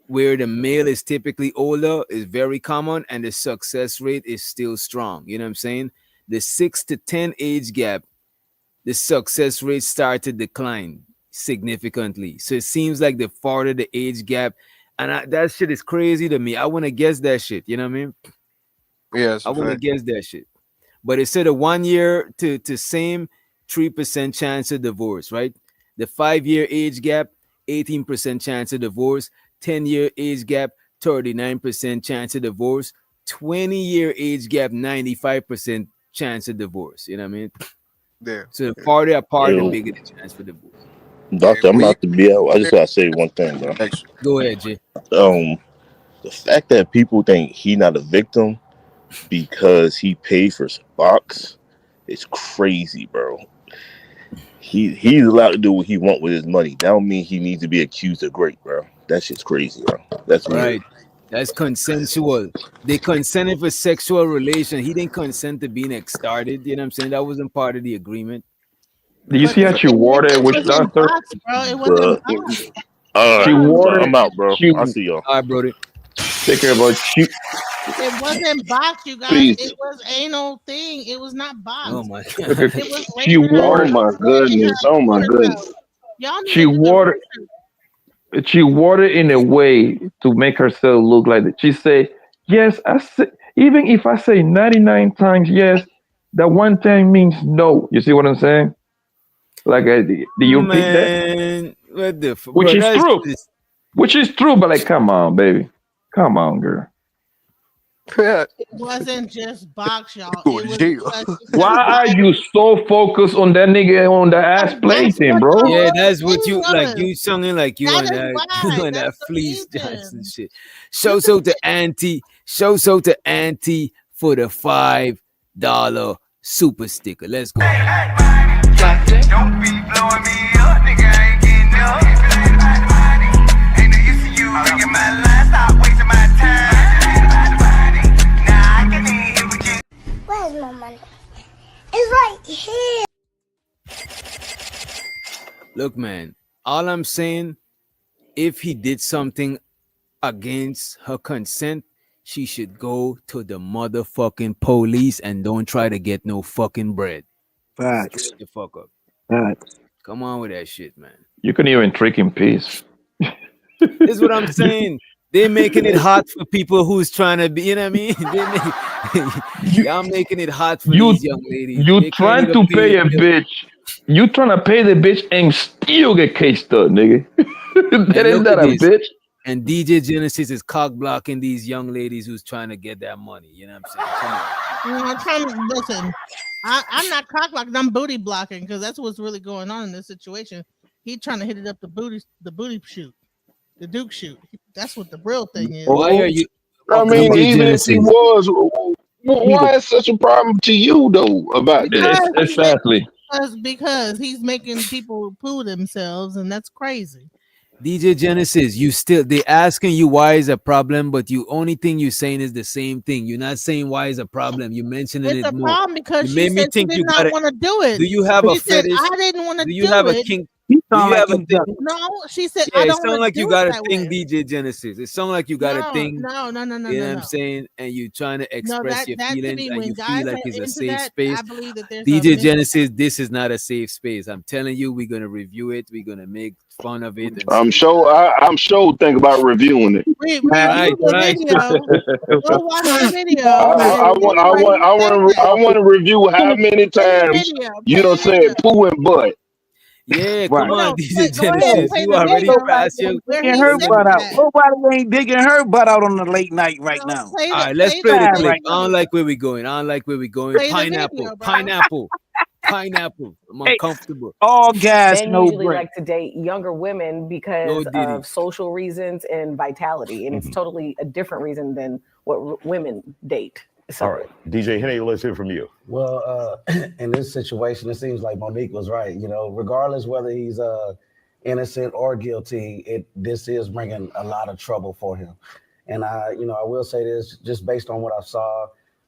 Speaker 11: where the male is typically older, is very common, and the success rate is still strong. You know what I'm saying? The 6 to 10 age gap, the success rate started to decline significantly. So it seems like the farther the age gap, and that shit is crazy to me. I want to guess that shit. You know what I mean?
Speaker 16: Yeah,
Speaker 11: I want to guess that shit. But it said a 1 year to same 3% chance of divorce, right? The 5-year age gap, 18% chance of divorce. 10-year age gap, 39% chance of divorce. 20-year age gap, 95% chance of divorce. You know what I mean?
Speaker 16: Yeah.
Speaker 11: So the farther apart, the
Speaker 7: Yo.
Speaker 11: bigger the chance for divorce.
Speaker 7: Doctor, I'm about to be out. I just gotta say one thing, bro.
Speaker 11: Go ahead, Jay.
Speaker 7: The fact that people think he not a victim because he paid for some box is crazy, bro. He's allowed to do what he want with his money. That don't mean he needs to be accused of rape, bro. That shit's crazy, bro. That's weird.
Speaker 11: Right. That's consensual. They consented for sexual relation. He didn't consent to being started. You know what I'm saying? That wasn't part of the agreement.
Speaker 18: Did you see how she worded it, which
Speaker 8: wasn't
Speaker 18: doctor?
Speaker 8: boxed, bro. It wasn't boxed.
Speaker 18: She worded.
Speaker 7: I'm out, bro. I'll see y'all.
Speaker 11: All right, Brody.
Speaker 18: Take care about you.
Speaker 8: It wasn't boxed, you guys.
Speaker 13: Peace.
Speaker 8: It was anal thing. It was not boxed.
Speaker 11: Oh my
Speaker 8: It
Speaker 11: god.
Speaker 8: was
Speaker 18: She
Speaker 8: laid
Speaker 13: Oh
Speaker 18: worded.
Speaker 13: my goodness. Oh my goodness.
Speaker 8: Y'all need
Speaker 18: She
Speaker 8: to do the
Speaker 18: worded.
Speaker 8: research.
Speaker 18: She worded in a way to make herself look like that. She said, "Yes, I say, even if I say 99 times yes, that one time means no." You see what I'm saying? Like, do you pick that?
Speaker 11: Man, what the fuck?
Speaker 18: Which
Speaker 11: Bro,
Speaker 18: is
Speaker 11: that's
Speaker 18: true.
Speaker 11: just,
Speaker 18: Which is true, but like, come on, baby. Come on, girl.
Speaker 8: It wasn't just box, y'all.
Speaker 16: Go
Speaker 8: It
Speaker 16: to
Speaker 8: was
Speaker 16: jail.
Speaker 8: because
Speaker 18: Why are you so focused on that nigga on the ass play
Speaker 8: that's
Speaker 18: thing,
Speaker 8: what
Speaker 18: bro?
Speaker 8: y'all
Speaker 11: yeah,
Speaker 8: other
Speaker 11: that's what
Speaker 8: thing
Speaker 11: you like.
Speaker 8: was.
Speaker 11: You sounding like you
Speaker 8: That
Speaker 11: on
Speaker 8: is
Speaker 11: that
Speaker 8: why.
Speaker 11: on that
Speaker 8: That's the
Speaker 11: fleece Johnson
Speaker 8: reason.
Speaker 11: shit.
Speaker 8: You
Speaker 11: Show so to auntie, show so to auntie for the $5 super sticker. Let's go.
Speaker 6: Don't be blowing me up, nigga. I ain't getting up. Ain't no use to you ringing my line. Stop wasting my time. Nah, I can hear what you.
Speaker 15: Where's my money? It's right here.
Speaker 11: Look, man, all I'm saying, if he did something against her consent, she should go to the motherfucking police and don't try to get no fucking bread.
Speaker 3: Facts.
Speaker 11: Straight the fuck up.
Speaker 3: Facts.
Speaker 11: Come on with that shit, man.
Speaker 18: You can even trick in peace.
Speaker 11: This is what I'm saying. They're making it hot for people who's trying to be, you know what I mean? Y'all making it hot for
Speaker 18: You
Speaker 11: these young ladies.
Speaker 18: you
Speaker 11: They can't
Speaker 18: trying
Speaker 11: even
Speaker 18: to
Speaker 11: pay
Speaker 18: pay
Speaker 11: the
Speaker 18: a
Speaker 11: bill.
Speaker 18: bitch. You trying to pay the bitch and still get cased up, nigga. That
Speaker 11: And
Speaker 18: ain't
Speaker 11: look
Speaker 18: that
Speaker 11: at
Speaker 18: a
Speaker 11: this.
Speaker 18: bitch?
Speaker 11: And DJ Genesis is cock blocking these young ladies who's trying to get that money. You know what I'm saying? Come on.
Speaker 8: I'm trying to listen. I'm not cock blocking. I'm booty blocking because that's what's really going on in this situation. He trying to hit it up the booty shoot, the Duke shoot. That's what the real thing is.
Speaker 11: Why are you
Speaker 13: I mean,
Speaker 11: DJ
Speaker 13: even if he
Speaker 11: Genesis?
Speaker 13: was, why is such a problem to you though about that?
Speaker 8: Because
Speaker 18: Exactly.
Speaker 8: because he's making people poo themselves, and that's crazy.
Speaker 11: DJ Genesis, they asking you why is a problem, but you only thing you saying is the same thing. You're not saying why is a problem. You mentioning
Speaker 8: It's
Speaker 11: it
Speaker 8: a
Speaker 11: more.
Speaker 8: problem because
Speaker 11: You
Speaker 8: she
Speaker 11: made me
Speaker 8: said she
Speaker 11: think
Speaker 8: did
Speaker 11: you
Speaker 8: not
Speaker 11: got it.
Speaker 8: want to do it.
Speaker 11: Do you have a
Speaker 8: She said
Speaker 11: fetish?
Speaker 8: I didn't want to
Speaker 11: Do
Speaker 8: do
Speaker 11: you have a
Speaker 8: it.
Speaker 11: kink?
Speaker 3: You
Speaker 11: Do
Speaker 3: sound
Speaker 11: you
Speaker 3: like
Speaker 11: have a
Speaker 3: you
Speaker 11: thing?
Speaker 3: duck.
Speaker 8: No, she said
Speaker 11: Yeah,
Speaker 8: I
Speaker 11: it
Speaker 8: don't
Speaker 11: sounds
Speaker 8: want
Speaker 11: like
Speaker 8: to
Speaker 11: you
Speaker 8: do it
Speaker 11: got a
Speaker 8: that
Speaker 11: thing,
Speaker 8: way.
Speaker 11: DJ Genesis. It sounds like you got a
Speaker 8: No,
Speaker 11: thing.
Speaker 8: no, no, no, no,
Speaker 11: You
Speaker 8: no,
Speaker 11: know what I'm
Speaker 8: no.
Speaker 11: saying? And you trying to
Speaker 8: No,
Speaker 11: express your
Speaker 8: that to
Speaker 11: feelings
Speaker 8: me,
Speaker 11: and
Speaker 8: when
Speaker 11: you
Speaker 8: guys
Speaker 11: feel like
Speaker 8: are
Speaker 11: it's a
Speaker 8: into
Speaker 11: safe
Speaker 8: that,
Speaker 11: space.
Speaker 8: I believe that there's a
Speaker 11: DJ
Speaker 8: mental.
Speaker 11: Genesis, this is not a safe space. I'm telling you, we're gonna review it. We're gonna make fun of it and
Speaker 13: I'm
Speaker 11: say,
Speaker 13: sure. I'm sure. Think about reviewing it.
Speaker 8: Review
Speaker 11: right,
Speaker 8: the
Speaker 11: right.
Speaker 8: video. Go watch the video
Speaker 13: I
Speaker 8: and
Speaker 13: want.
Speaker 8: see
Speaker 13: I
Speaker 8: where
Speaker 13: want.
Speaker 8: he said
Speaker 13: I
Speaker 8: that.
Speaker 13: want to review how many
Speaker 8: Play the
Speaker 13: times
Speaker 8: video.
Speaker 13: you
Speaker 8: Play
Speaker 13: done
Speaker 8: the video.
Speaker 13: said poo and butt.
Speaker 11: Yeah, come
Speaker 3: Right.
Speaker 11: on,
Speaker 8: No,
Speaker 11: DJ
Speaker 8: go ahead and
Speaker 11: Genesis.
Speaker 8: play
Speaker 11: You
Speaker 8: the
Speaker 11: already
Speaker 8: video
Speaker 3: Nobody
Speaker 11: passed your.
Speaker 3: ain't
Speaker 8: where
Speaker 3: digging
Speaker 8: he
Speaker 3: her
Speaker 8: said
Speaker 3: butt out.
Speaker 8: that.
Speaker 3: Nobody ain't digging her butt out on the late night right
Speaker 8: No,
Speaker 3: now.
Speaker 8: play
Speaker 11: All
Speaker 8: the
Speaker 11: right, let's
Speaker 8: play
Speaker 11: play
Speaker 8: the
Speaker 11: the
Speaker 3: Sad
Speaker 8: play
Speaker 11: clip.
Speaker 3: right
Speaker 8: the
Speaker 11: I don't
Speaker 8: video.
Speaker 11: like where we're going. I don't like where we're going.
Speaker 8: Play the
Speaker 11: Pineapple,
Speaker 8: video, bro.
Speaker 11: pineapple, pineapple. I'm
Speaker 3: Hey,
Speaker 11: uncomfortable.
Speaker 3: all gas,
Speaker 19: Men
Speaker 3: no
Speaker 19: usually
Speaker 3: break.
Speaker 19: like to date younger women
Speaker 11: No
Speaker 19: because
Speaker 11: diddy.
Speaker 19: of social reasons and vitality, and it's totally a different reason than what women date. So,
Speaker 10: All right, DJ Henny, let's hear from you.
Speaker 5: Well, in this situation, it seems like Monique was right. You know, regardless whether he's innocent or guilty, this is bringing a lot of trouble for him. And I will say this, just based on what I saw.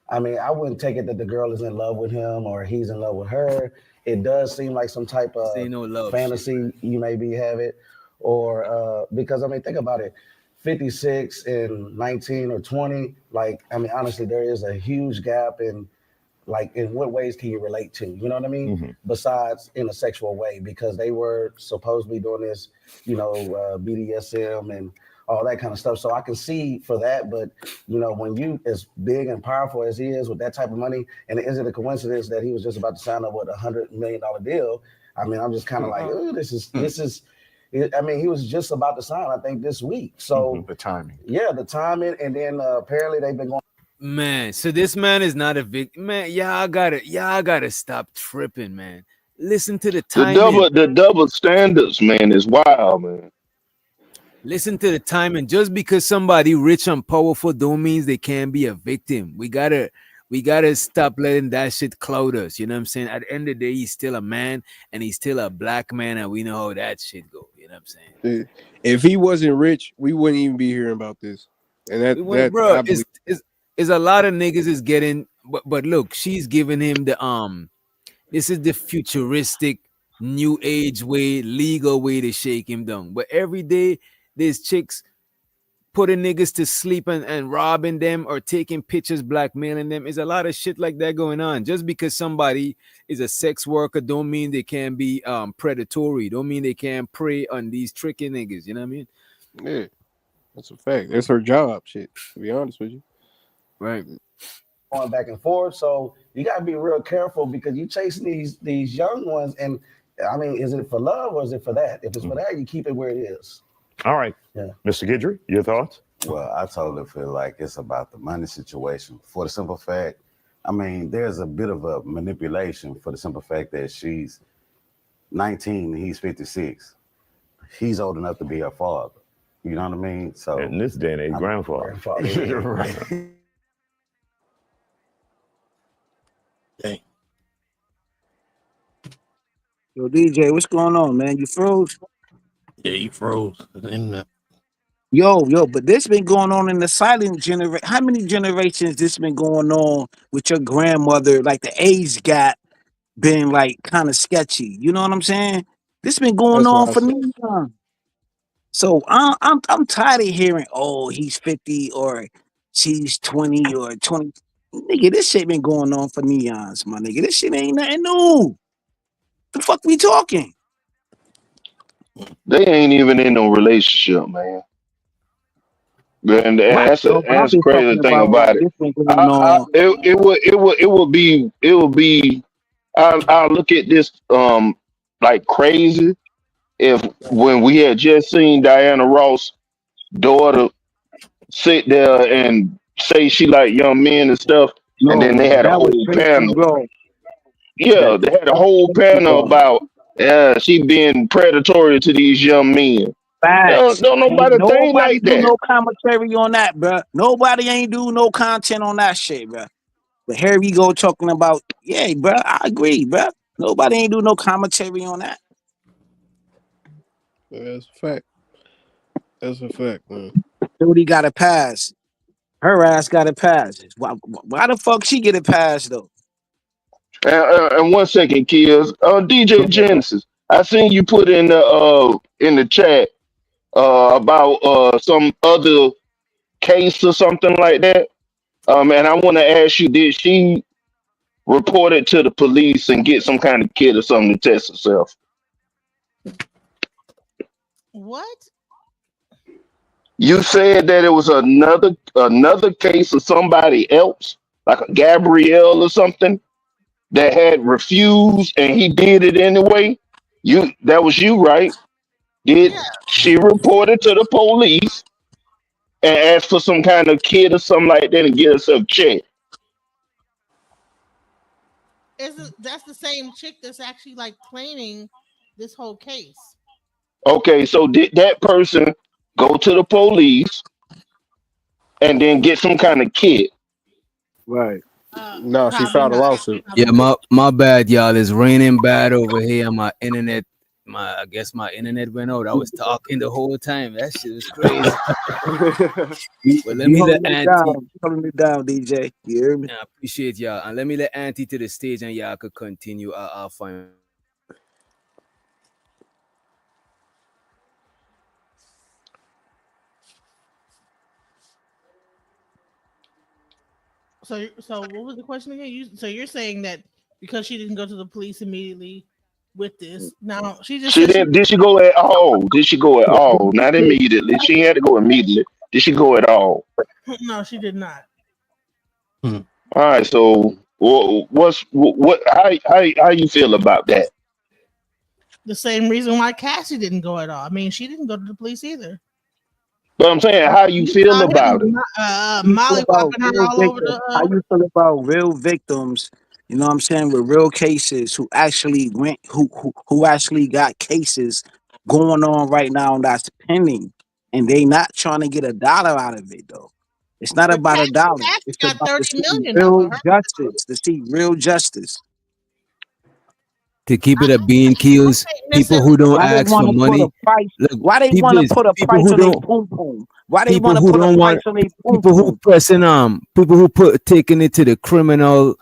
Speaker 5: I mean, I wouldn't take it that the girl is in love with him or he's in love with her. It does seem like some type of
Speaker 11: Say no love
Speaker 5: fantasy you maybe have it, or because I mean, think about it. 56 and 19 or 20, like, I mean, honestly, there is a huge gap in, like, in what ways can you relate to, you know what I mean? Besides in a sexual way, because they were supposedly doing this, BDSM and all that kind of stuff. So I can see for that, but when you as big and powerful as he is with that type of money, and is it a coincidence that he was just about to sign up with $100 million deal? I mean, I'm just kind of like, oh, this is. I mean, he was just about to sign, I think, this week. So
Speaker 20: the timing.
Speaker 5: Yeah, the timing, and then apparently they've been going.
Speaker 11: Man, so this man is not a victim. Man, y'all gotta stop tripping, man. Listen to the timing.
Speaker 13: The double standards, man, is wild, man.
Speaker 11: Listen to the timing. Just because somebody rich and powerful don't means they can't be a victim. We gotta stop letting that shit cloud us. You know what I'm saying? At the end of the day, he's still a man and he's still a black man, and we know how that shit go. You know what I'm saying?
Speaker 16: If he wasn't rich, we wouldn't even be hearing about this. And that
Speaker 11: Bro,
Speaker 16: I believe.
Speaker 11: it's a lot of niggas is getting, but look, she's giving him the this is the futuristic new age way, legal way to shake him down. But every day there's chicks putting niggas to sleep and robbing them or taking pictures, blackmailing them. There's a lot of shit like that going on. Just because somebody is a sex worker don't mean they can be predatory. Don't mean they can prey on these tricky niggas. You know what I mean?
Speaker 16: Yeah, that's a fact. That's her job, shit, to be honest with you.
Speaker 11: Right.
Speaker 5: Going back and forth. So you gotta be real careful because you chasing these young ones, and I mean, is it for love or is it for that? If it's for that, you keep it where it is.
Speaker 10: All right.
Speaker 5: Yeah.
Speaker 10: Mr. Guidry, your thoughts?
Speaker 14: Well, I totally feel like it's about the money situation. For the simple fact, I mean, there's a bit of a manipulation for the simple fact that she's 19 and he's 56. He's old enough to be her father. You know what I mean? So
Speaker 10: in this day and age, grandfather.
Speaker 14: Yeah.
Speaker 10: Right.
Speaker 3: Dang. Yo, DJ, what's going on, man? You froze?
Speaker 21: Yeah, you froze.
Speaker 3: Yo, but this been going on in the silent generation. How many generations this been going on with your grandmother? Like the age gap been like kind of sketchy. You know what I'm saying? This been going
Speaker 16: That's
Speaker 3: on
Speaker 16: what I
Speaker 3: for
Speaker 16: said.
Speaker 3: me. So I'm tired of hearing, oh, he's 50 or she's 20 or 20. Nigga, this shit been going on for neons, my nigga. This shit ain't nothing new. The fuck we talking?
Speaker 13: They ain't even in no relationship, man. And
Speaker 3: Right,
Speaker 13: that's
Speaker 3: bro, but I'm
Speaker 13: the
Speaker 3: just
Speaker 13: crazy
Speaker 3: talking
Speaker 13: thing
Speaker 3: about like
Speaker 13: about it.
Speaker 3: this been going on.
Speaker 13: It would be. I look at this like crazy if when we had just seen Diana Ross' daughter sit there and say she like young men and stuff, and then
Speaker 3: No,
Speaker 13: they had a
Speaker 3: that was
Speaker 13: whole
Speaker 3: Tracy,
Speaker 13: panel.
Speaker 3: bro.
Speaker 13: Yeah, they had a whole
Speaker 3: Tracy,
Speaker 13: panel
Speaker 3: bro.
Speaker 13: about she being predatory to these young men.
Speaker 3: Facts.
Speaker 13: Don't
Speaker 3: Ain't
Speaker 13: nobody think
Speaker 3: nobody
Speaker 13: like
Speaker 3: do
Speaker 13: that.
Speaker 3: no commentary on that, bro. Nobody ain't do no content on that shit, bro. But here we go talking about, yeah, bro. I agree, bro. Nobody ain't do no commentary on that.
Speaker 16: Yeah, that's a fact. That's a fact, man.
Speaker 3: Duty got a pass. Her ass got a pass. Why the fuck she get a pass though?
Speaker 13: And 1 second, kids. DJ Genesis, I seen you put in the chat about some other case or something like that. And I want to ask you, did she report it to the police and get some kind of kit or something to test herself?
Speaker 8: What?
Speaker 13: You said that it was another case of somebody else, like a Gabrielle or something, that had refused and he did it anyway. That was you, right? Did she report it to the police and ask for some kind of kit or something like that and get herself checked?
Speaker 8: That's the same chick that's actually like planning this whole case?
Speaker 13: Okay, so did that person go to the police and then get some kind of kit?
Speaker 3: Right.
Speaker 16: No, she filed a lawsuit.
Speaker 11: Yeah, my bad, y'all. It's raining bad over here. My internet, I guess my internet went out. I was talking the whole time. That shit was crazy. But let me let Auntie.
Speaker 3: Holding it down, DJ. You hear me?
Speaker 11: I appreciate y'all. And let me let Auntie to the stage and y'all could continue. I'll find.
Speaker 8: So what was the question again? So you're saying that because she didn't go to the police immediately with this, now she just
Speaker 13: She didn't. Did she go at all? Did she go at all? Not immediately. She ain't had to go immediately. Did she go at all?
Speaker 8: No, she did not.
Speaker 13: All right. So how you feel about that?
Speaker 8: The same reason why Cassie didn't go at all. I mean, she didn't go to the police either.
Speaker 13: But I'm saying, how you feel about it?
Speaker 8: Molly whopping her all over the.
Speaker 3: How you feel about real victims? You know what I'm saying, with real cases who actually went, who actually got cases going on right now that's pending, and they not trying to get a dollar out of it though. It's not about a dollar. It's
Speaker 8: got
Speaker 3: about
Speaker 8: 30
Speaker 3: to see
Speaker 8: million
Speaker 3: real
Speaker 8: of her.
Speaker 3: justice. To see real justice.
Speaker 11: To keep it a bean kills people who don't
Speaker 3: Why they
Speaker 11: ask for
Speaker 3: want to put
Speaker 11: money.
Speaker 3: a price?
Speaker 11: Look,
Speaker 3: Why they
Speaker 11: peep
Speaker 3: want to
Speaker 11: this,
Speaker 3: put a
Speaker 11: people
Speaker 3: price
Speaker 11: who
Speaker 3: on their
Speaker 11: don't
Speaker 3: boom boom? Why they
Speaker 11: people
Speaker 3: want to
Speaker 11: who
Speaker 3: put a
Speaker 11: don't
Speaker 3: price
Speaker 11: want
Speaker 3: on their boom
Speaker 11: people who
Speaker 3: boom?
Speaker 11: pressing people who put taking it to the criminal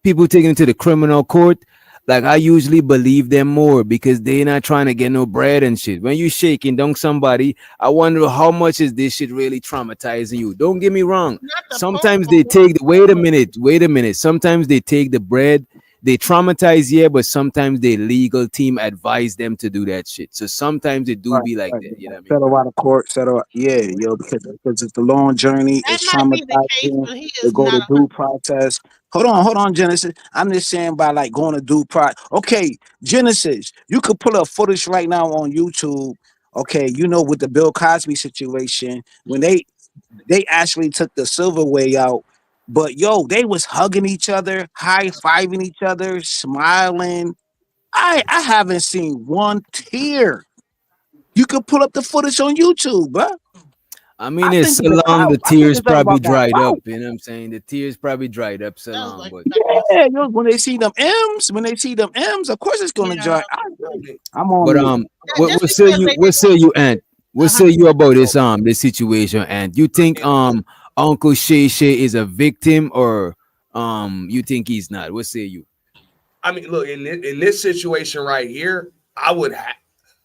Speaker 11: people taking it to the criminal court. Like I usually believe them more because they're not trying to get no bread and shit. When you shaking down somebody, I wonder how much is this shit really traumatizing you. Don't get me wrong. Sometimes they take wait a minute. Sometimes they take the bread they traumatize, yeah, but sometimes the legal team advise them to do that shit. So sometimes it do
Speaker 3: Right,
Speaker 11: be like
Speaker 3: right.
Speaker 11: that. You know what I mean?
Speaker 3: Settle out of court, settle. Yeah, yo, because it's a long journey.
Speaker 8: That
Speaker 3: It's
Speaker 8: might be the case,
Speaker 3: traumatizing.
Speaker 8: but he
Speaker 3: They
Speaker 8: is
Speaker 3: go
Speaker 8: not
Speaker 3: to due process. Hold on, Genesis. I'm just saying by like going to due process. Okay, Genesis, you could pull up footage right now on YouTube. Okay, you know with the Bill Cosby situation when they actually took the silverware out. But yo, they was hugging each other, high fiving each other, smiling. I haven't seen one tear. You could pull up the footage on YouTube, bro.
Speaker 11: I mean,
Speaker 3: I
Speaker 11: it's
Speaker 3: think
Speaker 11: so
Speaker 3: it's the
Speaker 11: long the
Speaker 3: clout. I think
Speaker 11: tears
Speaker 3: it's all
Speaker 11: probably
Speaker 3: about that
Speaker 11: dried up.
Speaker 3: clout.
Speaker 11: You know what I'm saying? The tears probably dried up so long, but
Speaker 3: Yeah, yo, when they see them M's, of course it's gonna dry. I'm on
Speaker 11: but
Speaker 3: mute.
Speaker 11: what say you? What say you, Ant? What say you about this situation? And you think Uncle Shay Shay is a victim or you think he's not? What say you?
Speaker 1: I mean, look, in this situation right here, I would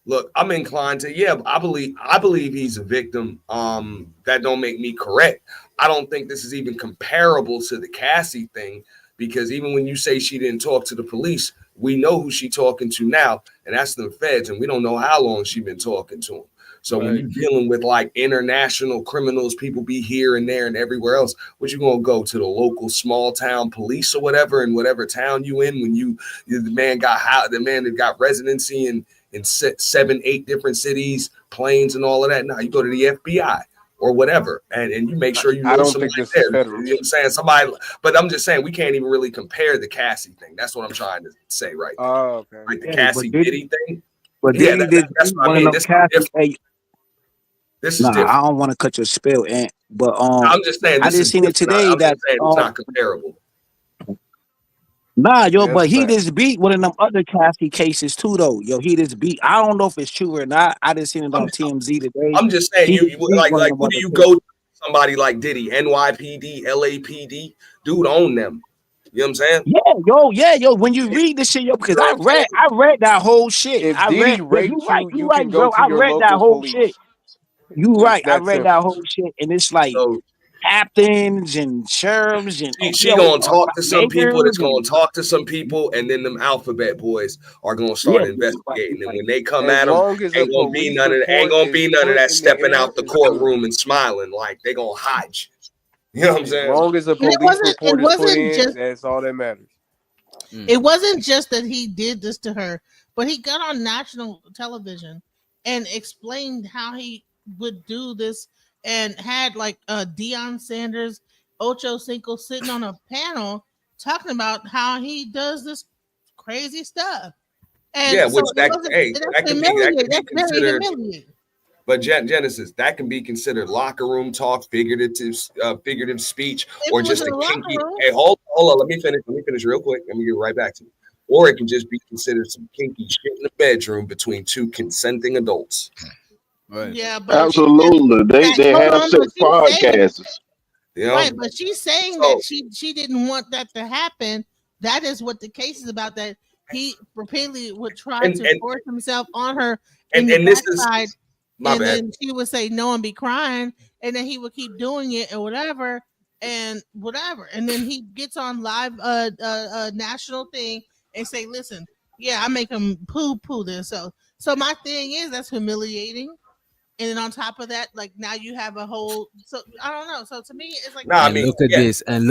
Speaker 1: look, I'm inclined to, yeah, I believe he's a victim. That don't make me correct. I don't think this is even comparable to the Cassie thing, because even when you say she didn't talk to the police, we know who she talking to now, and that's the feds, and we don't know how long she been talking to them. So when you're dealing with like international criminals, people be here and there and everywhere else, what you gonna go to the local small town police or whatever in whatever town you in when the man that got residency in 7, 8 different cities, planes and all of that. Now you go to the FBI or whatever, and you make sure you
Speaker 16: I
Speaker 1: know
Speaker 16: don't
Speaker 1: somebody
Speaker 16: think this
Speaker 1: there.
Speaker 16: is federal.
Speaker 1: You know what I'm saying? Somebody, but I'm just saying we can't even really compare the Cassie thing. That's what I'm trying to say right now.
Speaker 16: Oh, okay.
Speaker 1: Like the
Speaker 3: Yeah,
Speaker 1: Cassie Diddy thing.
Speaker 3: but
Speaker 1: Yeah,
Speaker 3: Diddy did
Speaker 1: that's what I
Speaker 3: one of
Speaker 1: mean.
Speaker 3: them Cassie. Hey,
Speaker 1: This is
Speaker 3: nah,
Speaker 1: different.
Speaker 3: I don't want to cut your spill, Ant. But
Speaker 1: I'm just saying
Speaker 3: I
Speaker 1: this is
Speaker 3: just seen it
Speaker 1: different.
Speaker 3: today
Speaker 1: I'm
Speaker 3: that
Speaker 1: just saying it's not comparable.
Speaker 3: nah, yo,
Speaker 16: Yeah, that's
Speaker 3: but
Speaker 16: a
Speaker 3: he
Speaker 16: fact.
Speaker 3: just beat one of them other Cassie cases too, though. Yo, he just beat. I don't know if it's true or not. I just seen it on TMZ today.
Speaker 1: I'm just saying
Speaker 3: He
Speaker 1: you
Speaker 3: just beat one of
Speaker 1: like
Speaker 3: them
Speaker 1: who do
Speaker 3: other
Speaker 1: you
Speaker 3: cases.
Speaker 1: go to? Somebody like Diddy, NYPD, LAPD, dude own them. You know what I'm saying?
Speaker 3: Yeah, yo. When you read this shit, yo, because
Speaker 1: You know what I'm
Speaker 3: I read that whole shit.
Speaker 16: If
Speaker 3: I read.
Speaker 16: Diddy
Speaker 3: Yeah,
Speaker 16: raped
Speaker 3: you
Speaker 16: you
Speaker 3: right,
Speaker 16: can go
Speaker 3: bro.
Speaker 16: to
Speaker 3: I
Speaker 16: your
Speaker 3: read that
Speaker 16: local
Speaker 3: whole shit.
Speaker 16: police.
Speaker 3: You
Speaker 16: It's
Speaker 3: right. I
Speaker 16: that
Speaker 3: read
Speaker 16: simple.
Speaker 3: that whole shit, and it's like
Speaker 1: So
Speaker 3: captains and sheriffs and
Speaker 1: she gonna talk to some people
Speaker 3: mayors
Speaker 1: that's gonna
Speaker 3: and
Speaker 1: talk to some people, and then them alphabet boys are gonna
Speaker 3: yeah,
Speaker 1: start investigating. And when they come
Speaker 16: As
Speaker 1: at them,
Speaker 16: long as a police
Speaker 1: ain't
Speaker 16: report
Speaker 1: gonna
Speaker 16: is
Speaker 1: be none of
Speaker 16: put
Speaker 1: that
Speaker 16: in the
Speaker 1: stepping
Speaker 16: air,
Speaker 1: out the
Speaker 16: it's good.
Speaker 1: courtroom and smiling like they gonna hide you. You know what I'm
Speaker 16: As
Speaker 1: saying?
Speaker 16: long as a
Speaker 8: And it
Speaker 16: police report is put
Speaker 8: wasn't
Speaker 16: in,
Speaker 8: just
Speaker 16: that's all that matters.
Speaker 8: it wasn't just that he did this to her, but he got on national television and explained how he would do this and had like Deion Sanders, Ocho Cinco sitting on a panel talking about how he does this crazy stuff.
Speaker 1: Yeah,
Speaker 8: And so
Speaker 1: which
Speaker 8: it
Speaker 1: that
Speaker 8: wasn't
Speaker 1: hey,
Speaker 8: that's
Speaker 1: that can
Speaker 8: humiliating.
Speaker 1: be
Speaker 8: That's very
Speaker 1: considered.
Speaker 8: humiliating.
Speaker 1: But Genesis, that can be considered locker room talk, figurative speech,
Speaker 8: If
Speaker 1: or
Speaker 8: it was
Speaker 1: just
Speaker 8: in
Speaker 1: a
Speaker 8: the locker
Speaker 1: kinky.
Speaker 8: room,
Speaker 1: Hey, hold on. Let me finish real quick. Let me get right back to you. Or it can just be considered some kinky shit in the bedroom between two consenting adults.
Speaker 11: Right.
Speaker 8: yeah, but
Speaker 13: Absolutely. They
Speaker 8: hold
Speaker 13: have
Speaker 8: on, but
Speaker 13: sex
Speaker 8: she's saying
Speaker 13: podcasts.
Speaker 1: You know?
Speaker 8: right, but she's saying
Speaker 1: So
Speaker 8: that she didn't want that to happen. That is what the case is about. That he repeatedly would try
Speaker 1: and
Speaker 8: to
Speaker 1: and
Speaker 8: force himself on her in the
Speaker 1: and this is
Speaker 8: backside,
Speaker 1: my
Speaker 8: and
Speaker 1: bad.
Speaker 8: then she would say no and be crying, and then he would keep doing it and whatever and then he gets on live national thing and say, listen, yeah, I make him poo this. So my thing is that's humiliating. And then on top of that, like now you have a whole. So I don't know. So to me, it's like
Speaker 1: Nah, I
Speaker 11: And
Speaker 1: mean,
Speaker 11: look at
Speaker 1: yeah.
Speaker 11: this, and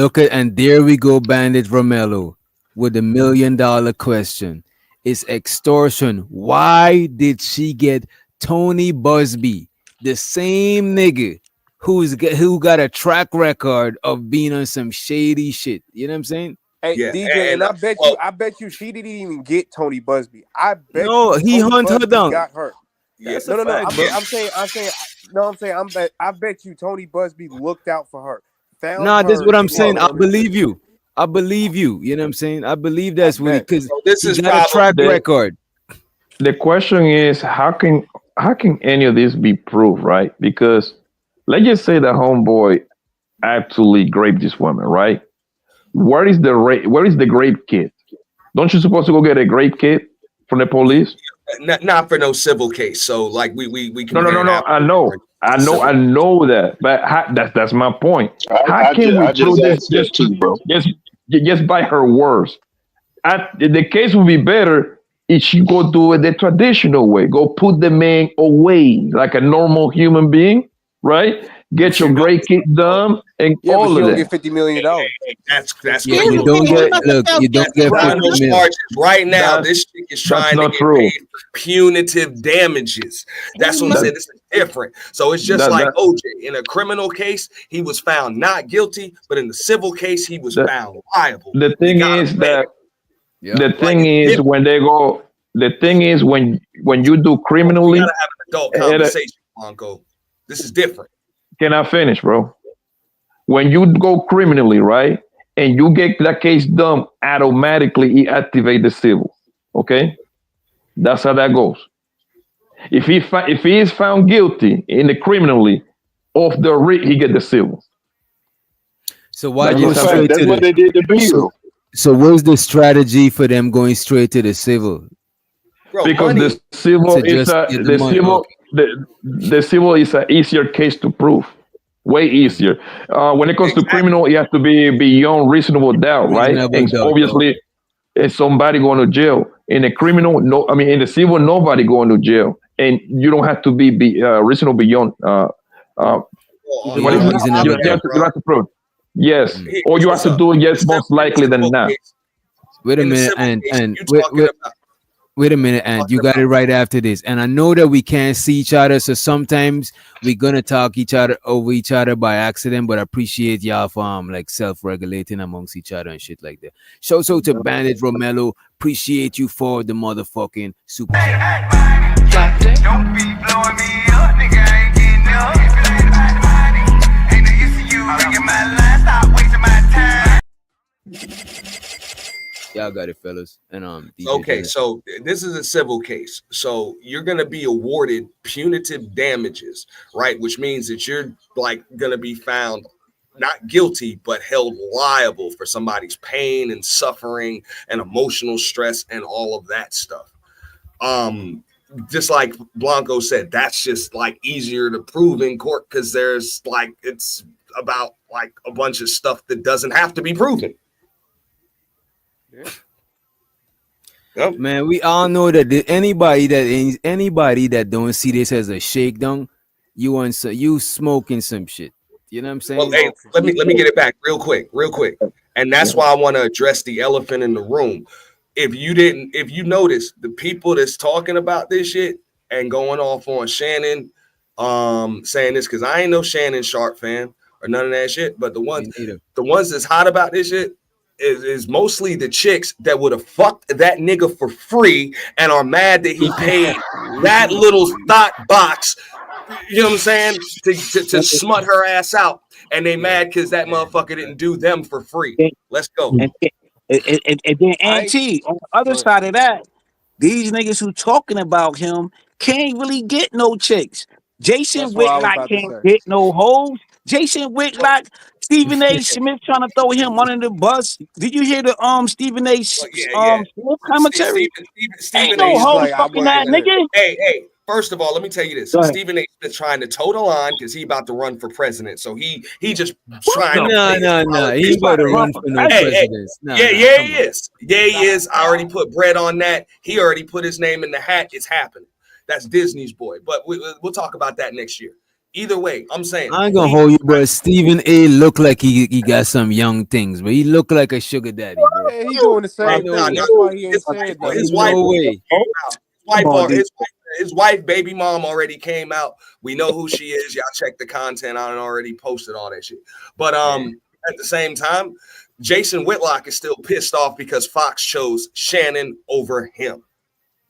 Speaker 11: there we go, Bandit Romello, with the $1,000,000 question. It's extortion. Why did she get Tony Busby, the same nigga who got a track record of being on some shady shit? You know what I'm saying?
Speaker 16: Hey
Speaker 1: Yeah,
Speaker 16: DJ, and
Speaker 1: and
Speaker 16: I bet you she didn't even get Tony Busby. I bet
Speaker 11: No,
Speaker 16: you
Speaker 11: he
Speaker 16: Tony
Speaker 11: hunt her
Speaker 16: Busby
Speaker 11: down.
Speaker 16: got her.
Speaker 1: yeah,
Speaker 11: That's a
Speaker 16: No.
Speaker 11: fact, bro.
Speaker 16: I bet you Tony Busby looked out for her, found
Speaker 11: Nah, this is
Speaker 16: her,
Speaker 11: what I'm
Speaker 16: and then
Speaker 11: saying. I
Speaker 16: went on his
Speaker 11: believe
Speaker 16: mission.
Speaker 11: you. I believe you. You know what I'm saying? I believe
Speaker 16: I
Speaker 11: that's what he,
Speaker 16: bet.
Speaker 11: because
Speaker 1: so this
Speaker 11: he
Speaker 1: is
Speaker 11: got a
Speaker 1: probably
Speaker 11: track record.
Speaker 18: The question is how can any of this be proved, right? Because let's just say the homeboy actually raped this woman, right? Where is the grape kit? Don't you supposed to go get a grape kit from the police?
Speaker 1: not for no civil case. So like we
Speaker 18: No, no, no,
Speaker 1: comparing
Speaker 18: no. I
Speaker 1: apples and
Speaker 18: know,
Speaker 1: oranges to civil.
Speaker 18: I know that. But that's my point. How can we
Speaker 13: I just
Speaker 18: prove this
Speaker 13: asked that too, bro.
Speaker 18: just by her words? the case would be better if she go do it the traditional way. Go put the man away like a normal human being, right? Get your great kick done and
Speaker 16: Yeah, but
Speaker 18: all
Speaker 16: she
Speaker 18: of
Speaker 16: don't
Speaker 18: that.
Speaker 16: get $50 million.
Speaker 1: That's
Speaker 11: Yeah,
Speaker 8: Here's
Speaker 11: you
Speaker 8: the
Speaker 11: don't
Speaker 8: thing. He's
Speaker 11: get
Speaker 8: about to
Speaker 11: look.
Speaker 8: sell
Speaker 11: You don't
Speaker 8: Guilty
Speaker 11: get
Speaker 8: by
Speaker 1: criminal
Speaker 11: 50 mil.
Speaker 1: charges. Right now,
Speaker 18: That's
Speaker 1: this chick is
Speaker 18: that's
Speaker 1: trying to
Speaker 18: not
Speaker 1: get
Speaker 18: true.
Speaker 1: paid for punitive damages. That's what I'm
Speaker 18: That
Speaker 1: saying. This is different. So it's just
Speaker 18: that
Speaker 1: like
Speaker 18: that,
Speaker 1: OJ. In a criminal case, he was found not guilty, but in the civil case, he was
Speaker 18: that
Speaker 1: found liable.
Speaker 18: the
Speaker 1: They
Speaker 18: thing
Speaker 1: got to
Speaker 18: is
Speaker 1: pay him.
Speaker 18: that
Speaker 11: Yeah.
Speaker 18: the
Speaker 1: Like
Speaker 18: thing
Speaker 1: it's
Speaker 18: is
Speaker 1: different.
Speaker 18: when they go. The thing is when you do
Speaker 1: We
Speaker 18: criminally.
Speaker 1: gotta have an adult
Speaker 18: eh,
Speaker 1: conversation, Blanco. This is different.
Speaker 18: Can I finish, bro? When you go criminally, right, and you get that case done, automatically it activate the civil. Okay, that's how that goes. If he is found guilty in the criminally, off the rip he get the civil.
Speaker 11: So why
Speaker 18: That's
Speaker 11: go
Speaker 18: just how
Speaker 11: straight to
Speaker 13: What
Speaker 11: the?
Speaker 13: they did to
Speaker 11: So,
Speaker 13: Bill.
Speaker 11: so what's the strategy for them going straight to the civil?
Speaker 1: Bro,
Speaker 18: because
Speaker 1: money.
Speaker 11: To just get the money. Okay.
Speaker 18: the civil is an easier case to prove, way easier. When it comes to
Speaker 1: Exactly.
Speaker 18: criminal, you have to be beyond reasonable doubt, right?
Speaker 11: Reasonable
Speaker 18: And
Speaker 11: doubt.
Speaker 18: obviously, it's somebody going to jail. In a criminal, no, I mean in the civil, nobody going to jail, and you don't have to be reasonable beyond.
Speaker 1: Well,
Speaker 18: What is
Speaker 11: Beyond
Speaker 18: it?
Speaker 11: reasonable
Speaker 1: okay,
Speaker 11: doubt.
Speaker 18: You
Speaker 1: bro.
Speaker 18: have to prove. Yes,
Speaker 1: Here's
Speaker 18: or you have
Speaker 1: what's
Speaker 18: to
Speaker 1: up.
Speaker 18: do it.
Speaker 1: In
Speaker 18: Yes, most
Speaker 1: the
Speaker 18: likely than
Speaker 1: civil
Speaker 18: not.
Speaker 1: case,
Speaker 11: Wait a
Speaker 1: in the
Speaker 11: minute,
Speaker 1: civil case,
Speaker 11: and
Speaker 1: you
Speaker 11: wait,
Speaker 1: talking about
Speaker 11: wait a minute, and you got it right after this. And I know that we can't see each other, so sometimes we're gonna talk each other over each other by accident. But I appreciate y'all for like self-regulating amongst each other and shit like that. Shout out to Bandit Romello. Appreciate you for the motherfucking super chat.
Speaker 4: Don't be blowing me up, nigga. I ain't getting up. If it ain't about the money, ain't no use to you ringing my line. Stop wasting my time.
Speaker 11: Y'all got it, fellas. And DJ
Speaker 1: Okay,
Speaker 11: Dennis.
Speaker 1: so this is a civil case. So you're going to be awarded punitive damages, right? Which means that you're like going to be found not guilty, but held liable for somebody's pain and suffering and emotional stress and all of that stuff. Just like Blanco said, that's just like easier to prove in court because there's like it's about like a bunch of stuff that doesn't have to be proven. Yep.
Speaker 11: Man, we all know that anybody that don't see this as a shakedown, you smoking some shit. You know what I'm saying?
Speaker 1: Well, hey, let me get it back real quick. And that's why I want to address the elephant in the room. If you notice the people that's talking about this shit and going off on Shannon, saying this because I ain't no Shannon Sharpe fan or none of that shit, but the ones that's hot about this shit is mostly the chicks that would have fucked that nigga for free and are mad that he paid that little thought box, you know what I'm saying, to smut her ass out, and they mad because that motherfucker didn't do them for free. Let's go.
Speaker 3: And then Auntie, on the other side of that, these niggas who talking about him can't really get no chicks. Jason
Speaker 16: That's what I was
Speaker 3: Whitlock
Speaker 16: about to
Speaker 3: can't
Speaker 16: say.
Speaker 3: get no hoes. Jason Whitlock, Stephen A. Smith trying to throw him under the bus. Did you hear the Stephen A.
Speaker 1: Yeah.
Speaker 3: Smith commentary?
Speaker 1: Stephen
Speaker 3: Ain't no
Speaker 1: A.
Speaker 3: hoes
Speaker 16: like, I
Speaker 3: fucking that
Speaker 16: wasn't there.
Speaker 3: nigga.
Speaker 1: Hey, first of all, let me tell you this.
Speaker 3: Go ahead.
Speaker 1: Stephen A. Smith trying to toe the line because he about to run for president. So he just
Speaker 3: What
Speaker 1: trying to
Speaker 3: the
Speaker 1: play his
Speaker 11: No.
Speaker 1: politics.
Speaker 11: He about to
Speaker 3: run
Speaker 11: run
Speaker 3: for
Speaker 11: for no
Speaker 3: president?
Speaker 11: presidents.
Speaker 1: Yeah,
Speaker 11: Come
Speaker 1: he
Speaker 11: on.
Speaker 1: is. Yeah, he is. I already put bread on that. He already put his name in the hat. It's happening. That's Disney's boy. But we'll talk about that next year. Either way, I'm saying
Speaker 11: I ain't gonna hold you, but Stephen A. look like he got some young things, but he look like a sugar daddy, bro.
Speaker 16: Yeah, he doing the same
Speaker 11: no
Speaker 16: thing.
Speaker 11: way.
Speaker 16: That's why he ain't said
Speaker 1: His
Speaker 16: nothing.
Speaker 1: wife,
Speaker 11: No way.
Speaker 1: his wife, baby mom already came out. We know who she is. Y'all check the content out and already posted all that shit. But at the same time, Jason Whitlock is still pissed off because Fox chose Shannon over him.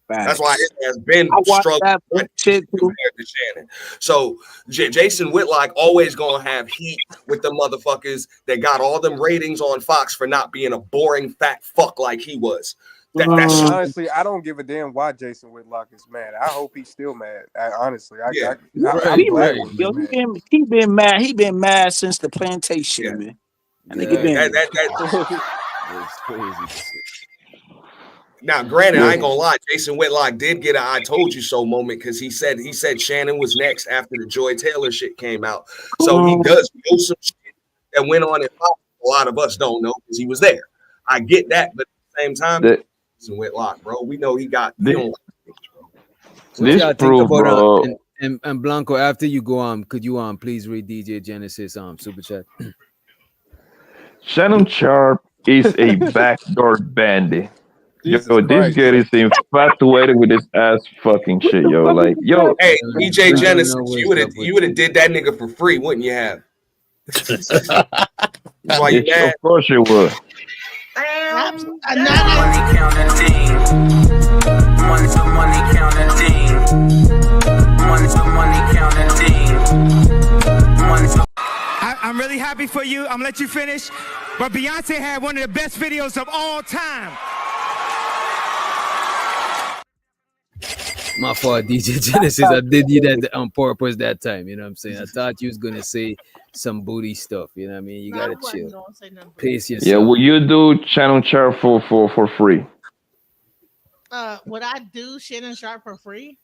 Speaker 1: That's why it has been struggling compared to Shannon. So Jason Whitlock always gonna have heat with the motherfuckers that got all them ratings on Fox for not being a boring fat fuck like he was. That's
Speaker 16: Honestly, I don't give a damn why Jason Whitlock is mad. I hope he's still mad. I'm glad he's
Speaker 3: Yo,
Speaker 16: mad.
Speaker 3: he been mad. He been mad since the plantation, man. That nigga been.
Speaker 11: It's crazy.
Speaker 1: Now, granted, I ain't gonna lie. Jason Whitlock did get a "I told you so" moment because he said Shannon was next after the Joy Taylor shit came out. So he does know some shit that went on in Fox. A lot of us don't know because he was there. I get that, but Same time,
Speaker 18: The-
Speaker 1: he's in Whitlock, bro. We know he don't
Speaker 11: What
Speaker 18: This
Speaker 11: y'all think
Speaker 18: proof,
Speaker 11: about
Speaker 18: bro.
Speaker 11: and Blanco? After you go on, could you please read DJ Genesis super chat?
Speaker 18: Shannon Sharpe is a backdoor bandit.
Speaker 16: Jesus
Speaker 18: Yo, this
Speaker 16: Christ.
Speaker 18: girl is infatuated with this ass fucking shit, yo. Like, yo,
Speaker 1: Hey, DJ
Speaker 11: I don't
Speaker 1: Genesis,
Speaker 11: know
Speaker 1: you
Speaker 11: what's up with
Speaker 1: would have did that nigga for free, wouldn't you have? That's why you mad.
Speaker 18: of course you would.
Speaker 12: Money counting team. Money to money counting team. Money to money counting team. Money to.
Speaker 2: I'm really happy for you. I'm gonna let you finish. But Beyonce had one of the best videos of all time.
Speaker 11: My fault, DJ Genesis. I did you that on purpose that time. You know what I'm saying? I thought you was gonna say some booty stuff. You know what I mean? You gotta chill. Pace yourself.
Speaker 18: Yeah, will you do Shannon Sharpe for free?
Speaker 8: Would I do Shannon Sharpe for free?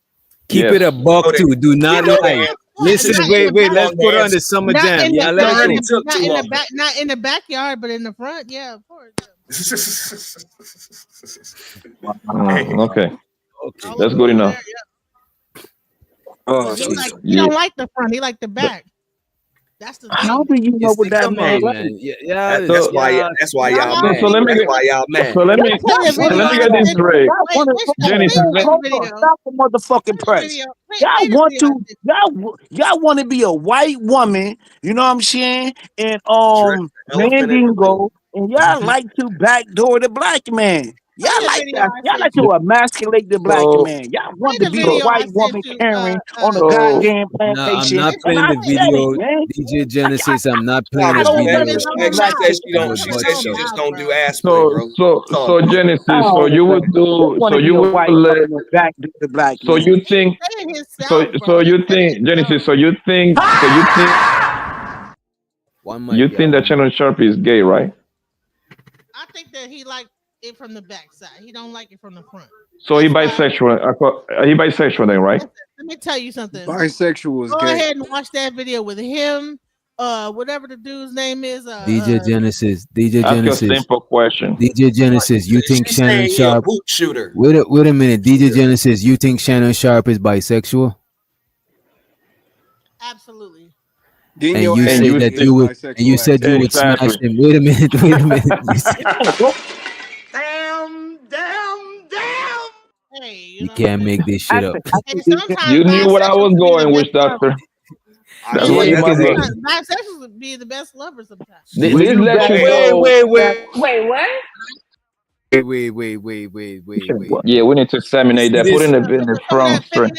Speaker 11: Keep
Speaker 18: Yes.
Speaker 11: it a buck too. Do not
Speaker 1: You know
Speaker 11: lie.
Speaker 1: that.
Speaker 11: Listen,
Speaker 8: Not
Speaker 11: wait.
Speaker 8: in the
Speaker 11: Let's
Speaker 8: back-
Speaker 11: put on the summer
Speaker 8: Not
Speaker 11: jam.
Speaker 8: in
Speaker 11: Yeah,
Speaker 8: the,
Speaker 11: let
Speaker 8: not
Speaker 11: it
Speaker 8: in
Speaker 11: go.
Speaker 8: the, not in the back, not in the backyard, but in the front. Yeah, of course.
Speaker 18: Okay. That's good enough.
Speaker 8: He don't like the front. He like the back. That's the
Speaker 3: How do you know what that
Speaker 11: Come
Speaker 3: man
Speaker 11: on,
Speaker 3: like?
Speaker 11: man. Yeah,
Speaker 1: That's why y'all mad.
Speaker 18: So let me
Speaker 1: That's
Speaker 18: get-
Speaker 1: why y'all mad.
Speaker 18: So let me get this straight. Genesis,
Speaker 3: Stop the motherfucking press. Y'all want to be a white woman, you know what I'm saying? And
Speaker 1: Elephant in the
Speaker 3: Mandingo, and y'all like to backdoor the black man. Y'all like that. Y'all like to emasculate the black
Speaker 18: So-
Speaker 3: man. Y'all want to be
Speaker 8: video
Speaker 3: a white
Speaker 8: I
Speaker 3: woman
Speaker 8: sent you,
Speaker 3: Karen on a
Speaker 18: so-
Speaker 3: goddamn
Speaker 11: No, I'm
Speaker 3: plantation.
Speaker 11: not
Speaker 3: And
Speaker 11: playing
Speaker 3: I
Speaker 11: the
Speaker 3: said
Speaker 11: video.
Speaker 3: it, man.
Speaker 11: DJ Genesis, I'm not
Speaker 1: Nah,
Speaker 11: playing the
Speaker 1: respect,
Speaker 11: video.
Speaker 1: respect. She said she don't. She said she just don't do ass play, bro.
Speaker 18: So Genesis, so you would do, so you would let,
Speaker 3: the black
Speaker 18: so
Speaker 3: man.
Speaker 18: you think, so you think, Genesis, so you think
Speaker 11: One
Speaker 18: you think that Shannon Sharpe is gay, right?
Speaker 8: I think that he like it from the back side. He don't like it from the front.
Speaker 18: So he bisexual, he bisexual then, right?
Speaker 8: Let me tell you something.
Speaker 16: Bisexual is
Speaker 8: Go
Speaker 16: gay.
Speaker 8: ahead and watch that video with him. Whatever the dude's name is.
Speaker 11: DJ Genesis. DJ
Speaker 18: Ask a
Speaker 11: Genesis.
Speaker 18: simple question.
Speaker 11: DJ Genesis, you think
Speaker 1: She's
Speaker 11: Shannon
Speaker 1: saying he a
Speaker 11: Sharpe?
Speaker 1: boot shooter.
Speaker 11: Wait a minute, DJ Genesis, you think Shannon Sharpe is bisexual?
Speaker 8: Absolutely.
Speaker 11: And you said that you would, and you said you would smash him. Wait a minute. You said- you can't make this shit up.
Speaker 18: You knew what I was going with, Doctor. That's why you must look.
Speaker 8: Bisexuals would be the best lovers sometimes.
Speaker 18: This let you know.
Speaker 19: Wait, what?
Speaker 11: Wait.
Speaker 18: Yeah, we need to examine that. Put in the front straight.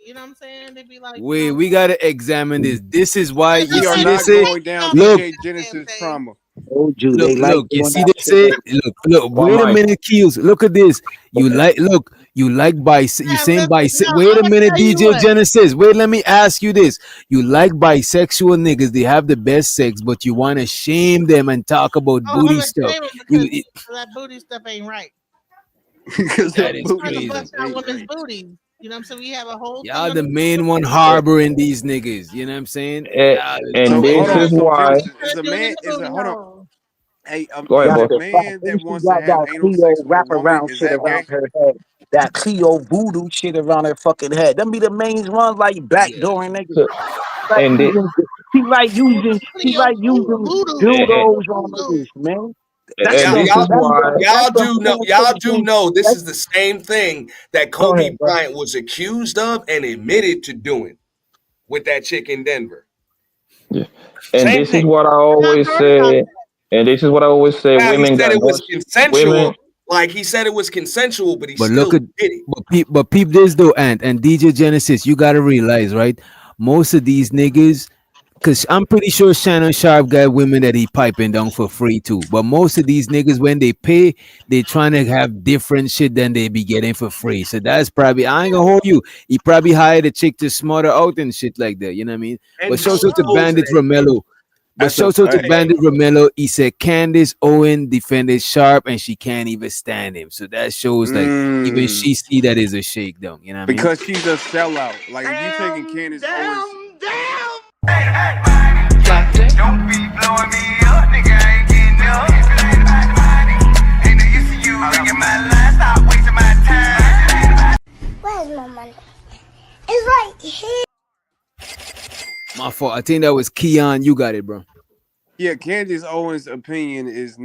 Speaker 8: You know what I'm saying? They'd be like,
Speaker 11: Wait, we gotta examine this. This is why you
Speaker 16: We are
Speaker 11: see
Speaker 16: not
Speaker 11: this. Say,
Speaker 16: going down
Speaker 11: look,
Speaker 16: DJ Genesis trauma.
Speaker 3: Told you they like
Speaker 11: look. You
Speaker 3: doing
Speaker 11: see
Speaker 3: that
Speaker 11: this? Say,
Speaker 3: shit.
Speaker 11: look. Wait a minute, Keels. Look at this. You like you saying wait a minute, DJ Genesis. Wait, let me ask you this. You like bisexual niggas, they have the best sex, but you want to shame them and talk about booty stuff.
Speaker 8: That booty stuff ain't right.
Speaker 11: That is
Speaker 8: Trying to
Speaker 11: crazy.
Speaker 8: bust out women's booties. You know what I'm saying? We have a whole
Speaker 11: Y'all the main one harboring these niggas. You know what I'm saying?
Speaker 18: And this is why.
Speaker 16: Is a man hold on. Hey,
Speaker 18: Go ahead,
Speaker 16: is
Speaker 18: boss.
Speaker 16: a man that wants to
Speaker 3: got
Speaker 16: have
Speaker 3: that
Speaker 16: anal
Speaker 3: Cleo
Speaker 16: sex with a woman,
Speaker 3: wraparound
Speaker 16: is
Speaker 3: shit
Speaker 16: that
Speaker 3: around
Speaker 16: gay?
Speaker 3: her head. That Cleo voodoo shit around her fucking head. Them be the main ones like backdooring niggas.
Speaker 18: And
Speaker 3: He like using dildos on niggas, man. That's
Speaker 18: and this is why.
Speaker 1: Y'all do know this is the same thing that Kobe Bryant was accused of and admitted to doing with that chick in Denver.
Speaker 18: Yeah. And
Speaker 1: Same
Speaker 18: this is
Speaker 1: thing.
Speaker 18: what I always say. And this is what I always say.
Speaker 1: Now,
Speaker 18: Women
Speaker 1: he said
Speaker 18: got
Speaker 1: it was
Speaker 18: more-
Speaker 1: consensual.
Speaker 18: women-
Speaker 1: Like he said it was consensual, but he
Speaker 11: But
Speaker 1: still
Speaker 11: look at
Speaker 1: did it.
Speaker 11: but peep this though, and DJ Genesis, you gotta realize, right? Most of these niggas, because I'm pretty sure Shannon Sharpe got women that he piping down for free too. But most of these niggas, when they pay, they trying to have different shit than they be getting for free. So that's probably, I ain't gonna hold you. He probably hired a chick to smother out and shit like that. You know what I mean?
Speaker 1: And
Speaker 11: But shout out to
Speaker 1: disclose
Speaker 11: Bandit
Speaker 1: that.
Speaker 11: Romello. But
Speaker 1: That's
Speaker 11: shout
Speaker 1: a
Speaker 11: out to
Speaker 1: fact.
Speaker 11: Bandit Romello. He said Candace Owen defended Sharpe and she can't even stand him. So that shows like even she see that is a shakedown. You know what I mean?
Speaker 16: Because she's a sellout. Like if you taking Candace Owens.
Speaker 12: Don't be blowing me up, nigga. I ain't getting up. Ain't no use to you.
Speaker 15: right here.
Speaker 11: My fault. I think that was Keon. You got it, bro.
Speaker 16: Yeah, Candace Owens' opinion is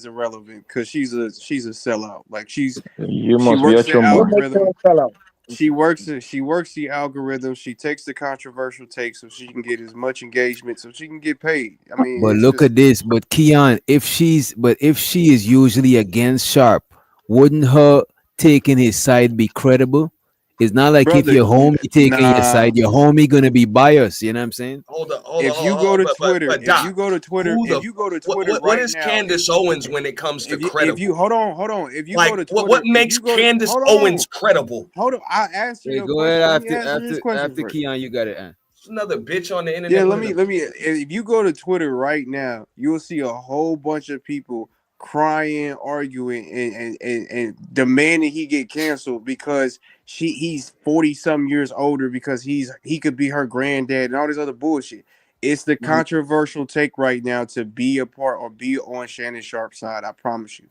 Speaker 16: irrelevant because she's a sellout. Like
Speaker 18: You
Speaker 16: she
Speaker 18: must be
Speaker 16: works
Speaker 18: at
Speaker 16: the
Speaker 18: your
Speaker 3: What
Speaker 18: mind.
Speaker 3: makes her
Speaker 16: algorithm.
Speaker 3: a sellout?
Speaker 16: She works the algorithm. She takes the controversial takes so she can get as much engagement, so she can get paid. I mean,
Speaker 11: But
Speaker 16: it's
Speaker 11: look
Speaker 16: just
Speaker 11: at this. But Keon, if she is usually against Sharp, wouldn't her taking his side be credible? It's not like if
Speaker 16: brother.
Speaker 11: your homie taking your
Speaker 16: Nah,
Speaker 11: side, your homie gonna be biased. You know what I'm saying?
Speaker 1: Hold on, hold on,
Speaker 16: if
Speaker 1: hold
Speaker 16: you
Speaker 1: on, hold
Speaker 16: go
Speaker 1: on.
Speaker 16: to
Speaker 1: But
Speaker 16: Twitter,
Speaker 1: but Doc, who
Speaker 16: if
Speaker 1: the
Speaker 16: you go to
Speaker 1: what
Speaker 16: Twitter
Speaker 1: what
Speaker 16: right
Speaker 1: is
Speaker 16: now,
Speaker 1: Candace Owens when it comes to
Speaker 16: if you
Speaker 1: credible?
Speaker 16: hold on, if you go
Speaker 1: Like
Speaker 16: to
Speaker 1: what
Speaker 16: Twitter, if
Speaker 1: makes
Speaker 16: you go to
Speaker 1: Candace Owens credible?
Speaker 16: hold on, I answer
Speaker 11: Wait,
Speaker 16: your
Speaker 11: go ahead
Speaker 16: question. Let me answer this question
Speaker 11: after
Speaker 16: first.
Speaker 11: Keon, you got it.
Speaker 1: It's another bitch on the
Speaker 16: Yeah,
Speaker 1: internet with a
Speaker 16: let me. If you go to Twitter right now, you'll see a whole bunch of people crying, arguing, and demanding he get canceled because he's 40 some years older because he could be her granddad and all this other bullshit. It's the controversial take right now to be a part or be on Shannon Sharpe's side. I promise you.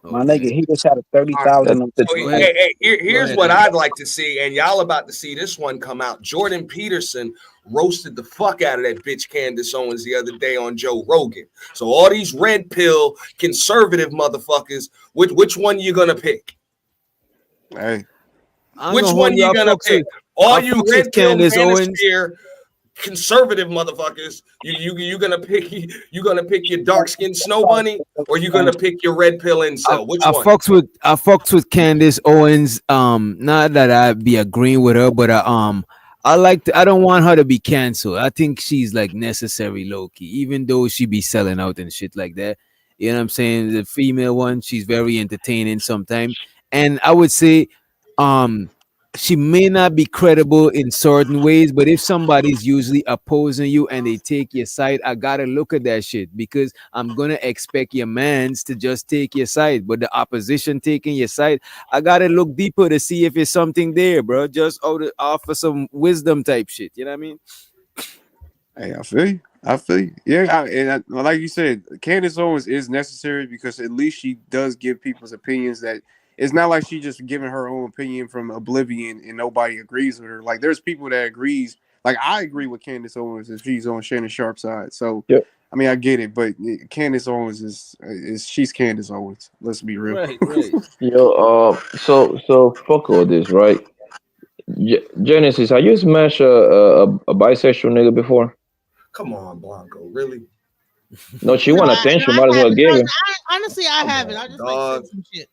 Speaker 3: My nigga, he just had a
Speaker 1: All right.
Speaker 3: 30,000.
Speaker 1: So here's what I'd like to see, and y'all about to see this one come out. Jordan Peterson roasted the fuck out of that bitch Candace Owens the other day on Joe Rogan. So all these red pill conservative motherfuckers, which one you gonna pick?
Speaker 16: Hey,
Speaker 11: I'm
Speaker 1: Which
Speaker 11: gonna hold
Speaker 1: one
Speaker 11: you.
Speaker 1: you gonna pick? All
Speaker 11: I
Speaker 1: you
Speaker 11: fucks
Speaker 1: red
Speaker 11: with
Speaker 1: pill
Speaker 11: Candace Owens.
Speaker 1: manosphere conservative motherfuckers, you gonna pick your dark skinned snow bunny, or you gonna pick your red pill incel? Which one?
Speaker 11: I fucks with Candace Owens. Not that I be agreeing with her, but I don't want her to be canceled. I think she's like necessary low key, even though she be selling out and shit like that. You know what I'm saying? The female one, she's very entertaining sometimes. And I would say, she may not be credible in certain ways, but if somebody's usually opposing you and they take your side, I gotta look at that shit because I'm gonna expect your mans to just take your side. But the opposition taking your side, I gotta look deeper to see if there's something there, bro. Just offer some wisdom type shit. You know what I mean?
Speaker 16: hey, I feel you. Yeah, like you said, Candace Owens is necessary because at least she does give people's opinions. That it's not like she just giving her own opinion from oblivion and nobody agrees with her. Like there's people that agrees. Like I agree with Candace Owens if she's on Shannon Sharpe's side. So
Speaker 18: Yep.
Speaker 16: I mean I get it, but Candace Owens is she's Candace Owens. Let's be real.
Speaker 11: Right.
Speaker 18: Yo, so fuck all this, right? Genesis, have you smashed a bisexual nigga before?
Speaker 1: Come on, Blanco, really?
Speaker 18: No, she
Speaker 8: No,
Speaker 18: want attention. Might as well give her.
Speaker 8: honestly, I haven't. I just like sex and shit.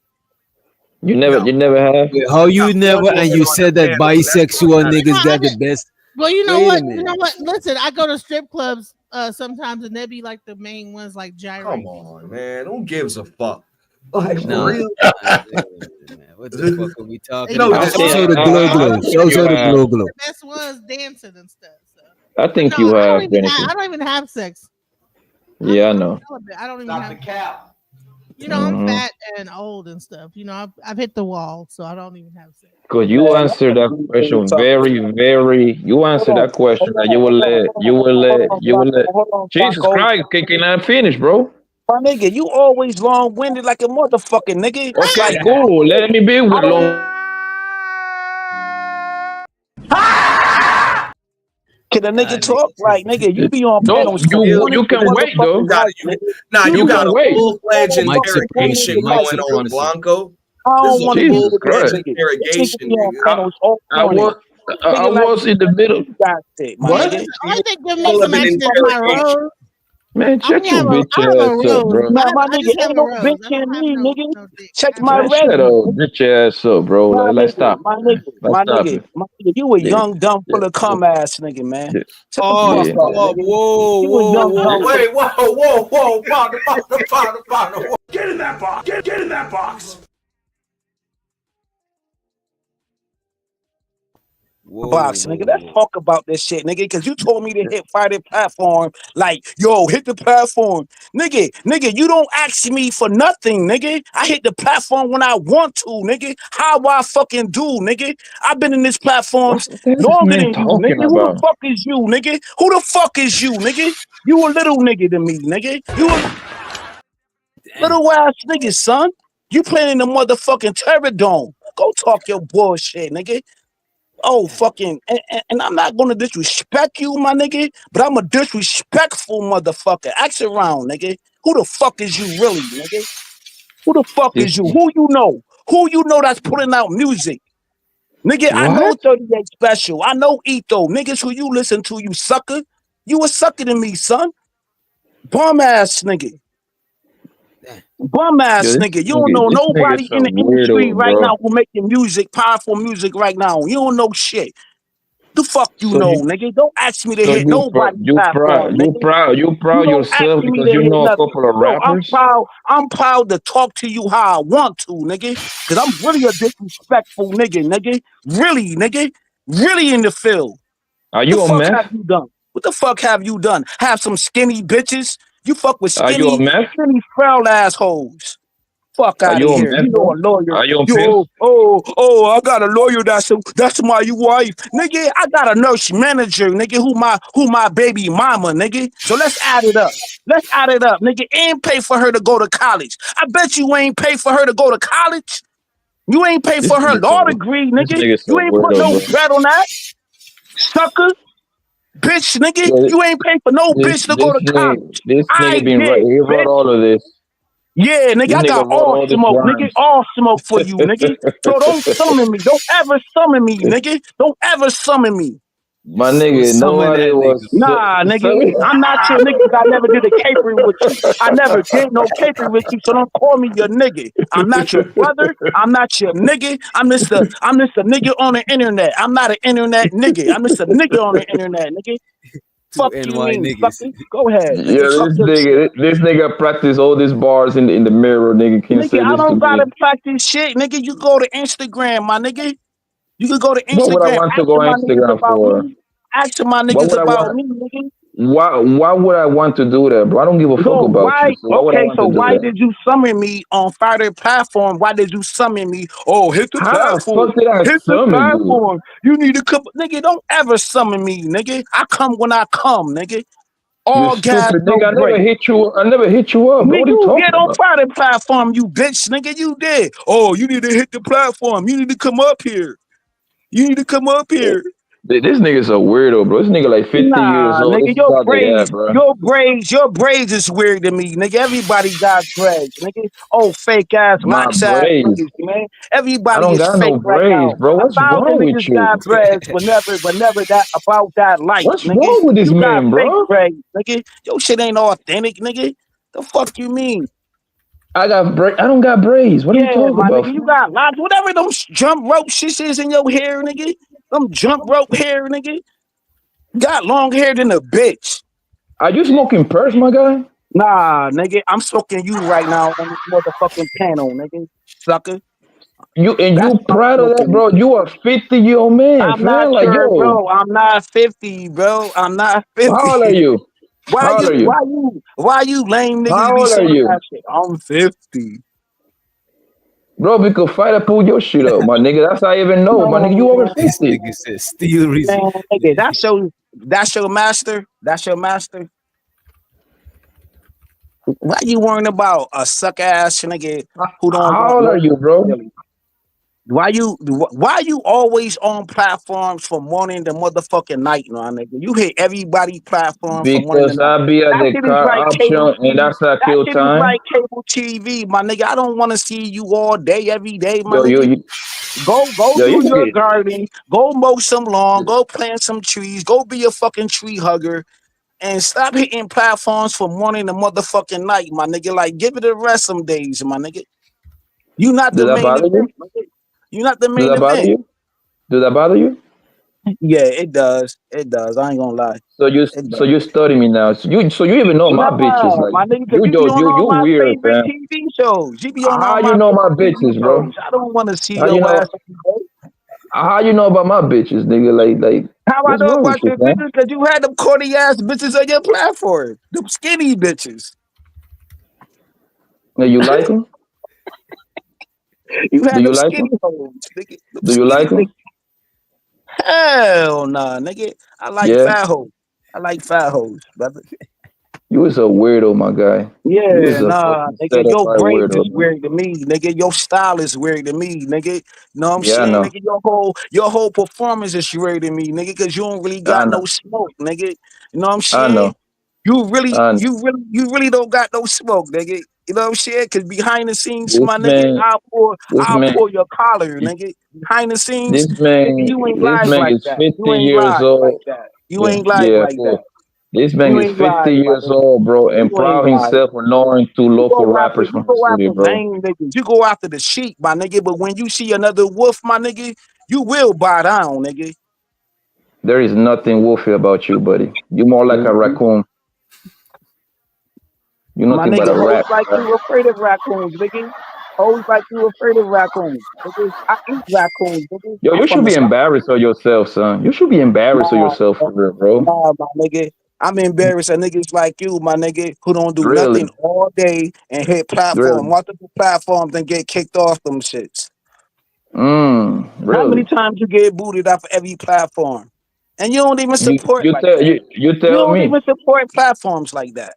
Speaker 18: You never have.
Speaker 11: Wait, how you never and you said that bisexual
Speaker 8: No,
Speaker 11: niggas
Speaker 8: I
Speaker 11: got the
Speaker 8: didn't.
Speaker 11: best.
Speaker 8: Well, you know
Speaker 11: Wait a
Speaker 8: what?
Speaker 11: minute.
Speaker 8: You know what? Listen, I go to strip clubs sometimes, and they be like the main ones, like gyrate.
Speaker 1: Come on, man. Who gives a fuck? Like for
Speaker 11: Nah,
Speaker 1: real?
Speaker 11: what the fuck are we talking
Speaker 1: No,
Speaker 11: about?
Speaker 1: just
Speaker 11: Show the
Speaker 18: I
Speaker 11: glow.
Speaker 18: think
Speaker 11: Show
Speaker 18: you
Speaker 11: the
Speaker 18: have.
Speaker 11: glow.
Speaker 8: The best ones dancing and stuff. So.
Speaker 18: I
Speaker 8: But
Speaker 18: think
Speaker 8: no,
Speaker 18: you
Speaker 8: I
Speaker 18: have,
Speaker 8: don't
Speaker 18: Genesis.
Speaker 8: even have sex.
Speaker 18: Yeah, I know.
Speaker 8: Celibate. I don't even
Speaker 9: Stop
Speaker 8: have.
Speaker 9: the cap.
Speaker 8: You know, I'm
Speaker 18: Mm-hmm.
Speaker 8: fat and old and stuff. You know, I've hit the wall, so I don't even have sex.
Speaker 18: Cause you
Speaker 3: Man,
Speaker 18: answered that question very. You
Speaker 3: hold
Speaker 18: answered
Speaker 3: on,
Speaker 18: that question
Speaker 3: hold
Speaker 18: that
Speaker 3: on,
Speaker 18: you will let.
Speaker 3: hold on,
Speaker 18: Jesus
Speaker 3: Blanco.
Speaker 18: Christ, can I finish, bro?
Speaker 3: My nigga, you always long winded like a motherfucking nigga.
Speaker 18: Okay,
Speaker 3: Like,
Speaker 18: cool. Let me be
Speaker 3: I
Speaker 18: with
Speaker 3: don't.
Speaker 18: long.
Speaker 3: Can a nigga talk? Like, nigga, you be on
Speaker 18: No,
Speaker 3: panels for
Speaker 18: you
Speaker 3: 20
Speaker 18: can wait though.
Speaker 3: motherfucking nights, nigga.
Speaker 18: You
Speaker 3: You be
Speaker 1: got
Speaker 18: can
Speaker 1: a
Speaker 18: wait.
Speaker 1: full fledged
Speaker 3: on motherfucking
Speaker 1: interrogation
Speaker 3: nights,
Speaker 1: going on,
Speaker 3: nigga.
Speaker 1: Blanco.
Speaker 3: I
Speaker 1: This
Speaker 3: don't
Speaker 1: is a
Speaker 3: want to
Speaker 18: Jesus
Speaker 3: deal
Speaker 1: full
Speaker 3: with this
Speaker 1: fledged
Speaker 18: Christ.
Speaker 3: nigga. This nigga
Speaker 1: interrogation,
Speaker 3: be on
Speaker 1: nigga.
Speaker 3: panels all
Speaker 18: I
Speaker 3: morning.
Speaker 18: was I
Speaker 3: Nigga, like,
Speaker 18: was in the middle.
Speaker 3: you got shit, my
Speaker 18: What?
Speaker 3: nigga.
Speaker 8: Listen, only thing give me
Speaker 1: Full of
Speaker 8: some
Speaker 1: an
Speaker 8: action is my
Speaker 1: interrogation.
Speaker 8: rose.
Speaker 18: Man,
Speaker 8: I only
Speaker 18: shut your
Speaker 8: have a,
Speaker 18: bitch
Speaker 8: I have a
Speaker 18: ass up,
Speaker 8: rose.
Speaker 18: bro.
Speaker 3: Nah, my
Speaker 8: I
Speaker 3: nigga,
Speaker 8: just have
Speaker 3: ain't
Speaker 8: a
Speaker 3: no
Speaker 8: rose.
Speaker 3: bitch
Speaker 8: I
Speaker 3: in
Speaker 8: don't have
Speaker 3: me,
Speaker 8: no
Speaker 3: nigga.
Speaker 8: dick.
Speaker 3: Check
Speaker 8: I
Speaker 3: my
Speaker 8: have
Speaker 18: Man, shut
Speaker 3: resume,
Speaker 18: up.
Speaker 3: nigga.
Speaker 18: Get your ass up, bro.
Speaker 3: My
Speaker 18: Let's
Speaker 3: nigga,
Speaker 18: stop it, man. Let's stop it.
Speaker 3: my nigga, you a
Speaker 18: Yeah.
Speaker 3: young, dumb,
Speaker 18: Yeah.
Speaker 3: full of cum ass nigga, man.
Speaker 18: Yeah.
Speaker 3: Shut the
Speaker 11: Oh,
Speaker 3: fuck
Speaker 18: Yeah.
Speaker 3: up, nigga. You a young, dumb, full
Speaker 9: Wait, whoa, partner. Get in that box. Get in that box.
Speaker 3: box, nigga. Let's talk about this shit, nigga. Because you told me to hit Friday platform. Like, yo, hit the platform. Nigga, you don't ask me for nothing, nigga. I hit the platform when I want to, nigga. How I fucking do, nigga. I've been in this
Speaker 18: What
Speaker 3: platforms
Speaker 18: the hell is this
Speaker 3: longer
Speaker 18: man
Speaker 3: than you,
Speaker 18: talking
Speaker 3: nigga. Who the
Speaker 18: about?
Speaker 3: fuck is you, nigga? Who the fuck is you, nigga? You a little nigga to me, nigga. You a little ass nigga, son. You playing in the motherfucking Terror Dome. Go talk your bullshit, nigga. Oh, fucking, and I'm not gonna disrespect you, my nigga, but I'm a disrespectful motherfucker. Ask around, nigga. Who the fuck is you really, nigga? Who the fuck
Speaker 18: This
Speaker 3: is you? Who you know? Who you know that's putting out music? Nigga, I know
Speaker 18: what?
Speaker 3: 38 Special. I know Etho. Niggas who you listen to, you sucker. You a sucker to me, son. Bum ass nigga. Bum
Speaker 18: Yo,
Speaker 3: ass nigga. You don't know
Speaker 18: this nigga's
Speaker 3: nobody
Speaker 18: a
Speaker 3: in the industry
Speaker 18: weirdo,
Speaker 3: right
Speaker 18: bro.
Speaker 3: now who making music, powerful music right now. You don't know shit. The fuck you
Speaker 18: So
Speaker 3: know,
Speaker 18: you,
Speaker 3: nigga. Don't ask me to
Speaker 18: so
Speaker 3: hit nobody platform, nigga.
Speaker 18: you
Speaker 3: You
Speaker 18: proud
Speaker 3: don't ask
Speaker 18: yourself
Speaker 3: me
Speaker 18: because
Speaker 3: to
Speaker 18: you
Speaker 3: hit
Speaker 18: know a
Speaker 3: nothing.
Speaker 18: couple of
Speaker 3: Bro, I'm
Speaker 18: rappers.
Speaker 3: proud. I'm proud to talk to you how I want to, nigga. Cause I'm really a disrespectful nigga, nigga. Really, nigga. Really in the field.
Speaker 18: Are
Speaker 3: The
Speaker 18: you a
Speaker 3: fuck have
Speaker 18: meth?
Speaker 3: you done? What the fuck have you done? Have some skinny bitches? You fuck with
Speaker 18: Are you a meth?
Speaker 3: skinny, frail assholes. Fuck
Speaker 18: Are
Speaker 3: out of
Speaker 18: you a
Speaker 3: here. You
Speaker 18: meth,
Speaker 3: know a
Speaker 18: bro?
Speaker 3: lawyer.
Speaker 18: Are you a pimp?
Speaker 3: You I got a lawyer that's my wife. Nigga, I got a nurse manager, nigga, who my baby mama, nigga. So let's add it up. Let's add it up, nigga. And pay for her to go to college. I bet you ain't pay for her to go to college. You ain't pay
Speaker 18: This
Speaker 3: for her
Speaker 18: nigga's
Speaker 3: law
Speaker 18: a
Speaker 3: degree,
Speaker 18: this
Speaker 3: nigga.
Speaker 18: nigga's a
Speaker 3: You ain't put
Speaker 18: weirdo,
Speaker 3: no
Speaker 18: bro.
Speaker 3: bread on that. Sucker, bitch, nigga.
Speaker 18: Yeah,
Speaker 3: You ain't pay for no
Speaker 18: this
Speaker 3: bitch to go to college.
Speaker 18: this
Speaker 3: I
Speaker 18: nigga been right.
Speaker 3: did,
Speaker 18: He wrote
Speaker 3: bitch.
Speaker 18: all of this.
Speaker 3: Yeah, nigga,
Speaker 18: This
Speaker 3: I
Speaker 18: nigga
Speaker 3: got
Speaker 18: wrote
Speaker 3: all
Speaker 18: all these
Speaker 3: smoke, nigga.
Speaker 18: rhymes.
Speaker 3: All smoke for you, nigga. So don't summon me. Don't ever summon me, nigga. Don't ever summon me.
Speaker 18: My
Speaker 11: So
Speaker 18: nigga,
Speaker 11: summon
Speaker 18: nobody
Speaker 11: that
Speaker 18: was
Speaker 11: nigga.
Speaker 3: Nah, nigga. I'm not your nigga because I never did a capering with you. I never did no capering with you, so don't call me your nigga. I'm not your brother. I'm not your nigga. I'm just a nigga on the internet. I'm not an internet nigga. I'm just a nigga on the internet, nigga.
Speaker 11: Two
Speaker 3: Fuck you
Speaker 11: NY
Speaker 3: mean,
Speaker 11: niggas.
Speaker 3: sucker? Go ahead, nigga.
Speaker 18: Yeah,
Speaker 3: Talk your shit.
Speaker 18: this nigga practice all these bars in the mirror. Nigga can't
Speaker 3: Nigga,
Speaker 18: say
Speaker 3: I
Speaker 18: this to
Speaker 3: don't
Speaker 18: me.
Speaker 3: gotta practice shit, nigga. You go to Instagram, my nigga. You can go to
Speaker 18: What would I
Speaker 3: Instagram,
Speaker 18: want to
Speaker 3: ask
Speaker 18: go
Speaker 3: my niggas
Speaker 18: Instagram
Speaker 3: about
Speaker 18: for?
Speaker 3: me. Ask my
Speaker 18: What
Speaker 3: niggas
Speaker 18: would I
Speaker 3: about
Speaker 18: want?
Speaker 3: me, nigga.
Speaker 18: Why would I want to do that, bro? I don't give a fuck
Speaker 3: So
Speaker 18: about you.
Speaker 3: why?
Speaker 18: So why would I
Speaker 3: Okay,
Speaker 18: want
Speaker 3: so
Speaker 18: to do
Speaker 3: why
Speaker 18: that?
Speaker 3: did you summon me on Friday platform? Why did you summon me? Oh, hit the
Speaker 18: How the
Speaker 3: platform.
Speaker 18: fuck did I
Speaker 3: Hit the
Speaker 18: summon you?
Speaker 3: platform. You need to come, nigga. Don't ever summon me, nigga. I come when I come, nigga.
Speaker 18: You
Speaker 3: All gas,
Speaker 18: stupid
Speaker 3: no
Speaker 18: nigga.
Speaker 3: break.
Speaker 18: I never hit you up, bro.
Speaker 3: Nigga,
Speaker 18: What are you
Speaker 3: you did
Speaker 18: talking
Speaker 3: on
Speaker 18: about?
Speaker 3: Friday platform, you bitch, nigga. You did. Oh, you need to hit the platform. You need to come up here. You need to come up here.
Speaker 18: This nigga's a weirdo, bro. This nigga like 50 years
Speaker 3: Nah,
Speaker 18: old.
Speaker 3: nigga,
Speaker 18: This is how they act, bro.
Speaker 3: your braids is weird to me, nigga. Everybody got braids, nigga. Oh, fake ass,
Speaker 18: My
Speaker 3: max ass
Speaker 18: braids.
Speaker 3: niggas, man.
Speaker 18: I
Speaker 3: Everybody
Speaker 18: don't
Speaker 3: is
Speaker 18: got
Speaker 3: fake
Speaker 18: no
Speaker 3: right
Speaker 18: braids,
Speaker 3: now.
Speaker 18: bro. What's
Speaker 3: 1,000
Speaker 18: wrong with
Speaker 3: niggas
Speaker 18: you?
Speaker 3: got braids, but never that about that life,
Speaker 18: What's
Speaker 3: nigga.
Speaker 18: wrong with this
Speaker 3: You got
Speaker 18: man,
Speaker 3: fake
Speaker 18: bro?
Speaker 3: braids, nigga. Your shit ain't authentic, nigga. The fuck you mean?
Speaker 18: I don't got braids. What are you
Speaker 3: Yeah,
Speaker 18: talking
Speaker 3: my
Speaker 18: about,
Speaker 3: nigga, you
Speaker 18: fool?
Speaker 3: got lots. Whatever them jump rope shits is in your hair, nigga. Them jump rope hair, nigga. Got long hair than a bitch.
Speaker 18: Are you smoking purse, my guy?
Speaker 3: Nah, nigga, I'm smoking you right now on this motherfucking panel, nigga. Sucker. That's
Speaker 18: You
Speaker 3: what I'm
Speaker 18: proud of that,
Speaker 3: smoking.
Speaker 18: bro? You a 50-year-old man,
Speaker 3: I'm not
Speaker 18: fam. Like,
Speaker 3: your
Speaker 18: yo,
Speaker 3: bro. I'm not 50, bro. I'm not
Speaker 18: how old are
Speaker 3: 50.
Speaker 18: you?
Speaker 3: Why
Speaker 18: How old
Speaker 3: you
Speaker 18: are you?
Speaker 3: why you why you lame niggas
Speaker 18: How
Speaker 3: be
Speaker 18: old are
Speaker 3: saying
Speaker 18: you?
Speaker 3: that shit? I'm 50.
Speaker 18: Bro, we could fight to pull your shit up, my nigga. That's how I even know, my nigga.
Speaker 3: No,
Speaker 18: You over
Speaker 3: man.
Speaker 11: This
Speaker 18: 50.
Speaker 11: nigga said steel
Speaker 3: Man,
Speaker 11: reason.
Speaker 3: nigga, that's your master. That's your master. Why you worrying about a suck ass nigga who don't
Speaker 18: How
Speaker 3: want
Speaker 18: old are you,
Speaker 3: loyalty,
Speaker 18: bro?
Speaker 3: really? Why you always on platforms from morning to motherfucking night, my nigga? You hit everybody platform from morning to
Speaker 18: Because
Speaker 3: night.
Speaker 18: I be at
Speaker 3: That
Speaker 18: the
Speaker 3: shit is
Speaker 18: car
Speaker 3: like
Speaker 18: option,
Speaker 3: cable
Speaker 18: and
Speaker 3: TV.
Speaker 18: that's how I
Speaker 3: That
Speaker 18: kill
Speaker 3: shit is
Speaker 18: time.
Speaker 3: like cable TV, my nigga. I don't want to see you all day, every day, my
Speaker 18: Yo, yo,
Speaker 3: nigga.
Speaker 18: you,
Speaker 3: Go
Speaker 18: yo, you
Speaker 3: do your
Speaker 18: nigga.
Speaker 3: gardening. Go mow some lawn. Go plant some trees. Go be a fucking tree hugger. And stop hitting platforms from morning to motherfucking night, my nigga. Like, give it a rest some days, my nigga. You not
Speaker 18: Does
Speaker 3: the
Speaker 18: that
Speaker 3: main
Speaker 18: bother you?
Speaker 3: event, my nigga. You not the
Speaker 18: Does
Speaker 3: main
Speaker 18: that bother
Speaker 3: event.
Speaker 18: you? Does that bother you?
Speaker 3: Yeah, it does. It does. I ain't gonna lie. It
Speaker 18: So
Speaker 3: does.
Speaker 18: you study me now. So you even know my bitches.
Speaker 3: Nah,
Speaker 18: Like
Speaker 3: my nigga, cause
Speaker 18: you
Speaker 3: you be
Speaker 18: yo
Speaker 3: on
Speaker 18: you
Speaker 3: all
Speaker 18: you
Speaker 3: my
Speaker 18: weird,
Speaker 3: favorite
Speaker 18: fam.
Speaker 3: TV shows. You be on all
Speaker 18: How you
Speaker 3: my
Speaker 18: know my
Speaker 3: favorite TV
Speaker 18: bitches, bro?
Speaker 3: shows. I don't want to see
Speaker 18: How you
Speaker 3: your
Speaker 18: know?
Speaker 3: ass every day.
Speaker 18: How you know about my bitches, nigga? Like
Speaker 3: How I
Speaker 18: what's
Speaker 3: know
Speaker 18: wrong with
Speaker 3: about
Speaker 18: you,
Speaker 3: your
Speaker 18: fam?
Speaker 3: bitches? Cause you had them corny ass bitches on your platform. Them skinny bitches.
Speaker 18: Now you like them?
Speaker 3: You
Speaker 18: Do
Speaker 3: had
Speaker 18: you
Speaker 3: them
Speaker 18: like
Speaker 3: skinny
Speaker 18: them?
Speaker 3: hoes, nigga. Them
Speaker 18: Do you
Speaker 3: skinny
Speaker 18: like
Speaker 3: niggas.
Speaker 18: them?
Speaker 3: Hell nah, nigga. I like
Speaker 18: Yeah.
Speaker 3: fat hoes. I like fat hoes, brother.
Speaker 18: You is a weirdo, my guy. You is
Speaker 3: Yeah,
Speaker 18: a
Speaker 3: nah,
Speaker 18: fucking
Speaker 3: nigga, your
Speaker 18: certified
Speaker 3: braids is
Speaker 18: weirdo, man.
Speaker 3: weird to me, nigga. Your style is weird to me, nigga. You know what I'm
Speaker 18: Yeah, I
Speaker 3: saying,
Speaker 18: know.
Speaker 3: nigga? Your whole performance is weird to me, nigga, because you don't really
Speaker 18: I
Speaker 3: got
Speaker 18: know.
Speaker 3: no smoke, nigga. You know what I'm
Speaker 18: I
Speaker 3: saying?
Speaker 18: know. I know.
Speaker 3: You really don't got no smoke, nigga. You know what I'm saying? Because behind the scenes,
Speaker 18: This
Speaker 3: my nigga,
Speaker 18: man, this
Speaker 3: I'll
Speaker 18: man,
Speaker 3: pull your collar, nigga. Behind the scenes,
Speaker 18: this
Speaker 3: nigga,
Speaker 18: man,
Speaker 3: you ain't
Speaker 18: this
Speaker 3: live
Speaker 18: man
Speaker 3: like
Speaker 18: is
Speaker 3: that.
Speaker 18: 50
Speaker 3: You ain't
Speaker 18: years
Speaker 3: live like
Speaker 18: old.
Speaker 3: that. You
Speaker 18: Yeah,
Speaker 3: ain't live
Speaker 18: yeah,
Speaker 3: like that.
Speaker 18: fool. This man
Speaker 3: You
Speaker 18: is
Speaker 3: ain't
Speaker 18: 50
Speaker 3: live, my
Speaker 18: years
Speaker 3: nigga.
Speaker 18: old, bro, and
Speaker 3: You
Speaker 18: proud
Speaker 3: ain't live.
Speaker 18: himself for knowing two
Speaker 3: You
Speaker 18: local
Speaker 3: go after
Speaker 18: rappers
Speaker 3: you
Speaker 18: from the
Speaker 3: go
Speaker 18: city,
Speaker 3: after
Speaker 18: bro.
Speaker 3: lame niggas. You go after the sheep, my nigga. But when you see another wolf, my nigga, you will bow down, nigga.
Speaker 18: There is nothing wolfy about you, buddy. You more like a raccoon. You're
Speaker 3: My
Speaker 18: nothing but
Speaker 3: nigga,
Speaker 18: a
Speaker 3: hoes
Speaker 18: rat,
Speaker 3: like
Speaker 18: bro.
Speaker 3: you afraid of raccoons, nigga. Hoes like you afraid of raccoons. Nigga, I eat raccoons, nigga.
Speaker 18: Yo,
Speaker 3: I'm
Speaker 18: you
Speaker 3: from
Speaker 18: should
Speaker 3: the
Speaker 18: be
Speaker 3: south.
Speaker 18: embarrassed of yourself, son. You should be embarrassed of
Speaker 3: Nah,
Speaker 18: yourself for real, bro.
Speaker 3: nah, my nigga. I'm embarrassed of niggas like you, my nigga, who don't do nothing
Speaker 18: Really,
Speaker 3: all day and hit
Speaker 18: really.
Speaker 3: multiple platforms and get kicked off them shits. How many
Speaker 18: Really.
Speaker 3: times you get booted off every platform? And you don't even
Speaker 18: You
Speaker 3: support
Speaker 18: you
Speaker 3: like
Speaker 18: tell
Speaker 3: that.
Speaker 18: you
Speaker 3: You
Speaker 18: tell
Speaker 3: don't
Speaker 18: me.
Speaker 3: even support platforms like that.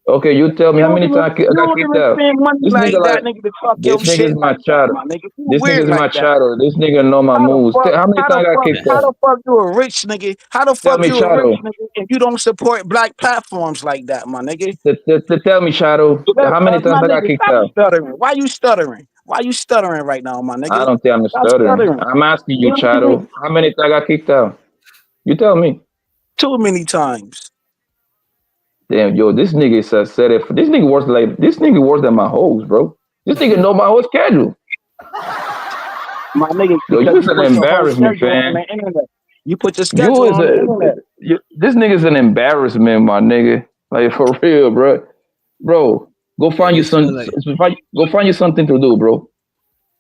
Speaker 18: Okay, you tell me how many times I
Speaker 3: You
Speaker 18: got
Speaker 3: don't
Speaker 18: kicked
Speaker 3: even
Speaker 18: out.
Speaker 3: spend money
Speaker 18: This nigga
Speaker 3: like
Speaker 18: like
Speaker 3: that, nigga, to talk your
Speaker 18: this nigga is
Speaker 3: shit
Speaker 18: my
Speaker 3: like that,
Speaker 18: shadow.
Speaker 3: my nigga. You
Speaker 18: This nigga
Speaker 3: weird
Speaker 18: is my
Speaker 3: like that.
Speaker 18: shadow. This nigga know my
Speaker 3: How the
Speaker 18: moves.
Speaker 3: fuck?
Speaker 18: How many
Speaker 3: How the
Speaker 18: times I got
Speaker 3: fuck?
Speaker 18: kicked
Speaker 3: How
Speaker 18: out?
Speaker 3: the fuck you a rich nigga? How the
Speaker 18: Tell
Speaker 3: fuck
Speaker 18: me,
Speaker 3: you a rich
Speaker 18: Shadow.
Speaker 3: nigga if you don't support black platforms like that, my nigga?
Speaker 18: Tell me, Shadow. How many times
Speaker 3: My
Speaker 18: I got
Speaker 3: nigga,
Speaker 18: kicked
Speaker 3: stop
Speaker 18: out?
Speaker 3: stuttering. Why you stuttering? Why you stuttering right now, my
Speaker 18: I
Speaker 3: nigga?
Speaker 18: don't think I'm
Speaker 3: Stop
Speaker 18: stuttering.
Speaker 3: stuttering.
Speaker 18: I'm asking you,
Speaker 3: You don't even
Speaker 18: Shadow. How many times I got kicked out? You tell me.
Speaker 3: too many times.
Speaker 18: Damn, yo, this nigga said it. This nigga worse than my hoes, bro. This nigga know my whole schedule.
Speaker 3: My nigga,
Speaker 18: Yo,
Speaker 3: because
Speaker 18: you is
Speaker 3: you
Speaker 18: an
Speaker 3: put your whole
Speaker 18: embarrassment,
Speaker 3: schedule on
Speaker 18: fam.
Speaker 3: the internet. You put your
Speaker 18: You
Speaker 3: schedule
Speaker 18: is
Speaker 3: on the internet.
Speaker 18: this nigga is an embarrassment, my nigga. Like for real, bro. Bro, go
Speaker 11: Yo,
Speaker 18: find you
Speaker 11: you
Speaker 18: some.
Speaker 11: sound like
Speaker 18: Go find you something to do, bro.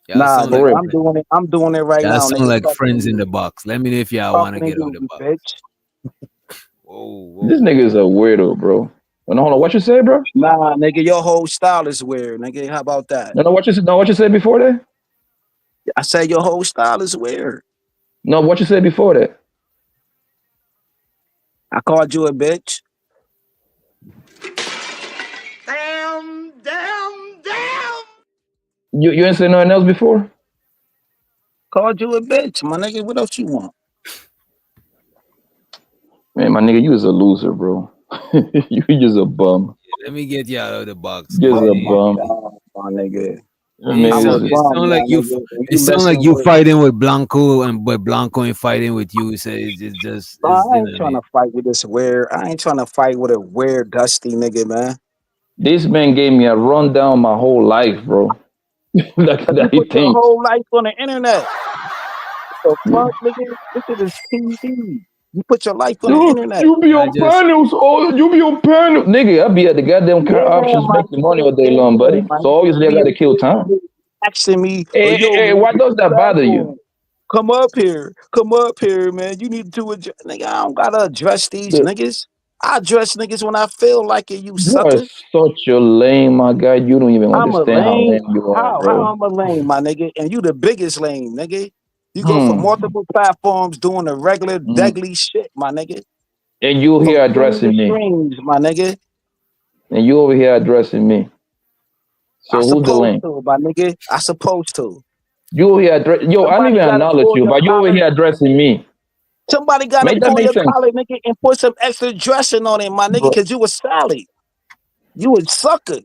Speaker 11: y'all
Speaker 3: Nah,
Speaker 11: sound
Speaker 18: For
Speaker 11: like
Speaker 3: nigga,
Speaker 18: real.
Speaker 3: I'm doing it. I'm doing it right
Speaker 11: y'all
Speaker 3: now,
Speaker 11: sound
Speaker 3: nigga.
Speaker 11: like
Speaker 3: Talking to
Speaker 11: friends in
Speaker 3: you.
Speaker 11: the box. Let me know if y'all want to
Speaker 3: Talking to
Speaker 11: get out
Speaker 3: you,
Speaker 11: the
Speaker 3: you
Speaker 11: box.
Speaker 3: bitch.
Speaker 11: Whoa,
Speaker 18: This
Speaker 11: whoa,
Speaker 18: nigga is a
Speaker 11: whoa.
Speaker 18: weirdo, bro. No, hold on. What you say, bro?
Speaker 3: Nah, nigga, your whole style is weird, nigga. How about that?
Speaker 18: No, what you said before that?
Speaker 3: I said your whole style is weird.
Speaker 18: No, what you said before that?
Speaker 3: I called you a bitch.
Speaker 9: Damn.
Speaker 18: You ain't say nothing else before?
Speaker 3: Called you a bitch, my nigga. What else you want?
Speaker 18: Man, my nigga, you is a loser, bro. You just a bum.
Speaker 11: Let me get you out of the box,
Speaker 18: Just
Speaker 11: man.
Speaker 18: a
Speaker 3: Oh my
Speaker 18: bum.
Speaker 3: god, my nigga.
Speaker 11: It
Speaker 18: Man,
Speaker 3: I'm a
Speaker 18: this
Speaker 11: sound
Speaker 18: is
Speaker 11: it
Speaker 3: bum,
Speaker 11: sound
Speaker 3: my
Speaker 11: like you
Speaker 3: nigga. And
Speaker 11: it
Speaker 3: you
Speaker 11: sound like
Speaker 3: messing
Speaker 11: you
Speaker 3: with.
Speaker 11: fighting with Blanco and but Blanco ain't fighting with you. So it's just it's
Speaker 3: I
Speaker 11: you know
Speaker 3: ain't
Speaker 11: what I
Speaker 3: trying
Speaker 11: mean.
Speaker 3: to fight with this weird. I ain't trying to fight with a weird, dusty nigga, man.
Speaker 18: this man gave me a rundown my whole life, bro. Like
Speaker 3: Cause you
Speaker 18: that he
Speaker 3: put your
Speaker 18: thinks.
Speaker 3: whole life on the internet. The fuck, nigga? This shit is TV. You put your life on the
Speaker 18: Dude,
Speaker 3: internet.
Speaker 18: you be
Speaker 11: I
Speaker 18: on
Speaker 11: just
Speaker 18: panels. Oh, you be on panels. Nigga, I be at the goddamn car
Speaker 3: Yeah,
Speaker 18: options
Speaker 3: my
Speaker 18: making money
Speaker 3: nigga.
Speaker 18: all day long,
Speaker 3: Yeah,
Speaker 18: buddy.
Speaker 3: my
Speaker 18: So
Speaker 3: nigga.
Speaker 18: obviously I
Speaker 3: Be
Speaker 18: got
Speaker 3: a
Speaker 18: to kill
Speaker 3: bitch,
Speaker 18: time.
Speaker 3: asking me, oh,
Speaker 18: Hey,
Speaker 3: yo,
Speaker 18: hey,
Speaker 3: man,
Speaker 18: why
Speaker 3: get
Speaker 18: does
Speaker 3: your
Speaker 18: that
Speaker 3: bag
Speaker 18: bother you?
Speaker 3: on. Come up here. Come up here, man. You need to address. Nigga, I don't gotta address these
Speaker 18: Dude,
Speaker 3: niggas. I address niggas when I feel like it, you
Speaker 18: you are
Speaker 3: sucker.
Speaker 18: such a lame, my guy. You don't even
Speaker 3: I'm a
Speaker 18: understand how
Speaker 3: lame.
Speaker 18: lame you are,
Speaker 3: How
Speaker 18: bro.
Speaker 3: I'm a lame, my nigga, and you the biggest lame, nigga. You go for
Speaker 18: Hmm.
Speaker 3: multiple platforms doing the regular
Speaker 18: Hmm.
Speaker 3: deadly shit, my nigga.
Speaker 18: And you
Speaker 3: From
Speaker 18: here
Speaker 3: stream to
Speaker 18: addressing me.
Speaker 3: streams, my nigga.
Speaker 18: And you over here addressing me.
Speaker 3: I
Speaker 18: So who's the
Speaker 3: supposed
Speaker 18: lame?
Speaker 3: to, my nigga. I supposed to.
Speaker 18: You over here address. Yo, I didn't
Speaker 3: Somebody
Speaker 18: even
Speaker 3: gotta
Speaker 18: acknowledge
Speaker 3: pull
Speaker 18: you,
Speaker 3: your
Speaker 18: but you over
Speaker 3: collar.
Speaker 18: here addressing me.
Speaker 3: Somebody gotta
Speaker 18: Make that
Speaker 3: pull
Speaker 18: make
Speaker 3: your
Speaker 18: sense,
Speaker 3: collar, nigga, and put some extra dressing on it, my nigga,
Speaker 18: bro?
Speaker 3: cause you a salad. You a sucker.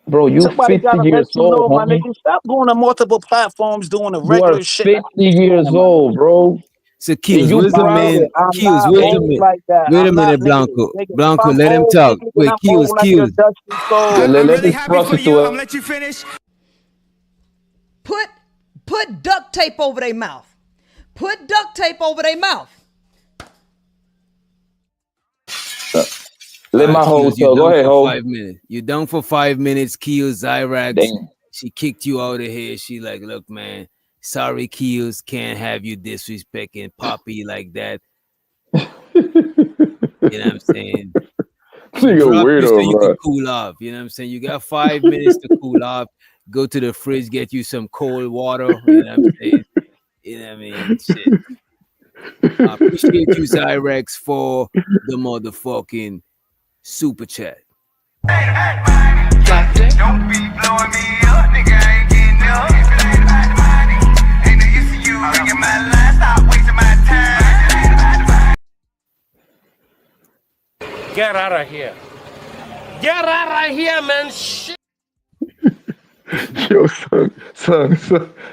Speaker 18: Bro, you
Speaker 3: Somebody
Speaker 18: 50
Speaker 3: gotta let
Speaker 18: years
Speaker 3: you
Speaker 18: old,
Speaker 3: know, my
Speaker 18: homie.
Speaker 3: nigga. Stop going to multiple platforms doing the
Speaker 18: You are
Speaker 3: regular shit like
Speaker 18: 50
Speaker 3: you
Speaker 18: years
Speaker 3: saying, my
Speaker 18: old,
Speaker 3: nigga.
Speaker 18: bro.
Speaker 11: so
Speaker 18: And
Speaker 11: Q's,
Speaker 18: you
Speaker 11: where's the
Speaker 3: My
Speaker 18: proud
Speaker 3: nigga,
Speaker 11: man?
Speaker 18: of
Speaker 3: I'm
Speaker 11: Q's,
Speaker 3: not
Speaker 11: where's the
Speaker 3: old
Speaker 11: man?
Speaker 3: like that.
Speaker 11: Wait a
Speaker 3: I'm not,
Speaker 11: minute,
Speaker 3: nigga.
Speaker 11: Blanco.
Speaker 3: Nigga, if
Speaker 11: Blanco,
Speaker 3: I'm
Speaker 11: let him
Speaker 3: old,
Speaker 11: talk.
Speaker 3: nigga, then
Speaker 11: Wait,
Speaker 3: I'm old like your
Speaker 11: Q's.
Speaker 3: dusty soul.
Speaker 18: let
Speaker 2: Really
Speaker 18: this
Speaker 2: happy for you. I'm
Speaker 18: prostitute.
Speaker 2: gonna let you finish.
Speaker 17: Put duct tape over their mouth. Put duct tape over their mouth.
Speaker 11: All
Speaker 18: Let
Speaker 11: right,
Speaker 18: my hoe
Speaker 11: Q's, you
Speaker 18: talk. Go
Speaker 11: done
Speaker 18: ahead,
Speaker 11: for
Speaker 18: hoe.
Speaker 11: 5 minutes. You done for 5 minutes. Q's, Zyrax,
Speaker 18: Damn.
Speaker 11: she kicked you out of here. She like, look, man, sorry, Q's, can't have you disrespecting Poppy like that. You know what I'm saying? She
Speaker 18: Nigga
Speaker 11: dropped you so
Speaker 18: weirdo,
Speaker 11: you could
Speaker 18: bro.
Speaker 11: cool off. You know what I'm saying? You got 5 minutes to cool off. Go to the fridge, get you some cold water. You know what I'm saying? You know what I mean? Shit. I appreciate you, Zyrex, for the motherfucking super chat.
Speaker 4: Don't be blowing me up, nigga. I ain't getting up. Ain't no use to you ringing my line. Stop wasting my time.
Speaker 9: Get out of here. Get out of here, man. Shit.
Speaker 18: Yo, son,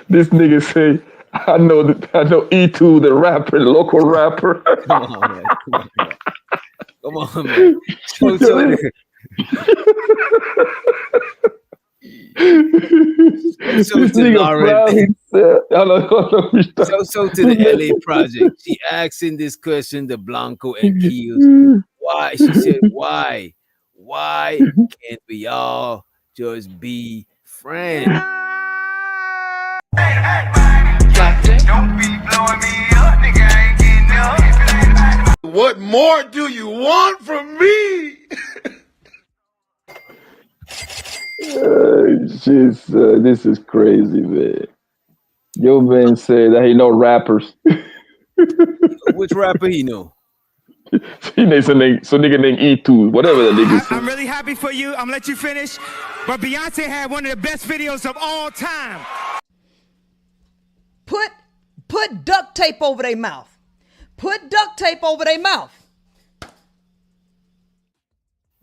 Speaker 18: this nigga say, I know E2, the rapper, the local rapper.
Speaker 11: Come on, man. Come on, man. Show it. So to Lauren. So to the LA project. She asking this question to Blanco and Keels. Why? She said, why? Why can't we all just be friends?
Speaker 4: Don't be blowing me up, nigga. I ain't getting up.
Speaker 9: What more do you want from me?
Speaker 18: Shit, son, this is crazy, man. Yo, man said that he know rappers.
Speaker 11: Which rapper he know?
Speaker 18: He knows some nigga named E2, whatever that nigga said.
Speaker 2: I'm really happy for you. I'm gonna let you finish. But Beyonce had one of the best videos of all time.
Speaker 17: Put duct tape over their mouth. Put duct tape over their mouth.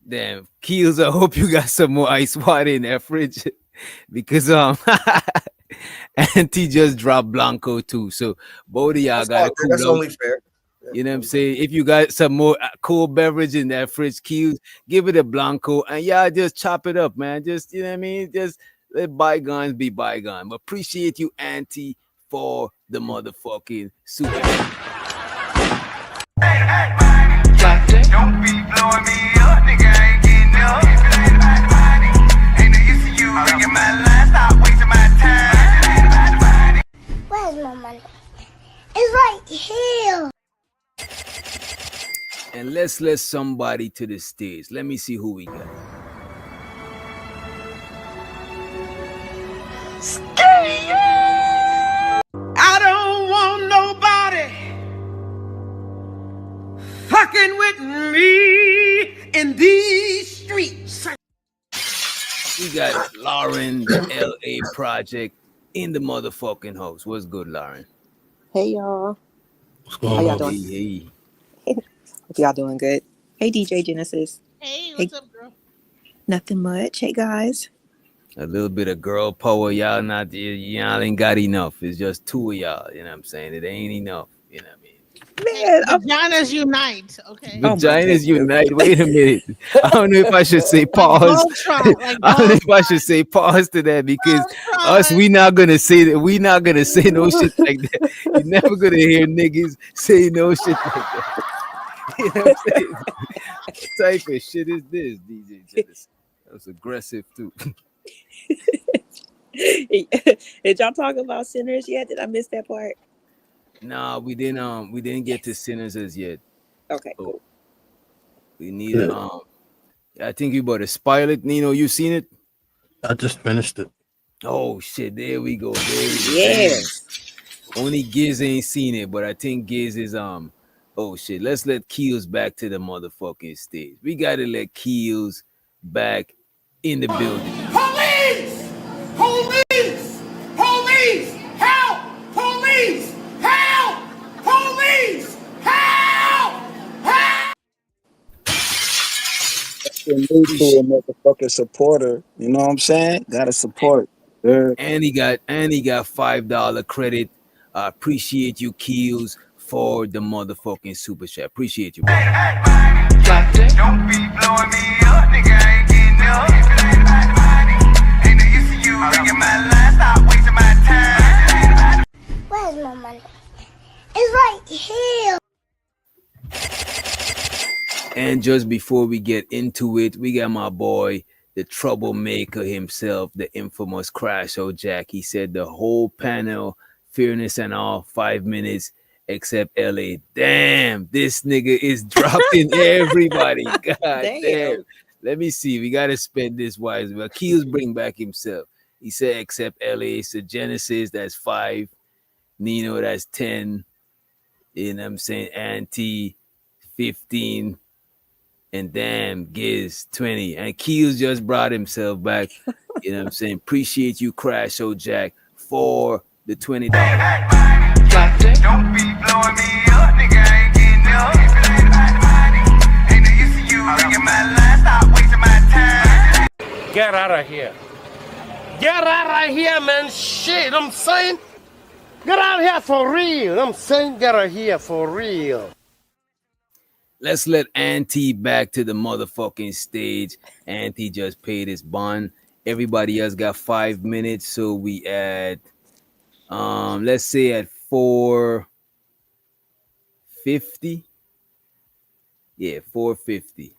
Speaker 11: Damn, Keels, I hope you got some more ice water in that fridge. Because Auntie just dropped Blanco too. So both of y'all got to cool
Speaker 1: That's
Speaker 11: out.
Speaker 1: only fair.
Speaker 11: You know what I'm saying? If you got some more cold beverage in that fridge, Keels, give it a Blanco and y'all just chop it up, man. Just, you know what I mean? Just let bygones be bygones. But appreciate you, Auntie, for the motherfucking super.
Speaker 4: Don't be blowing me up, nigga. I ain't getting up. Ain't no use to you ringing my line. Stop wasting my time.
Speaker 15: Where's my money? It's right here.
Speaker 11: And let's let somebody to the stage. Let me see who we got.
Speaker 9: I don't want nobody fucking with me in these streets.
Speaker 11: We got Lauren, the LA Project, in the motherfucking house. What's good, Lauren?
Speaker 7: Hey y'all.
Speaker 11: What's
Speaker 7: How y'all doing?
Speaker 11: Hey.
Speaker 7: Hope y'all doing good. Hey DJ Genesis.
Speaker 8: Hey, what's up, girl?
Speaker 7: Nothing much. Hey guys.
Speaker 11: A little bit of girl power. Y'all ain't got enough. It's just two of y'all. You know what I'm saying? It ain't enough. You know what I mean?
Speaker 7: Man,
Speaker 8: Vaginas unite. Okay.
Speaker 11: Vaginas unite. Wait a minute. I don't know if I should say pause. I don't know if I should say pause to that because we not gonna say that. We not gonna say no shit like that. You're never gonna hear niggas say no shit like that. You know what I'm saying? What type of shit is this, DJ Genesis? That's aggressive too.
Speaker 7: Did y'all talk about sinners yet? Did I miss that part?
Speaker 11: Nah, we didn't get to sinners as yet.
Speaker 7: Okay, cool.
Speaker 11: We need I think you better spoil it. Nino, you seen it?
Speaker 21: I just finished it.
Speaker 11: Oh shit, there we go.
Speaker 7: Yes.
Speaker 11: Only Giz ain't seen it, but I think Giz is oh shit. Let's let Keels back to the motherfucking stage. We gotta let Keels back in the building.
Speaker 9: Police! Police! Police! Help! Police! Help! Police! Help! Help!
Speaker 3: New to a motherfucking supporter. You know what I'm saying? Gotta support. Yeah.
Speaker 11: And he got $5 credit. I appreciate you, Keels, for the motherfucking super chat. Appreciate you, bro.
Speaker 4: Don't be blowing me up, nigga. I ain't getting up. Ain't no use to you ringing my line. Stop wasting my time.
Speaker 15: Where's my money? It's right here.
Speaker 11: And just before we get into it, we got my boy, the troublemaker himself, the infamous Crash O Jack. He said the whole panel, fairness and all, 5 minutes, except LA. Damn, this nigga is dropping everybody. God damn. Let me see. We got to spend this wisely. Well, Keels bring back himself. He said except LA. So Genesis, that's 5. Nino, that's 10. You know what I'm saying? Auntie, 15. and damn gives 20. And Keels just brought himself back. You know what I'm saying? Appreciate you, Crash So Jack, for the $20.
Speaker 4: Don't be blowing me up, nigga. I ain't getting up. Ain't no use to you ringing my line. Stop wasting my time.
Speaker 9: Get out of here. Get out of here, man. Shit, I'm saying. Get out of here for real. I'm saying get out of here for real.
Speaker 11: Let's let Auntie back to the motherfucking stage. Auntie just paid his bond. Everybody else got 5 minutes, so we at let's say at 450. Yeah, 450.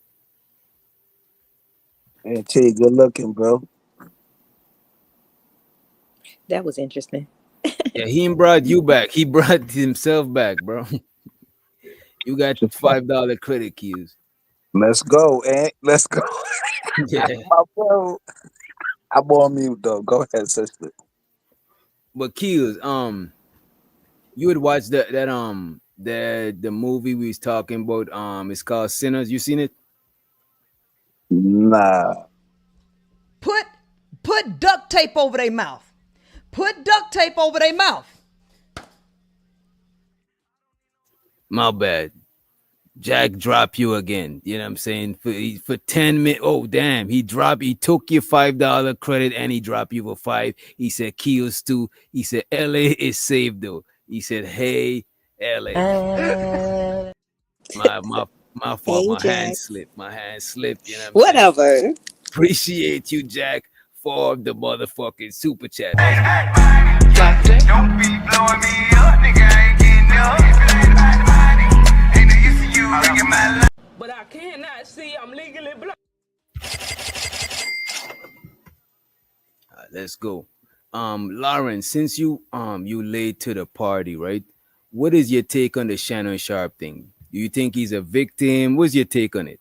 Speaker 3: Auntie, good looking, bro.
Speaker 7: That was interesting.
Speaker 11: Yeah, he ain't brought you back. He brought himself back, bro. You got $5 credit cues.
Speaker 3: Let's go, Aunt. Let's go.
Speaker 11: Yeah.
Speaker 3: I'm on mute though. Go ahead, sister.
Speaker 11: But Keels, you would watch the movie we was talking about. It's called Sinners. You seen it?
Speaker 3: Nah.
Speaker 17: Put duct tape over their mouth. Put duct tape over their mouth.
Speaker 11: My bad. Jack dropped you again. You know what I'm saying? For 10 minutes. Oh, damn. He took your $5 credit and he dropped you for 5. He said, Keels too. He said, LA is safe though. He said, hey, LA. My fault.
Speaker 7: Hey,
Speaker 11: My hand
Speaker 7: Jack.
Speaker 11: slipped. You know what I'm saying?
Speaker 7: Whatever.
Speaker 11: Appreciate you, Jack, for the motherfucking super chat.
Speaker 4: Don't be blowing me up, nigga. I ain't getting up. Ain't no use to you ringing my line.
Speaker 6: But I cannot see I'm legally blocked.
Speaker 11: Let's go. Lauren, since you late to the party, right? What is your take on the Shannon Sharpe thing? Do you think he's a victim? What's your take on it?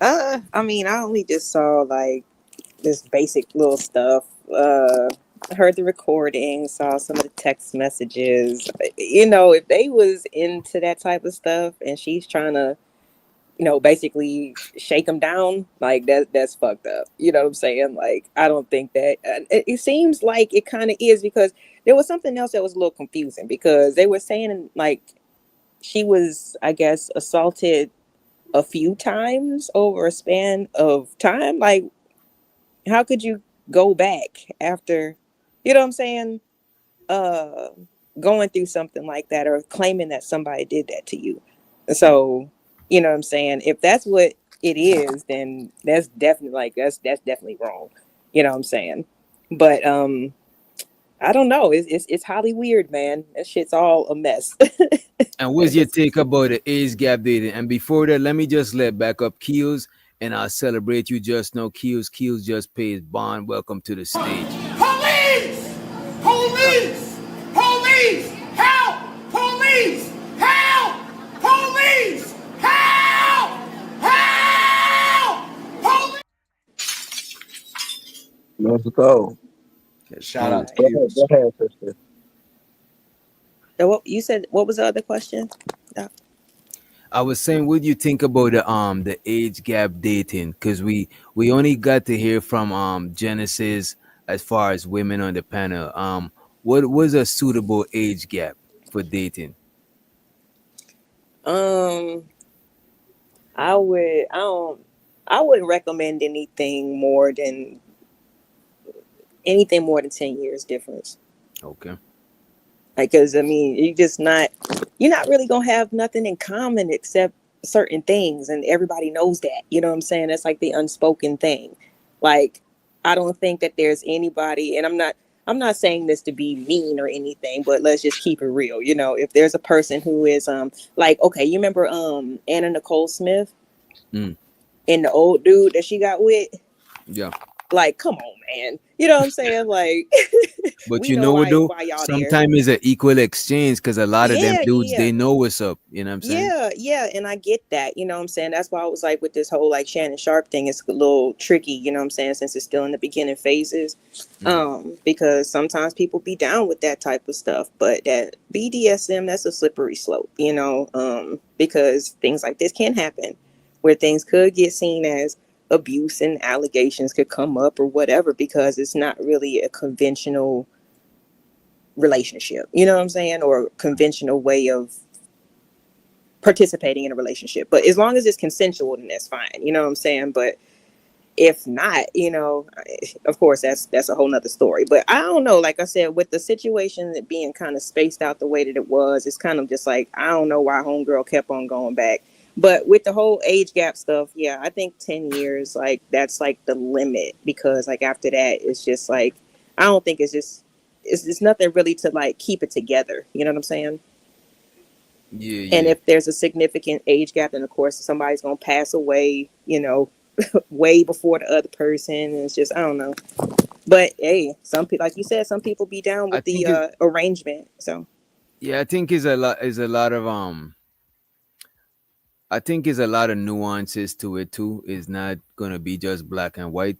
Speaker 7: I mean, I only just saw like this basic little stuff. Heard the recording, saw some of the text messages. You know, if they was into that type of stuff and she's trying to, basically shake them down, like that's fucked up. You know what I'm saying? Like, I don't think that it seems like it kind of is, because there was something else that was a little confusing, because they were saying like she was, I guess, assaulted a few times over a span of time. Like, how could you go back after, you know what I'm saying, going through something like that, or claiming that somebody did that to you? So, you know what I'm saying, if that's what it is, then that's definitely that's definitely wrong. You know what I'm saying? But I don't know. It's highly weird, man. That shit's all a mess.
Speaker 11: And what's your take about the age gap dating? And before that, let me just let back up Keels, and I'll celebrate you just know. Keels just paid bond. Welcome to the stage.
Speaker 9: Police! Police! Police! Help! Police! Help! Police! Help! Help! Police!
Speaker 3: Let's go.
Speaker 1: Shout out to
Speaker 3: Go
Speaker 1: you.
Speaker 3: ahead, sister.
Speaker 7: What you said? What was the other question?
Speaker 11: I was saying, what do you think about the age gap dating? Because we only got to hear from Genesis as far as women on the panel. What was a suitable age gap for dating?
Speaker 7: I wouldn't recommend anything more than 10 years difference.
Speaker 11: Okay.
Speaker 7: Like, cause I mean, you're not really gonna have nothing in common except certain things, and everybody knows that. You know what I'm saying? That's like the unspoken thing. Like, I don't think that there's anybody, and I'm not saying this to be mean or anything, but let's just keep it real. You know, if there's a person who is like, okay, you remember Anna Nicole Smith
Speaker 11: Mm.
Speaker 7: and the old dude that she got with?
Speaker 11: Yeah.
Speaker 7: Like, come on, man. You know what I'm saying? Like,
Speaker 11: But
Speaker 7: we
Speaker 11: you
Speaker 7: know
Speaker 11: know what though?
Speaker 7: why y'all there.
Speaker 11: Sometimes it's an equal exchange because a lot of them dudes
Speaker 7: Yeah.
Speaker 11: they know what's up. You know what I'm saying?
Speaker 7: Yeah, and I get that. You know what I'm saying? That's why I was like with this whole like Shannon Sharpe thing, it's a little tricky, you know what I'm saying, since it's still in the beginning phases. Because sometimes people be down with that type of stuff, but that BDSM, that's a slippery slope, you know, because things like this can happen where things could get seen as abuse and allegations could come up or whatever because it's not really a conventional relationship, you know what I'm saying, or conventional way of participating in a relationship. But as long as it's consensual, then that's fine, you know what I'm saying. But if not, you know, of course that's a whole nother story. But I don't know, like I said, with the situation that being kind of spaced out the way that it was, it's kind of just like I don't know why homegirl kept on going back. But with the whole age gap stuff, yeah, I think 10 years, like that's like the limit, because like after that it's just like I don't think it's nothing really to like keep it together, you know what I'm saying.
Speaker 11: Yeah.
Speaker 7: And if there's a significant age gap, then of course somebody's gonna pass away, you know, way before the other person. And it's just I don't know. But hey, some people, like you said, some people be down with the arrangement. So
Speaker 11: Yeah, I think is a lot I think is a lot of nuances to it too. It's not gonna be just black and white.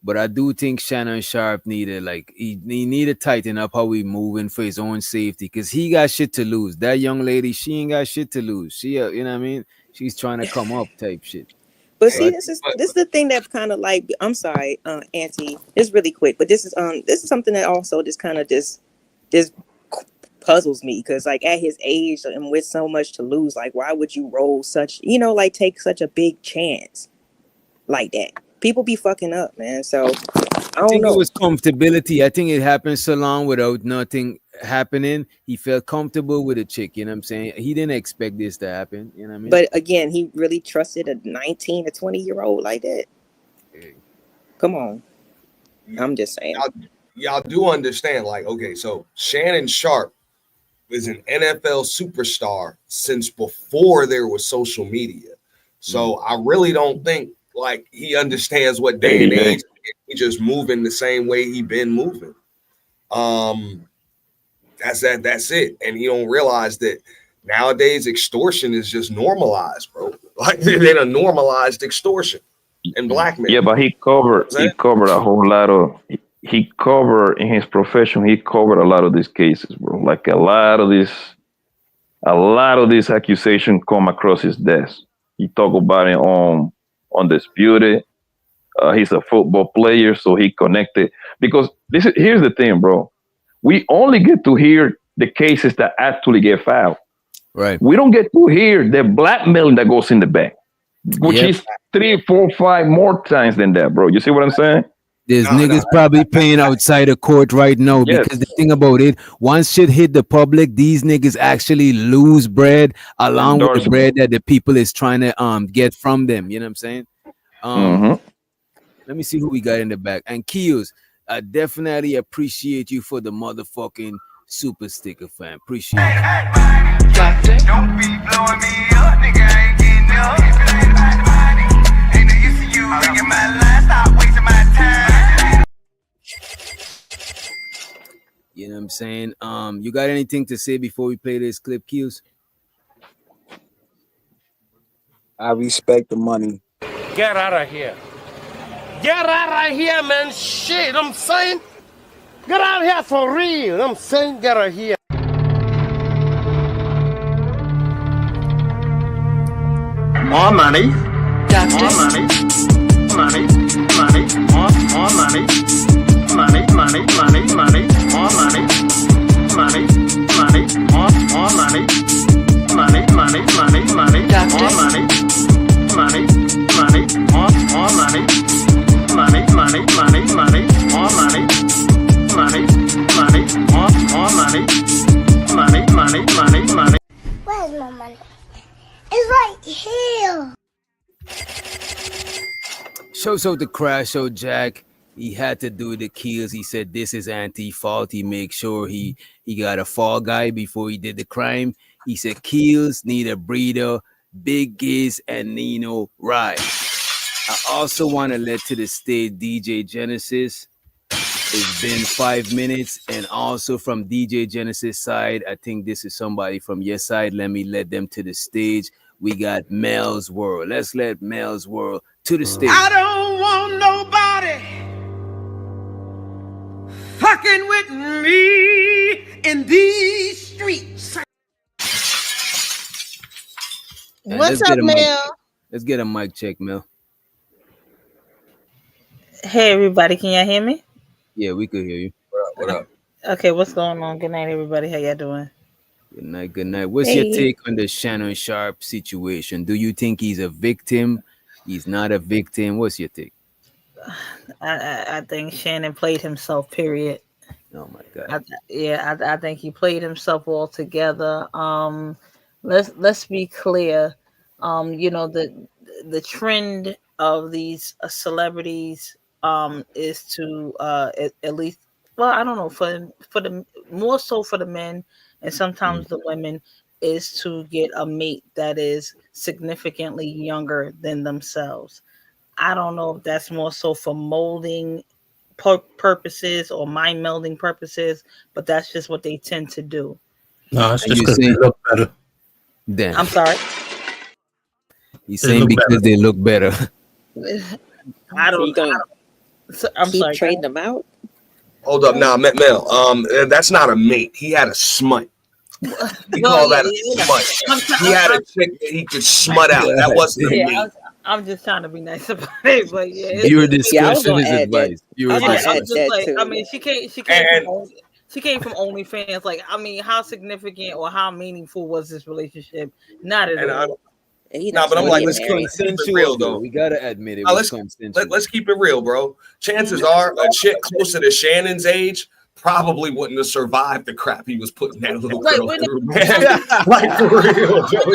Speaker 11: But I do think Shannon Sharpe needed he needed to tighten up how we moving for his own safety, because he got shit to lose. That young lady, she ain't got shit to lose. She you know what I mean? She's trying to come up type shit.
Speaker 7: but see, this is the thing that kind of like I'm sorry, Auntie, it's really quick, but this is something that also just kind of just puzzles me, because like at his age and with so much to lose, like why would you roll such, you know, like take such a big chance like that? People be fucking up, man. So I
Speaker 11: think
Speaker 7: know.
Speaker 11: It was comfortability. I think it happened so long without nothing happening. He felt comfortable with a chick, you know what I'm saying? He didn't expect this to happen, you know what I mean?
Speaker 7: But again, he really trusted a 19 or 20-year-old like that. Come on. I'm just saying.
Speaker 1: Y'all do understand, like, okay, so Shannon Sharpe is an NFL superstar since before there was social media. So I really don't think like he understands what day and age he just moving the same way he been moving. That's it. And he don't realize that nowadays extortion is just normalized, bro. Like they done normalized extortion and blackmail.
Speaker 18: Yeah, but he covered a whole lot of he covered in his profession, he covered a lot of these cases, bro. Like a lot of these accusations come across his desk. He talk about it on Disputed. He's a football player, so he connected. Because here's the thing, bro. We only get to hear the cases that actually get filed.
Speaker 11: Right.
Speaker 18: We don't get to hear the blackmailing that goes in the back, which is 3, 4, 5 more times than that, bro. You see what I'm saying?
Speaker 11: There's niggas probably paying outside of court right now because the thing about it, once shit hit the public, these niggas actually lose bread along with the bread that the people is trying to get from them. You know what I'm saying? Let me see who we got in the back. And Keels, I definitely appreciate you for the motherfucking super sticker, fam. Appreciate it.
Speaker 4: Don't be blowing me up, nigga. I ain't getting up. If it ain't about the money, ain't no use to you. Ringing my line, stop wasting my time.
Speaker 11: You know what I'm saying? You got anything to say before we play this clip, Keels?
Speaker 3: I respect the money.
Speaker 9: Get out of here. Get out of here, man. Shit, I'm saying. Get out of here for real. I'm saying get out of here.
Speaker 4: More money. More money. Money. Money. More money. Money. Money. Money. Money. More money. Money. Money. More money. Money. Money. Money. Money. More money. Money. Money. More money. Money. Money. Money. Money. More money. Money. Money. More money. Money. Money. Money. Money.
Speaker 15: Where's my money? It's right here.
Speaker 11: Shows out the crash show, Jack. He had to do the kills. He said this is Anti's fault. He make sure he got a fall guy before he did the crime. He said kills need a breeder, Big Giz and Nino Ride. I also want to let to the stage DJ Genesis. It's been 5 minutes, and also from DJ Genesis side, I think this is somebody from your side. Let me let them to the stage. We got Mel's World. Let's let Mel's World to the stage.
Speaker 4: I don't want nobody fucking with me in these streets.
Speaker 11: And
Speaker 8: What's
Speaker 11: let's
Speaker 8: up,
Speaker 11: get a mic-
Speaker 8: Mel?
Speaker 11: Let's get a mic check, Mel.
Speaker 20: Hey everybody, can y'all hear me?
Speaker 11: Yeah, we could hear you.
Speaker 1: What up?
Speaker 20: Okay, what's going on? Good night, everybody. How y'all doing?
Speaker 11: Good night, good night. What's your take on the Shannon Sharpe situation? Do you think he's a victim? He's not a victim. What's your take?
Speaker 20: I think Shannon played himself. Period.
Speaker 11: Oh my god.
Speaker 20: I think he played himself altogether. Let's be clear. You know the trend of these celebrities is to at least, well, I don't know, for the more so for the men and sometimes the women, is to get a mate that is significantly younger than themselves. I don't know if that's more so for molding purposes or mind melding purposes, but that's just what they tend to do.
Speaker 21: No, it's just because they look better.
Speaker 11: Damn.
Speaker 20: I'm sorry.
Speaker 11: He's saying because they look better.
Speaker 20: I don't. I'm
Speaker 7: keep
Speaker 20: sorry.
Speaker 7: trading them out.
Speaker 1: Hold up, now, Mel. That's not a mate. He had a smut. We call that a smut. He had a chick that he could smut out. That wasn't a mate.
Speaker 20: I'm just trying to be nice about it, but yeah.
Speaker 11: Viewer discretion is advised. Viewer discretion.
Speaker 20: I mean, she came from OnlyFans. Like, I mean, how significant or how meaningful was this relationship? Not at all.
Speaker 1: But I'm like,
Speaker 11: It's
Speaker 1: let's keep it
Speaker 11: consensual,
Speaker 1: real
Speaker 11: though.
Speaker 1: though.
Speaker 11: We gotta admit it
Speaker 1: Now,
Speaker 11: was consensual.
Speaker 1: let's keep it real, bro. Chances are a chick closer to Shannon's age probably wouldn't have survived the crap he was putting that little girl through, man. Like, for real, Joey.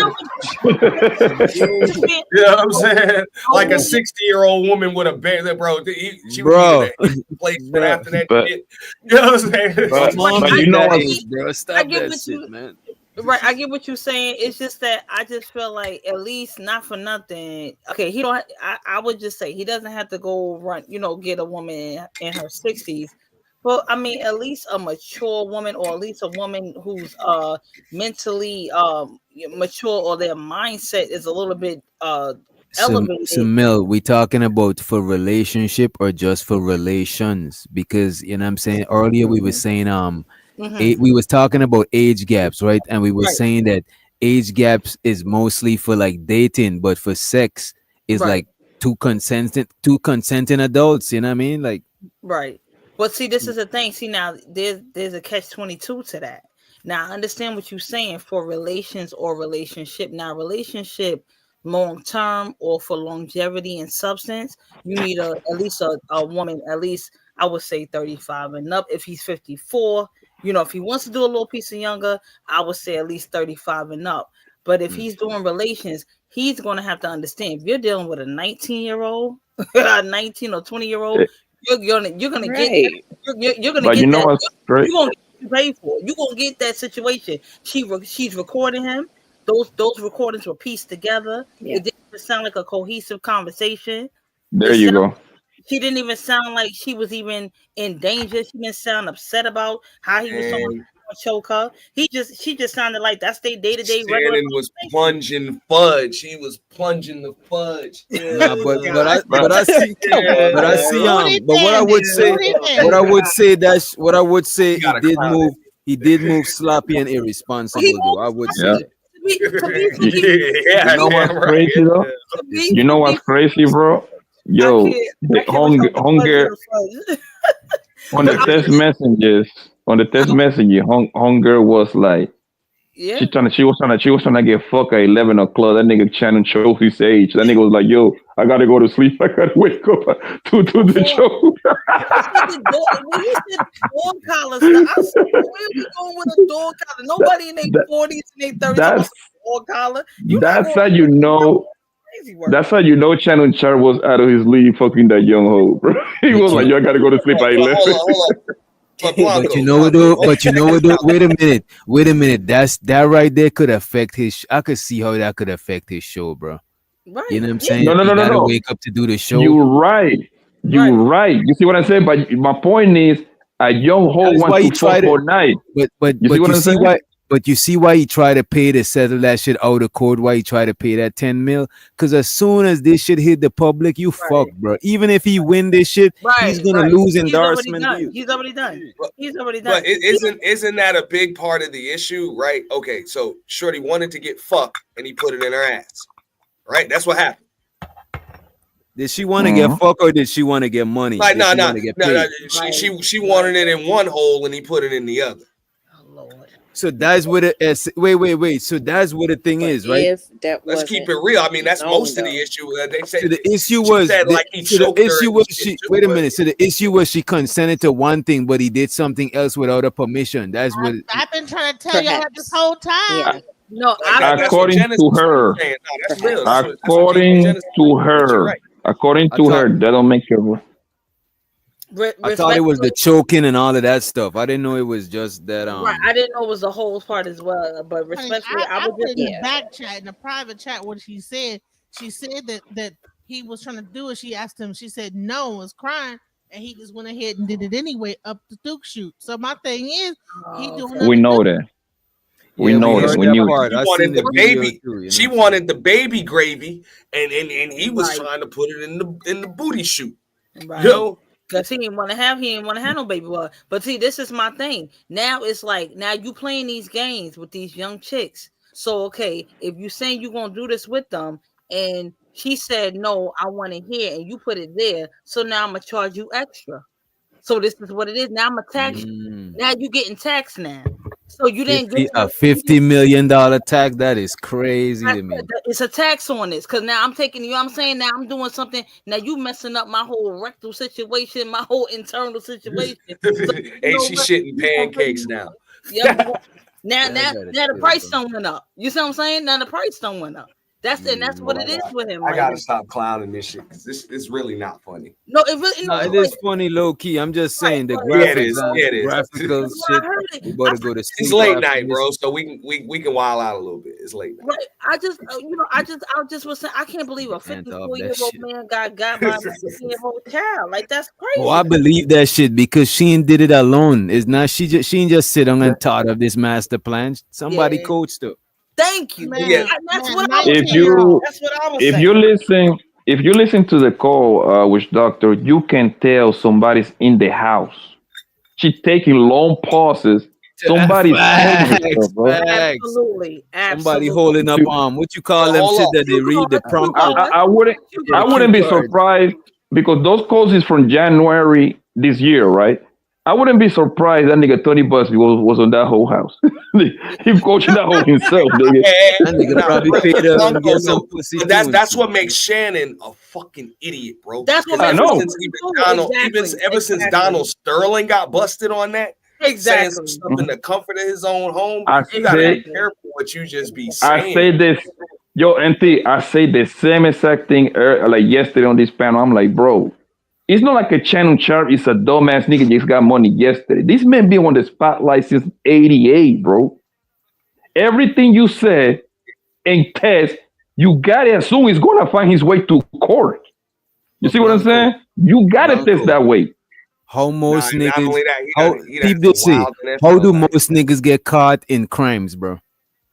Speaker 1: You know what I'm saying? Like a 60-year-old woman would have been there, bro. She would have place for after that shit. You know what I'm saying?
Speaker 11: But you know what, bro?
Speaker 20: I
Speaker 11: Stop
Speaker 20: get
Speaker 11: that
Speaker 20: what
Speaker 11: shit,
Speaker 20: you-
Speaker 11: man.
Speaker 20: Right, I get what you're saying. It's just that I just feel like, at least not for nothing. Okay, he don't. I would just say he doesn't have to go run. Get a woman in her 60s. Well, I mean, at least a mature woman, or at least a woman who's mentally mature, or their mindset is a little bit elevated.
Speaker 11: So Mel, we talking about for relationship or just for relations? Because you know what I'm saying, earlier we were saying we was talking about age gaps, right? And we were saying that age gaps is mostly for like dating, but for sex is like two consenting adults, you know what I mean? Like,
Speaker 20: right. But see, this is the thing. See, now there's a catch-22 to that. Now I understand what you're saying for relations or relationship. Now, relationship long term or for longevity and substance, you need at least a woman, at least I would say 35 and up. If he's 54, if he wants to do a little piece of younger, I would say at least 35 and up. But if he's doing relations, he's going to have to understand, if you're dealing with a 19-year-old, a 19 or 20-year-old, you're gonna get you're gonna
Speaker 18: But
Speaker 20: get
Speaker 18: you know
Speaker 20: that.
Speaker 18: what's great?
Speaker 20: You're gonna get paid for. You're gonna get that situation. She's recording him. Those recordings were pieced together.
Speaker 7: Yeah.
Speaker 20: It didn't sound like a cohesive conversation.
Speaker 18: There you go.
Speaker 20: She didn't even sound like she was even in danger. She didn't sound upset about how he was someone to choke her. She just sounded like that's their day-to-day regular.
Speaker 1: Shannon was plunging fudge. He was plunging the fudge.
Speaker 11: nah, but I see but what I would say he did move sloppy and irresponsible though. I would say.
Speaker 18: You know what's crazy though? You know what's crazy, bro? Yo, the hunger on the text messages. Hunger was like,
Speaker 20: yeah.
Speaker 18: She was trying to get fucked at 11 o'clock. That nigga Shannon chose his age. That nigga was like, yo, I gotta go to sleep. I gotta wake up to the show.
Speaker 20: When you said dog collar stuff, I said, where are we going with a dog collar? Nobody in their 40s and their 30s wants a dog collar.
Speaker 18: That's how you know. That's how you know Shannon Sharpe was out of his league fucking that young hoe, bro. He was like, yo, I gotta go to sleep at 11.
Speaker 1: Hold on.
Speaker 11: But you know what though? Wait a minute. That right there could affect his. I could see how that could affect his show, bro.
Speaker 20: Right.
Speaker 11: You know what I'm saying?
Speaker 18: No, no,
Speaker 11: You
Speaker 18: no, no,
Speaker 11: gotta
Speaker 18: no.
Speaker 11: wake up to do the show.
Speaker 18: You're right. You're right. You see what I'm saying? But my point is, a young hoe
Speaker 11: That's why
Speaker 18: wants
Speaker 11: he
Speaker 18: to fuck
Speaker 11: tried
Speaker 18: all
Speaker 11: it.
Speaker 18: night.
Speaker 11: But
Speaker 18: You see what I'm saying?
Speaker 11: why? But you see why he tried to pay to settle that shit out of court? Why he tried to pay that 10 mil? Because as soon as this shit hit the public, you fuck, bro. Even if he win this shit, he's gonna lose
Speaker 20: He's already
Speaker 11: endorsement
Speaker 20: done.
Speaker 11: deals.
Speaker 20: He's already done. He's already done.
Speaker 1: But isn't that a big part of the issue, right? Okay, so Shorty wanted to get fucked and he put it in her ass, right? That's what happened.
Speaker 11: Did she want to get fucked or did she want to get money?
Speaker 1: Like
Speaker 11: Did she
Speaker 1: no.
Speaker 11: wanna get paid?
Speaker 1: She wanted it in one hole and he put it in the other.
Speaker 11: So that's what it is. Wait. So that's what the thing is, right?
Speaker 7: If that
Speaker 1: Let's
Speaker 7: wasn't
Speaker 1: keep it real. I mean, that's
Speaker 7: known,
Speaker 1: most of
Speaker 7: though.
Speaker 1: the issue. They say
Speaker 11: So the issue
Speaker 1: she
Speaker 11: was
Speaker 1: said, like he
Speaker 11: so the
Speaker 1: choked her
Speaker 11: issue
Speaker 1: and
Speaker 11: was
Speaker 1: shit
Speaker 11: she
Speaker 1: too,
Speaker 11: wait a
Speaker 1: but-
Speaker 11: minute. So the issue was she consented to one thing, but he did something else without her permission. That's what
Speaker 8: I've been trying to tell y'all this whole time.
Speaker 20: No,
Speaker 18: According to her, according to her, according to her, that don't make it.
Speaker 11: I thought it was the choking and all of that stuff. I didn't know it was just that.
Speaker 20: Right. I didn't know it was the whole part as well. But respectfully, I
Speaker 8: I
Speaker 20: would
Speaker 8: put
Speaker 20: just
Speaker 8: in the back chat, in the private chat, what she said. She said that he was trying to do it. She asked him. She said no, was crying, and he just went ahead and did it anyway up the Duke shoot. So my thing is, he doing
Speaker 18: We know that. We know that. We knew.
Speaker 1: She wanted the baby. She wanted the baby gravy, and he was trying to put it in the booty shoot.
Speaker 20: Right.
Speaker 1: Yo,
Speaker 20: Cause he didn't want to have no baby boy. But see, this is my thing. Now it's like now you playing these games with these young chicks. So okay, if you saying you gonna do this with them, and she said no, I want it here, and you put it there. So now I'm gonna charge you extra. So this is what it is. Now I'm gonna tax you. Now you getting taxed now. So you didn't get
Speaker 11: a $50 million tax. That is crazy to me.
Speaker 20: it's a tax on this because now I'm taking you. I'm saying now I'm doing something. Now you messing up my whole rectal situation, my whole internal situation. So,
Speaker 1: ain't she shitting pancakes now?
Speaker 20: Yeah. Now the price don't went up. You see what I'm saying? Now the price don't went up. That's what it is with him.
Speaker 1: I
Speaker 20: right
Speaker 1: gotta
Speaker 20: now.
Speaker 1: stop clowning this shit because this is really not funny.
Speaker 20: No, it really
Speaker 11: No, it is funny, low key. I'm just saying the
Speaker 1: Yeah, it
Speaker 11: graphics,
Speaker 1: is. Yeah, it is.
Speaker 11: graphical shit. We better go to sleep.
Speaker 1: It's late
Speaker 11: after
Speaker 1: night,
Speaker 11: this.
Speaker 1: bro. So we can wild out a little bit. It's late night.
Speaker 20: Right. I just was saying I can't believe a 54-year-old man got by a 16-year-old child. Like that's crazy.
Speaker 11: Oh, I believe that shit because she ain't did it alone. It's not she ain't just sit on and thought of this master plan. Somebody coached her.
Speaker 20: Thank you.
Speaker 1: Yeah.
Speaker 20: That's what I was
Speaker 18: If
Speaker 20: saying.
Speaker 18: you
Speaker 20: That's what I was
Speaker 18: if
Speaker 20: saying.
Speaker 18: you listen to the call with doctor, you can tell somebody's in the house. She taking long pauses. Somebody's
Speaker 11: Facts,
Speaker 18: bro.
Speaker 20: Absolutely.
Speaker 11: Somebody holding up what you call them shit that they read the prompt.
Speaker 18: I wouldn't be surprised because those calls is from January this year, right? I wouldn't be surprised that nigga Tony Busby was on that whole house. He coaching that whole himself, nigga.
Speaker 11: That nigga probably paid her and get some pussy.
Speaker 1: That's what makes Shannon a fucking idiot, bro.
Speaker 20: That's what
Speaker 1: Ever
Speaker 20: makes
Speaker 1: since Donald Sterling got busted on that, saying some stuff in the comfort of his own home. You gotta be careful what you just be saying.
Speaker 18: I say this, NT, I say the same exact thing like yesterday on this panel. I'm like, bro, it's not like a Shannon Sharpe is a dumbass nigga just got money yesterday. This man been on the spotlight since 88, bro. Everything you said and test, you gotta assume he's gonna find his way to court. You see what I'm saying? You gotta test that way.
Speaker 11: How most
Speaker 1: Not
Speaker 11: niggas,
Speaker 1: only that,
Speaker 11: how do most niggas get caught in crimes, bro?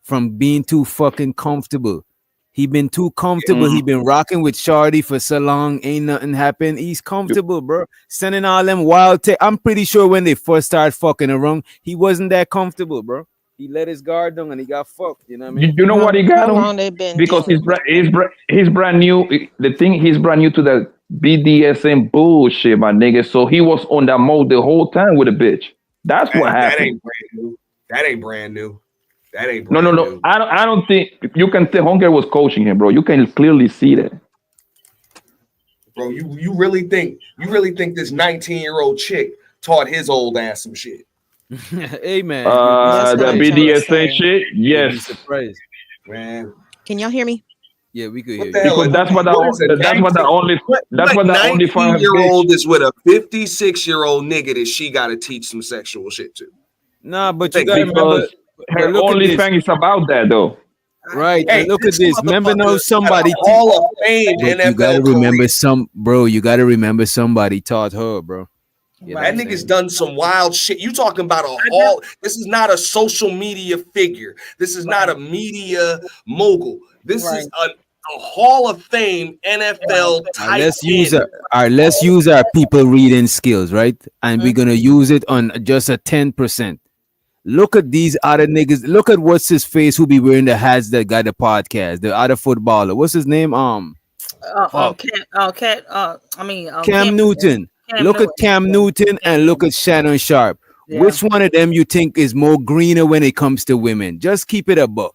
Speaker 11: From being too fucking comfortable. He been too comfortable. He been rocking with Shorty for so long. Ain't nothing happened. He's comfortable, bro. Sending all them wild I'm pretty sure when they first started fucking around, he wasn't that comfortable, bro. He let his guard down and he got fucked. You know what I mean?
Speaker 18: You know what he got
Speaker 7: How long
Speaker 18: him?
Speaker 7: they been
Speaker 18: Because
Speaker 7: dealing?
Speaker 18: he's brand new. The thing, he's brand new to the BDSM bullshit, my nigga. So he was on that mode the whole time with a bitch. That's what
Speaker 1: That
Speaker 18: happened.
Speaker 1: ain't brand new. That ain't brand new.
Speaker 18: No. I don't think you can tell Hunger was coaching him, bro. You can clearly see that.
Speaker 1: Bro, you really think this 19-year-old chick taught his old ass some shit?
Speaker 11: Hey man.
Speaker 18: The BDSM shit, yes.
Speaker 11: Surprised.
Speaker 1: Man.
Speaker 7: Can y'all hear me?
Speaker 11: Yeah, we could hear you.
Speaker 18: Because that's what the only
Speaker 1: 19-year-old is with a 56-year-old nigga that she got to teach some sexual shit to.
Speaker 11: Nah, but you gotta remember.
Speaker 18: Her
Speaker 11: look at
Speaker 18: only
Speaker 11: this.
Speaker 18: thing is about that though.
Speaker 11: Right,
Speaker 1: Hey,
Speaker 11: and look at
Speaker 1: this
Speaker 11: this. Remember now,
Speaker 1: motherfucker got
Speaker 11: somebody.
Speaker 1: a Hall of Fame
Speaker 11: But you
Speaker 1: NFL
Speaker 11: gotta
Speaker 1: career.
Speaker 11: remember You gotta remember somebody taught her, bro. You know what
Speaker 1: That
Speaker 11: I'm
Speaker 1: nigga's
Speaker 11: saying?
Speaker 1: done some wild shit. You talking about a hall? This is not a social media figure. This is not a media mogul. This is a Hall of Fame NFL type end.
Speaker 11: Let's use our people reading skills, right? And we're gonna use it on just a 10%. Look at these other niggas. Look at what's his face who be wearing the hats that got the podcast. The other footballer. What's his name? Fuck. Cam Newton. Look at Cam Newton and look at Shannon Sharpe.
Speaker 20: Yeah.
Speaker 11: Which one of them you think is more greener when it comes to women? Just keep it a buck.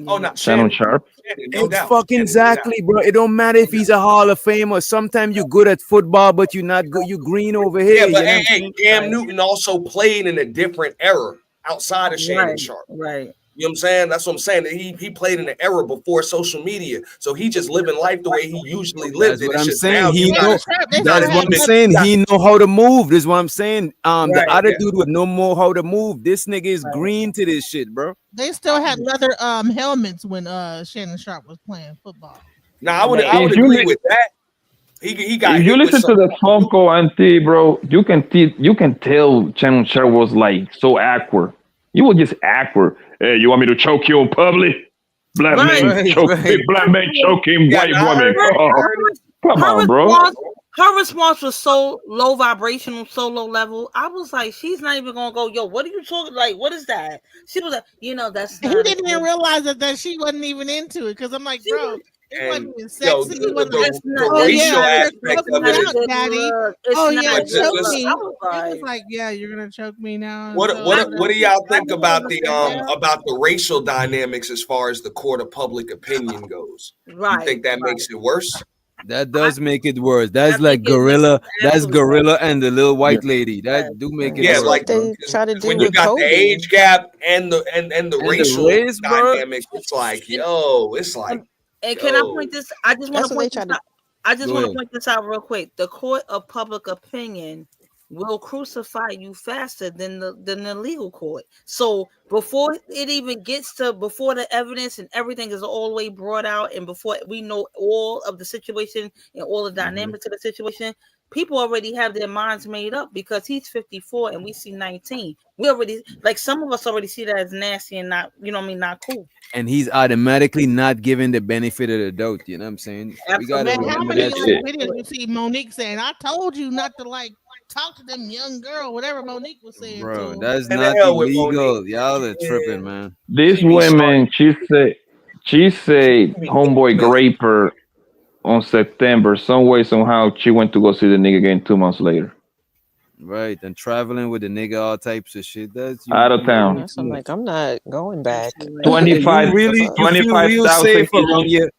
Speaker 1: Oh no,
Speaker 18: Shannon Sharpe.
Speaker 1: No doubt.
Speaker 11: Fucking exactly, bro. It don't matter if he's a Hall of Famer. Sometimes you're good at football, but you're not good. You green over here.
Speaker 1: Yeah, but
Speaker 11: you know what I'm
Speaker 1: hey,
Speaker 11: saying?
Speaker 1: Cam Newton also played in a different era outside of Shannon Sharpe.
Speaker 20: Right.
Speaker 1: You know what I'm saying? That's what I'm saying. He played in an era before social media, so he just living life the way he usually lived.
Speaker 11: That's what
Speaker 1: It's
Speaker 11: I'm
Speaker 1: just
Speaker 11: saying.
Speaker 1: now
Speaker 11: He
Speaker 1: you
Speaker 11: know.
Speaker 1: gotta-
Speaker 11: That's what I'm saying. He know how to move. This is what I'm saying. The
Speaker 1: Right,
Speaker 11: other
Speaker 1: yeah.
Speaker 11: dude would know more how to move. This nigga is green to this shit, bro.
Speaker 8: They still had leather helmets when Shannon Sharpe was playing football.
Speaker 1: Now I would
Speaker 18: If you
Speaker 1: agree
Speaker 18: li-
Speaker 1: with that. He got
Speaker 18: If you
Speaker 1: hit with
Speaker 18: listen to
Speaker 1: some.
Speaker 18: the Funko Auntie, bro, you can tell Shannon Sharpe was like so awkward. You were just awkward. Hey, you want me to choke you in public? Black man choking white woman. Come on, bro.
Speaker 20: Her response was so low vibrational, so low level. I was like, she's not even gonna go, yo, what are you talking? Like, what is that? She was like, that's
Speaker 8: He
Speaker 20: not
Speaker 8: didn't even realize that she wasn't even into it because I'm like, bro, it wasn't even
Speaker 1: Yo,
Speaker 8: sexy.
Speaker 1: the racial aspect of it is.
Speaker 8: Daddy.
Speaker 20: It's
Speaker 8: Oh
Speaker 20: not
Speaker 8: yeah,
Speaker 20: a
Speaker 8: choke
Speaker 20: good
Speaker 8: me.
Speaker 20: look. I was
Speaker 8: It was like, yeah, you're gonna choke me now.
Speaker 1: What do y'all think about the racial dynamics as far as the court of public opinion goes?
Speaker 20: Right.
Speaker 1: You think that makes it worse?
Speaker 11: That does make it worse. That's like Gorilla. That's Gorilla and the little white lady. That do make it worse.
Speaker 7: like
Speaker 11: bro.
Speaker 7: they try to do
Speaker 1: When you
Speaker 7: with
Speaker 1: got the
Speaker 7: Kobe.
Speaker 1: age gap and the racial
Speaker 11: race, bro.
Speaker 1: dynamics, it's like, yo, it's like.
Speaker 20: And can I point this? I just want
Speaker 7: That's
Speaker 20: to
Speaker 7: what they
Speaker 20: point
Speaker 7: try
Speaker 20: this
Speaker 7: to.
Speaker 20: out. I just
Speaker 11: Go
Speaker 20: want to
Speaker 11: ahead.
Speaker 20: point this out real quick. The court of public opinion will crucify you faster than the legal court. So before it even gets to before the evidence and everything is all the way brought out, and before we know all of the situation and all the dynamics of the situation, people already have their minds made up because he's 54 and we see 19. We already some of us already see that as nasty and not, not cool.
Speaker 11: And he's automatically not given the benefit of the doubt. You know what I'm saying? We gotta
Speaker 8: Man, how
Speaker 11: remember
Speaker 8: many
Speaker 11: that shit.
Speaker 8: videos you see Monique saying, I told you not to talk to them young girl, whatever Monique was saying.
Speaker 11: Bro,
Speaker 8: to
Speaker 11: that's
Speaker 1: And the
Speaker 11: not
Speaker 1: hell with
Speaker 11: illegal.
Speaker 1: Monique.
Speaker 11: Y'all are tripping, man.
Speaker 18: These women, she said, homeboy grape her on September. Some way, somehow, she went to go see the nigga again 2 months later.
Speaker 11: Right, and traveling with the nigga, all types of shit. That's
Speaker 18: Out of town.
Speaker 7: I'm like, I'm not going back.
Speaker 18: 25
Speaker 11: you feel real
Speaker 18: 25,000
Speaker 11: safe
Speaker 18: people.
Speaker 11: around you.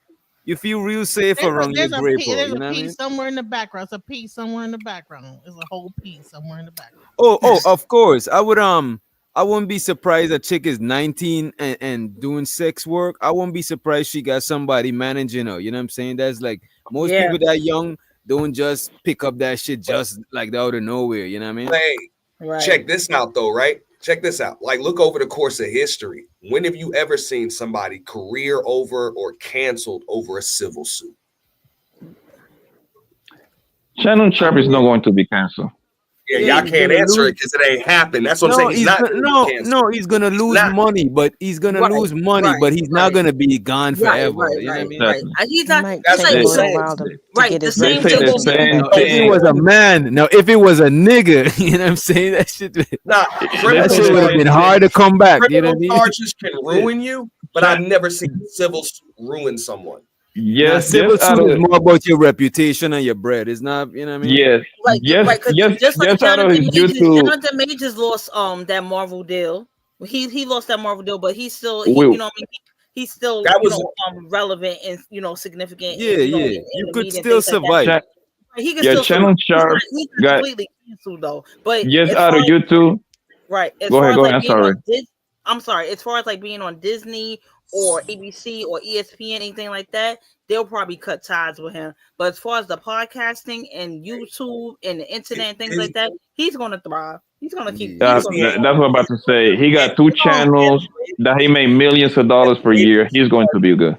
Speaker 11: You feel real safe around your grape,
Speaker 8: there's
Speaker 11: you know
Speaker 8: a
Speaker 11: what I mean?
Speaker 8: piece somewhere in the background. It's a piece somewhere in the background. There's a whole piece somewhere in the background.
Speaker 11: Oh, of course. I wouldn't be surprised a chick is 19 and doing sex work. I wouldn't be surprised she got somebody managing her. You know what I'm saying? That's like most people that young don't just pick up that shit just like out of nowhere. You know what I mean?
Speaker 1: Hey, check this out though, right? Check this out. Like, look over the course of history. When have you ever seen somebody career over or canceled over a civil suit?
Speaker 18: Shannon Sharpe is not going to be canceled.
Speaker 1: Yeah, y'all can't answer it because it ain't happened. That's what I'm saying. He's not
Speaker 11: He's gonna lose money, but he's gonna lose money, but he's not gonna be gone forever. You know what I mean?
Speaker 20: He's not.
Speaker 7: That's
Speaker 20: like,
Speaker 7: a while to get
Speaker 20: the
Speaker 7: his
Speaker 20: same
Speaker 7: money
Speaker 20: thing.
Speaker 7: back.
Speaker 11: If it was a man, now if it was a nigga, you know what I'm saying? That shit would have been hard to come back. You know what I mean?
Speaker 1: Charges can ruin you, but I've never seen civil ruin someone.
Speaker 18: Yes,
Speaker 11: civil suit is more about your reputation and your bread. It's not, you know what I mean?
Speaker 18: Yes,
Speaker 20: Just like
Speaker 18: out of
Speaker 20: Jonathan
Speaker 18: YouTube.
Speaker 20: Jonathan Majors lost that Marvel deal. He lost that Marvel deal, but he's still you know what I mean. He's still relevant and significant.
Speaker 11: Yeah,
Speaker 20: in
Speaker 11: you
Speaker 20: the
Speaker 11: could
Speaker 20: media and
Speaker 11: still
Speaker 20: things like that.
Speaker 11: survive.
Speaker 20: He can still
Speaker 18: Shannon Sharpe
Speaker 20: he's not completely canceled though. But
Speaker 18: just out of YouTube.
Speaker 20: Right. As
Speaker 18: Go
Speaker 20: far
Speaker 18: ahead.
Speaker 20: as
Speaker 18: I'm sorry.
Speaker 20: I'm sorry. As far as like being on Disney or ABC or ESPN, anything like that, they'll probably cut ties with him. But as far as the podcasting and YouTube and the internet and things like that, he's going to thrive. He's gonna keep.
Speaker 18: That's what I'm about to say. He got 2 channels that he made millions of dollars per year. He's going to be good.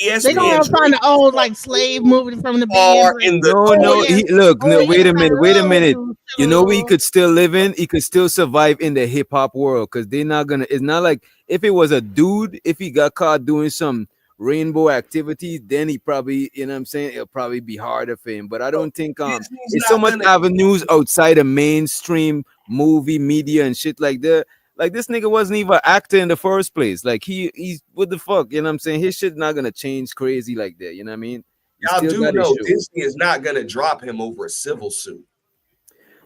Speaker 8: They gonna find the old like slave movie from the
Speaker 1: Are
Speaker 8: beginning.
Speaker 1: in the
Speaker 11: No, he look. No, wait a minute. Wait a minute.
Speaker 8: You
Speaker 11: You know what he could still live in? He could still survive in the hip hop world because they're not gonna. It's not like if it was a dude, if he got caught doing some rainbow activities, then he probably, you know what I'm saying, it'll probably be harder for him. But I don't think it's so much avenues outside of mainstream movie media and shit like that. Like this nigga wasn't even an actor in the first place. Like he's what the fuck, you know what I'm saying? His shit not gonna change crazy like that, you know what I mean? He
Speaker 1: Y'all
Speaker 11: still
Speaker 1: do
Speaker 11: got his
Speaker 1: know
Speaker 11: show.
Speaker 1: Disney is not gonna drop him over a civil suit.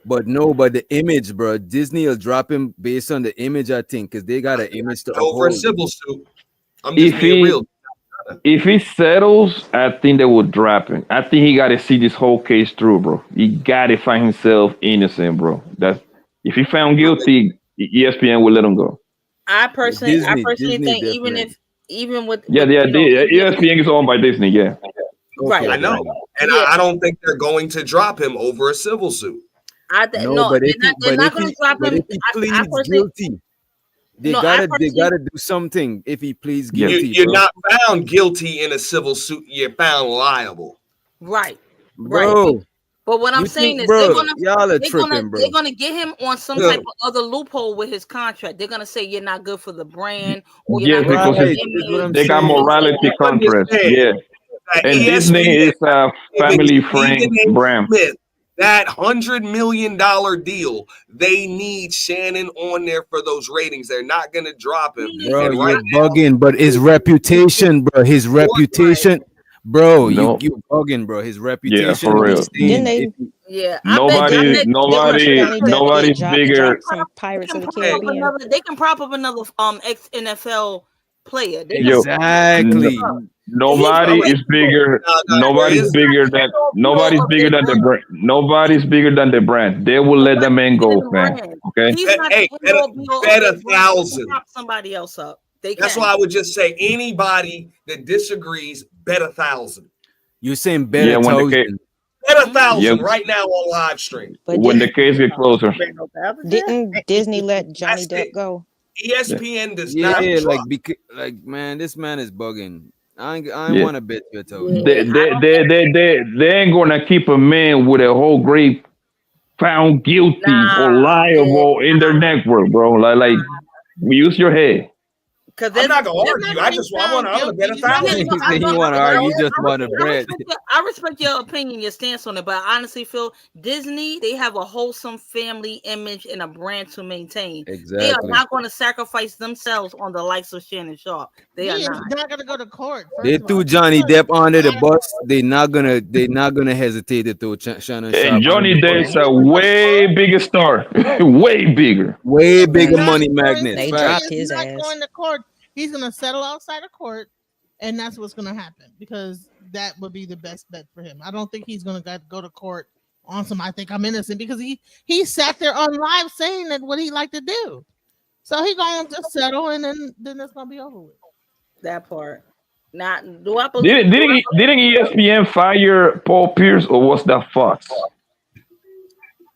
Speaker 11: But no, but the image, bro, Disney will drop him based on the image, I think, because they got an image to
Speaker 1: Over a
Speaker 11: uphold.
Speaker 1: civil suit. I'm just
Speaker 18: If
Speaker 1: being
Speaker 18: he
Speaker 1: real.
Speaker 18: if he settles, I think they will drop him. I think he got to see this whole case through, bro. He got to find himself innocent, bro. That's if he found guilty, ESPN will let him go.
Speaker 20: I personally
Speaker 11: Disney
Speaker 20: think
Speaker 11: definitely.
Speaker 20: even with
Speaker 18: Yeah, ESPN is owned by Disney. Yeah.
Speaker 20: Right.
Speaker 1: I know, and I don't think they're going to drop him over a civil suit.
Speaker 11: No, but
Speaker 20: they're not going to drop him.
Speaker 11: if he pleads guilty, they gotta do something. If he pleads guilty,
Speaker 1: You're
Speaker 11: bro.
Speaker 1: not found guilty in a civil suit. You're found liable.
Speaker 20: Right.
Speaker 11: Bro.
Speaker 20: But what I'm
Speaker 11: You
Speaker 20: saying
Speaker 11: think,
Speaker 20: is
Speaker 11: bro, y'all are
Speaker 20: they're
Speaker 11: tripping, bro.
Speaker 20: gonna get him on some type of other loophole with his contract. They're gonna say you're not good for the brand, or you're
Speaker 18: Yeah,
Speaker 20: not good
Speaker 18: because
Speaker 20: for the
Speaker 11: That's what I'm
Speaker 18: they got
Speaker 11: saying.
Speaker 18: morality contracts. Yeah. And Disney is a family friend brand.
Speaker 1: Smith, that $100 million deal, they need Shannon on there for those ratings. They're not going to drop him.
Speaker 11: Bro,
Speaker 1: And
Speaker 11: you're
Speaker 1: right
Speaker 11: bugging, but his reputation, bro. His reputation, bro.
Speaker 18: No.
Speaker 11: You bugging, bro. His reputation.
Speaker 18: for real.
Speaker 7: Didn't they?
Speaker 20: Yeah,
Speaker 18: Nobody's bigger.
Speaker 7: Some Pirates of the
Speaker 20: prop up
Speaker 7: Caribbean.
Speaker 20: they can prop up another ex NFL player. They can
Speaker 11: Exactly.
Speaker 18: Nobody is bigger. Nobody's bigger than the brand. Nobody's bigger than the brand. They will let the man go, man. Okay.
Speaker 20: He's not
Speaker 1: Hey,
Speaker 20: the end all be all
Speaker 1: bet
Speaker 20: of the brand. They can
Speaker 1: 1,000.
Speaker 20: prop somebody else up.
Speaker 1: That's why I would just say anybody that disagrees, bet 1,000.
Speaker 11: You're saying bet
Speaker 18: Yeah,
Speaker 11: a
Speaker 18: when the
Speaker 11: thousand.
Speaker 1: Bet 1,000
Speaker 18: Yeah.
Speaker 1: right now on live stream.
Speaker 7: But
Speaker 18: When the case get closer.
Speaker 7: didn't Disney let Johnny Depp go?
Speaker 1: ESPN does not
Speaker 11: Yeah,
Speaker 1: drop.
Speaker 11: like man, this man is bugging. I ain't
Speaker 18: Yeah.
Speaker 11: want to bet you a thousand.
Speaker 18: They ain't gonna keep a man with a whole grade found guilty or liable in their network, bro. Like use your head.
Speaker 1: I'm not gonna argue. I want to bet 1,000.
Speaker 11: You want to argue? You just want to bet.
Speaker 20: I respect your opinion, your stance on it, but I honestly feel Disney, they have a wholesome family image and a brand to maintain. They are
Speaker 11: Exactly.
Speaker 20: not going to sacrifice themselves on the likes of Shannon Sharpe. They are
Speaker 8: He is
Speaker 20: not.
Speaker 8: not gonna go to court.
Speaker 11: They threw Johnny Depp under the bus. They're not gonna hesitate to throw Shannon Sharpe.
Speaker 18: And Johnny
Speaker 11: under the
Speaker 18: Depp's
Speaker 11: bus.
Speaker 18: a way bigger star, way bigger.
Speaker 11: Way bigger money magnet.
Speaker 7: They
Speaker 11: Facts.
Speaker 7: dropped his
Speaker 8: He's not
Speaker 7: ass.
Speaker 8: going to court. He's gonna settle outside of court, and that's what's gonna happen because that would be the best bet for him. I don't think he's gonna go to court on some. I think I'm innocent because he sat there on live saying that what he liked to do. So he gonna just settle, and then it's gonna be over with.
Speaker 20: That part. Not do I believe
Speaker 18: Didn't ESPN fire Paul Pierce or was that Fox?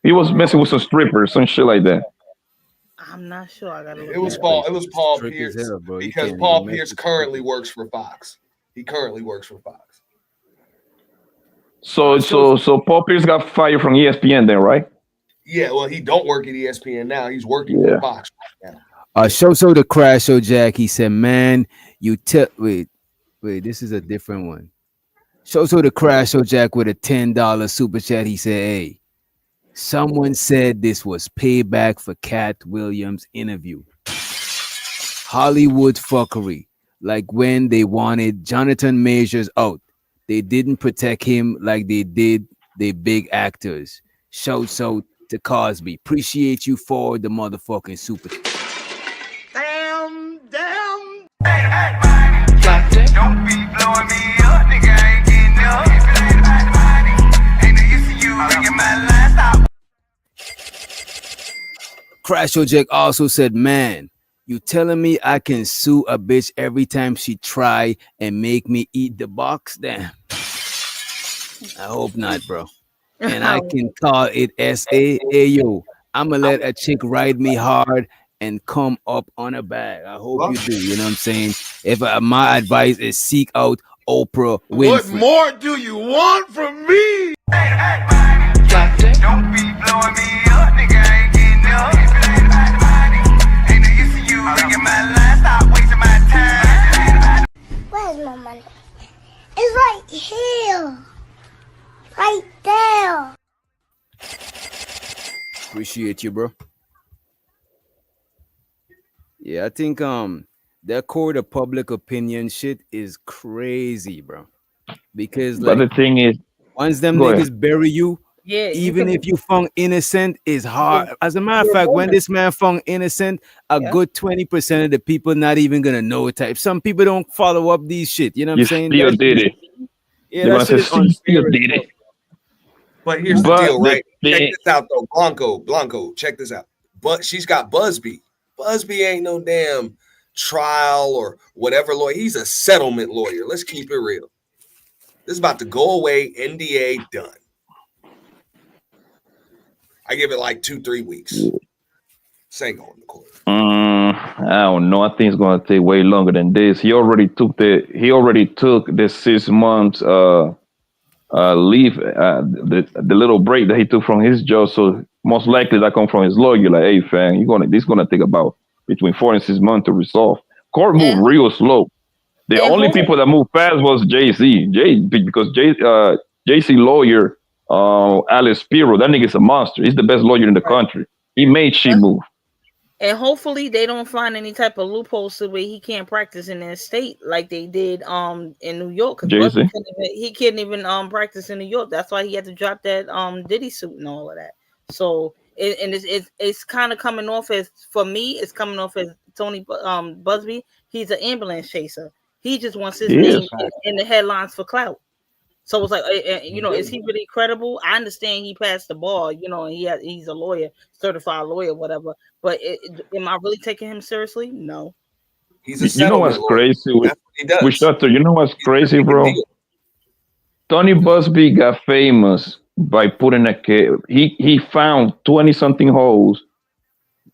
Speaker 18: He was messing with some strippers, some shit like that.
Speaker 20: I'm not sure. I gotta look
Speaker 1: It was
Speaker 20: that
Speaker 1: Paul.
Speaker 20: up.
Speaker 1: It was Paul
Speaker 11: Trick
Speaker 1: Pierce
Speaker 11: as hell, bro. You
Speaker 1: because
Speaker 11: can't
Speaker 1: Paul
Speaker 11: even mess
Speaker 1: Pierce
Speaker 11: with
Speaker 1: currently works for Fox. He currently works for Fox.
Speaker 18: So Paul Pierce got fired from ESPN then, right?
Speaker 1: Yeah, well, he don't work at ESPN now. He's working for Fox right now.
Speaker 11: So the crash show Jack. He said, "Man, you tell wait, this is a different one." So the crash show Jack with a $10 super chat. He said, "Hey, someone said this was payback for Cat Williams' interview. Hollywood fuckery, like when they wanted Jonathan Majors out, they didn't protect him like they did the big actors. Shouts out to Cosby. Appreciate you for the motherfucking super."
Speaker 4: Damn. Don't be blowing me up, nigga. I ain't getting up. If it ain't about the money, ain't no use to you ringing my line. Stop.
Speaker 11: Crash Show Jack also said, "Man, you telling me I can sue a bitch every time she try and make me eat the box? Damn. I hope not, bro. And I can call it SA. Hey, yo, I'ma let a chick ride me hard and come up on a bag. I hope you do. You know what I'm saying? If my advice is seek out Oprah
Speaker 4: What
Speaker 11: Winfrey.
Speaker 4: more do you want from me?
Speaker 12: Don't be blowing me up, nigga. I ain't getting up. If it ain't about the money, ain't no use to you ringing my line. Stop wasting my time.
Speaker 15: Where's my money? It's right here. Right there.
Speaker 11: Appreciate you, bro. Yeah, I think that court of public opinion shit is crazy, bro. Because
Speaker 18: But
Speaker 11: like
Speaker 18: the thing is,
Speaker 11: once them
Speaker 18: go ahead.
Speaker 11: niggas bury you,
Speaker 20: Yeah, you
Speaker 11: even
Speaker 20: can
Speaker 11: if you found innocent, is hard. As a matter of
Speaker 20: you're
Speaker 11: fact, when
Speaker 20: vulnerable.
Speaker 11: this man found innocent, a
Speaker 20: Yeah.
Speaker 11: good 20% of the people not even gonna know it type. Some people don't follow up these shit. You know what I'm
Speaker 18: You
Speaker 11: saying?
Speaker 18: still
Speaker 11: That
Speaker 18: did
Speaker 11: shit
Speaker 18: it.
Speaker 11: yeah,
Speaker 18: They're
Speaker 11: that
Speaker 18: gonna
Speaker 11: shit
Speaker 18: say,
Speaker 11: is
Speaker 18: "See, you still
Speaker 11: unfair as
Speaker 18: did
Speaker 11: fuck.
Speaker 18: it."
Speaker 1: But here's the
Speaker 18: But
Speaker 1: deal,
Speaker 18: the
Speaker 1: right? Check
Speaker 18: thing,
Speaker 1: this out though, Blanco. Check this out. But she's got Busby. Busby ain't no damn trial or whatever lawyer. He's a settlement lawyer. Let's keep it real. This is about to go away. NDA done. I give it like 2-3 weeks. This ain't going to court.
Speaker 18: I don't know. I think it's gonna take way longer than this. He already took the 6 months leave, the little break that he took from his job. So most likely that come from his lawyer. Like, hey, fam, this gonna take about between 4 and 6 months to resolve. Court moved
Speaker 20: And
Speaker 18: real slow. The
Speaker 20: and
Speaker 18: only
Speaker 20: hold
Speaker 18: people that moved fast was because JC lawyer, Alex Spiro, that nigga's a monster. He's the best lawyer in the country. He made she move.
Speaker 20: And hopefully they don't find any type of loopholes to where he can't practice in their state like they did in New York, because Busby
Speaker 18: JC.
Speaker 20: he couldn't even practice in New York. That's why he had to drop that Diddy suit and all of that. So it's kind of coming off as, for me, it's coming off as Tony Busby. He's an ambulance chaser. He just wants his
Speaker 18: He
Speaker 20: name
Speaker 18: is.
Speaker 20: in the headlines for clout. So it's like, is he really credible? I understand he passed the bar, and he's a lawyer, certified lawyer, whatever. But am I really taking him seriously? No.
Speaker 1: He's a
Speaker 18: You know what's
Speaker 1: settlement lawyer.
Speaker 18: crazy
Speaker 1: That's what he does.
Speaker 18: with Shutter? You know what's crazy,
Speaker 1: Make a
Speaker 18: bro?
Speaker 1: deal.
Speaker 18: Tony Busby got famous by putting a case. He found 20 something holes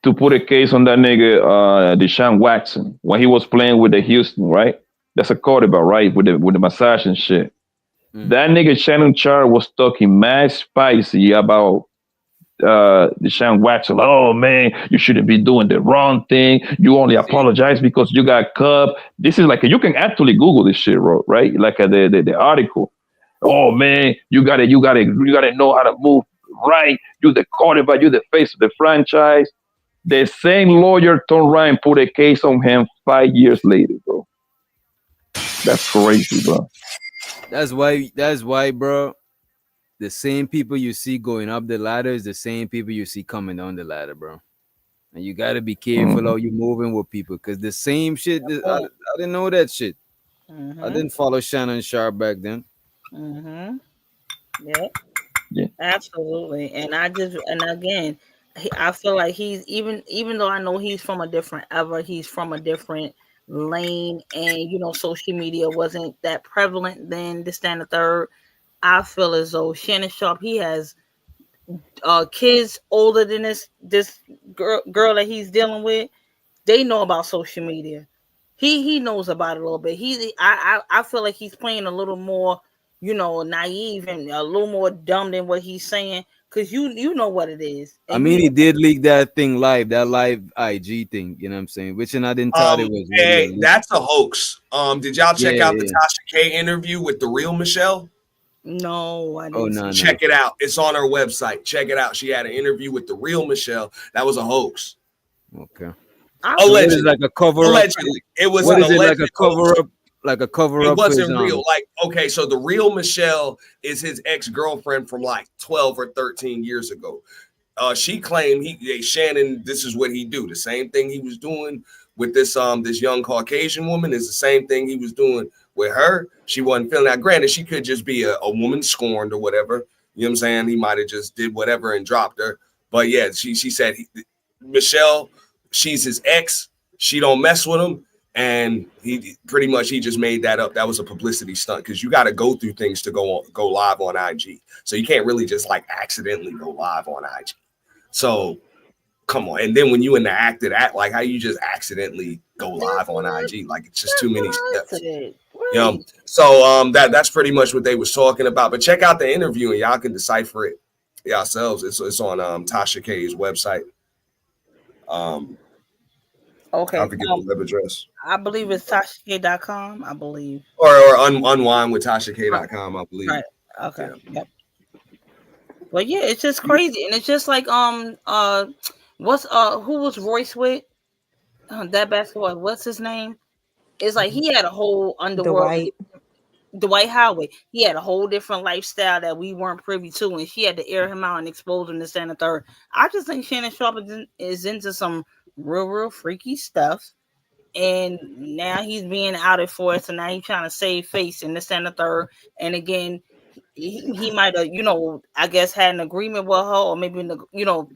Speaker 18: to put a case on that nigga Deshaun Watson when he was playing with the Houston, right? That's a quarterback, right? With the massage and shit. That nigga Shannon Sharpe was talking mad spicy about Deshaun Watson. Like, oh man, you shouldn't be doing the wrong thing. You only apologize because you got cubbed. This is like you can actually Google this shit, right? Like the article. Oh man, you gotta know how to move right. You the quarterback, you the face of the franchise. The same lawyer turned around and put a case on him 5 years later, bro. That's crazy, bro.
Speaker 11: That's why, bro. The same people you see going up the ladder is the same people you see coming down the ladder, bro. And you gotta be careful how you moving with people, because the same shit. I didn't know that shit. I didn't follow Shannon Sharpe back then.
Speaker 20: Yeah, absolutely. And again, I feel like he's even though I know he's from a different era, he's from a different lane, and social media wasn't that prevalent then. This, that, and the third. I feel as though Shannon Sharpe, he has kids older than this girl that he's dealing with. They know about social media. He knows about it a little bit. I feel like he's playing a little more, naive and a little more dumb than what he's saying, because you know what it is.
Speaker 11: I mean, he did leak that thing live, that live IG thing. You know what I'm saying? Which, and I didn't thought it was.
Speaker 1: Hey, that's a hoax. Did y'all check out the
Speaker 11: Yeah.
Speaker 1: Tasha K interview with the real Michelle?
Speaker 20: No, I didn't.
Speaker 11: Oh no,
Speaker 1: Check it out. It's on her website. Check it out. She had an interview with the real Michelle. That was a hoax.
Speaker 11: Okay.
Speaker 1: Allegedly,
Speaker 11: like a cover up.
Speaker 1: Allegedly, it was
Speaker 11: What
Speaker 1: an
Speaker 11: is it,
Speaker 1: alleged
Speaker 11: like a cover
Speaker 1: hoax.
Speaker 11: up? Like a cover
Speaker 1: It
Speaker 11: up.
Speaker 1: wasn't real. Like, okay, so the real Michelle is his ex-girlfriend from like 12 or 13 years ago. She claimed Shannon, this is what he do. The same thing he was doing with this young Caucasian woman is the same thing he was doing with her. She wasn't feeling that. Granted, she could just be a woman scorned or whatever. You know what I'm saying? He might have just did whatever and dropped her. But yeah, she said Michelle, she's his ex. She don't mess with him. And he just made that up. That was a publicity stunt, because you got to go through things to go live on IG. So you can't really just like accidentally go live on IG. So come on. And then when you in the act of that, like how you just accidentally go live on IG, like it's just too many steps. So that's pretty much what they was talking about. But check out the interview and y'all can decipher it yourselves. It's on Tasha K's website.
Speaker 20: Okay.
Speaker 1: I forget the web address.
Speaker 20: I believe it's TashaK.com, I believe.
Speaker 1: Or unwind with TashaK.com, I believe.
Speaker 20: Right. Okay. Yeah. Yep. But yeah, it's just crazy. And it's just like what's who was Royce with? That basketball, what's his name? It's like he had a whole underworld. Dwight Howard. He had a whole different lifestyle that we weren't privy to, and she had to air him out and expose him to stand a third. I just think Shannon Sharpe is into some real freaky stuff, and now he's being outed for it. So now he's trying to save face in the stand a third. And again, he might have, I guess had an agreement with her, or maybe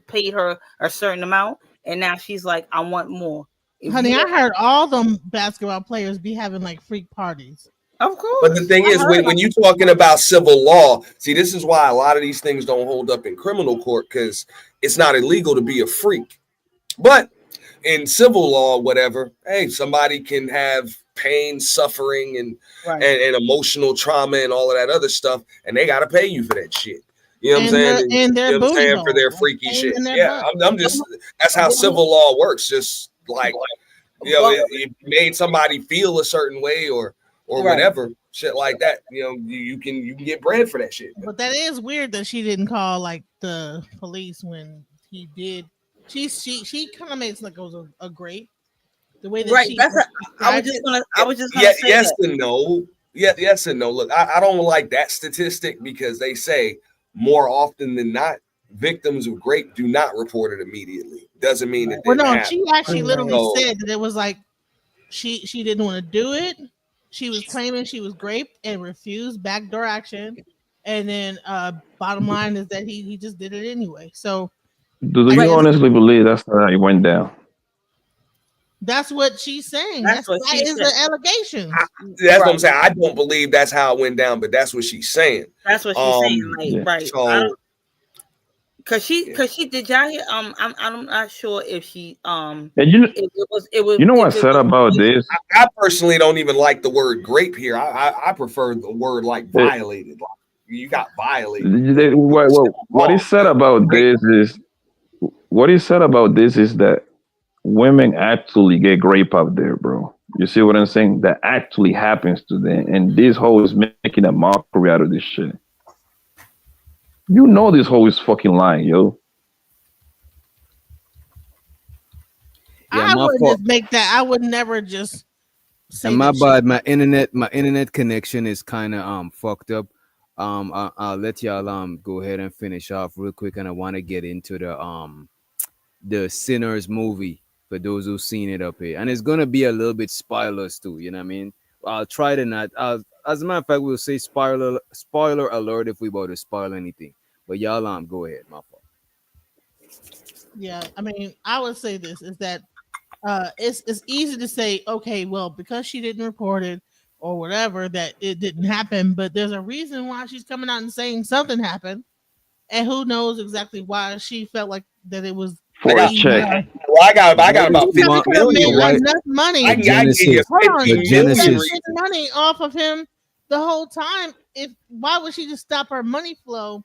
Speaker 20: paid her a certain amount, and now she's like, I want more.
Speaker 8: Honey, I heard all them basketball players be having like freak parties.
Speaker 20: Of course.
Speaker 1: But the thing is, when you're talking about civil law, see, this is why a lot of these things don't hold up in criminal court, because it's not illegal to be a freak. But in civil law, whatever, hey, somebody can have pain, suffering, and emotional trauma and all of that other stuff, and they got to pay you for that shit. You know what I'm saying?
Speaker 8: And their booty
Speaker 1: for their freaky shit. Yeah, I'm just, that's how civil law works. Just like, it made somebody feel a certain way or whatever, shit like that. You can get bread for that shit.
Speaker 8: But that is weird that she didn't call like the police when he did. She kind of made it like it was a grape. The way that she
Speaker 20: I was just gonna say
Speaker 1: yes
Speaker 20: that.
Speaker 1: and no. Yes and no. Look, I don't like that statistic, because they say more often than not, victims of rape do not report it immediately. Doesn't mean that.
Speaker 8: Well, no, she actually literally said that it was like she didn't want to do it. She was claiming she was raped and refused backdoor action. And then bottom line is that he just did it anyway. So
Speaker 18: do you honestly believe that's how it went down?
Speaker 8: That's what she's saying. That is the allegation.
Speaker 1: That's what I'm saying. I don't believe that's how it went down, but that's what she's saying.
Speaker 20: That's what she's saying. Right.
Speaker 1: So,
Speaker 20: Cause she did y'all hear? I'm not sure if she
Speaker 18: and it was. You know what I said about this?
Speaker 1: I personally don't even like the word grape here. I prefer the word like violated. Like you got violated.
Speaker 18: What he said about this is that women actually get grape out there, bro. You see what I'm saying? That actually happens to them, and this whole is making a mockery out of this shit. You know this whole is fucking lying, yo.
Speaker 8: I wouldn't just make that. I would never just say.
Speaker 11: And my bad, my internet connection is kind of fucked up. I'll let y'all go ahead and finish off real quick, and I want to get into the Sinners movie for those who've seen it up here, and it's gonna be a little bit spoilers too. You know what I mean? I'll try to not. As a matter of fact, we'll say spoiler alert if we about to spoil anything. But y'all go ahead, my fault.
Speaker 8: Yeah, I mean, I would say this is that it's easy to say, okay, well, because she didn't report it or whatever, that it didn't happen, but there's a reason why she's coming out and saying something happened, and who knows exactly why she felt like that it was.
Speaker 1: Well, I got about 50 million.
Speaker 8: Enough money.
Speaker 1: I can give you 50 million
Speaker 8: money off of him the whole time. Why would she just stop her money flow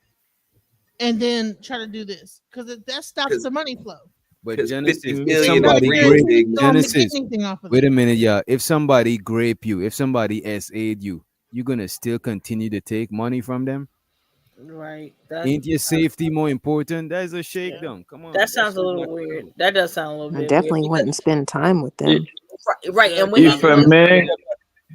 Speaker 8: and then try to do this? Because that stops the money flow.
Speaker 11: But Genesis, if somebody wait a minute, yeah. If somebody grape you, if somebody SA'd you, you're gonna still continue to take money from them?
Speaker 20: Right.
Speaker 11: Ain't your safety more important? That's a shakedown. Come on.
Speaker 20: That sounds a little weird. That does sound a little bit.
Speaker 7: I definitely
Speaker 20: weird.
Speaker 7: wouldn't spend time with them.
Speaker 20: Right. And when
Speaker 18: if a man,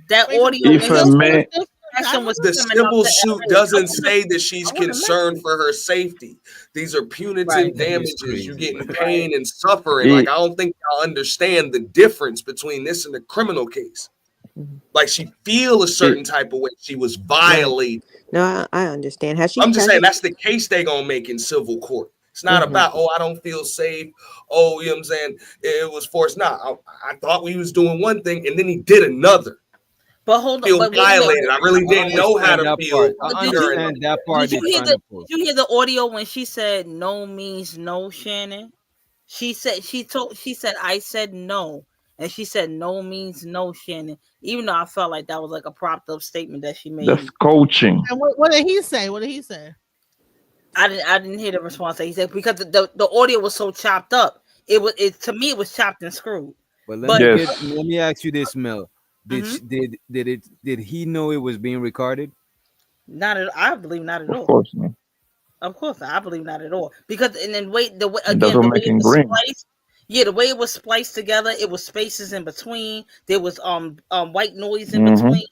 Speaker 20: that audio,
Speaker 18: if a man,
Speaker 1: the civil suit doesn't say that she's concerned for her safety. These are punitive damages. You're getting pain and suffering. Like, I don't think y'all understand the difference between this and the criminal case. Like, she feel a certain type of way. She was violated.
Speaker 7: No, I understand.
Speaker 1: I'm just saying that's the case they gonna make in civil court. It's not about, I don't feel safe. Oh, you know what I'm saying? It was forced. Nah, I thought we was doing one thing and then he did another.
Speaker 20: But hold on,
Speaker 1: feel violated. I really didn't know how to feel.
Speaker 11: I understand that part.
Speaker 20: Did you hear the audio when she said no means no, Shannon? She said I said no. And she said no means no, Shannon. Even though I felt like that was like a propped up statement that she
Speaker 18: That's
Speaker 20: made.
Speaker 18: coaching.
Speaker 8: And what did he say? What did he say?
Speaker 20: I didn't hear the response that he said because the audio was so chopped up. It to me it was chopped and screwed.
Speaker 11: But
Speaker 20: But
Speaker 11: let me ask you this, Mel.
Speaker 20: Mhm.
Speaker 11: Did he know it was being recorded?
Speaker 20: I believe not at
Speaker 18: Of
Speaker 20: all.
Speaker 18: course, man.
Speaker 20: Of course, I believe not at all. Because and then the way
Speaker 18: And that's
Speaker 20: again
Speaker 18: what
Speaker 20: the way it
Speaker 18: making
Speaker 20: was
Speaker 18: green.
Speaker 20: spliced, yeah, the way it was spliced together, it was spaces in between. There was white noise in
Speaker 18: Mm-hmm.
Speaker 20: between,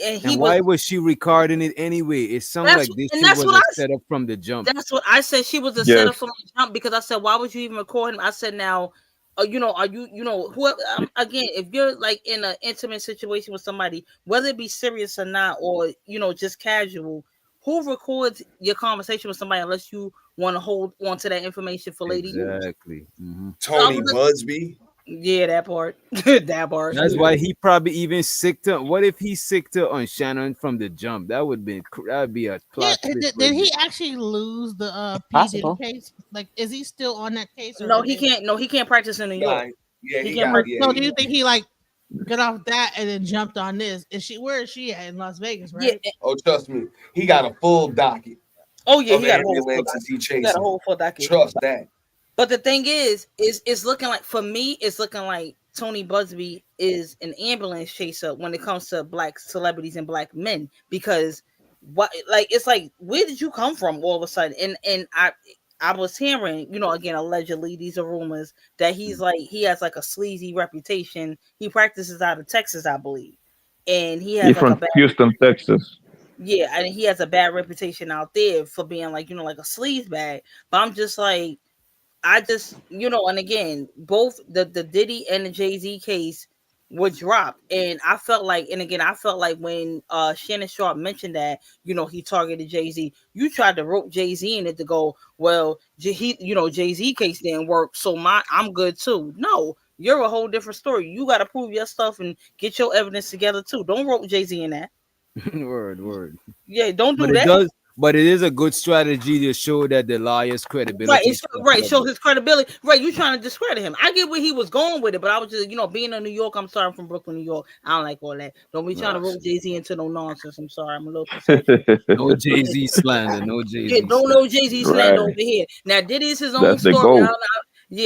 Speaker 20: and he
Speaker 11: And
Speaker 20: was
Speaker 11: why was she recording it anyway? It sounded like this shit
Speaker 20: that's
Speaker 11: was
Speaker 20: what
Speaker 11: a setup from the jump.
Speaker 20: that's what I said. She was a
Speaker 18: Yes.
Speaker 20: setup from the jump because I said, why would you even record him? I said, now, are you who again? If you're like in an intimate situation with somebody, whether it be serious or not, or just casual. Who records your conversation with somebody unless you want to hold on to that information for later use?
Speaker 11: Exactly.
Speaker 20: So I
Speaker 1: Tony
Speaker 20: was
Speaker 1: Busby.
Speaker 20: yeah, that part. That part.
Speaker 11: That's why he probably even sicked her. What if he sicked her on Shannon from the jump? That would be a plot twist.
Speaker 8: Did he actually lose the P Diddy
Speaker 11: Possible.
Speaker 8: case? Like, is he still on that case? Or
Speaker 20: No, he can't. No, he can't practice in New York.
Speaker 1: Yeah,
Speaker 20: he
Speaker 1: he
Speaker 20: can't
Speaker 1: got.
Speaker 20: practice.
Speaker 1: Yeah,
Speaker 8: So do you think he like got off that and then jumped on this? Where is she at in Las Vegas, right?
Speaker 20: Yeah.
Speaker 1: Oh, trust me, he got a full docket.
Speaker 20: Oh yeah,
Speaker 1: of
Speaker 20: he got a whole full
Speaker 1: ambulances he
Speaker 20: docket. He got a
Speaker 1: chasing.
Speaker 20: whole full docket.
Speaker 1: Trust that.
Speaker 20: But the thing is it's looking like for me, it's looking like Tony Busby is an ambulance chaser when it comes to black celebrities and black men because what like it's like where did you come from all of a sudden? And I was hearing, again, allegedly, these are rumors that he's like he has like a sleazy reputation. He practices out of Texas, I believe, and he has
Speaker 18: He's
Speaker 20: like a
Speaker 18: from
Speaker 20: bad
Speaker 18: Houston, Texas.
Speaker 20: yeah, and he has a bad reputation out there for being like like a sleaze bag. But I'm just like I just, and again, both the Diddy and the Jay-Z case were dropped. And I felt like, when Shannon Sharpe mentioned that, he targeted Jay-Z, you tried to rope Jay-Z in it to go, well, Jay-Z case didn't work, so I'm good too. No, you're a whole different story. You got to prove your stuff and get your evidence together too. Don't rope Jay-Z in that.
Speaker 11: Word.
Speaker 20: Yeah, don't do
Speaker 11: But it
Speaker 20: that.
Speaker 11: does. But it is a good strategy to show that the liar's credibility.
Speaker 20: Show his credibility. Right, you trying to discredit him. I get where he was going with it, but I was just, being in New York, I'm sorry, I'm from Brooklyn, New York. I don't like all that. Don't be trying to rope Jay-Z into no nonsense. I'm sorry, I'm a little concerned.
Speaker 11: No Jay-Z slander. No Jay-Z.
Speaker 20: Yeah, don't know Jay-Z slander over here. Now, Diddy is his own story.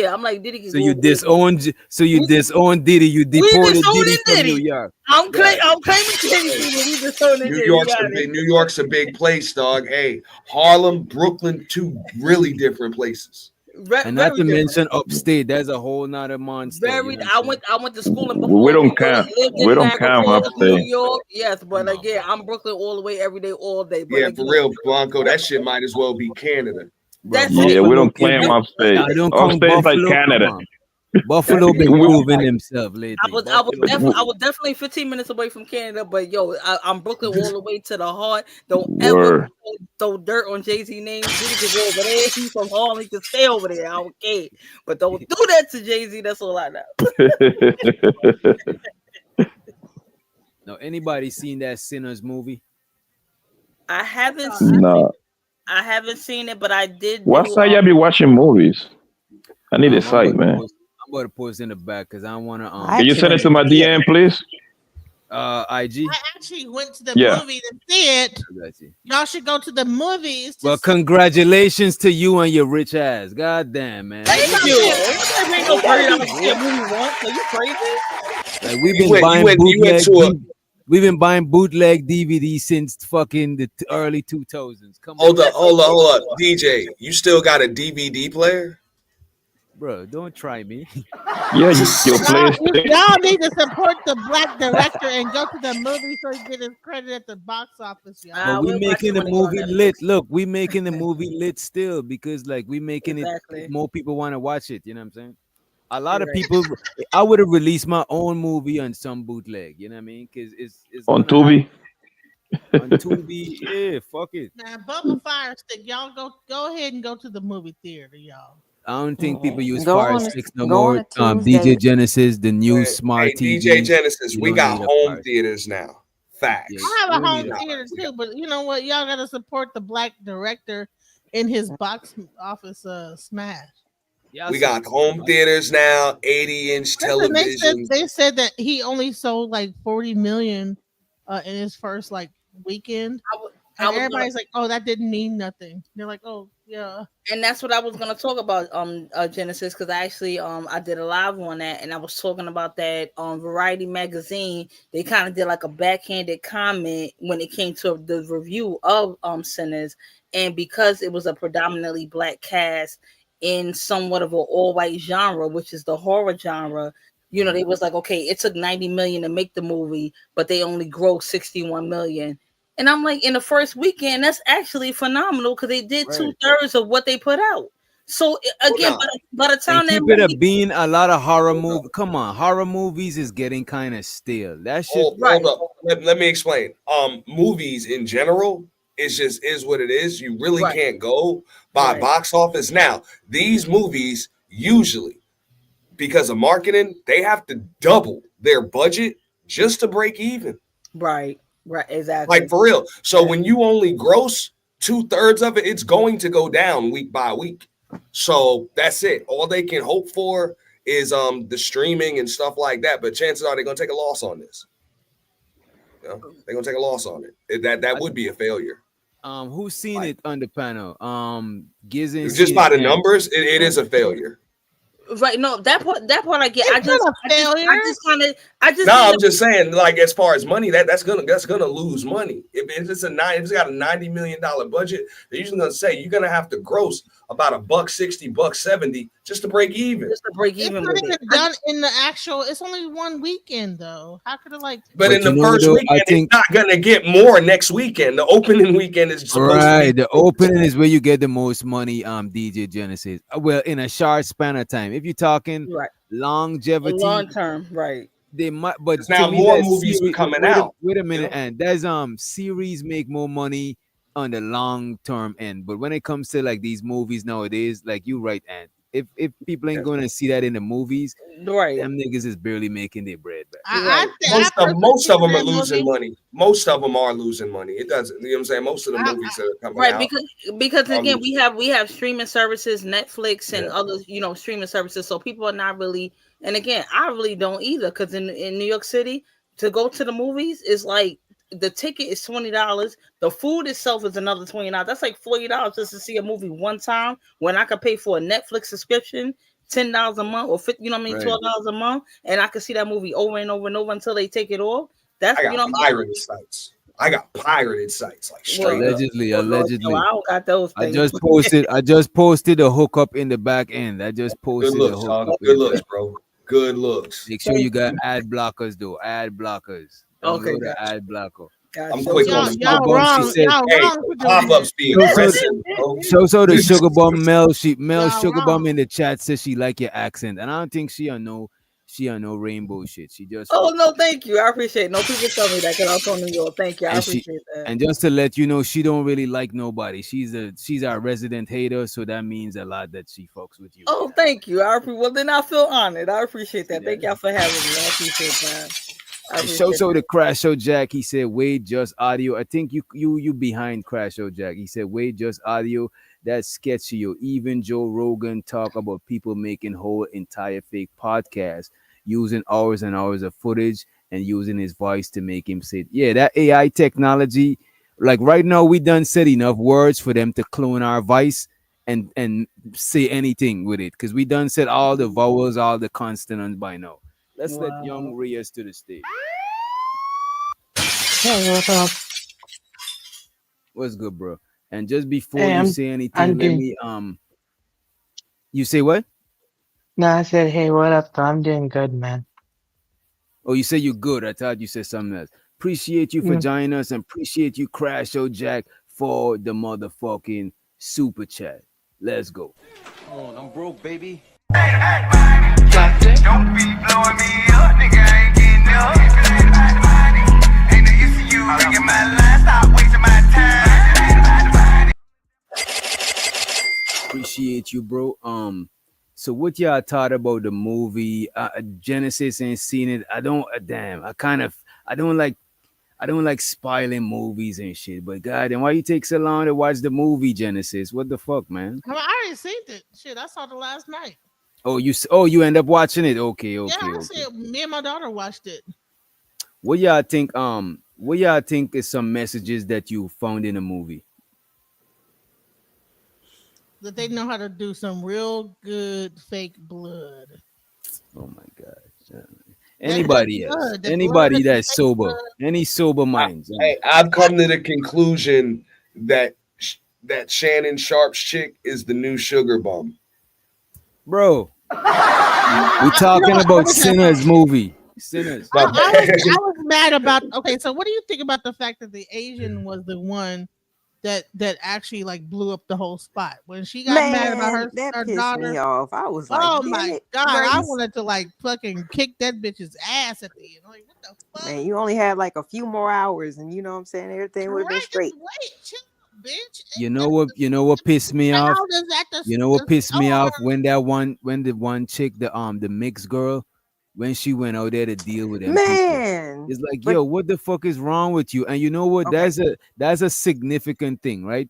Speaker 20: I'm like Diddy.
Speaker 11: So you disown Diddy. You deported Diddy from New York.
Speaker 20: I'm claiming Diddy. We disowning Diddy.
Speaker 1: New York's a big place, dog. Hey, Harlem, Brooklyn, two really different places.
Speaker 11: And not to mention upstate, there's a whole nother monster.
Speaker 20: I went to school in
Speaker 18: We don't count. We don't count
Speaker 20: New
Speaker 18: upstate.
Speaker 20: York. Yes, but again, I'm Brooklyn all the way, every day, all day. But
Speaker 1: Yeah, for real, Blanco, that shit might as well be Canada.
Speaker 18: Yeah, we don't claim upstate. Upstate's like Canada.
Speaker 11: Buffalo been proving himself lately.
Speaker 20: I was definitely 15 minutes away from Canada, but I'm Brooklyn all the way to the heart. Don't ever throw dirt on Jay-Z name. Diddy can go over there. He's from Harlem. He can stay over there. I don't care. But don't do that to Jay-Z. That's all I know.
Speaker 11: Now, anybody seen that Sinners movie?
Speaker 20: I haven't seen it. I haven't seen it, but I did.
Speaker 18: What's how y'all be watching movies? I need a site, man.
Speaker 11: I'm about to post in the back because I want to.
Speaker 18: Can you send it to my DM, please?
Speaker 11: IG.
Speaker 8: I actually went to the
Speaker 18: Yeah.
Speaker 8: movie to see it. Y'all should go to the movies.
Speaker 11: Well, congratulations to you and your rich ass. God damn, man.
Speaker 20: Thank you. Ain't no crazy. I'm gonna see a movie once. Are you crazy?
Speaker 11: Like, we've been buying bootleg DVDs since fucking the early 2000s. Come
Speaker 1: Hold
Speaker 11: on.
Speaker 1: up, DJ. You still got a DVD player?
Speaker 11: Bro, don't try me.
Speaker 18: Yeah, you play.
Speaker 8: Y'all need to support the black director and go to the movie so he get his credit at the box office, y'all.
Speaker 11: But we making the movie lit. Look, we making the movie lit still because like we making it more people want to watch it. You know what I'm saying? A lot of people. I would have released my own movie on some bootleg. You know what I mean? Because it's
Speaker 18: On Tubi.
Speaker 11: On Tubi, yeah, fuck it.
Speaker 8: Now, Bubba Fire Stick, y'all go ahead and go to the movie theater, y'all.
Speaker 11: I don't think people use
Speaker 8: Go
Speaker 11: Fire
Speaker 8: on a-
Speaker 11: Sticks no
Speaker 8: go
Speaker 11: more.
Speaker 8: on a Tuesday.
Speaker 11: DJ Genesis, the new smart
Speaker 1: Hey,
Speaker 11: TV.
Speaker 1: DJ Genesis,
Speaker 11: You
Speaker 1: we
Speaker 11: don't
Speaker 1: got
Speaker 11: need a
Speaker 1: home
Speaker 11: Fire
Speaker 1: theaters now. Facts.
Speaker 8: I have a home theater too, but you know what? Y'all gotta support the black director in his box office smash.
Speaker 11: Yeah,
Speaker 1: We got home theaters now, 80-inch
Speaker 8: Listen,
Speaker 1: televisions.
Speaker 8: they said that he only sold like 40 million in his first like weekend.
Speaker 20: I
Speaker 8: And
Speaker 20: was gonna
Speaker 8: everybody's like, "Oh, that didn't mean nothing." They're like, "Oh, yeah."
Speaker 20: and that's what I was gonna talk about, Genesis, because I actually I did a live on that, and I was talking about that on Variety magazine. They kind of did like a backhanded comment when it came to the review of Sinners, and because it was a predominantly black cast in somewhat of an all white genre, which is the horror genre. You know, they was like, okay, it took 90 million to make the movie, but they only grossed 61 million. And I'm like, in the first weekend, that's actually phenomenal because they did
Speaker 11: Right.
Speaker 20: 2/3 of what they put out. So again, by the
Speaker 11: And
Speaker 20: time that
Speaker 11: keep it up,
Speaker 20: movie,
Speaker 11: being a lot of horror movie. Come on, horror movies is getting kind of stale. That shit.
Speaker 1: Hold up. Let me explain. Movies in general, it's just is what it is. You really can't go by box office. Now, these movies usually, because of marketing, they have to double their budget just to break even.
Speaker 20: right, exactly.
Speaker 1: Like for real. So when you only gross 2/3 of it, it's going to go down week by week. So that's it. All they can hope for is the streaming and stuff like that. But chances are they're gonna take a loss on this. You know, they're gonna take a loss on it. That would be a failure.
Speaker 11: Who's seen it on the panel? Giz ain't
Speaker 1: Just
Speaker 11: seen
Speaker 1: by
Speaker 11: it
Speaker 1: the
Speaker 11: yet.
Speaker 1: numbers, it is a failure.
Speaker 20: Right, no, that part I get. I just
Speaker 1: No, I'm just saying, like as far as money, that's gonna lose money. If it's got a $90 million budget, they're usually gonna say you're gonna have to gross about $160, $170 just to break even.
Speaker 20: Just to break
Speaker 8: It's
Speaker 20: even
Speaker 8: not
Speaker 20: with
Speaker 8: even
Speaker 20: it.
Speaker 8: done in the actual. It's only one weekend though. How could it like?
Speaker 1: But in the first weekend, it's not gonna get more next weekend. The opening weekend is supposed to
Speaker 11: Right,
Speaker 1: be
Speaker 11: the opening is where you get the most money. DJ Genesis. Well, in a short span of time. If you're talking
Speaker 20: Right.
Speaker 11: longevity,
Speaker 20: long term, right?
Speaker 11: They might, but
Speaker 1: now
Speaker 11: to me,
Speaker 1: more
Speaker 11: that
Speaker 1: movies are
Speaker 11: series,
Speaker 1: coming out.
Speaker 11: wait a minute,
Speaker 1: you know?
Speaker 11: and there's series make more money on the long term end. But when it comes to like these movies nowadays, like you right, and if people ain't going to see that in the movies,
Speaker 20: right,
Speaker 11: them niggas is barely making their bread back.
Speaker 1: Most of them are losing money. Most of them are losing money. It doesn't. You know what I'm saying? Most of the movies that are coming
Speaker 20: Right,
Speaker 1: out.
Speaker 20: because
Speaker 1: are
Speaker 20: again,
Speaker 1: losing.
Speaker 20: we have streaming services, Netflix and other streaming services. So people are not really, and again, I really don't either. Because in New York City, to go to the movies is like the ticket is $20. The food itself is another $20. That's like $40 just to see a movie one time. When I could pay for a Netflix subscription, $10 a month or $50, you know what I mean,
Speaker 1: Right.
Speaker 20: $12 a month, and I could see that movie over and over and over until they take it off. That's
Speaker 1: I
Speaker 20: you know
Speaker 1: got
Speaker 20: what I mean?
Speaker 1: pirated sites. I got pirated sites like straight up.
Speaker 11: Allegedly.
Speaker 20: No, I don't got those
Speaker 11: I
Speaker 20: things.
Speaker 11: just posted a hookup in the back end. I just
Speaker 1: Good
Speaker 11: posted a
Speaker 1: looks,
Speaker 11: hookup.
Speaker 1: dog. Good looks, bro. Good looks.
Speaker 11: Make sure you got ad blockers though. Ad blockers.
Speaker 20: Okay,
Speaker 11: Download the
Speaker 20: gotcha.
Speaker 11: ad blocker.
Speaker 1: I'm quick on the
Speaker 11: Sugar Bum, she said,
Speaker 1: hey, pop-ups be aggressive, bro.
Speaker 11: So the Sugar Bum Mel Sugar Bum in the chat says she like your accent, and I don't think she on no rainbow shit. She just
Speaker 20: Oh no, thank you. I appreciate it. No, people tell me that because I'm from New York. Thank you. I appreciate that.
Speaker 11: and just to let you know, she don't really like nobody. She's our resident hater, so that means a lot that she fucks with you.
Speaker 20: Oh, thank you. Well, then I feel honored. I appreciate that. Thank y'all for having me. I appreciate that.
Speaker 11: So the Crash Show Jack, he said, wait, just audio. I think you behind Crash Show Jack. He said, wait, just audio. That's sketchy. Even Joe Rogan talk about people making whole entire fake podcasts using hours and hours of footage and using his voice to make him say, yeah, that AI technology, like right now, we done said enough words for them to clone our voice and say anything with it. Because we done said all the vowels, all the consonants by now. Let's let young Reyes to the stage.
Speaker 5: Hey, what's up?
Speaker 11: What's good, bro? And just before
Speaker 5: Hey,
Speaker 11: you
Speaker 5: I'm
Speaker 11: say anything, let
Speaker 5: doing.
Speaker 11: me you say what?
Speaker 5: No, I said, hey, what up? Though? I'm doing good, man.
Speaker 11: Oh, you say you're good. I thought you said something else. Appreciate you for joining us and appreciate you, Crash Show Jack, for the motherfucking super chat. Let's go.
Speaker 22: Oh, I'm broke, baby.
Speaker 4: Don't be blowing me up, nigga. I ain't getting up. Ain't no use to you ringing my line. Stop wasting my time.
Speaker 11: Appreciate you, bro. So what y'all thought about the movie? Genesis ain't seen it. I don't. I don't I don't like spoiling movies and shit. But God, then why you take so long to watch the movie Genesis? What the fuck, man?
Speaker 8: Well, I already seen it. Shit, I saw it last night.
Speaker 11: Oh, you end up watching it? Okay,
Speaker 8: Yeah,
Speaker 11: okay,
Speaker 8: I
Speaker 11: okay.
Speaker 8: said me and my daughter watched it.
Speaker 11: What y'all think? What y'all think is some messages that you found in the movie?
Speaker 8: That they know how to do some real good fake blood.
Speaker 11: Oh my God.
Speaker 8: That
Speaker 11: Anybody else?
Speaker 8: blood, that blood
Speaker 11: Anybody
Speaker 8: is
Speaker 11: that's
Speaker 8: fake
Speaker 11: sober?
Speaker 8: blood.
Speaker 11: Any sober minds?
Speaker 1: Hey, I've come to the conclusion that that Shannon Sharpe's chick is the new sugar bum.
Speaker 11: Bro, we
Speaker 8: You know
Speaker 11: talking
Speaker 8: what?
Speaker 11: about
Speaker 8: Let me tell you
Speaker 11: Sinners
Speaker 8: something.
Speaker 11: movie. Sinners.
Speaker 8: I was mad about. Okay, so what do you think about the fact that the Asian was the one that actually like blew up the whole spot when she got mad about
Speaker 7: Man, that
Speaker 8: her
Speaker 7: pissed me
Speaker 8: daughter?
Speaker 7: off. I was like,
Speaker 8: Oh
Speaker 7: damn
Speaker 8: my
Speaker 7: it,
Speaker 8: god, I
Speaker 7: Grace.
Speaker 8: wanted to like fucking kick that bitch's ass at the end. Like, what the fuck?
Speaker 7: Man, you only had like a few more hours, and you know what I'm saying? Everything would have been
Speaker 8: Right? Just
Speaker 7: straight.
Speaker 8: wait, chill, bitch.
Speaker 11: You know what? You know what pissed me off?
Speaker 8: How does that
Speaker 11: You know what pissed me
Speaker 8: store?
Speaker 11: off when the one chick, the mixed girl, when she went out there to deal with them people.
Speaker 7: Man,
Speaker 11: It's like,
Speaker 7: but
Speaker 11: yo, what the fuck is wrong with you? And you know what?
Speaker 7: okay,
Speaker 11: That's a significant thing, right?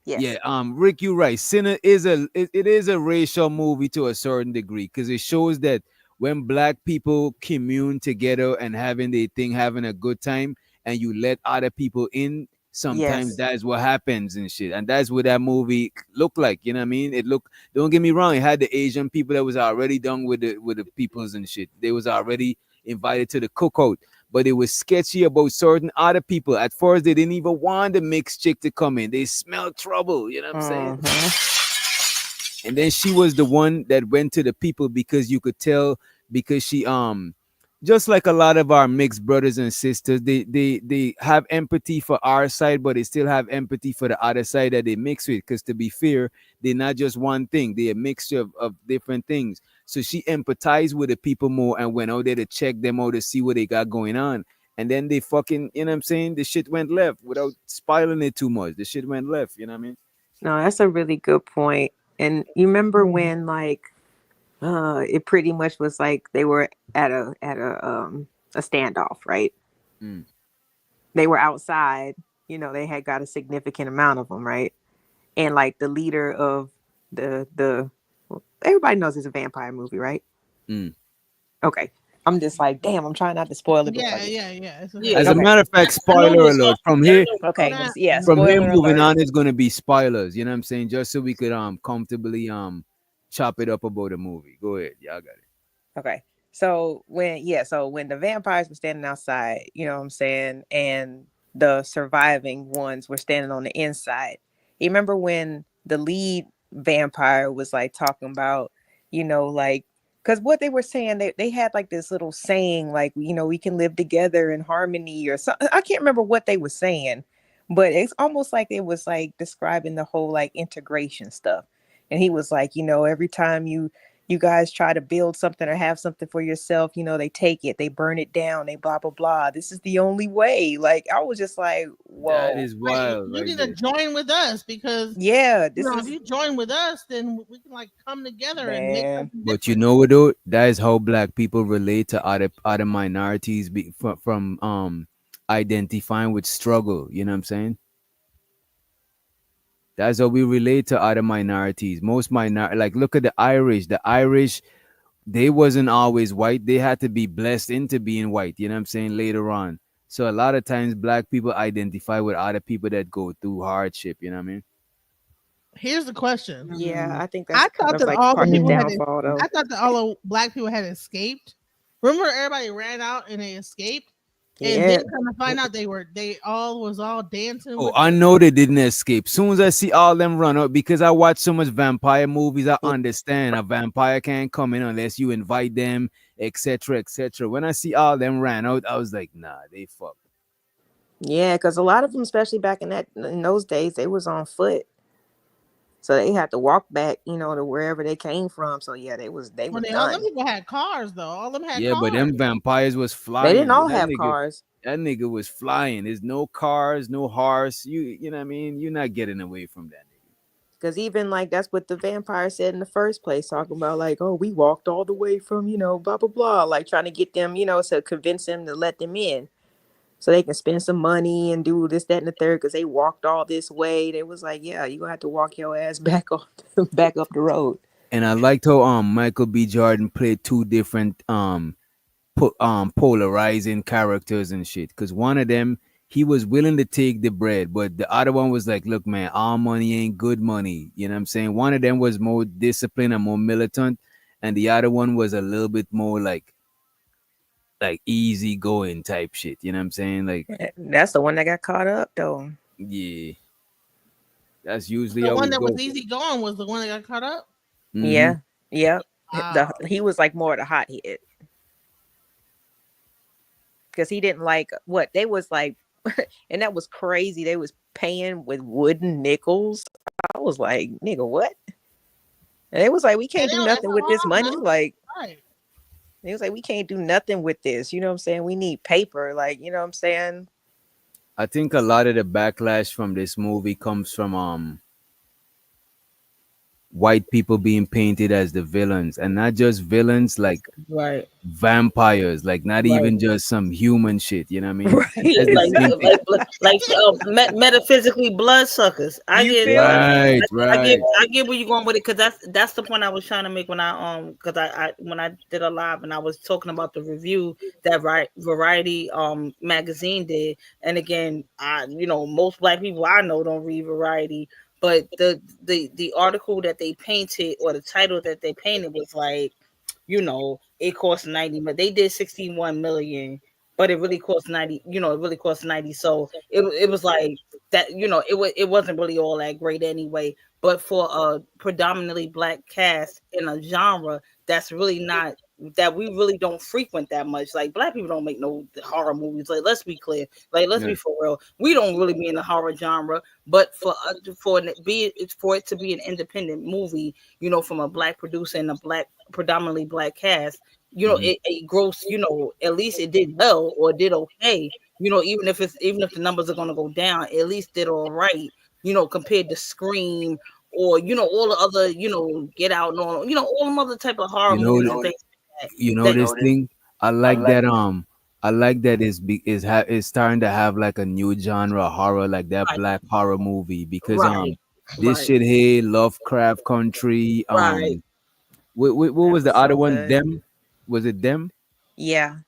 Speaker 11: Yeah,
Speaker 7: yes,
Speaker 11: Rick, you're right. Sinner is it is a racial movie to a certain degree because it shows that when black people commune together and having their thing, having a good time, and you let other people in, sometimes
Speaker 7: yes.
Speaker 11: that's what happens and shit. And that's what that movie looked like. You know what I mean? It looked. Don't get me wrong. It had the Asian people that was already done with the peoples and shit. They was already invited to the cookout, but it was sketchy about certain other people. At first, they didn't even want the mixed chick to come in. They smelled trouble, you know what I'm saying? And then she was the one that went to the people because you could tell because she just like a lot of our mixed brothers and sisters, they have empathy for our side, but they still have empathy for the other side that they mix with. Because to be fair, they're not just one thing; they're a mixture of different things. So she empathized with the people more and went out there to check them out to see what they got going on. And then they fucking, you know what I'm saying? The shit went left without spoiling it too much. The shit went left, you know what I mean?
Speaker 7: No, that's a really good point. And you remember when like it pretty much was like they were at a standoff, right?
Speaker 11: Mm.
Speaker 7: They were outside, you know, they had got a significant amount of them, right? And like the leader of the everybody knows it's a vampire movie, right?
Speaker 11: Mm.
Speaker 7: Okay. I'm just like, damn, I'm trying not to spoil it before
Speaker 8: Yeah,
Speaker 7: you.
Speaker 8: yeah.
Speaker 11: As a matter of fact, spoiler alert. From here,
Speaker 7: Okay, yeah,
Speaker 11: from here
Speaker 7: spoiler
Speaker 11: moving
Speaker 7: alert.
Speaker 11: on, it's gonna be spoilers. You know what I'm saying? Just so we could comfortably chop it up about a movie. Go ahead, y'all got it.
Speaker 7: Okay. So when the vampires were standing outside, you know what I'm saying, and the surviving ones were standing on the inside. You remember when the lead vampire was like talking about, you know, like because what they were saying, they had like this little saying, like, you know, we can live together in harmony or something. I can't remember what they were saying, but it's almost like it was like describing the whole like integration stuff. And he was like, you know, every time you guys try to build something or have something for yourself, you know, they take it, they burn it down, they blah blah blah. This is the only way. Like I was just like,
Speaker 11: That
Speaker 7: whoa.
Speaker 11: is
Speaker 8: Right,
Speaker 11: wild,
Speaker 8: you
Speaker 11: right
Speaker 8: need to
Speaker 11: there.
Speaker 8: join with us because
Speaker 7: Yeah,
Speaker 8: you
Speaker 7: this
Speaker 8: know if
Speaker 7: is
Speaker 8: you join with us, then we can like come together and make
Speaker 7: man.
Speaker 8: something
Speaker 11: But you
Speaker 8: different.
Speaker 11: know what though? That is how black people relate to other minorities from identifying with struggle. You know what I'm saying? That's how we relate to other minorities. Most like look at the Irish. The Irish, they wasn't always white. They had to be blessed into being white. You know what I'm saying? Later on. So a lot of times black people identify with other people that go through hardship. You know what I mean?
Speaker 8: Here's the question.
Speaker 7: Yeah, I think that's
Speaker 8: I
Speaker 7: kind
Speaker 8: thought
Speaker 7: of
Speaker 8: that
Speaker 7: like
Speaker 8: all the
Speaker 7: part of the
Speaker 8: people had.
Speaker 7: downfall though.
Speaker 8: I thought that all the black people had escaped. Remember, everybody ran out and they escaped, and
Speaker 7: Yeah.
Speaker 8: then come to find out they all was all dancing
Speaker 11: Oh,
Speaker 8: with.
Speaker 11: I know they didn't escape. Soon as I see all them run out, because I watch so much vampire movies, I understand a vampire can't come in unless you invite them, etc., etc. When I see all them ran out, I was like, nah, they fucked.
Speaker 7: Yeah, because a lot of them, especially back in those days, they was on foot. So they had to walk back, you know, to wherever they came from. So yeah, they was
Speaker 8: When all them
Speaker 7: done.
Speaker 8: people had cars though, all them had
Speaker 11: Yeah, but
Speaker 8: cars.
Speaker 11: them vampires was
Speaker 7: They didn't
Speaker 11: flying.
Speaker 7: all have cars.
Speaker 11: That nigga was flying. There's no cars, no horse. You know what I mean? You're not getting away from that.
Speaker 7: Because even like that's what the vampire said in the first place, talking about like, oh, we walked all the way from, you know, blah blah blah, like trying to get them, you know, to convince them to let them in. so they can spend some money and do this, that, and the third because they walked all this way. They was like, yeah, you're gonna have to walk your ass back off back up the road.
Speaker 11: And I liked how Michael B. Jordan played two different polarizing characters and shit. Because one of them, he was willing to take the bread, but the other one was like, look, man, all money ain't good money. You know what I'm saying? One of them was more disciplined and more militant, and the other one was a little bit more like easy going type shit. You know what I'm saying? Like,
Speaker 7: That's the one that got caught up though.
Speaker 11: yeah, that's usually
Speaker 8: The
Speaker 11: how
Speaker 8: one
Speaker 11: it
Speaker 8: that was
Speaker 11: goes.
Speaker 8: easy going was the one that got caught up.
Speaker 11: Mm-hmm.
Speaker 7: Yeah, yeah.
Speaker 8: Wow.
Speaker 7: He was like more the hot hit because he didn't like what they was like, and that was crazy. They was paying with wooden nickels. I was like, nigga, what? And it was like, we can't do nothing with this money. Like,
Speaker 8: Right.
Speaker 7: it was like, we can't do nothing with this. You know what I'm saying? We need paper. Like, you know what I'm saying?
Speaker 11: I think a lot of the backlash from this movie comes from white people being painted as the villains, and not just villains like
Speaker 20: Right.
Speaker 11: vampires, like not
Speaker 20: Right.
Speaker 11: even just some human shit. You know what I mean?
Speaker 7: Right.
Speaker 11: As the painted-
Speaker 20: Metaphysically bloodsuckers. I
Speaker 7: You
Speaker 20: get
Speaker 7: feel
Speaker 11: right,
Speaker 20: I
Speaker 11: right.
Speaker 20: get where you're going with it because that's the point I was trying to make when because I when I did a live and I was talking about the review that Variety magazine did, and again most black people I know don't read Variety, but the article that they painted or the title that they painted was like, it cost 90, but they did 61 million, but it really cost 90, it really cost 90. So it was like that, it wasn't really all that great anyway. But for a predominantly black cast in a genre that's really not that we really don't frequent that much. Like black people don't make no horror movies. Like let's be clear. Like let's
Speaker 11: Yeah.
Speaker 20: be for real. We don't really be in the horror genre. But for it to be an independent movie, from a black producer and a predominantly black cast,
Speaker 11: Mhm.
Speaker 20: it grossed, at least it did well or did okay. Even if the numbers are gonna go down, at least did all right. Compared to Scream or all the other, Get Out and all all them other type of horror
Speaker 11: You know,
Speaker 20: movies and things like
Speaker 11: you know
Speaker 20: that.
Speaker 11: this thing. I like that. I like that is starting to have like a new genre horror, like that
Speaker 20: Right.
Speaker 11: black horror movie because
Speaker 20: Right.
Speaker 11: this
Speaker 20: Right.
Speaker 11: shit here, Lovecraft Country.
Speaker 20: Right.
Speaker 11: What
Speaker 7: That
Speaker 11: was the
Speaker 7: was
Speaker 11: other
Speaker 7: so
Speaker 11: one?
Speaker 7: good.
Speaker 11: Them? Was it them?
Speaker 7: Yeah.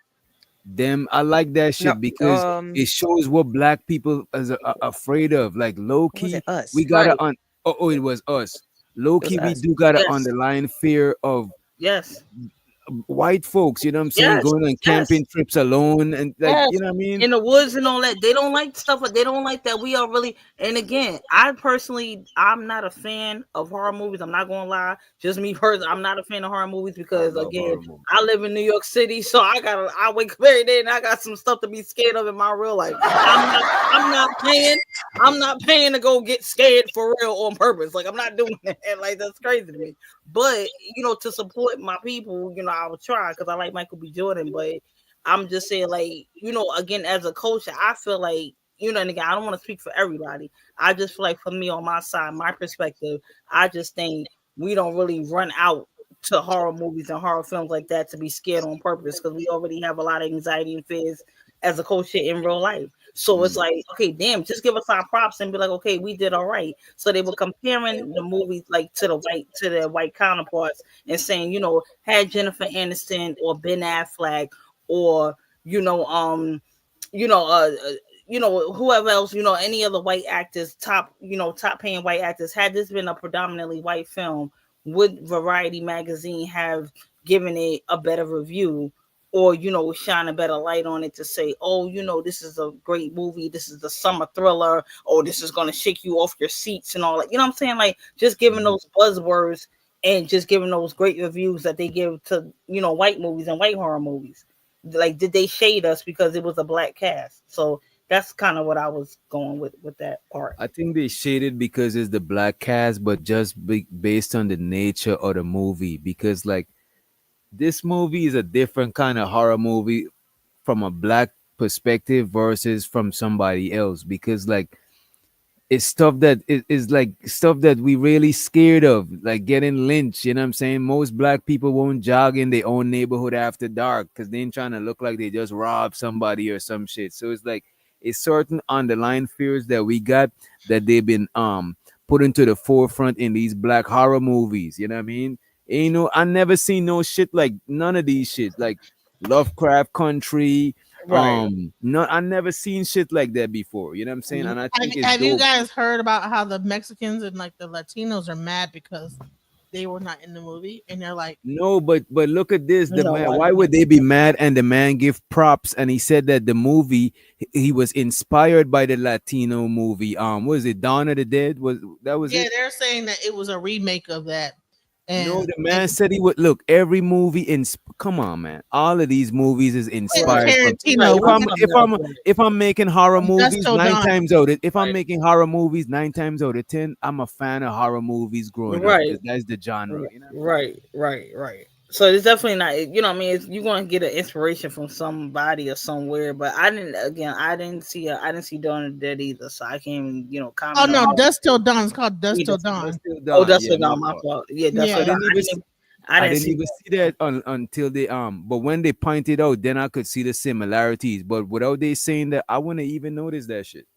Speaker 11: Them. I like that
Speaker 7: No.
Speaker 11: shit because it shows what black people are afraid of. Like low
Speaker 7: Was
Speaker 11: key,
Speaker 7: it Us?
Speaker 11: we gotta
Speaker 20: Right.
Speaker 11: on. Oh, it was us. Low
Speaker 7: It was
Speaker 11: key, we
Speaker 7: Us.
Speaker 11: do gotta
Speaker 20: Yes.
Speaker 11: underline fear of
Speaker 20: Yes.
Speaker 11: white folks. You know what I'm saying?
Speaker 20: Yes.
Speaker 11: Going on
Speaker 20: Yes.
Speaker 11: camping trips alone and like
Speaker 20: Yes,
Speaker 11: you know what I mean.
Speaker 20: in the woods and all that. They don't like stuff, but they don't like that we are really. And again, I'm not a fan of horror movies. I'm not gonna lie. Just me personally, I'm not a fan of horror movies because
Speaker 11: love
Speaker 20: again,
Speaker 11: horror movies.
Speaker 20: I live in New York City, so I wake up every day and I got some stuff to be scared of in my real life. I'm not paying to go get scared for real on purpose. Like I'm not doing that. Like that's crazy to me. But to support my people, I will try because I like Michael B. Jordan, but I'm just saying, like, again, as a coach, I feel like, and again, I don't want to speak for everybody. I just feel like for me on my side, my perspective, I just think we don't really run out to horror movies and horror films like that to be scared on purpose because we already have a lot of anxiety and fears as a coach in real life. So it's like, okay, damn, just give us our props and be like, okay, we did all right. So they were comparing the movies like to their white counterparts and saying, had Jennifer Aniston or Ben Affleck or whoever else, any other white actors, top paying white actors, had this been a predominantly white film, would Variety magazine have given it a better review or shine a better light on it to say, oh, this is a great movie, this is the summer thriller, or this is going to shake you off your seats and all that, what I'm saying? Like just giving those buzzwords and just giving those great reviews that they give to white movies and white horror movies. Like, did they shade us because it was a black cast? So that's kind of what I was going with that part.
Speaker 11: I think they shaded because it's the black cast, but just based on the nature of the movie. Because like this movie is a different kind of horror movie from a black perspective versus from somebody else. Because like it's stuff that is like stuff that we really scared of, like getting lynched. You know what I'm saying? Most black people won't jog in their own neighborhood after dark because they ain't trying to look like they just robbed somebody or some shit. So it's like it's certain underlying fears that we got that they've been put into the forefront in these black horror movies. You know what I mean? Ain't no, I never seen no shit like none of these shit like Lovecraft Country.
Speaker 20: Right.
Speaker 11: No, I never seen shit like that before. You know what I'm saying? And I
Speaker 8: Have,
Speaker 11: think it's
Speaker 8: have you
Speaker 11: dope.
Speaker 8: guys heard about how the Mexicans and like the Latinos are mad because they were not in the movie, and they're like,
Speaker 11: No, but look at this. The
Speaker 8: no,
Speaker 11: man,
Speaker 8: I
Speaker 11: why would they be mad? And the man give props, and he said that the movie he was inspired by the Latino movie. Was it Dawn of the Dead? Was that was
Speaker 8: yeah,
Speaker 11: it?
Speaker 8: they're saying that it was a remake of that,
Speaker 11: No,
Speaker 8: and
Speaker 11: the man said he would look every movie in. Come on, man! All of these movies is inspired from.
Speaker 8: Tarantino.
Speaker 11: If I'm making horror
Speaker 8: Dust
Speaker 11: movies,
Speaker 8: Till
Speaker 11: nine
Speaker 8: Dawn.
Speaker 11: times out of if I'm making horror movies, 9 times out of 10, I'm a fan of horror movies growing up
Speaker 20: Right.
Speaker 11: because that's the genre. You know.
Speaker 20: Right. So it's definitely not. You know, what I mean, you're going to get an inspiration from somebody or somewhere. But I didn't. Again, I didn't see Dawn of the Dead either, so I can't. You know, comment.
Speaker 8: Oh no,
Speaker 20: on
Speaker 8: Dust Till Dawn. It's called Dust
Speaker 20: Yeah,
Speaker 8: Till Dawn.
Speaker 20: Dust
Speaker 11: Yeah,
Speaker 20: Till
Speaker 11: my
Speaker 20: Dawn. My
Speaker 11: fault.
Speaker 20: fault. Yeah, Dust
Speaker 8: Yeah.
Speaker 20: Till
Speaker 11: I
Speaker 20: Dawn.
Speaker 11: didn't even see,
Speaker 20: I
Speaker 11: I
Speaker 20: didn't
Speaker 11: didn't
Speaker 20: see
Speaker 11: even see that until they but when they pointed out, then I could see the similarities. But without they saying that, I wouldn't even notice that shit.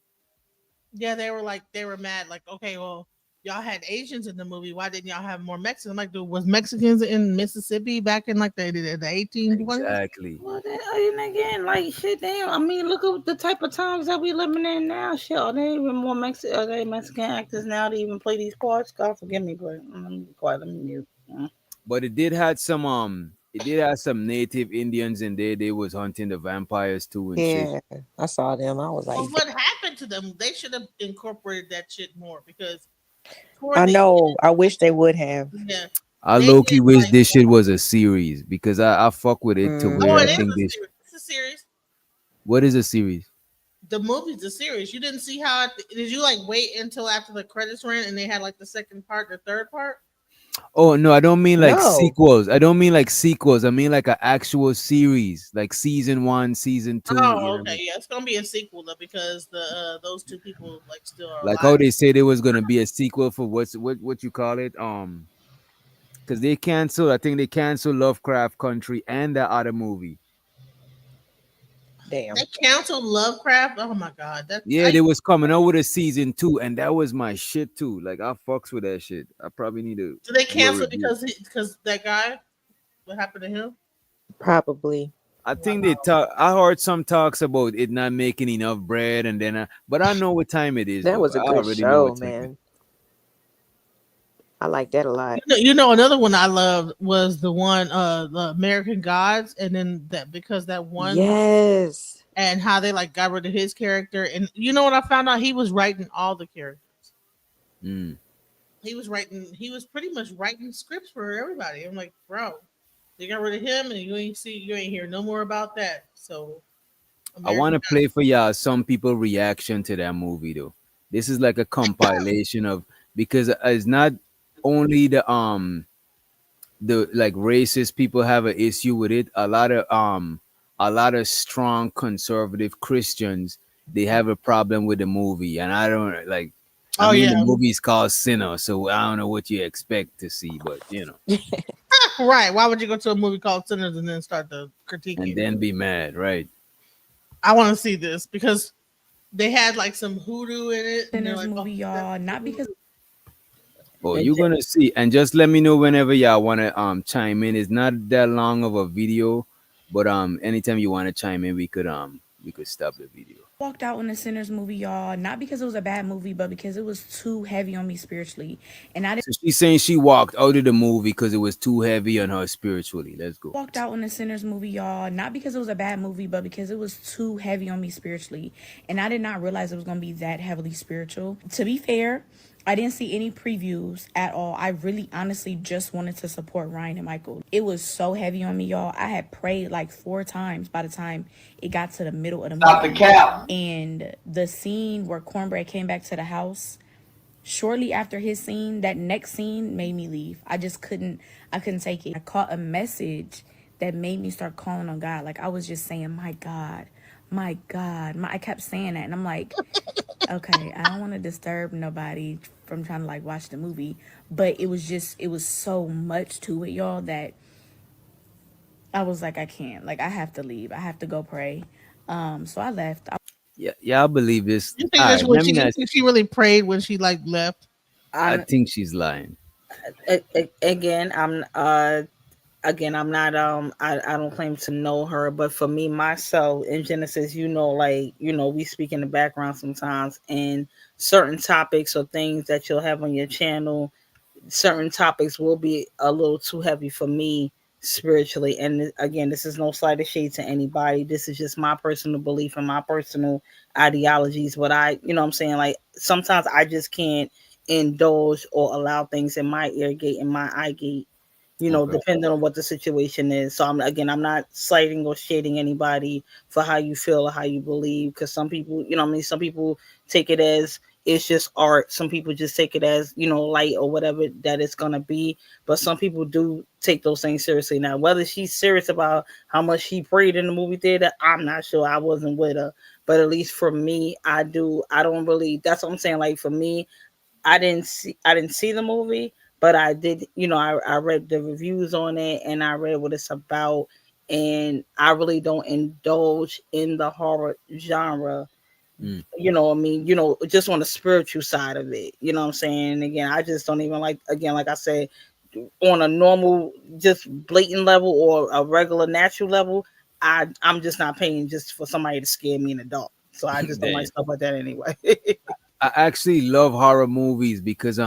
Speaker 8: Yeah, they were mad. Like, okay, well, y'all had Asians in the movie. Why didn't y'all have more Mexicans? Like, dude, was Mexicans in Mississippi back in like the 1820s?
Speaker 11: Exactly.
Speaker 20: Well, then, and again, like shit, damn. I mean, look at the type of times that we living in now. Shit, are they even more Mexican? Are they Mexican actors now to even play these parts? God forgive me, but let me be quiet. Let me mute.
Speaker 11: But it did have some native Indians in there. They was hunting the vampires too and shit.
Speaker 7: Yeah, I saw them. I was like,
Speaker 8: Well, what happened to them? They should have incorporated that shit more because
Speaker 7: I know. I wish they would have.
Speaker 8: yeah.
Speaker 11: I low key wish this shit was a series because I fuck with it to where
Speaker 8: Oh,
Speaker 11: I
Speaker 8: it is
Speaker 11: think
Speaker 8: a
Speaker 11: this.
Speaker 8: series. It's a series.
Speaker 11: What is a series?
Speaker 8: The movie's a series. You didn't see how? Did you like wait until after the credits ran and they had like the second part, the third part?
Speaker 11: Oh no, I don't mean like
Speaker 8: No.
Speaker 11: sequels. I don't mean like sequels. I mean like an actual series, like season 1, season 2.
Speaker 8: Oh,
Speaker 11: You know what I
Speaker 8: okay,
Speaker 11: mean?
Speaker 8: yeah, it's gonna be a sequel though because the those two people like still are
Speaker 11: Like
Speaker 8: alive.
Speaker 11: how they say there was gonna be a sequel for what you call it? Because they canceled. I think they canceled Lovecraft Country and that other movie.
Speaker 7: Damn.
Speaker 8: They canceled Lovecraft. Oh my god, that's
Speaker 11: Yeah, they was coming out with a season 2, and that was my shit too. Like I fucks with that shit. I probably need to.
Speaker 8: So they
Speaker 11: do a
Speaker 8: canceled
Speaker 11: review.
Speaker 8: because that guy. What happened to him?
Speaker 7: Probably.
Speaker 11: I think they talk. I heard some talks about it not making enough bread, and then. But I know what time it is.
Speaker 7: That
Speaker 11: Though.
Speaker 7: was a
Speaker 11: I
Speaker 7: good
Speaker 11: already know
Speaker 7: show,
Speaker 11: what time it is.
Speaker 7: man. I like that a lot.
Speaker 8: You know, another one I loved was the one, the American Gods, and then that because that one,
Speaker 7: Yes.
Speaker 8: and how they like got rid of his character, and you know what I found out? He was writing all the characters.
Speaker 11: Mm.
Speaker 8: He was pretty much writing scripts for everybody. I'm like, bro, they got rid of him, and you ain't hear no more about that. So,
Speaker 11: I want to play for y'all some people reaction to that movie though. This is like a compilation of because it's not only the like racist people have an issue with it. A lot of strong conservative Christians they have a problem with the movie, and I don't like. I
Speaker 8: Oh,
Speaker 11: mean,
Speaker 8: yeah.
Speaker 11: the movie's called Sinner, so I don't know what you expect to see, but you know,
Speaker 8: right? Why would you go to a movie called Sinners and then start the critiquing?
Speaker 11: and then be mad, right?
Speaker 8: I want to see this because they had like some hoodoo in it. And they're
Speaker 10: Sinners
Speaker 8: like,
Speaker 10: movie, y'all. Not because
Speaker 11: Oh, you're gonna see, and just let me know whenever y'all wanna chime in. It's not that long of a video, but anytime you wanna chime in, we could stop the video.
Speaker 10: walked out on the Sinners movie, y'all. Not because it was a bad movie, but because it was too heavy on me spiritually, and I didn't.
Speaker 11: So she's saying she walked out of the movie because it was too heavy on her spiritually. Let's go.
Speaker 10: Walked out on the Sinners movie, y'all. Not because it was a bad movie, but because it was too heavy on me spiritually, and I did not realize it was gonna be that heavily spiritual. To be fair, I didn't see any previews at all. I really honestly just wanted to support Ryan and Michael. It was so heavy on me, y'all. I had prayed like 4 times by the time it got to the middle of the movie.
Speaker 12: Stop the cap.
Speaker 10: And the scene where Cornbread came back to the house, shortly after his scene, that next scene made me leave. I couldn't take it. I caught a message that made me start calling on God. Like I was just saying, my God, My God, I kept saying that, and I'm like, okay, I don't want to disturb nobody from trying to like watch the movie, but it was so much to it, y'all, that I was like, I can't, like, I have to leave, I have to go pray. So I left.
Speaker 11: Yeah, yeah, I believe this.
Speaker 8: You think
Speaker 11: All
Speaker 8: that's
Speaker 11: right,
Speaker 8: what
Speaker 11: let me
Speaker 8: you
Speaker 11: not.
Speaker 8: think she really prayed when she like left?
Speaker 11: I
Speaker 20: I'm
Speaker 11: think she's lying.
Speaker 20: again. I'm not I don't claim to know her, but for me myself in Genesis, like we speak in the background sometimes, and certain topics or things that you'll have on your channel, certain topics will be a little too heavy for me spiritually. And again, this is no slight of shade to anybody. This is just my personal belief and my personal ideologies. What what I'm saying, like sometimes I just can't indulge or allow things in my ear gate and my eye gate,
Speaker 11: Okay.
Speaker 20: depending on what the situation is. So I'm not slighting or shading anybody for how you feel or how you believe, because some people, some people take it as it's just art. Some people just take it as, light or whatever that it's gonna be. But some people do take those things seriously. Now, whether she's serious about how much she prayed in the movie theater, I'm not sure. I wasn't with her. But at least for me, I do. I don't really. That's what I'm saying. Like for me, I didn't see the movie, but I did, I read the reviews on it and I read what it's about, and I really don't indulge in the horror genre.
Speaker 11: Mm.
Speaker 20: I mean, just on the spiritual side of it. You know what I'm saying? And again, I just don't even like, again, like I said, on a normal, just blatant level or a regular natural level, I'm just not paying just for somebody to scare me in the dark. So I just don't like
Speaker 11: Damn.
Speaker 20: stuff like that anyway.
Speaker 11: I actually love horror movies because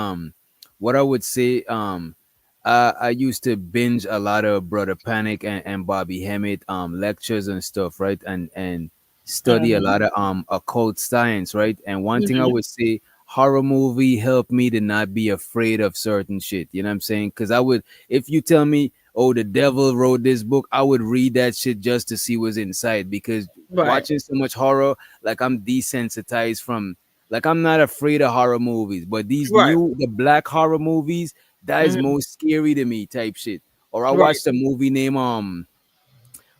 Speaker 11: what I would say I used to binge a lot of Brother Panic and Bobby Hemmett lectures and stuff, right? And study a
Speaker 20: Mhm.
Speaker 11: lot of occult science, right? And one thing I
Speaker 20: Mhm.
Speaker 11: would say, horror movie helped me to not be afraid of certain shit. You know what I'm saying? Because I would, if you tell me, oh, the devil wrote this book, I would read that shit just to see what's inside. Because
Speaker 20: Right.
Speaker 11: watching so much horror, like I'm desensitized from, like I'm not afraid of horror movies, but these
Speaker 20: Right.
Speaker 11: the black horror movies, that is
Speaker 20: Mhm.
Speaker 11: most scary to me type shit. Or I
Speaker 20: Right.
Speaker 11: watched a movie named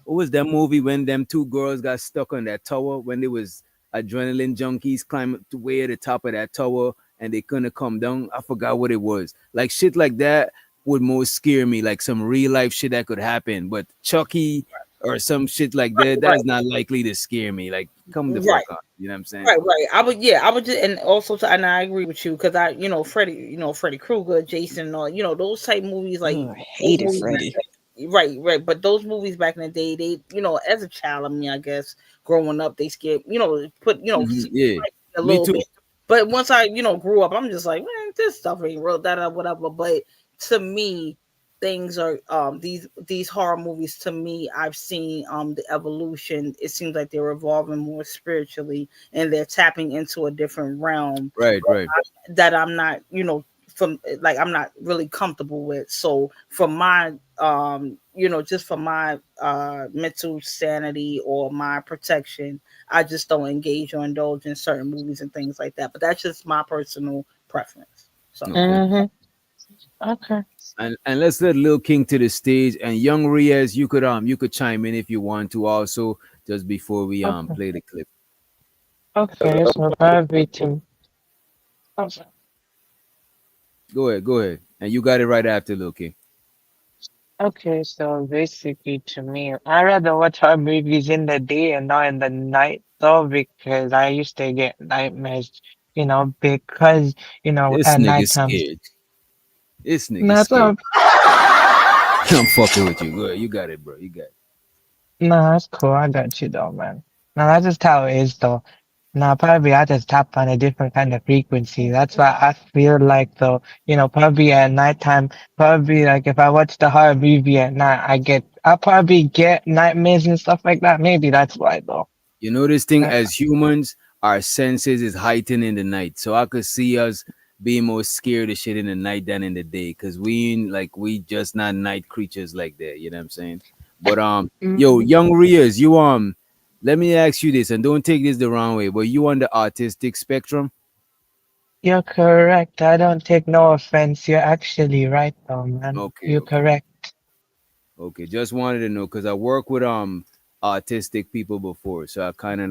Speaker 11: what was that movie when them two girls got stuck on that tower when they was adrenaline junkies climbing to way at the top of that tower and they couldn't come down? I forgot what it was. Like shit like that would most scare me, like some real life shit that could happen. But Chucky or some shit like
Speaker 20: Right.
Speaker 11: that,
Speaker 20: Right.
Speaker 11: that's not likely to scare me. Like, come the
Speaker 20: Right.
Speaker 11: fuck on. You know what I'm saying?
Speaker 20: Right, right. I would just, and also, and I agree with you because Freddy Krueger, Jason, and all, those type movies, like
Speaker 7: Oh, I
Speaker 20: those
Speaker 7: hated
Speaker 20: movies
Speaker 7: Freddy.
Speaker 20: right, right. But those movies back in the day, they, as a child, I mean, I guess growing up, they scared, put,
Speaker 11: Mhm, yeah,
Speaker 20: a
Speaker 11: me
Speaker 20: little
Speaker 11: too.
Speaker 20: bit. But once I, grew up, I'm just like, man, this stuff ain't real, that, whatever. But to me, things are these horror movies, to me, I've seen the evolution. It seems like they're evolving more spiritually and they're tapping into a different realm
Speaker 11: Right, right.
Speaker 20: that I'm not, from, like, I'm not really comfortable with. So for my just for my mental sanity or my protection, I just don't engage or indulge in certain movies and things like that. But that's just my personal preference. So
Speaker 11: Okay.
Speaker 5: Okay.
Speaker 11: And let's let Lil King to the stage and Young Riaz, you could chime in if you want to also just before we
Speaker 5: Okay.
Speaker 11: play the clip.
Speaker 5: Okay. So probably to. Okay.
Speaker 11: Go ahead. And you got it right after Lil King.
Speaker 5: Okay. So basically, to me, I rather watch horror movies in the day and not in the night, though, because I used to get nightmares. Because
Speaker 11: This
Speaker 5: at
Speaker 11: nigga
Speaker 5: nighttime.
Speaker 11: scared. This nigga
Speaker 5: No,
Speaker 11: scared.
Speaker 5: so
Speaker 11: I'm fucking with you. Go ahead. You got it, bro. You got it.
Speaker 5: no, that's cool. I got you though, man. No, that's just how it is, though. No, probably I just tap on a different kind of frequency. That's why I feel like though, probably at nighttime, probably like if I watch the horror movie at night, I probably get nightmares and stuff like that. Maybe that's why though.
Speaker 11: You know this thing,
Speaker 5: Uh,
Speaker 11: as humans, our senses is heightened in the night. So I could see us being more scared of shit in the night than in the day. Cause we just not night creatures like that. You know what I'm saying? But yo,
Speaker 5: mm,
Speaker 11: Young Riaz, you let me ask you this and don't take this the wrong way, but you on the autistic spectrum?
Speaker 5: you're correct. I don't take no offense. You're actually right though, man.
Speaker 11: Okay,
Speaker 5: You're
Speaker 11: okay.
Speaker 5: correct.
Speaker 11: Okay, just wanted to know because I work with autistic people before, so I kind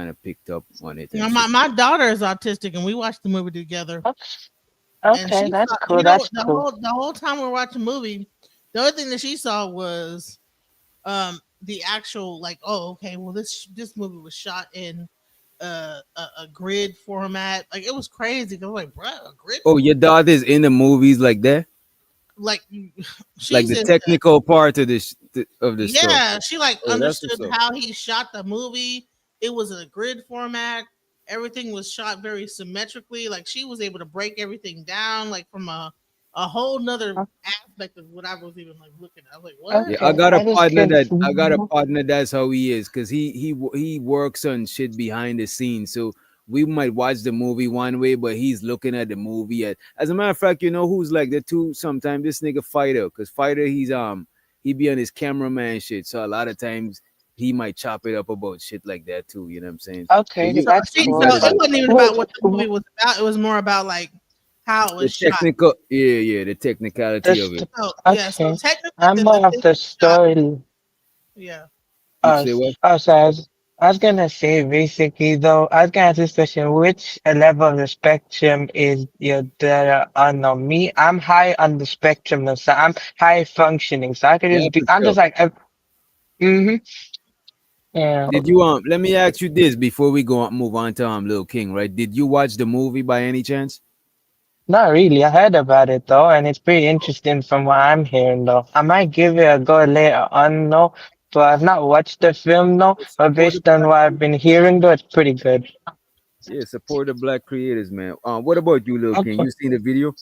Speaker 11: of picked up on it
Speaker 8: You know,
Speaker 11: and shit.
Speaker 8: my daughter is autistic, and we watched the movie together. And
Speaker 5: Okay,
Speaker 8: she
Speaker 5: that's
Speaker 8: saw,
Speaker 5: cool. That's cool.
Speaker 8: the whole time we were watching the movie, the only thing that she saw was the actual like, oh, okay, well this movie was shot in a grid format. Like it was crazy. I was like, bro, a grid
Speaker 11: Oh, your daughter's in the movies like that,
Speaker 8: like
Speaker 11: like
Speaker 8: she's
Speaker 11: the
Speaker 8: in
Speaker 11: technical part of the stuff.
Speaker 8: yeah, she like
Speaker 11: Oh, that's what's
Speaker 8: understood
Speaker 11: up.
Speaker 8: how he shot the movie. It was in a grid format. Everything was shot very symmetrically. Like she was able to break everything down, like from a whole nother aspect of what I was even like looking at. I was like, what?
Speaker 11: Yeah, I
Speaker 5: Okay,
Speaker 11: got a
Speaker 5: I just
Speaker 11: partner
Speaker 5: can
Speaker 11: that
Speaker 5: see.
Speaker 11: I got a partner that's how he is because he works on shit behind the scenes. So we might watch the movie one way, but he's looking at the movie as a matter of fact, you know who's like the two sometimes this nigga Fighter, because Fighter he be on his cameraman shit. So a lot of times he might chop it up about shit like that too. You know what I'm saying? But
Speaker 5: Okay,
Speaker 11: you
Speaker 5: that's
Speaker 11: you
Speaker 5: cool.
Speaker 8: So
Speaker 11: gotta
Speaker 8: it
Speaker 11: do
Speaker 8: wasn't even
Speaker 5: Wait,
Speaker 8: about what the movie was about. It was more about like how it
Speaker 11: the
Speaker 8: was shot.
Speaker 11: technical, yeah, the technicality of
Speaker 5: just
Speaker 11: it.
Speaker 8: So yeah, so
Speaker 5: okay.
Speaker 8: technically
Speaker 5: I'm
Speaker 8: the
Speaker 5: more of
Speaker 8: thing
Speaker 5: the
Speaker 8: was shot.
Speaker 5: story.
Speaker 8: Yeah.
Speaker 11: You
Speaker 5: Oh,
Speaker 11: say what?
Speaker 5: so I was gonna say basically though, I was gonna ask this question, which level of the spectrum is your data on? No, me, I'm high on the spectrum, though, so I'm high functioning, so I could
Speaker 11: Yeah,
Speaker 5: just be,
Speaker 11: for
Speaker 5: I'm
Speaker 11: sure.
Speaker 5: just like, mm-hmm, yeah.
Speaker 11: Did you let me ask you this before we go move on to Lil King, right? Did you watch the movie by any chance?
Speaker 5: Not really. I heard about it though, and it's pretty interesting from what I'm hearing though. I might give it a go later on though, but I've not watched the film though, but
Speaker 11: Support the
Speaker 5: based on
Speaker 11: black,
Speaker 5: what I've been hearing though, it's pretty good.
Speaker 11: yeah, support the black creators, man. What about you, Lil King?
Speaker 5: Okay.
Speaker 11: You seen the video?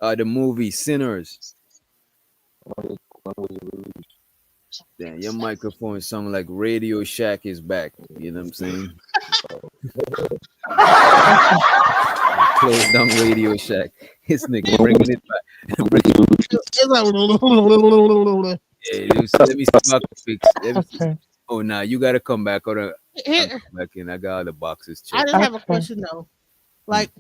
Speaker 11: The movie Sinners. Damn, your microphone sound like Radio Shack is back. You know what I'm saying? Close down Radio Shack. This nigga bringing it back.
Speaker 8: It's like,
Speaker 11: Yeah, let me see if I can fix. Let me see.
Speaker 5: Okay.
Speaker 11: Oh, nah, you gotta come back. I'll
Speaker 8: here,
Speaker 11: come back in. I got all the boxes
Speaker 8: I
Speaker 11: checked.
Speaker 8: just have a
Speaker 5: Okay.
Speaker 8: question though. Like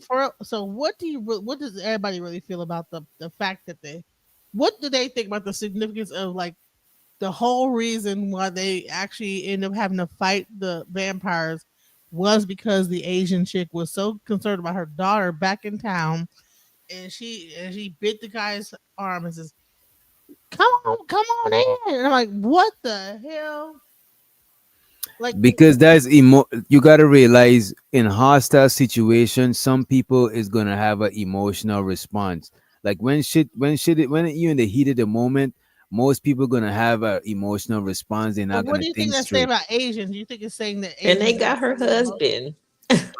Speaker 8: so what do you what does everybody really feel about the fact that what do they think about the significance of like the whole reason why they actually end up having to fight the vampires was because the Asian chick was so concerned about her daughter back in town, and she bit the guy's arm and says, come on in." And I'm like, "What the hell?" Like,
Speaker 11: Because you gotta realize in hostile situations, some people is gonna have an emotional response. Like when you in the heat of the moment, most people gonna have an emotional response. They're
Speaker 8: but
Speaker 11: not
Speaker 8: what
Speaker 11: gonna
Speaker 8: do you think
Speaker 11: think
Speaker 8: that's saying
Speaker 11: straight.
Speaker 8: about Asians? Do you think it's saying that
Speaker 13: And they
Speaker 8: Asians are
Speaker 13: got her
Speaker 8: so emotional?
Speaker 13: husband.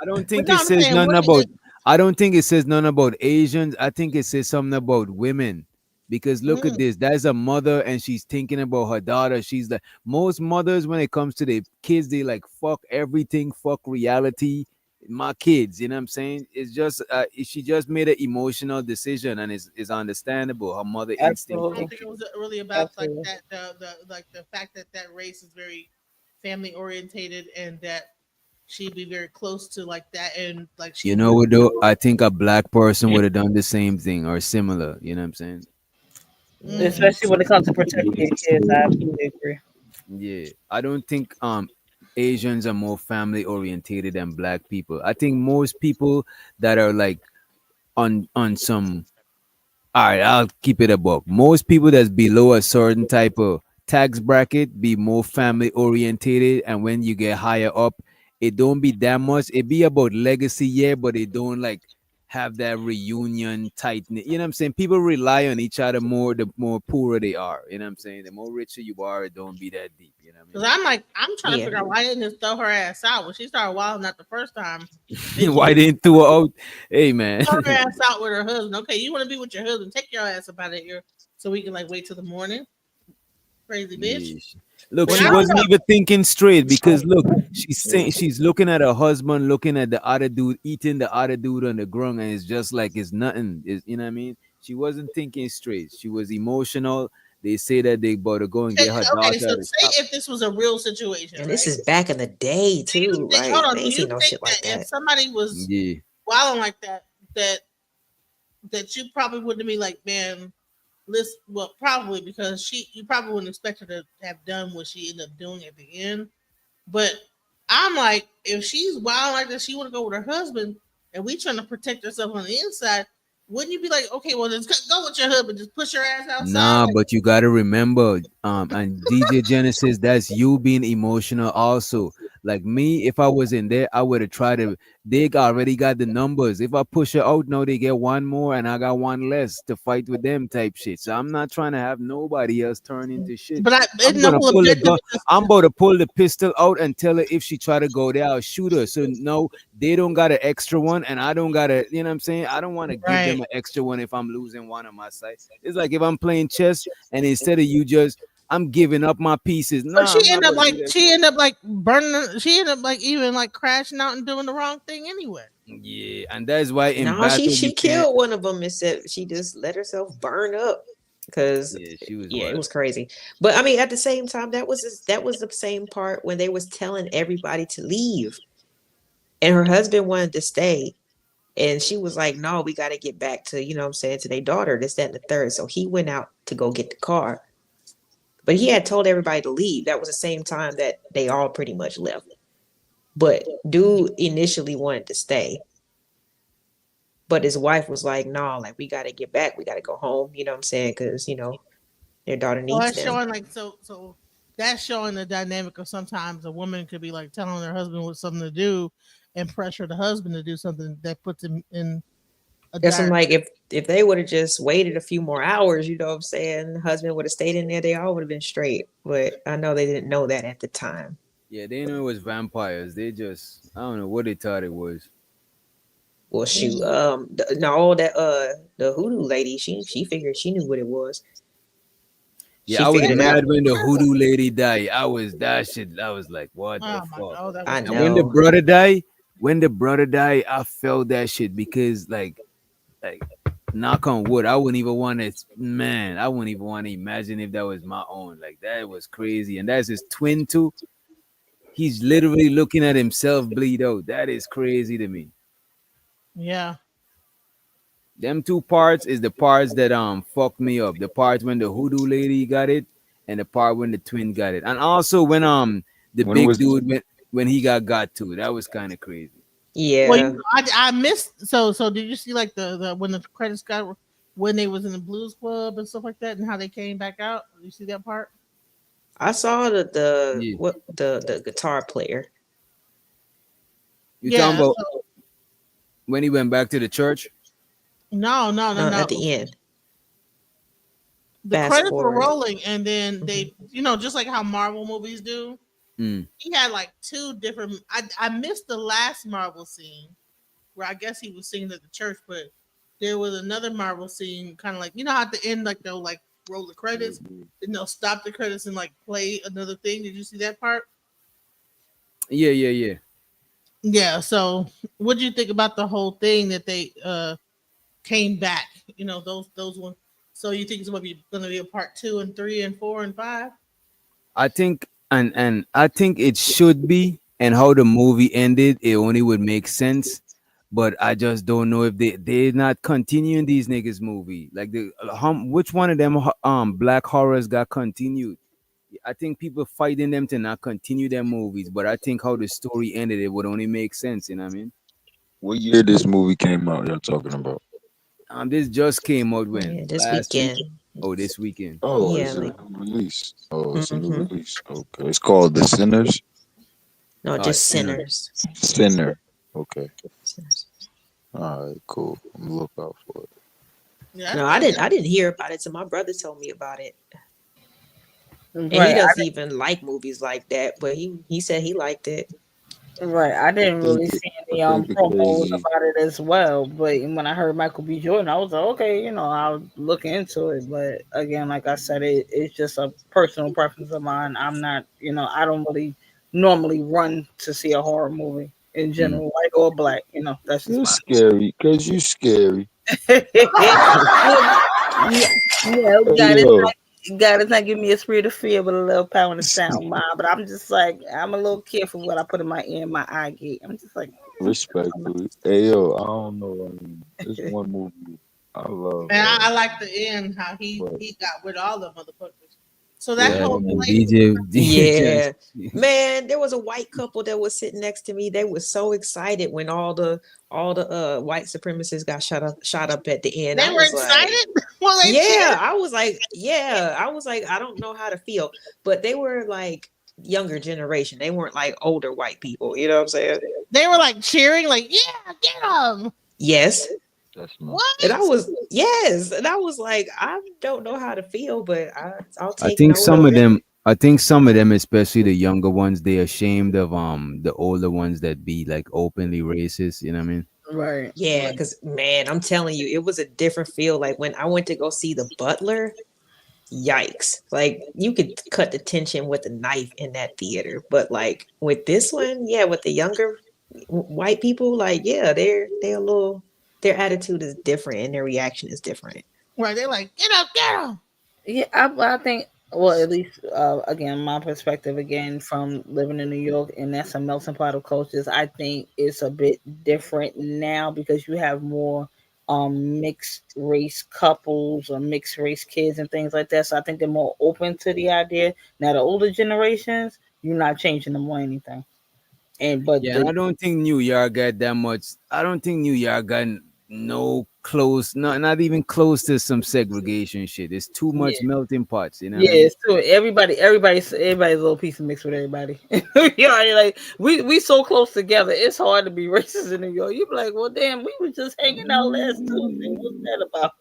Speaker 11: I don't
Speaker 8: But
Speaker 11: think
Speaker 8: no,
Speaker 11: it
Speaker 8: I'm
Speaker 11: says
Speaker 8: saying
Speaker 11: nothing
Speaker 8: what
Speaker 11: about. I don't think it says nothing about Asians. I think it says something about women. Because look at
Speaker 8: mm,
Speaker 11: this. That's a mother, and she's thinking about her daughter. She's like most mothers when it comes to their kids. They like fuck everything, fuck reality. My kids, you know what I'm saying? It's just she just made an emotional decision, and it's understandable. Her mother instinct.
Speaker 8: I don't
Speaker 5: Absolutely.
Speaker 8: think it was really about like
Speaker 5: Absolutely.
Speaker 8: that the like the fact that that race is very family orientated and that she'd be very close to like that and like she
Speaker 11: You know
Speaker 8: would
Speaker 11: what though? I think a black person would have done the same thing or similar. You know what I'm saying?
Speaker 8: mm,
Speaker 20: Especially when it comes to protecting your kids. I absolutely agree.
Speaker 11: Yeah, I don't think Asians are more family orientated than black people. I think most people that are like on some, all right, I'll keep it a buck. Most people that's below a certain type of tax bracket be more family orientated, and when you get higher up, it don't be that much. It be about legacy, yeah, but it don't like have that reunion tight knit. You know what I'm saying? People rely on each other more the more poorer they are. You know what I'm saying? The more richer you are, it don't be that deep. You know what
Speaker 8: because I'm like I'm trying to
Speaker 13: Yeah.
Speaker 8: figure out why didn't just throw her ass out when she started wilding out the first time.
Speaker 11: I
Speaker 8: Then
Speaker 11: mean?
Speaker 8: she
Speaker 11: Why didn't throw her out? Hey man.
Speaker 8: throw her ass out with her husband. Okay, you want to be with your husband? Take your ass up out of here so we can like wait till the morning. Crazy bitch.
Speaker 11: Yeesh. Look,
Speaker 8: But
Speaker 11: she
Speaker 8: I don't
Speaker 11: wasn't
Speaker 8: know.
Speaker 11: even thinking straight because look, she's looking at her husband, looking at the other dude, eating the other dude on the ground, and it's just like it's nothing. You know what I mean? She wasn't thinking straight. She was emotional. They say that they about to go and get her
Speaker 8: Okay,
Speaker 11: daughter
Speaker 8: so
Speaker 11: at the
Speaker 8: say
Speaker 11: top.
Speaker 8: if this was a real situation,
Speaker 13: And this
Speaker 8: right?
Speaker 13: is back in the day too,
Speaker 8: Hold
Speaker 13: right?
Speaker 8: on.
Speaker 13: They
Speaker 8: Do
Speaker 13: ain't
Speaker 8: you
Speaker 13: seen no
Speaker 8: think
Speaker 13: shit
Speaker 8: that
Speaker 13: like
Speaker 8: if
Speaker 13: that.
Speaker 8: somebody was
Speaker 11: Yeah.
Speaker 8: wilding like that, that you probably wouldn't be like, man, listen, well, probably because you probably wouldn't expect her to have done what she ended up doing at the end. But I'm like, if she's wild like this, she want to go with her husband, and we trying to protect herself on the inside. Wouldn't you be like, okay, well, just go with your husband, just push her ass outside?
Speaker 11: Nah,
Speaker 8: Like,
Speaker 11: but you gotta remember, and DJ Genesis, that's you being emotional also. Like me, if I was in there, I would have tried to. Already got the numbers. If I push her out, no, they get one more, and I got one less to fight with them type shit. So I'm not trying to have nobody else turn into shit.
Speaker 8: but
Speaker 11: I'm
Speaker 8: isn't the
Speaker 11: gonna
Speaker 8: whole
Speaker 11: pull the
Speaker 8: objective
Speaker 11: gun. I'm about to pull the pistol out and tell her if she try to go there, I'll shoot her. So no, they don't got an extra one, and I don't got a. You know what I'm saying? I don't want to give them
Speaker 8: right?
Speaker 11: an extra one if I'm losing one on my side. It's like if I'm playing chess and instead of you just, I'm giving up my pieces.
Speaker 8: So
Speaker 11: Nah, I'm not about to do that
Speaker 8: she
Speaker 11: shit.
Speaker 8: end up like burning. She end up like even like crashing out and doing the wrong thing anyway.
Speaker 11: Yeah, and that's why in
Speaker 13: No,
Speaker 11: battle
Speaker 13: she
Speaker 11: you can't.
Speaker 13: killed one of them, except she just let herself burn up. Cause
Speaker 11: Yeah, she was
Speaker 13: yeah, it
Speaker 11: wild.
Speaker 13: was crazy. But I mean, at the same time, that was the same part when they was telling everybody to leave, and her husband wanted to stay, and she was like, "No, we got to get back to you know what I'm saying to their daughter, this, that, and the third." So he went out to go get the car, but he had told everybody to leave. That was the same time that they all pretty much left. But dude initially wanted to stay. But his wife was like, no, like we gotta get back. We gotta go home. You know what I'm saying? Because, you know, their daughter
Speaker 8: So
Speaker 13: needs
Speaker 8: that's
Speaker 13: them.
Speaker 8: showing like so that's showing the dynamic of sometimes a woman could be like telling her husband what something to do and pressure the husband to do something that puts him in a
Speaker 13: Guess I'm
Speaker 8: dire.
Speaker 13: like, if they would have just waited a few more hours, you know what I'm saying? The husband would have stayed in there, they all would have been straight. But I know they didn't know that at the time.
Speaker 11: Yeah, they know it was vampires. They just, I don't know what they thought it was.
Speaker 13: Well, shoot, no, that the hoodoo lady, she figured she knew what it was. She
Speaker 11: Yeah, I was
Speaker 13: figured it out.
Speaker 11: mad when the hoodoo lady died. I was that shit. I was like, what the
Speaker 8: Oh my
Speaker 11: fuck?
Speaker 8: god, that was
Speaker 13: I
Speaker 11: And when the
Speaker 13: know.
Speaker 11: brother died, I felt that shit because like knock on wood, I wouldn't even want to, man, I wouldn't even want to imagine if that was my own. Like that was crazy. And that's his twin too. He's literally looking at himself bleed out. That is crazy to me.
Speaker 8: yeah.
Speaker 11: Them two parts is the parts that fucked me up. The parts when the hoodoo lady got it, and the part when the twin got it. And also when the
Speaker 18: When it
Speaker 11: big
Speaker 18: was
Speaker 11: dude when he got to. That was kind of crazy.
Speaker 8: Well, you
Speaker 13: Yeah.
Speaker 8: know, I missed. So did you see like the when the credits got when they was in the Blues Club and stuff like that, and how they came back out? Did you see that part?
Speaker 13: I saw the
Speaker 11: Yeah.
Speaker 13: what the guitar player.
Speaker 11: You talking
Speaker 8: Yeah.
Speaker 11: about
Speaker 8: So
Speaker 11: when he went back to the church?
Speaker 8: no.
Speaker 13: At the end.
Speaker 8: The
Speaker 13: Fast
Speaker 8: credits were
Speaker 13: forward.
Speaker 8: rolling, and then they, you know, just like how Marvel movies do.
Speaker 11: Mm.
Speaker 8: He had like two different. I missed the last Marvel scene where I guess he was singing at the church, but there was another Marvel scene, kind of like you know how at the end like they'll like roll the credits, then they'll stop the credits and like play another thing. Did you see that part?
Speaker 11: Yeah.
Speaker 8: Yeah. So, what do you think about the whole thing that they came back? You know those ones. So you think it's gonna be a part 2 and 3 and 4 and 5?
Speaker 11: I think and I think it should be, and how the movie ended, it only would make sense. But I just don't know if they're not continuing these niggas movie. Like which one of them black horrors got continued? I think people fighting them to not continue their movies, but I think how the story ended, it would only make sense. You know what I mean?
Speaker 14: What year this movie came out? Y'all talking about?
Speaker 11: This just came out when
Speaker 13: Yeah, this
Speaker 11: last week.
Speaker 13: weekend.
Speaker 11: Oh, this weekend.
Speaker 14: Oh,
Speaker 13: Yeah,
Speaker 14: it's a
Speaker 13: like
Speaker 14: new release. Oh, it's a new
Speaker 13: mm-hmm.
Speaker 14: release. Okay, it's called The Sinners.
Speaker 13: No,
Speaker 11: All right,
Speaker 13: just
Speaker 11: Sinner.
Speaker 13: sinners.
Speaker 14: Sinner. Okay.
Speaker 13: Sinners.
Speaker 14: All right, cool. I'm gonna look out for it.
Speaker 8: Yeah,
Speaker 13: No, I didn't hear about it till my brother told me about it. And he
Speaker 20: Right.
Speaker 13: doesn't even like movies like that, but he said he liked it.
Speaker 20: Right, I
Speaker 14: I
Speaker 20: didn't
Speaker 14: think
Speaker 20: really
Speaker 14: it,
Speaker 20: see
Speaker 14: I
Speaker 20: any
Speaker 14: think it
Speaker 20: promos
Speaker 14: crazy.
Speaker 20: about it as well. But when I heard Michael B. Jordan, I was like, okay, I'll look into it. But again, like I said, it's just a personal preference of mine. I'm not, I don't really normally run to see a horror movie in
Speaker 14: Mm.
Speaker 20: general, white or black. That's just
Speaker 14: You're
Speaker 20: my.
Speaker 14: scary, cause you scary.
Speaker 20: Yeah,
Speaker 14: Hey
Speaker 20: God,
Speaker 14: yo,
Speaker 20: God is not giving me a spirit of fear, but a little power and a sound mind. But I'm just like, I'm a little careful what I put in my ear and my eye gate. I'm just like,
Speaker 14: respectfully. Hey yo, I don't know. There's one movie. I love.
Speaker 8: And I like the end how he got with all the motherfuckers. So that
Speaker 11: Yeah,
Speaker 8: whole
Speaker 11: man,
Speaker 8: place.
Speaker 11: DJ
Speaker 13: Yeah, man, there was a white couple that was sitting next to me. They were so excited when all the white supremacists got shot up at the end.
Speaker 8: They
Speaker 13: I
Speaker 8: were
Speaker 13: was like,
Speaker 8: excited. Well, they
Speaker 13: yeah,
Speaker 8: cheered.
Speaker 13: I was like, I don't know how to feel, but they were like younger generation. They weren't like older white people. You know what I'm saying?
Speaker 8: They were like cheering, like, yeah, get them.
Speaker 13: Yes.
Speaker 14: That's
Speaker 8: What?
Speaker 13: And I was yes, and I was like, I don't know how to feel, but I'll
Speaker 11: I
Speaker 13: take
Speaker 11: think
Speaker 13: note
Speaker 11: some
Speaker 13: of
Speaker 11: of
Speaker 13: it.
Speaker 11: them, I think some of them, especially the younger ones, they ashamed of the older ones that be like openly racist. You know what I mean?
Speaker 20: Right.
Speaker 13: Yeah, because man, I'm telling you, it was a different feel. Like when I went to go see The Butler, yikes. Like you could cut the tension with a knife in that theater. But like with this one, yeah, with the younger white people, like, yeah, they're a little their attitude is different and their reaction is different.
Speaker 8: Right? They're like, get up, get them.
Speaker 20: Yeah, I think. Well, at least again, my perspective again from living in New York, and that's a melting pot of cultures. I think it's a bit different now because you have more mixed race couples or mixed race kids and things like that. So I think they're more open to the idea. Now the older generations, you're not changing them or anything. And but
Speaker 11: Yeah, and
Speaker 20: the
Speaker 11: I don't think New York got that much. I don't think New York got no close, not even close to some segregation shit. It's too much
Speaker 20: yeah.
Speaker 11: melting pots. You know what
Speaker 20: Yeah,
Speaker 11: I mean?
Speaker 20: it's true. Everybody's a little piece of mix with everybody. You know, like we so close together. It's hard to be racist in New York. You be like, well, damn, we were just hanging out last Tuesday. What's that about?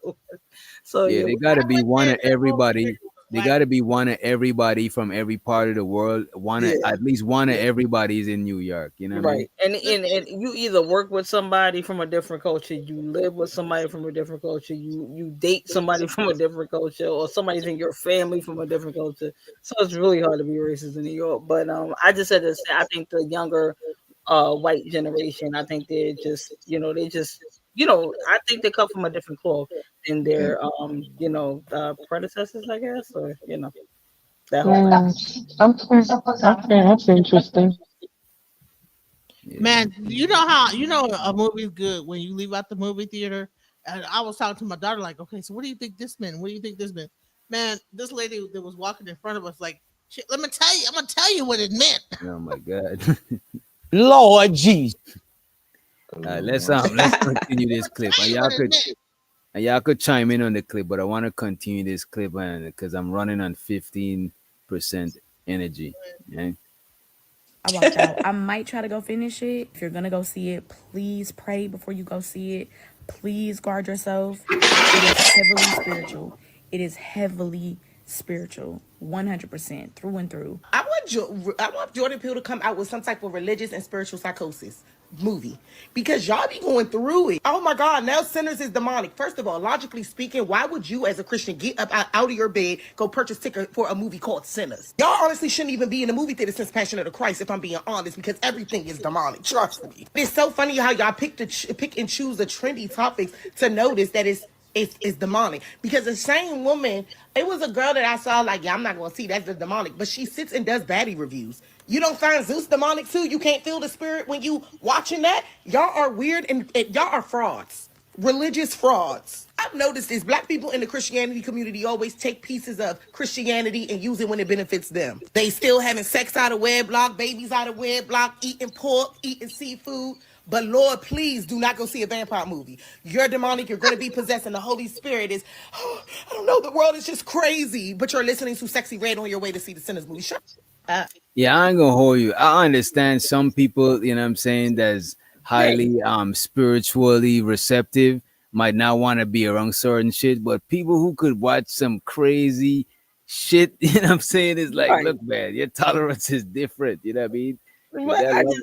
Speaker 20: So
Speaker 11: Yeah,
Speaker 20: yeah,
Speaker 11: they
Speaker 20: we
Speaker 11: gotta be one of
Speaker 8: That whole
Speaker 11: everybody.
Speaker 8: theater was
Speaker 11: They
Speaker 8: like,
Speaker 11: gotta be one of everybody from every part of the world. One of,
Speaker 20: yeah.
Speaker 11: at least one of everybody's in New York. You know what I mean?
Speaker 20: Right. And you either work with somebody from a different culture, you live with somebody from a different culture, you date somebody from a different culture, or somebody's in your family from a different culture. So it's really hard to be racist in New York. But I just said this, I think the younger white generation, I think they're just, I think they come from a different cloth than their predecessors, I guess, or that whole thing.
Speaker 5: Yeah. Okay, that's interesting.
Speaker 11: Yeah.
Speaker 8: man, you know how a movie's good when you leave out the movie theater. And I was talking to my daughter, like, okay, so what do you think this meant? What do you think this meant? Man, this lady that was walking in front of us, like, shit, let me tell you, I'm gonna tell you what it meant.
Speaker 11: Oh my god.
Speaker 3: Lord Jesus.
Speaker 11: Let's continue this clip,
Speaker 8: Tell
Speaker 11: and
Speaker 8: you what it meant.
Speaker 11: y'all could chime in on the clip, but I want to continue this clip, and because I'm running on 15% energy. Yeah.
Speaker 10: I walked out. I might try to go finish it. If you're gonna go see it, please pray before you go see it. Please guard yourself. It is heavily spiritual. It is heavily spiritual. 100% through and through.
Speaker 16: I want Jordan Peele to come out with some type of religious and spiritual psychosis movie because y'all be going through it. Oh my God, now Sinners is demonic. First of all, logically speaking, why would you as a Christian get up out of your bed, go purchase ticket for a movie called Sinners? Y'all honestly shouldn't even be in the movie theater since Passion of the Christ, if I'm being honest, because everything is demonic. Trust me. It's so funny how y'all pick and choose the trendy topics to notice that it's demonic, because the same woman, it was a girl that I saw like, yeah, I'm not gonna see that's the demonic, but she sits and does baddie reviews. You don't find Zeus demonic too? You can't feel the spirit when you watching that? Y'all are weird and y'all are frauds, religious frauds. I've noticed this. Black people in the Christianity community always take pieces of Christianity and use it when it benefits them. They still having sex out of wedlock, babies out of wedlock, eating pork, eating seafood. But Lord, please do not go see a vampire movie. You're demonic. You're going to be possessed, and the Holy Spirit is, oh, I don't know, the world is just crazy. But you're listening to Sexy Red on your way to see the Sinners movie. Shut up.
Speaker 11: Yeah, I ain't gonna hold you. I understand some people, you know what I'm saying, that's highly spiritually receptive might not want to be around certain shit, but people who could watch some crazy shit, you know what I'm saying, is like,
Speaker 20: Right.
Speaker 11: look, man, your tolerance is different, you know what I mean? You
Speaker 20: Right,
Speaker 11: gotta love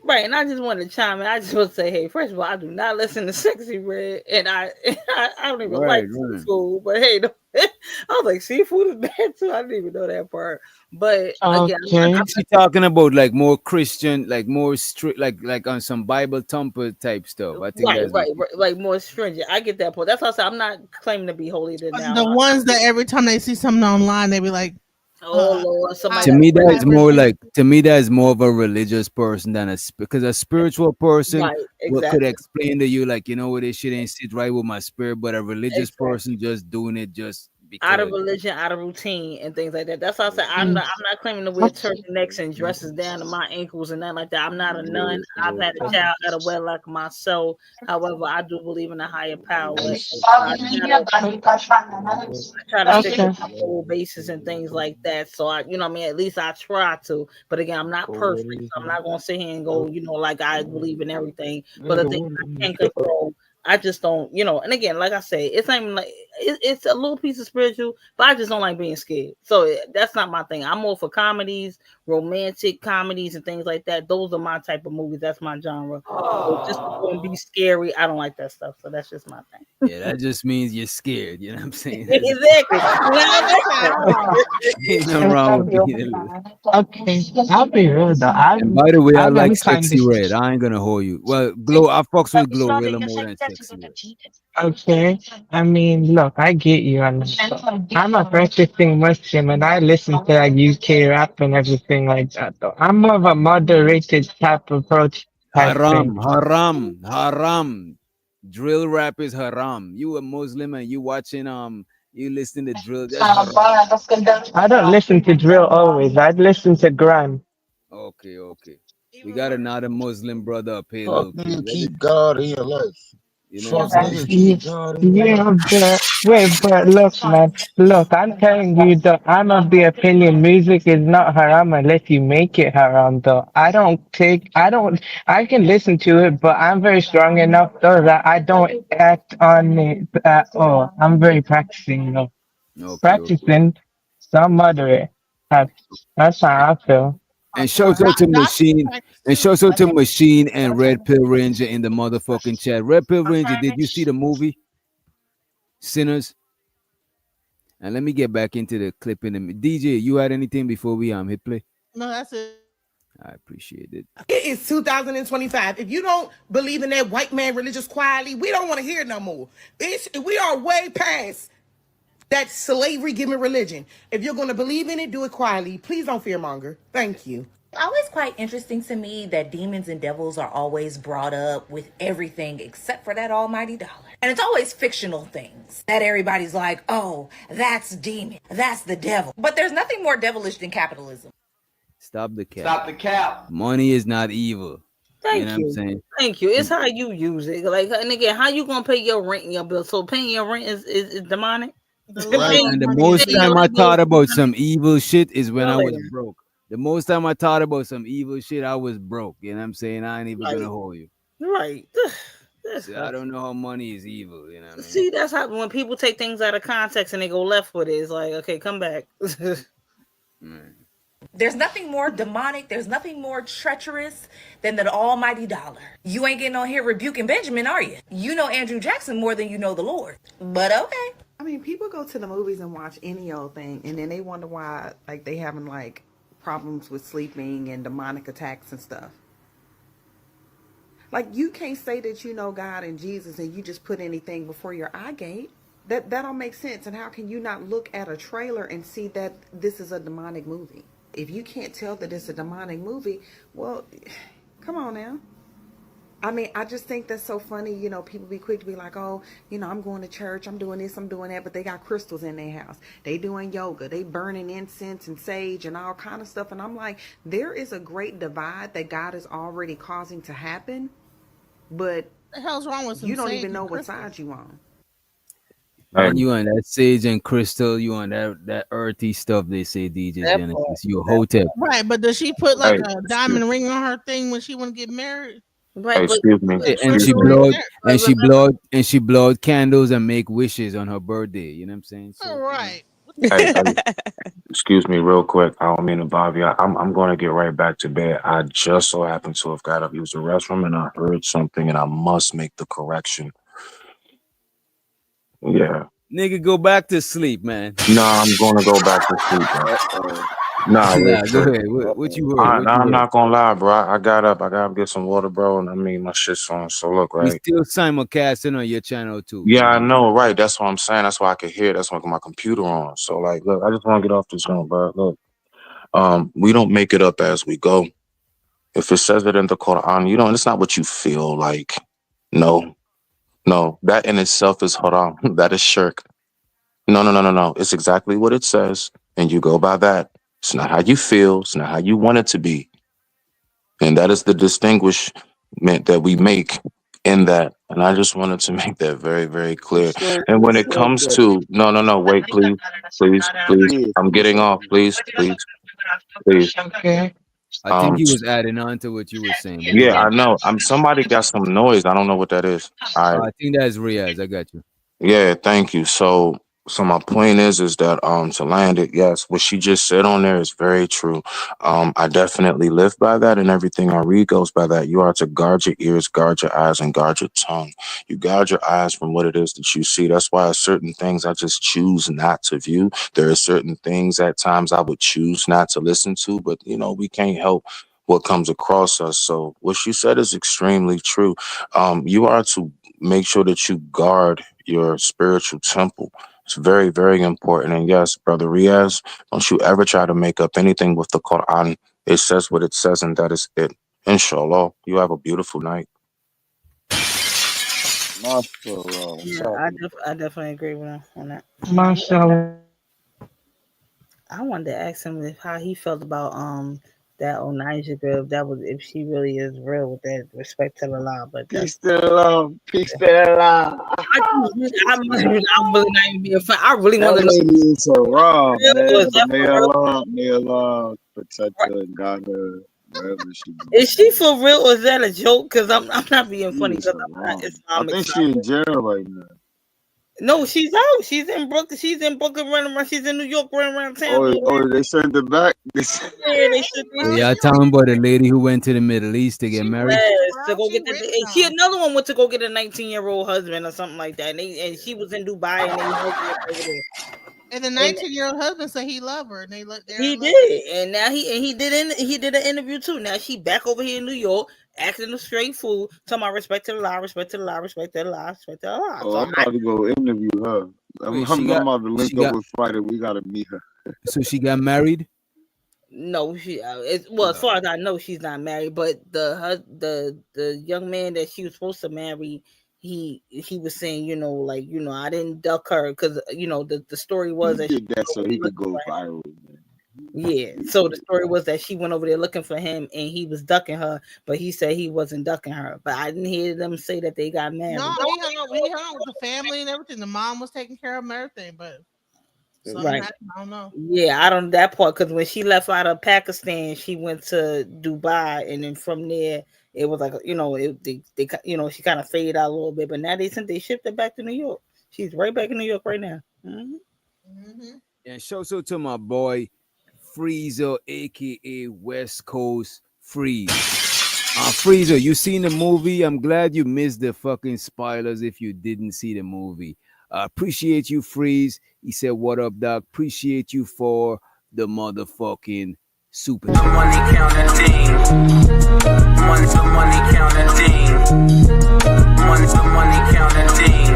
Speaker 20: and I just want to chime in. I just want to say, hey, first of all, I do not listen to Sexy Red, and I don't even like
Speaker 11: right.
Speaker 20: seafood. But hey, I was like, seafood is bad too. I didn't even know that part. But again,
Speaker 11: She talking about like more Christian, like more strict, like on some Bible thumper type stuff. I think that's
Speaker 20: right, like more stringent. I get that point. That's why I said I'm not claiming to be holier than thou.
Speaker 8: The ones that every time they see something online, they be like,
Speaker 20: Oh Lord, somebody
Speaker 11: To
Speaker 20: got
Speaker 11: me,
Speaker 20: to
Speaker 11: that's more like of a religious person than because a spiritual person
Speaker 20: right,
Speaker 11: what could
Speaker 20: exactly.
Speaker 11: explain to you like, you know what, this shit ain't sit right with my spirit, but a religious
Speaker 20: Exactly.
Speaker 11: person just doing it just
Speaker 20: Out of
Speaker 11: because.
Speaker 20: religion, out of routine, and things like that. That's why I said
Speaker 5: Mm.
Speaker 20: I'm not claiming to wear turtlenecks and dresses down to my ankles and nothing like that. I'm not a nun. I've had a child out of wedlock myself. However, I do believe in a higher power. I try to stick
Speaker 5: Okay.
Speaker 20: on a whole basis and things like that. So I mean, at least I try to. But again, I'm not perfect, so I'm not gonna sit here and go, like I believe in everything. But the things I can control, I just don't, And again, like I say, it's not even like it's a little piece of spiritual, but I just don't like being scared. So that's not my thing. I'm more for comedies, romantic comedies, and things like that. Those are my type of movies. That's my genre. So just to go and be scary, I don't like that stuff. So that's just my thing.
Speaker 11: Yeah, that just means you're scared. You know what I'm saying?
Speaker 20: Exactly.
Speaker 11: Ain't nothing wrong with being a little.
Speaker 5: Okay, I'll be real though.
Speaker 11: And by the way, I like
Speaker 5: I'm kind
Speaker 11: Sexy
Speaker 5: of
Speaker 11: Red. I ain't gonna hold you. Well, Glow, I fucks with Glow way more than Sexy Red.
Speaker 5: okay. I mean, look, I get you on that. I'm a practicing Muslim and I listen to like UK rap and everything like that. Though I'm more of a moderated type approach type thing.
Speaker 11: Haram. Drill rap is haram. You a Muslim and you watching you listen to drill. That's haram.
Speaker 5: I don't listen to drill always. I listen to grime.
Speaker 11: Okay. We got another Muslim brother up here,
Speaker 14: Fuck
Speaker 11: low key.
Speaker 14: nigga, keep God in your life.
Speaker 11: You know what I'm
Speaker 14: Fuck
Speaker 11: saying?
Speaker 14: nigga, keep God in your
Speaker 5: Yeah,
Speaker 14: life.
Speaker 5: but look, man, look, I'm telling you that I'm of the opinion music is not haram unless you make it haram, though. I can listen to it, but I'm very strong enough, though, that I don't act on it at all. I'm very practicing, though.
Speaker 11: Okay.
Speaker 5: Practicing, some moderate. That's how I feel.
Speaker 11: And shout out to Machine. And shout out to Machine and Red Pill Ranger in the motherfucking chat. Red Pill Ranger, did you see the movie Sinners? And let me get back into the clip in the DJ. You had anything before we hit play?
Speaker 8: No, that's it.
Speaker 11: I appreciate it.
Speaker 16: It is 2025. If you don't believe in that white man religious quietly, we don't want to hear it no more. We are way past that slavery giving religion. If you're going to believe in it, do it quietly. Please don't fearmonger. Thank you.
Speaker 2: Always quite interesting to me that demons and devils are always brought up with everything except for that almighty dollar. And it's always fictional things that everybody's like, oh, that's demon, that's the devil. But there's nothing more devilish than capitalism.
Speaker 11: Stop the cap.
Speaker 22: Stop the cap.
Speaker 11: Money is not evil.
Speaker 20: Thank
Speaker 11: you know what I'm saying?
Speaker 20: Thank you. It's how you use it. Like, and again, how you gonna pay your rent and your bill? So paying your rent is demonic.
Speaker 11: Right. And the most time I thought about some evil shit is when I was broke. The most time I thought about some evil shit, I was broke. You know what I'm saying? I ain't even gonna hold you.
Speaker 20: Right.
Speaker 11: See, I don't know how money is evil. You know what I mean?
Speaker 20: See, that's how when people take things out of context and they go left with it, it's like, okay, come back.
Speaker 2: There's nothing more demonic, there's nothing more treacherous than the almighty dollar. You ain't getting on here rebuking Benjamin, are you? You know Andrew Jackson more than you know the Lord. But okay.
Speaker 19: I mean, people go to the movies and watch any old thing, and then they wonder why, like, they having like problems with sleeping and demonic attacks and stuff. Like, you can't say that you know God and Jesus and you just put anything before your eye gate. That don't make sense. And how can you not look at a trailer and see that this is a demonic movie? If you can't tell that it's a demonic movie, well, come on now. I mean, I just think that's so funny. You know, people be quick to be like, oh, you know, I'm going to church, I'm doing this, I'm doing that, but they got crystals in their house. They doing yoga, they burning incense and sage and all kind of stuff. And I'm like, there is a great divide that God is already causing to happen, but
Speaker 8: the hell's wrong with
Speaker 19: you don't even know what side you on.
Speaker 11: And you on that sage and crystal, you on that earthy stuff they say, DJ Genesis. You a hotel.
Speaker 8: Right, but does she put like a diamond ring on her thing when she want to get married?
Speaker 20: Right,
Speaker 14: excuse me.
Speaker 11: And she blowed candles and make wishes on her birthday. You know what I'm saying? So,
Speaker 8: all right.
Speaker 14: Hey, excuse me, real quick. I don't mean to bother you. I'm going to get right back to bed. I just so happened to have got up, used the restroom, and I heard something, and I must make the correction. Yeah.
Speaker 11: Nigga, go back to sleep, man.
Speaker 14: No, I'm going to go back to sleep. Man. Nah, real
Speaker 11: Nah, go
Speaker 14: shit.
Speaker 11: ahead. What you heard? What you
Speaker 14: I'm
Speaker 11: heard?
Speaker 14: not gonna lie, bro. I got up. I gotta get some water, bro. And I mean, my shit's on. So look,
Speaker 11: We
Speaker 14: right.
Speaker 11: still simulcasting on your channel too.
Speaker 14: Yeah, I know, right? That's what I'm saying. That's why I could hear. That's why I got my computer on. So like, look, I just want to get off this one, bro. Look, we don't make it up as we go. If it says it in the Quran, you know, it's not what you feel like. No, no, that in itself is haram. That is shirk. No, no, no, no, no. It's exactly what it says, and you go by that. It's not how you feel. It's not how you want it to be, and that is the distinguishment that we make in that. And I just wanted to make that very, very clear. And when it comes to no, no, no, wait, please, please, please. I'm getting off, please, please, please.
Speaker 5: Okay.
Speaker 11: I think he was adding on to what you were saying, but go
Speaker 14: Yeah, I
Speaker 11: ahead.
Speaker 14: know. Somebody got some noise. I don't know what that is. I
Speaker 11: I think that's Riaz. I got you.
Speaker 14: Yeah, thank you. So my point is that to land it, yes, what she just said on there is very true. I definitely live by that, and everything I read goes by that. You are to guard your ears, guard your eyes, and guard your tongue. You guard your eyes from what it is that you see. That's why certain things I just choose not to view. There are certain things at times I would choose not to listen to, but you know, we can't help what comes across us. So what she said is extremely true. You are to make sure that you guard your spiritual temple. It's very, very important. And yes, Brother Riaz, don't you ever try to make up anything with the Quran. It says what it says, and that is it. Inshallah, you have a beautiful night.
Speaker 20: Yeah, I definitely agree with him on that.
Speaker 5: Mashallah.
Speaker 20: I wanted to ask him how he felt about that Onaja girl. If that was if she really is real with that respect to the law, but
Speaker 6: Peace to the law. Peace to the law.
Speaker 20: I'm really not even being fun. I really want
Speaker 6: That
Speaker 20: to know.
Speaker 6: lady is so wrong, man.
Speaker 20: Was
Speaker 6: But
Speaker 20: that for real?
Speaker 6: may Allah protect her and guide her wherever she goes.
Speaker 20: Is she for real or is that a joke? Because I'm not being
Speaker 6: She
Speaker 20: funny
Speaker 6: is
Speaker 20: because
Speaker 6: so
Speaker 20: I'm not
Speaker 6: wrong. I
Speaker 20: Islamic.
Speaker 6: think
Speaker 20: So
Speaker 6: she in jail right now.
Speaker 20: no, she's out. She's in Brooklyn. She's in Brooklyn running around. She's in New York running around town.
Speaker 6: They sent her back.
Speaker 20: Yeah, they should.
Speaker 11: So y'all talking about the lady who went to the Middle East to get married?
Speaker 20: Yes, to go get the. She another one went to go get a 19-year-old husband or something like that. And she was in Dubai and they held her over there.
Speaker 8: And the 19-year-old husband said he loved her, and they look.
Speaker 20: He did, and now he did an interview too. Now she back over here in New York, acting a straight fool, talking about respect to the law, respect to the law, respect to the law, respect to the law.
Speaker 6: Oh,
Speaker 20: So
Speaker 6: I'm about to go interview her. I'm about to link up with Friday. We gotta meet her.
Speaker 11: So she got married?
Speaker 20: No, as far as I know, she's not married. But the young man that she was supposed to marry, he was saying, I didn't duck her because the story was that
Speaker 6: He did that so he could go viral.
Speaker 20: Yeah. So the story was that she went over there looking for him and he was ducking her, but he said he wasn't ducking her. But I didn't hear them say that they got married.
Speaker 8: No, he hung out with the family and everything. The mom was taking care of him and everything, but something
Speaker 20: Right.
Speaker 8: happened. I don't know.
Speaker 20: Yeah, I don't that part because when she left out of Pakistan, she went to Dubai, and then from there it was like she kind of faded out a little bit. But now they shipped her back to New York. She's right back in New York right now.
Speaker 8: Mm-hmm.
Speaker 11: And shout out to my boy Freezer, aka West Coast Freeze. Freezer, you seen the movie? I'm glad you missed the fucking spoilers if you didn't see the movie. Appreciate you, Freeze. He said, "What up, Doc? Appreciate you for the motherfucking super."
Speaker 12: Money counting team. Money to money counting team. Money to money counting team.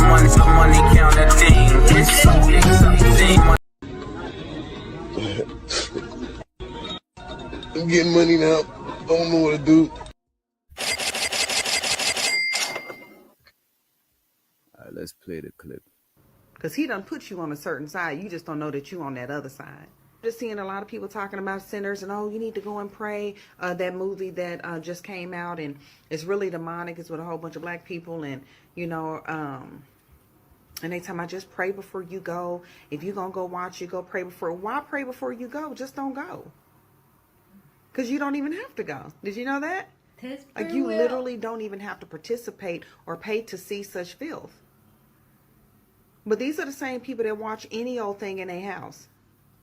Speaker 12: Money to money counting team. It's so exciting.
Speaker 17: I'm getting money now. Don't know what to do.
Speaker 11: All right, let's play the clip.
Speaker 19: Because he done put you on a certain side. You just don't know that you on that other side. Just seeing a lot of people talking about sinners and, you need to go and pray. That movie that just came out and it's really demonic. It's with a whole bunch of black people and, and they tell me, just pray before you go. If you're going to go watch, you go pray before. Why pray before you go? Just don't go. Because you don't even have to go. Did you know that? Like you literally don't even have to participate or pay to see such filth. But these are the same people that watch any old thing in their house.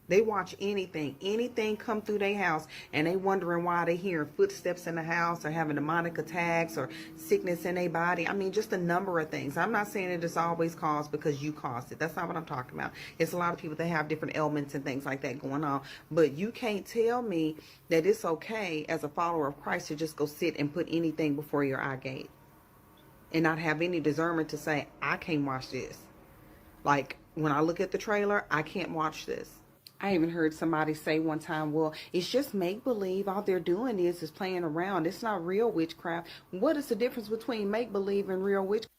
Speaker 19: They watch anything come through their house, and they wondering why they hearing footsteps in the house or having demonic attacks or sickness in their body. I mean, just a number of things. I'm not saying it is always caused because you caused it. That's not what I'm talking about. It's a lot of people that have different ailments and things like that going on. But you can't tell me that it's okay as a follower of Christ to just go sit and put anything before your eye gate and not have any discernment to say, I can't watch this. Like when I look at the trailer, I can't watch this. I even heard somebody say one time, well, it's just make believe. All they're doing is playing around. It's not real witchcraft. What is the difference between make believe and real witchcraft?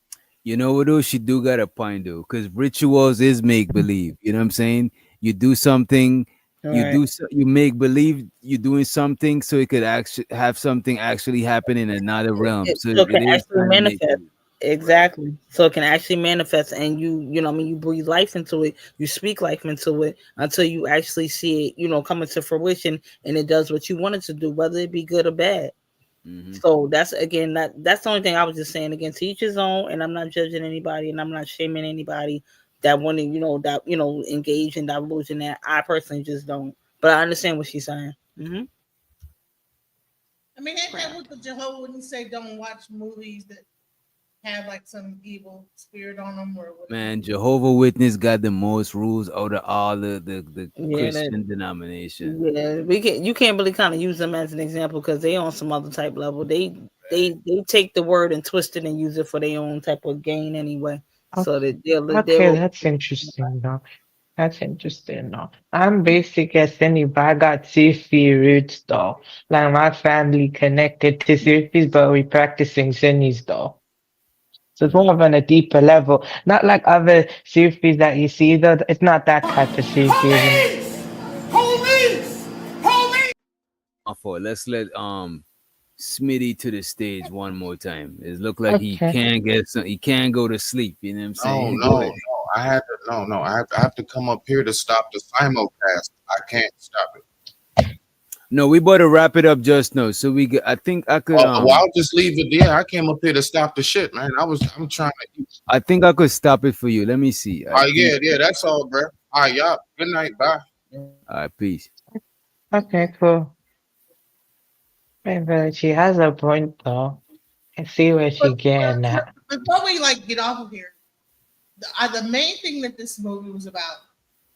Speaker 11: You know what though? She do got a point though, because rituals is make believe. You know what I'm saying? You do something,
Speaker 20: Right.
Speaker 11: you make believe you're doing something, so it could actually have something actually happen in another realm. So
Speaker 20: So it can
Speaker 11: it is
Speaker 20: actually
Speaker 11: kind of make
Speaker 20: manifest.
Speaker 11: believe.
Speaker 20: Exactly. So it can actually manifest, and you know, what I mean, you breathe life into it, you speak life into it until you actually see it, come into fruition, and it does what you want it to do, whether it be good or bad.
Speaker 11: Hmm.
Speaker 20: So that's again that's the only thing I was just saying. Again, to each his own, and I'm not judging anybody, and I'm not shaming anybody that want to, engage in divulge in that. I personally just don't, but I understand what she's saying. Hmm.
Speaker 8: I mean, ain't that what the Jehovah Witnesses say? Don't watch movies that have like some evil spirit on them or whatever.
Speaker 11: Man, Jehovah Witness got the most rules out of all the
Speaker 20: Yeah,
Speaker 11: Christian denomination.
Speaker 20: yeah, you can't really kind of use them as an example because they on some other type level. They take the word and twist it and use it for their own type of gain anyway. So
Speaker 5: Okay,
Speaker 20: that they'll
Speaker 5: okay, that's interesting though. That's interesting though. I'm basic as anybody. I got Sufi roots though. Like my family connected to Sufis, but we practicing Sunnis though. So it's more of on a deeper level. Not like other Sufis that you see though. It's not that type of Sufism.
Speaker 4: Police! Police!
Speaker 11: For let's let Smitty to the stage one more time. It look like he
Speaker 5: Okay.
Speaker 11: can't get some. He can't go to sleep. You know what I'm
Speaker 14: No,
Speaker 11: saying? Go
Speaker 14: no,
Speaker 11: ahead.
Speaker 14: no. I had to no, no. I have to come up here to stop the simulcast. I can't stop it.
Speaker 11: No, we better wrap it up just now. So I think I could
Speaker 14: Well, I'll just leave it there. I came up here to stop the shit, man. I'm trying to eat.
Speaker 11: I think I could stop it for you. Let me see. I think.
Speaker 14: Yeah, that's all, bro. All right, y'all. Good night. Bye.
Speaker 11: All right, peace.
Speaker 5: Okay, cool. But she has a point though. I see where she getting at.
Speaker 8: Before we like get off of here, the main thing that this movie was about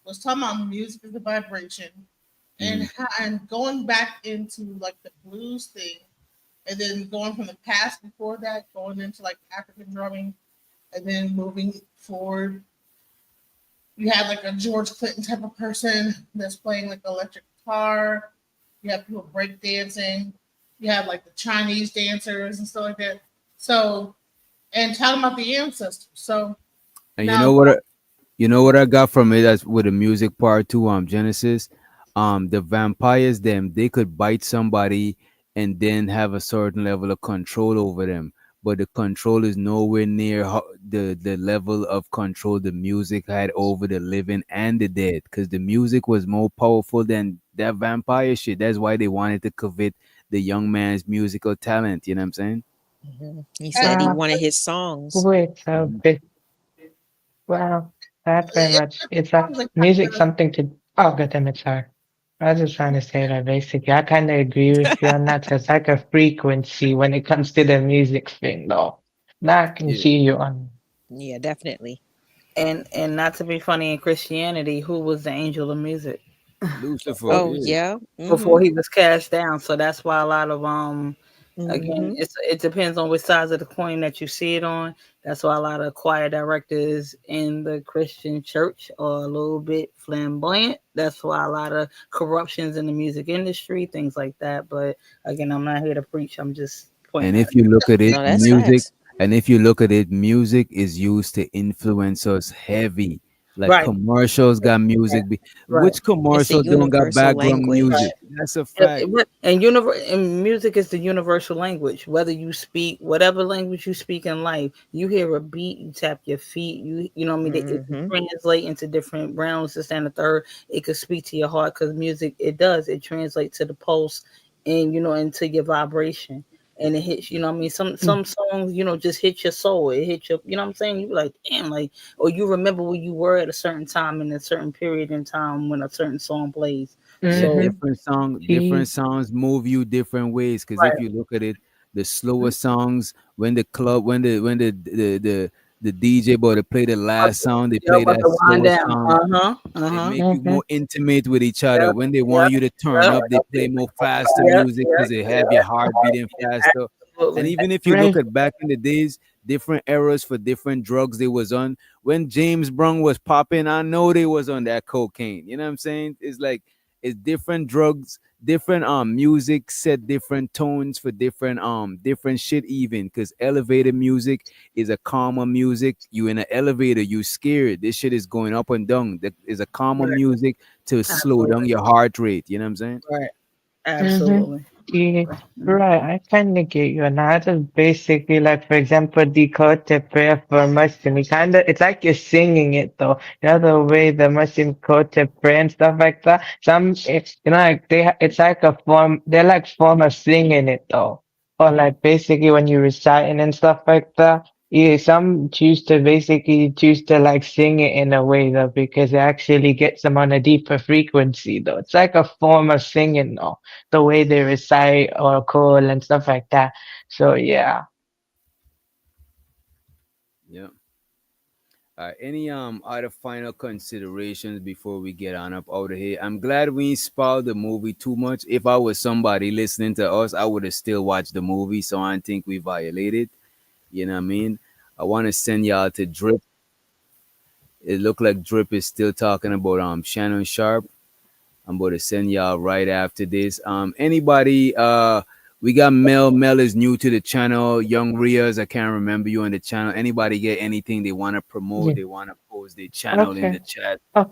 Speaker 8: was talking about music as a vibration, and and going back into like the blues thing, and then going from the past before that, going into like African drumming, and then moving forward. You have like a George Clinton type of person that's playing like electric guitar. You have people break dancing. You have like the Chinese dancers and stuff like that. So, and talking about the ancestors. So
Speaker 11: And
Speaker 8: now,
Speaker 11: you know what I got from it as with the music part too. Genesis, the vampires they could bite somebody and then have a certain level of control over them, but the control is nowhere near the level of control the music had over the living and the dead, because the music was more powerful than that vampire shit. That's why they wanted to covet the young man's musical talent. You know what I'm saying?
Speaker 13: He said he wanted his songs.
Speaker 5: Wait a bit. Well, that very much. It's like music something to. Oh, god damn it, sorry. I was just trying to say that basically. I kind of agree with you on that. So it's like a frequency when it comes to the music thing, though. Now I can
Speaker 11: Yeah.
Speaker 5: see you on.
Speaker 13: Yeah, definitely.
Speaker 20: And not to be funny, in Christianity, who was the angel of music
Speaker 11: Lucifer.
Speaker 13: Oh,
Speaker 11: Yeah.
Speaker 13: yeah.
Speaker 20: before he was cast down? So that's why a lot of again,
Speaker 13: Mhm.
Speaker 20: it depends on which sides of the coin that you see it on. That's why a lot of choir directors in the Christian church are a little bit flamboyant. That's why a lot of corruptions in the music industry, things like that. But again, I'm not here to preach. I'm just pointing
Speaker 11: And
Speaker 20: out.
Speaker 11: if you look at it,
Speaker 13: No, that's
Speaker 11: music,
Speaker 13: facts.
Speaker 11: and if you look at it, music is used to influence us heavy. Like
Speaker 20: Right.
Speaker 11: commercials got music.
Speaker 20: Right.
Speaker 11: Which
Speaker 13: It's a
Speaker 11: commercial don't got
Speaker 13: universal
Speaker 11: background
Speaker 13: language.
Speaker 11: music? That's a
Speaker 20: Yeah,
Speaker 11: fact.
Speaker 20: and music is the universal language. Whether you speak whatever language you speak in life, you hear a beat, you tap your feet, you know what I mean. It can
Speaker 13: Mhm.
Speaker 20: translate into different realms. This and the third, it could speak to your heart because music it translates to the pulse and into your vibration. and it hits, you know what I mean? Some songs, you know, just hit your soul. It hit your, you know what I'm saying? You be like, damn, like, or you remember where you were at a certain time in a certain period in time when a certain song plays.
Speaker 11: Yeah,
Speaker 20: So
Speaker 11: different songs move you different ways. Because if
Speaker 20: right.
Speaker 11: you look at it, the slower songs, when the club, when the DJ boy to play the last song, they
Speaker 20: Yep,
Speaker 11: play
Speaker 20: about
Speaker 11: that
Speaker 20: to wind
Speaker 11: slower
Speaker 20: down.
Speaker 11: song. It
Speaker 20: Uh-huh.
Speaker 11: make you more intimate with each other.
Speaker 20: Yep,
Speaker 11: When they want
Speaker 20: yep,
Speaker 11: you to turn
Speaker 20: yep,
Speaker 11: up, they play more faster
Speaker 20: yep,
Speaker 11: music
Speaker 20: yep,
Speaker 11: because they have your heart beating
Speaker 20: yep.
Speaker 11: faster. And
Speaker 20: Absolutely.
Speaker 11: even if you look at back in the days, different eras for different drugs they was on. When James Brown was popping, I know they was on that cocaine. You know what I'm saying? It's like it's different drugs, different music set different tones for different shit even because elevator music is a calmer music. You in an elevator, you scared. This shit is going up and down. That is a calmer
Speaker 20: Right.
Speaker 11: music to slow down
Speaker 20: Absolutely.
Speaker 11: your heart rate. You know what I'm saying?
Speaker 20: Right.
Speaker 5: Mm-hmm.
Speaker 20: Absolutely.
Speaker 5: Yeah, right. I kind of get you. And I just basically like, for example, the Kote prayer for Muslim. You kind of, it's like you're singing it though. You know the way the Muslim Kote pray and stuff like that. Some, it's you know, like it's like a form. They're like form of singing it though. Or like basically when you're reciting and stuff like that. Yeah, some choose to like sing it in a way though because it actually gets them on a deeper frequency though. It's like a form of singing though the way they recite or call and stuff like that. So yeah.
Speaker 11: Yeah. Any other final considerations before we get on up out of here? I'm glad we ain't spoiled the movie too much. If I was somebody listening to us, I would have still watched the movie. So I don't think we violated. You know what I mean? I want to send y'all to Drip. It looked like Drip is still talking about Shannon Sharpe. I'm going to send y'all right after this. Anybody we got Mel. Mel is new to the channel. Young Rias, I can't remember you on the channel. Anybody get anything they want to promote?
Speaker 5: Yeah.
Speaker 11: They want to post their channel in
Speaker 5: Okay.
Speaker 11: the chat.
Speaker 5: Oh,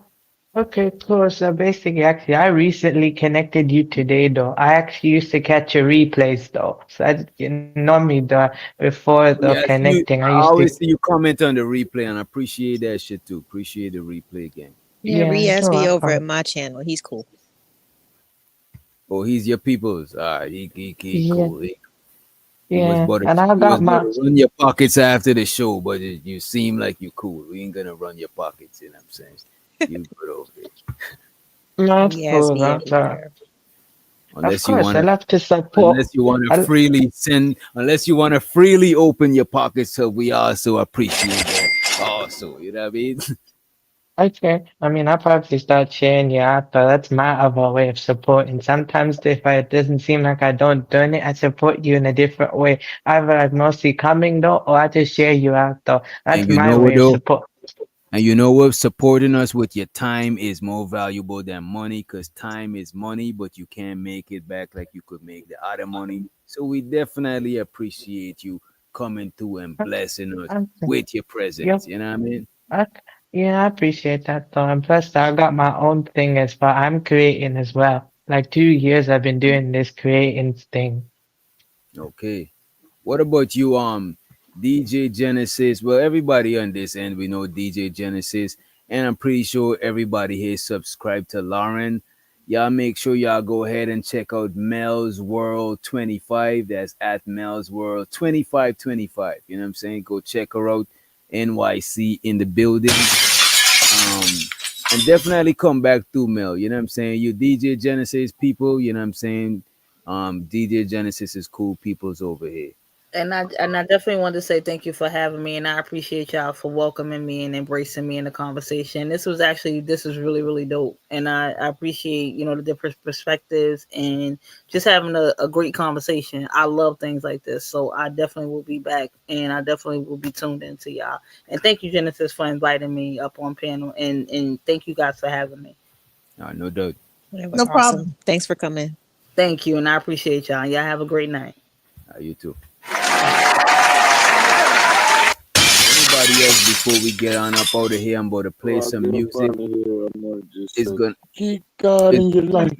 Speaker 5: okay, cool. So basically, actually, I recently connected you today, though. I actually used to catch your replays, though. So you know me, though, before the
Speaker 11: Yeah,
Speaker 5: connecting. I
Speaker 11: I
Speaker 5: used to,
Speaker 11: always see you comment on the replay, and I appreciate that shit too. Appreciate the replay again.
Speaker 13: Yeah,
Speaker 5: yeah,
Speaker 13: Riaz
Speaker 5: you're
Speaker 13: be over at
Speaker 5: welcome.
Speaker 13: my channel. He's cool.
Speaker 11: Oh, he's your people's. He
Speaker 5: Yeah,
Speaker 11: cool. He was
Speaker 5: yeah.
Speaker 11: about to
Speaker 5: And I
Speaker 11: he was
Speaker 5: got
Speaker 11: about
Speaker 5: my,
Speaker 11: to run your pockets after the show, but you seem like you cool. We ain't gonna run your pockets. You know what I'm saying? You good over here.
Speaker 5: not
Speaker 13: He has
Speaker 5: cool,
Speaker 13: me
Speaker 5: that's
Speaker 13: everywhere.
Speaker 5: Of
Speaker 11: Unless you
Speaker 5: course, I
Speaker 11: wanna
Speaker 5: love to support. I,
Speaker 11: unless you wanna freely open your pockets, so we also appreciate that. Also, you know what I mean?
Speaker 5: Okay. I mean, I'll probably start cheering you out, but that's my other way of supporting. Sometimes if it doesn't seem like I don't doing it, I support you in a different way. Either I'm mostly coming though, or I just share you out though. That's
Speaker 11: And you
Speaker 5: my
Speaker 11: know what
Speaker 5: way of
Speaker 11: though?
Speaker 5: support.
Speaker 11: And you know what? Supporting us with your time is more valuable than money because time is money, but you can't make it back like you could make the other money. So we definitely appreciate you coming through and blessing us
Speaker 5: Okay.
Speaker 11: with your presence.
Speaker 5: Yep.
Speaker 11: You know what I mean?
Speaker 5: Okay. Yeah, I appreciate that though. And plus, I got my own thing as well. I'm creating as well. Like 2 years I've been doing this creating thing.
Speaker 11: Okay. What about you, DJ Genesis? Well, everybody on this end, we know DJ Genesis, and I'm pretty sure everybody here subscribed to Lauren. Y'all make sure y'all go ahead and check out Mel's World 25. That's at Mel's World 2525. You know what I'm saying? Go check her out. NYC in the building. Um, and definitely come back through Mel. You know what I'm saying? You DJ Genesis people, you know what I'm saying? DJ Genesis is cool people's over here.
Speaker 20: And I definitely wanted to say thank you for having me, and I appreciate y'all for welcoming me and embracing me in the conversation. This was really really dope, and I appreciate the different perspectives and just having a great conversation. I love things like this, so I definitely will be back, and I definitely will be tuned into y'all. And thank you, Genesis, for inviting me up on panel, and thank you guys for having me.
Speaker 11: No doubt.
Speaker 13: That was
Speaker 20: No
Speaker 13: awesome.
Speaker 20: problem.
Speaker 13: Thanks for coming.
Speaker 20: Thank you, and I appreciate y'all. Y'all have a great night.
Speaker 11: You too. Anybody else before we get on up out of here? I'm about to play some music. It's gonna
Speaker 6: keep God
Speaker 11: it,
Speaker 6: in your life.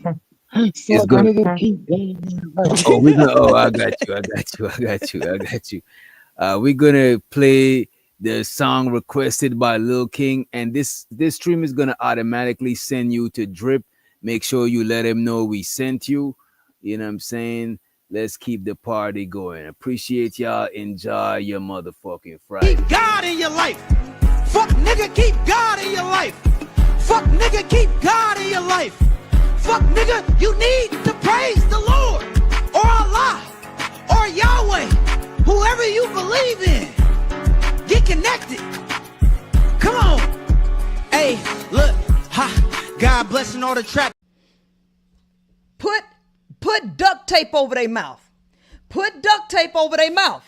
Speaker 11: it's
Speaker 6: So
Speaker 11: gonna
Speaker 6: nigga, keep God in your life.
Speaker 11: oh we gonna oh I got you. We're gonna play the song requested by Lil King, and this stream is gonna automatically send you to Drip. Make sure you let him know we sent you. You know what I'm saying? Let's keep the party going. Appreciate y'all. Enjoy your motherfucking Friday.
Speaker 9: Keep God in your life. Fuck nigga, keep God in your life. Fuck nigga, keep God in your life. Fuck nigga, you need to praise the Lord or Allah or Yahweh, whoever you believe in. Get connected. Come on. Hey, look, ha, God blessing all the trap.
Speaker 21: Put duct tape over their mouth. Put duct tape over their mouth.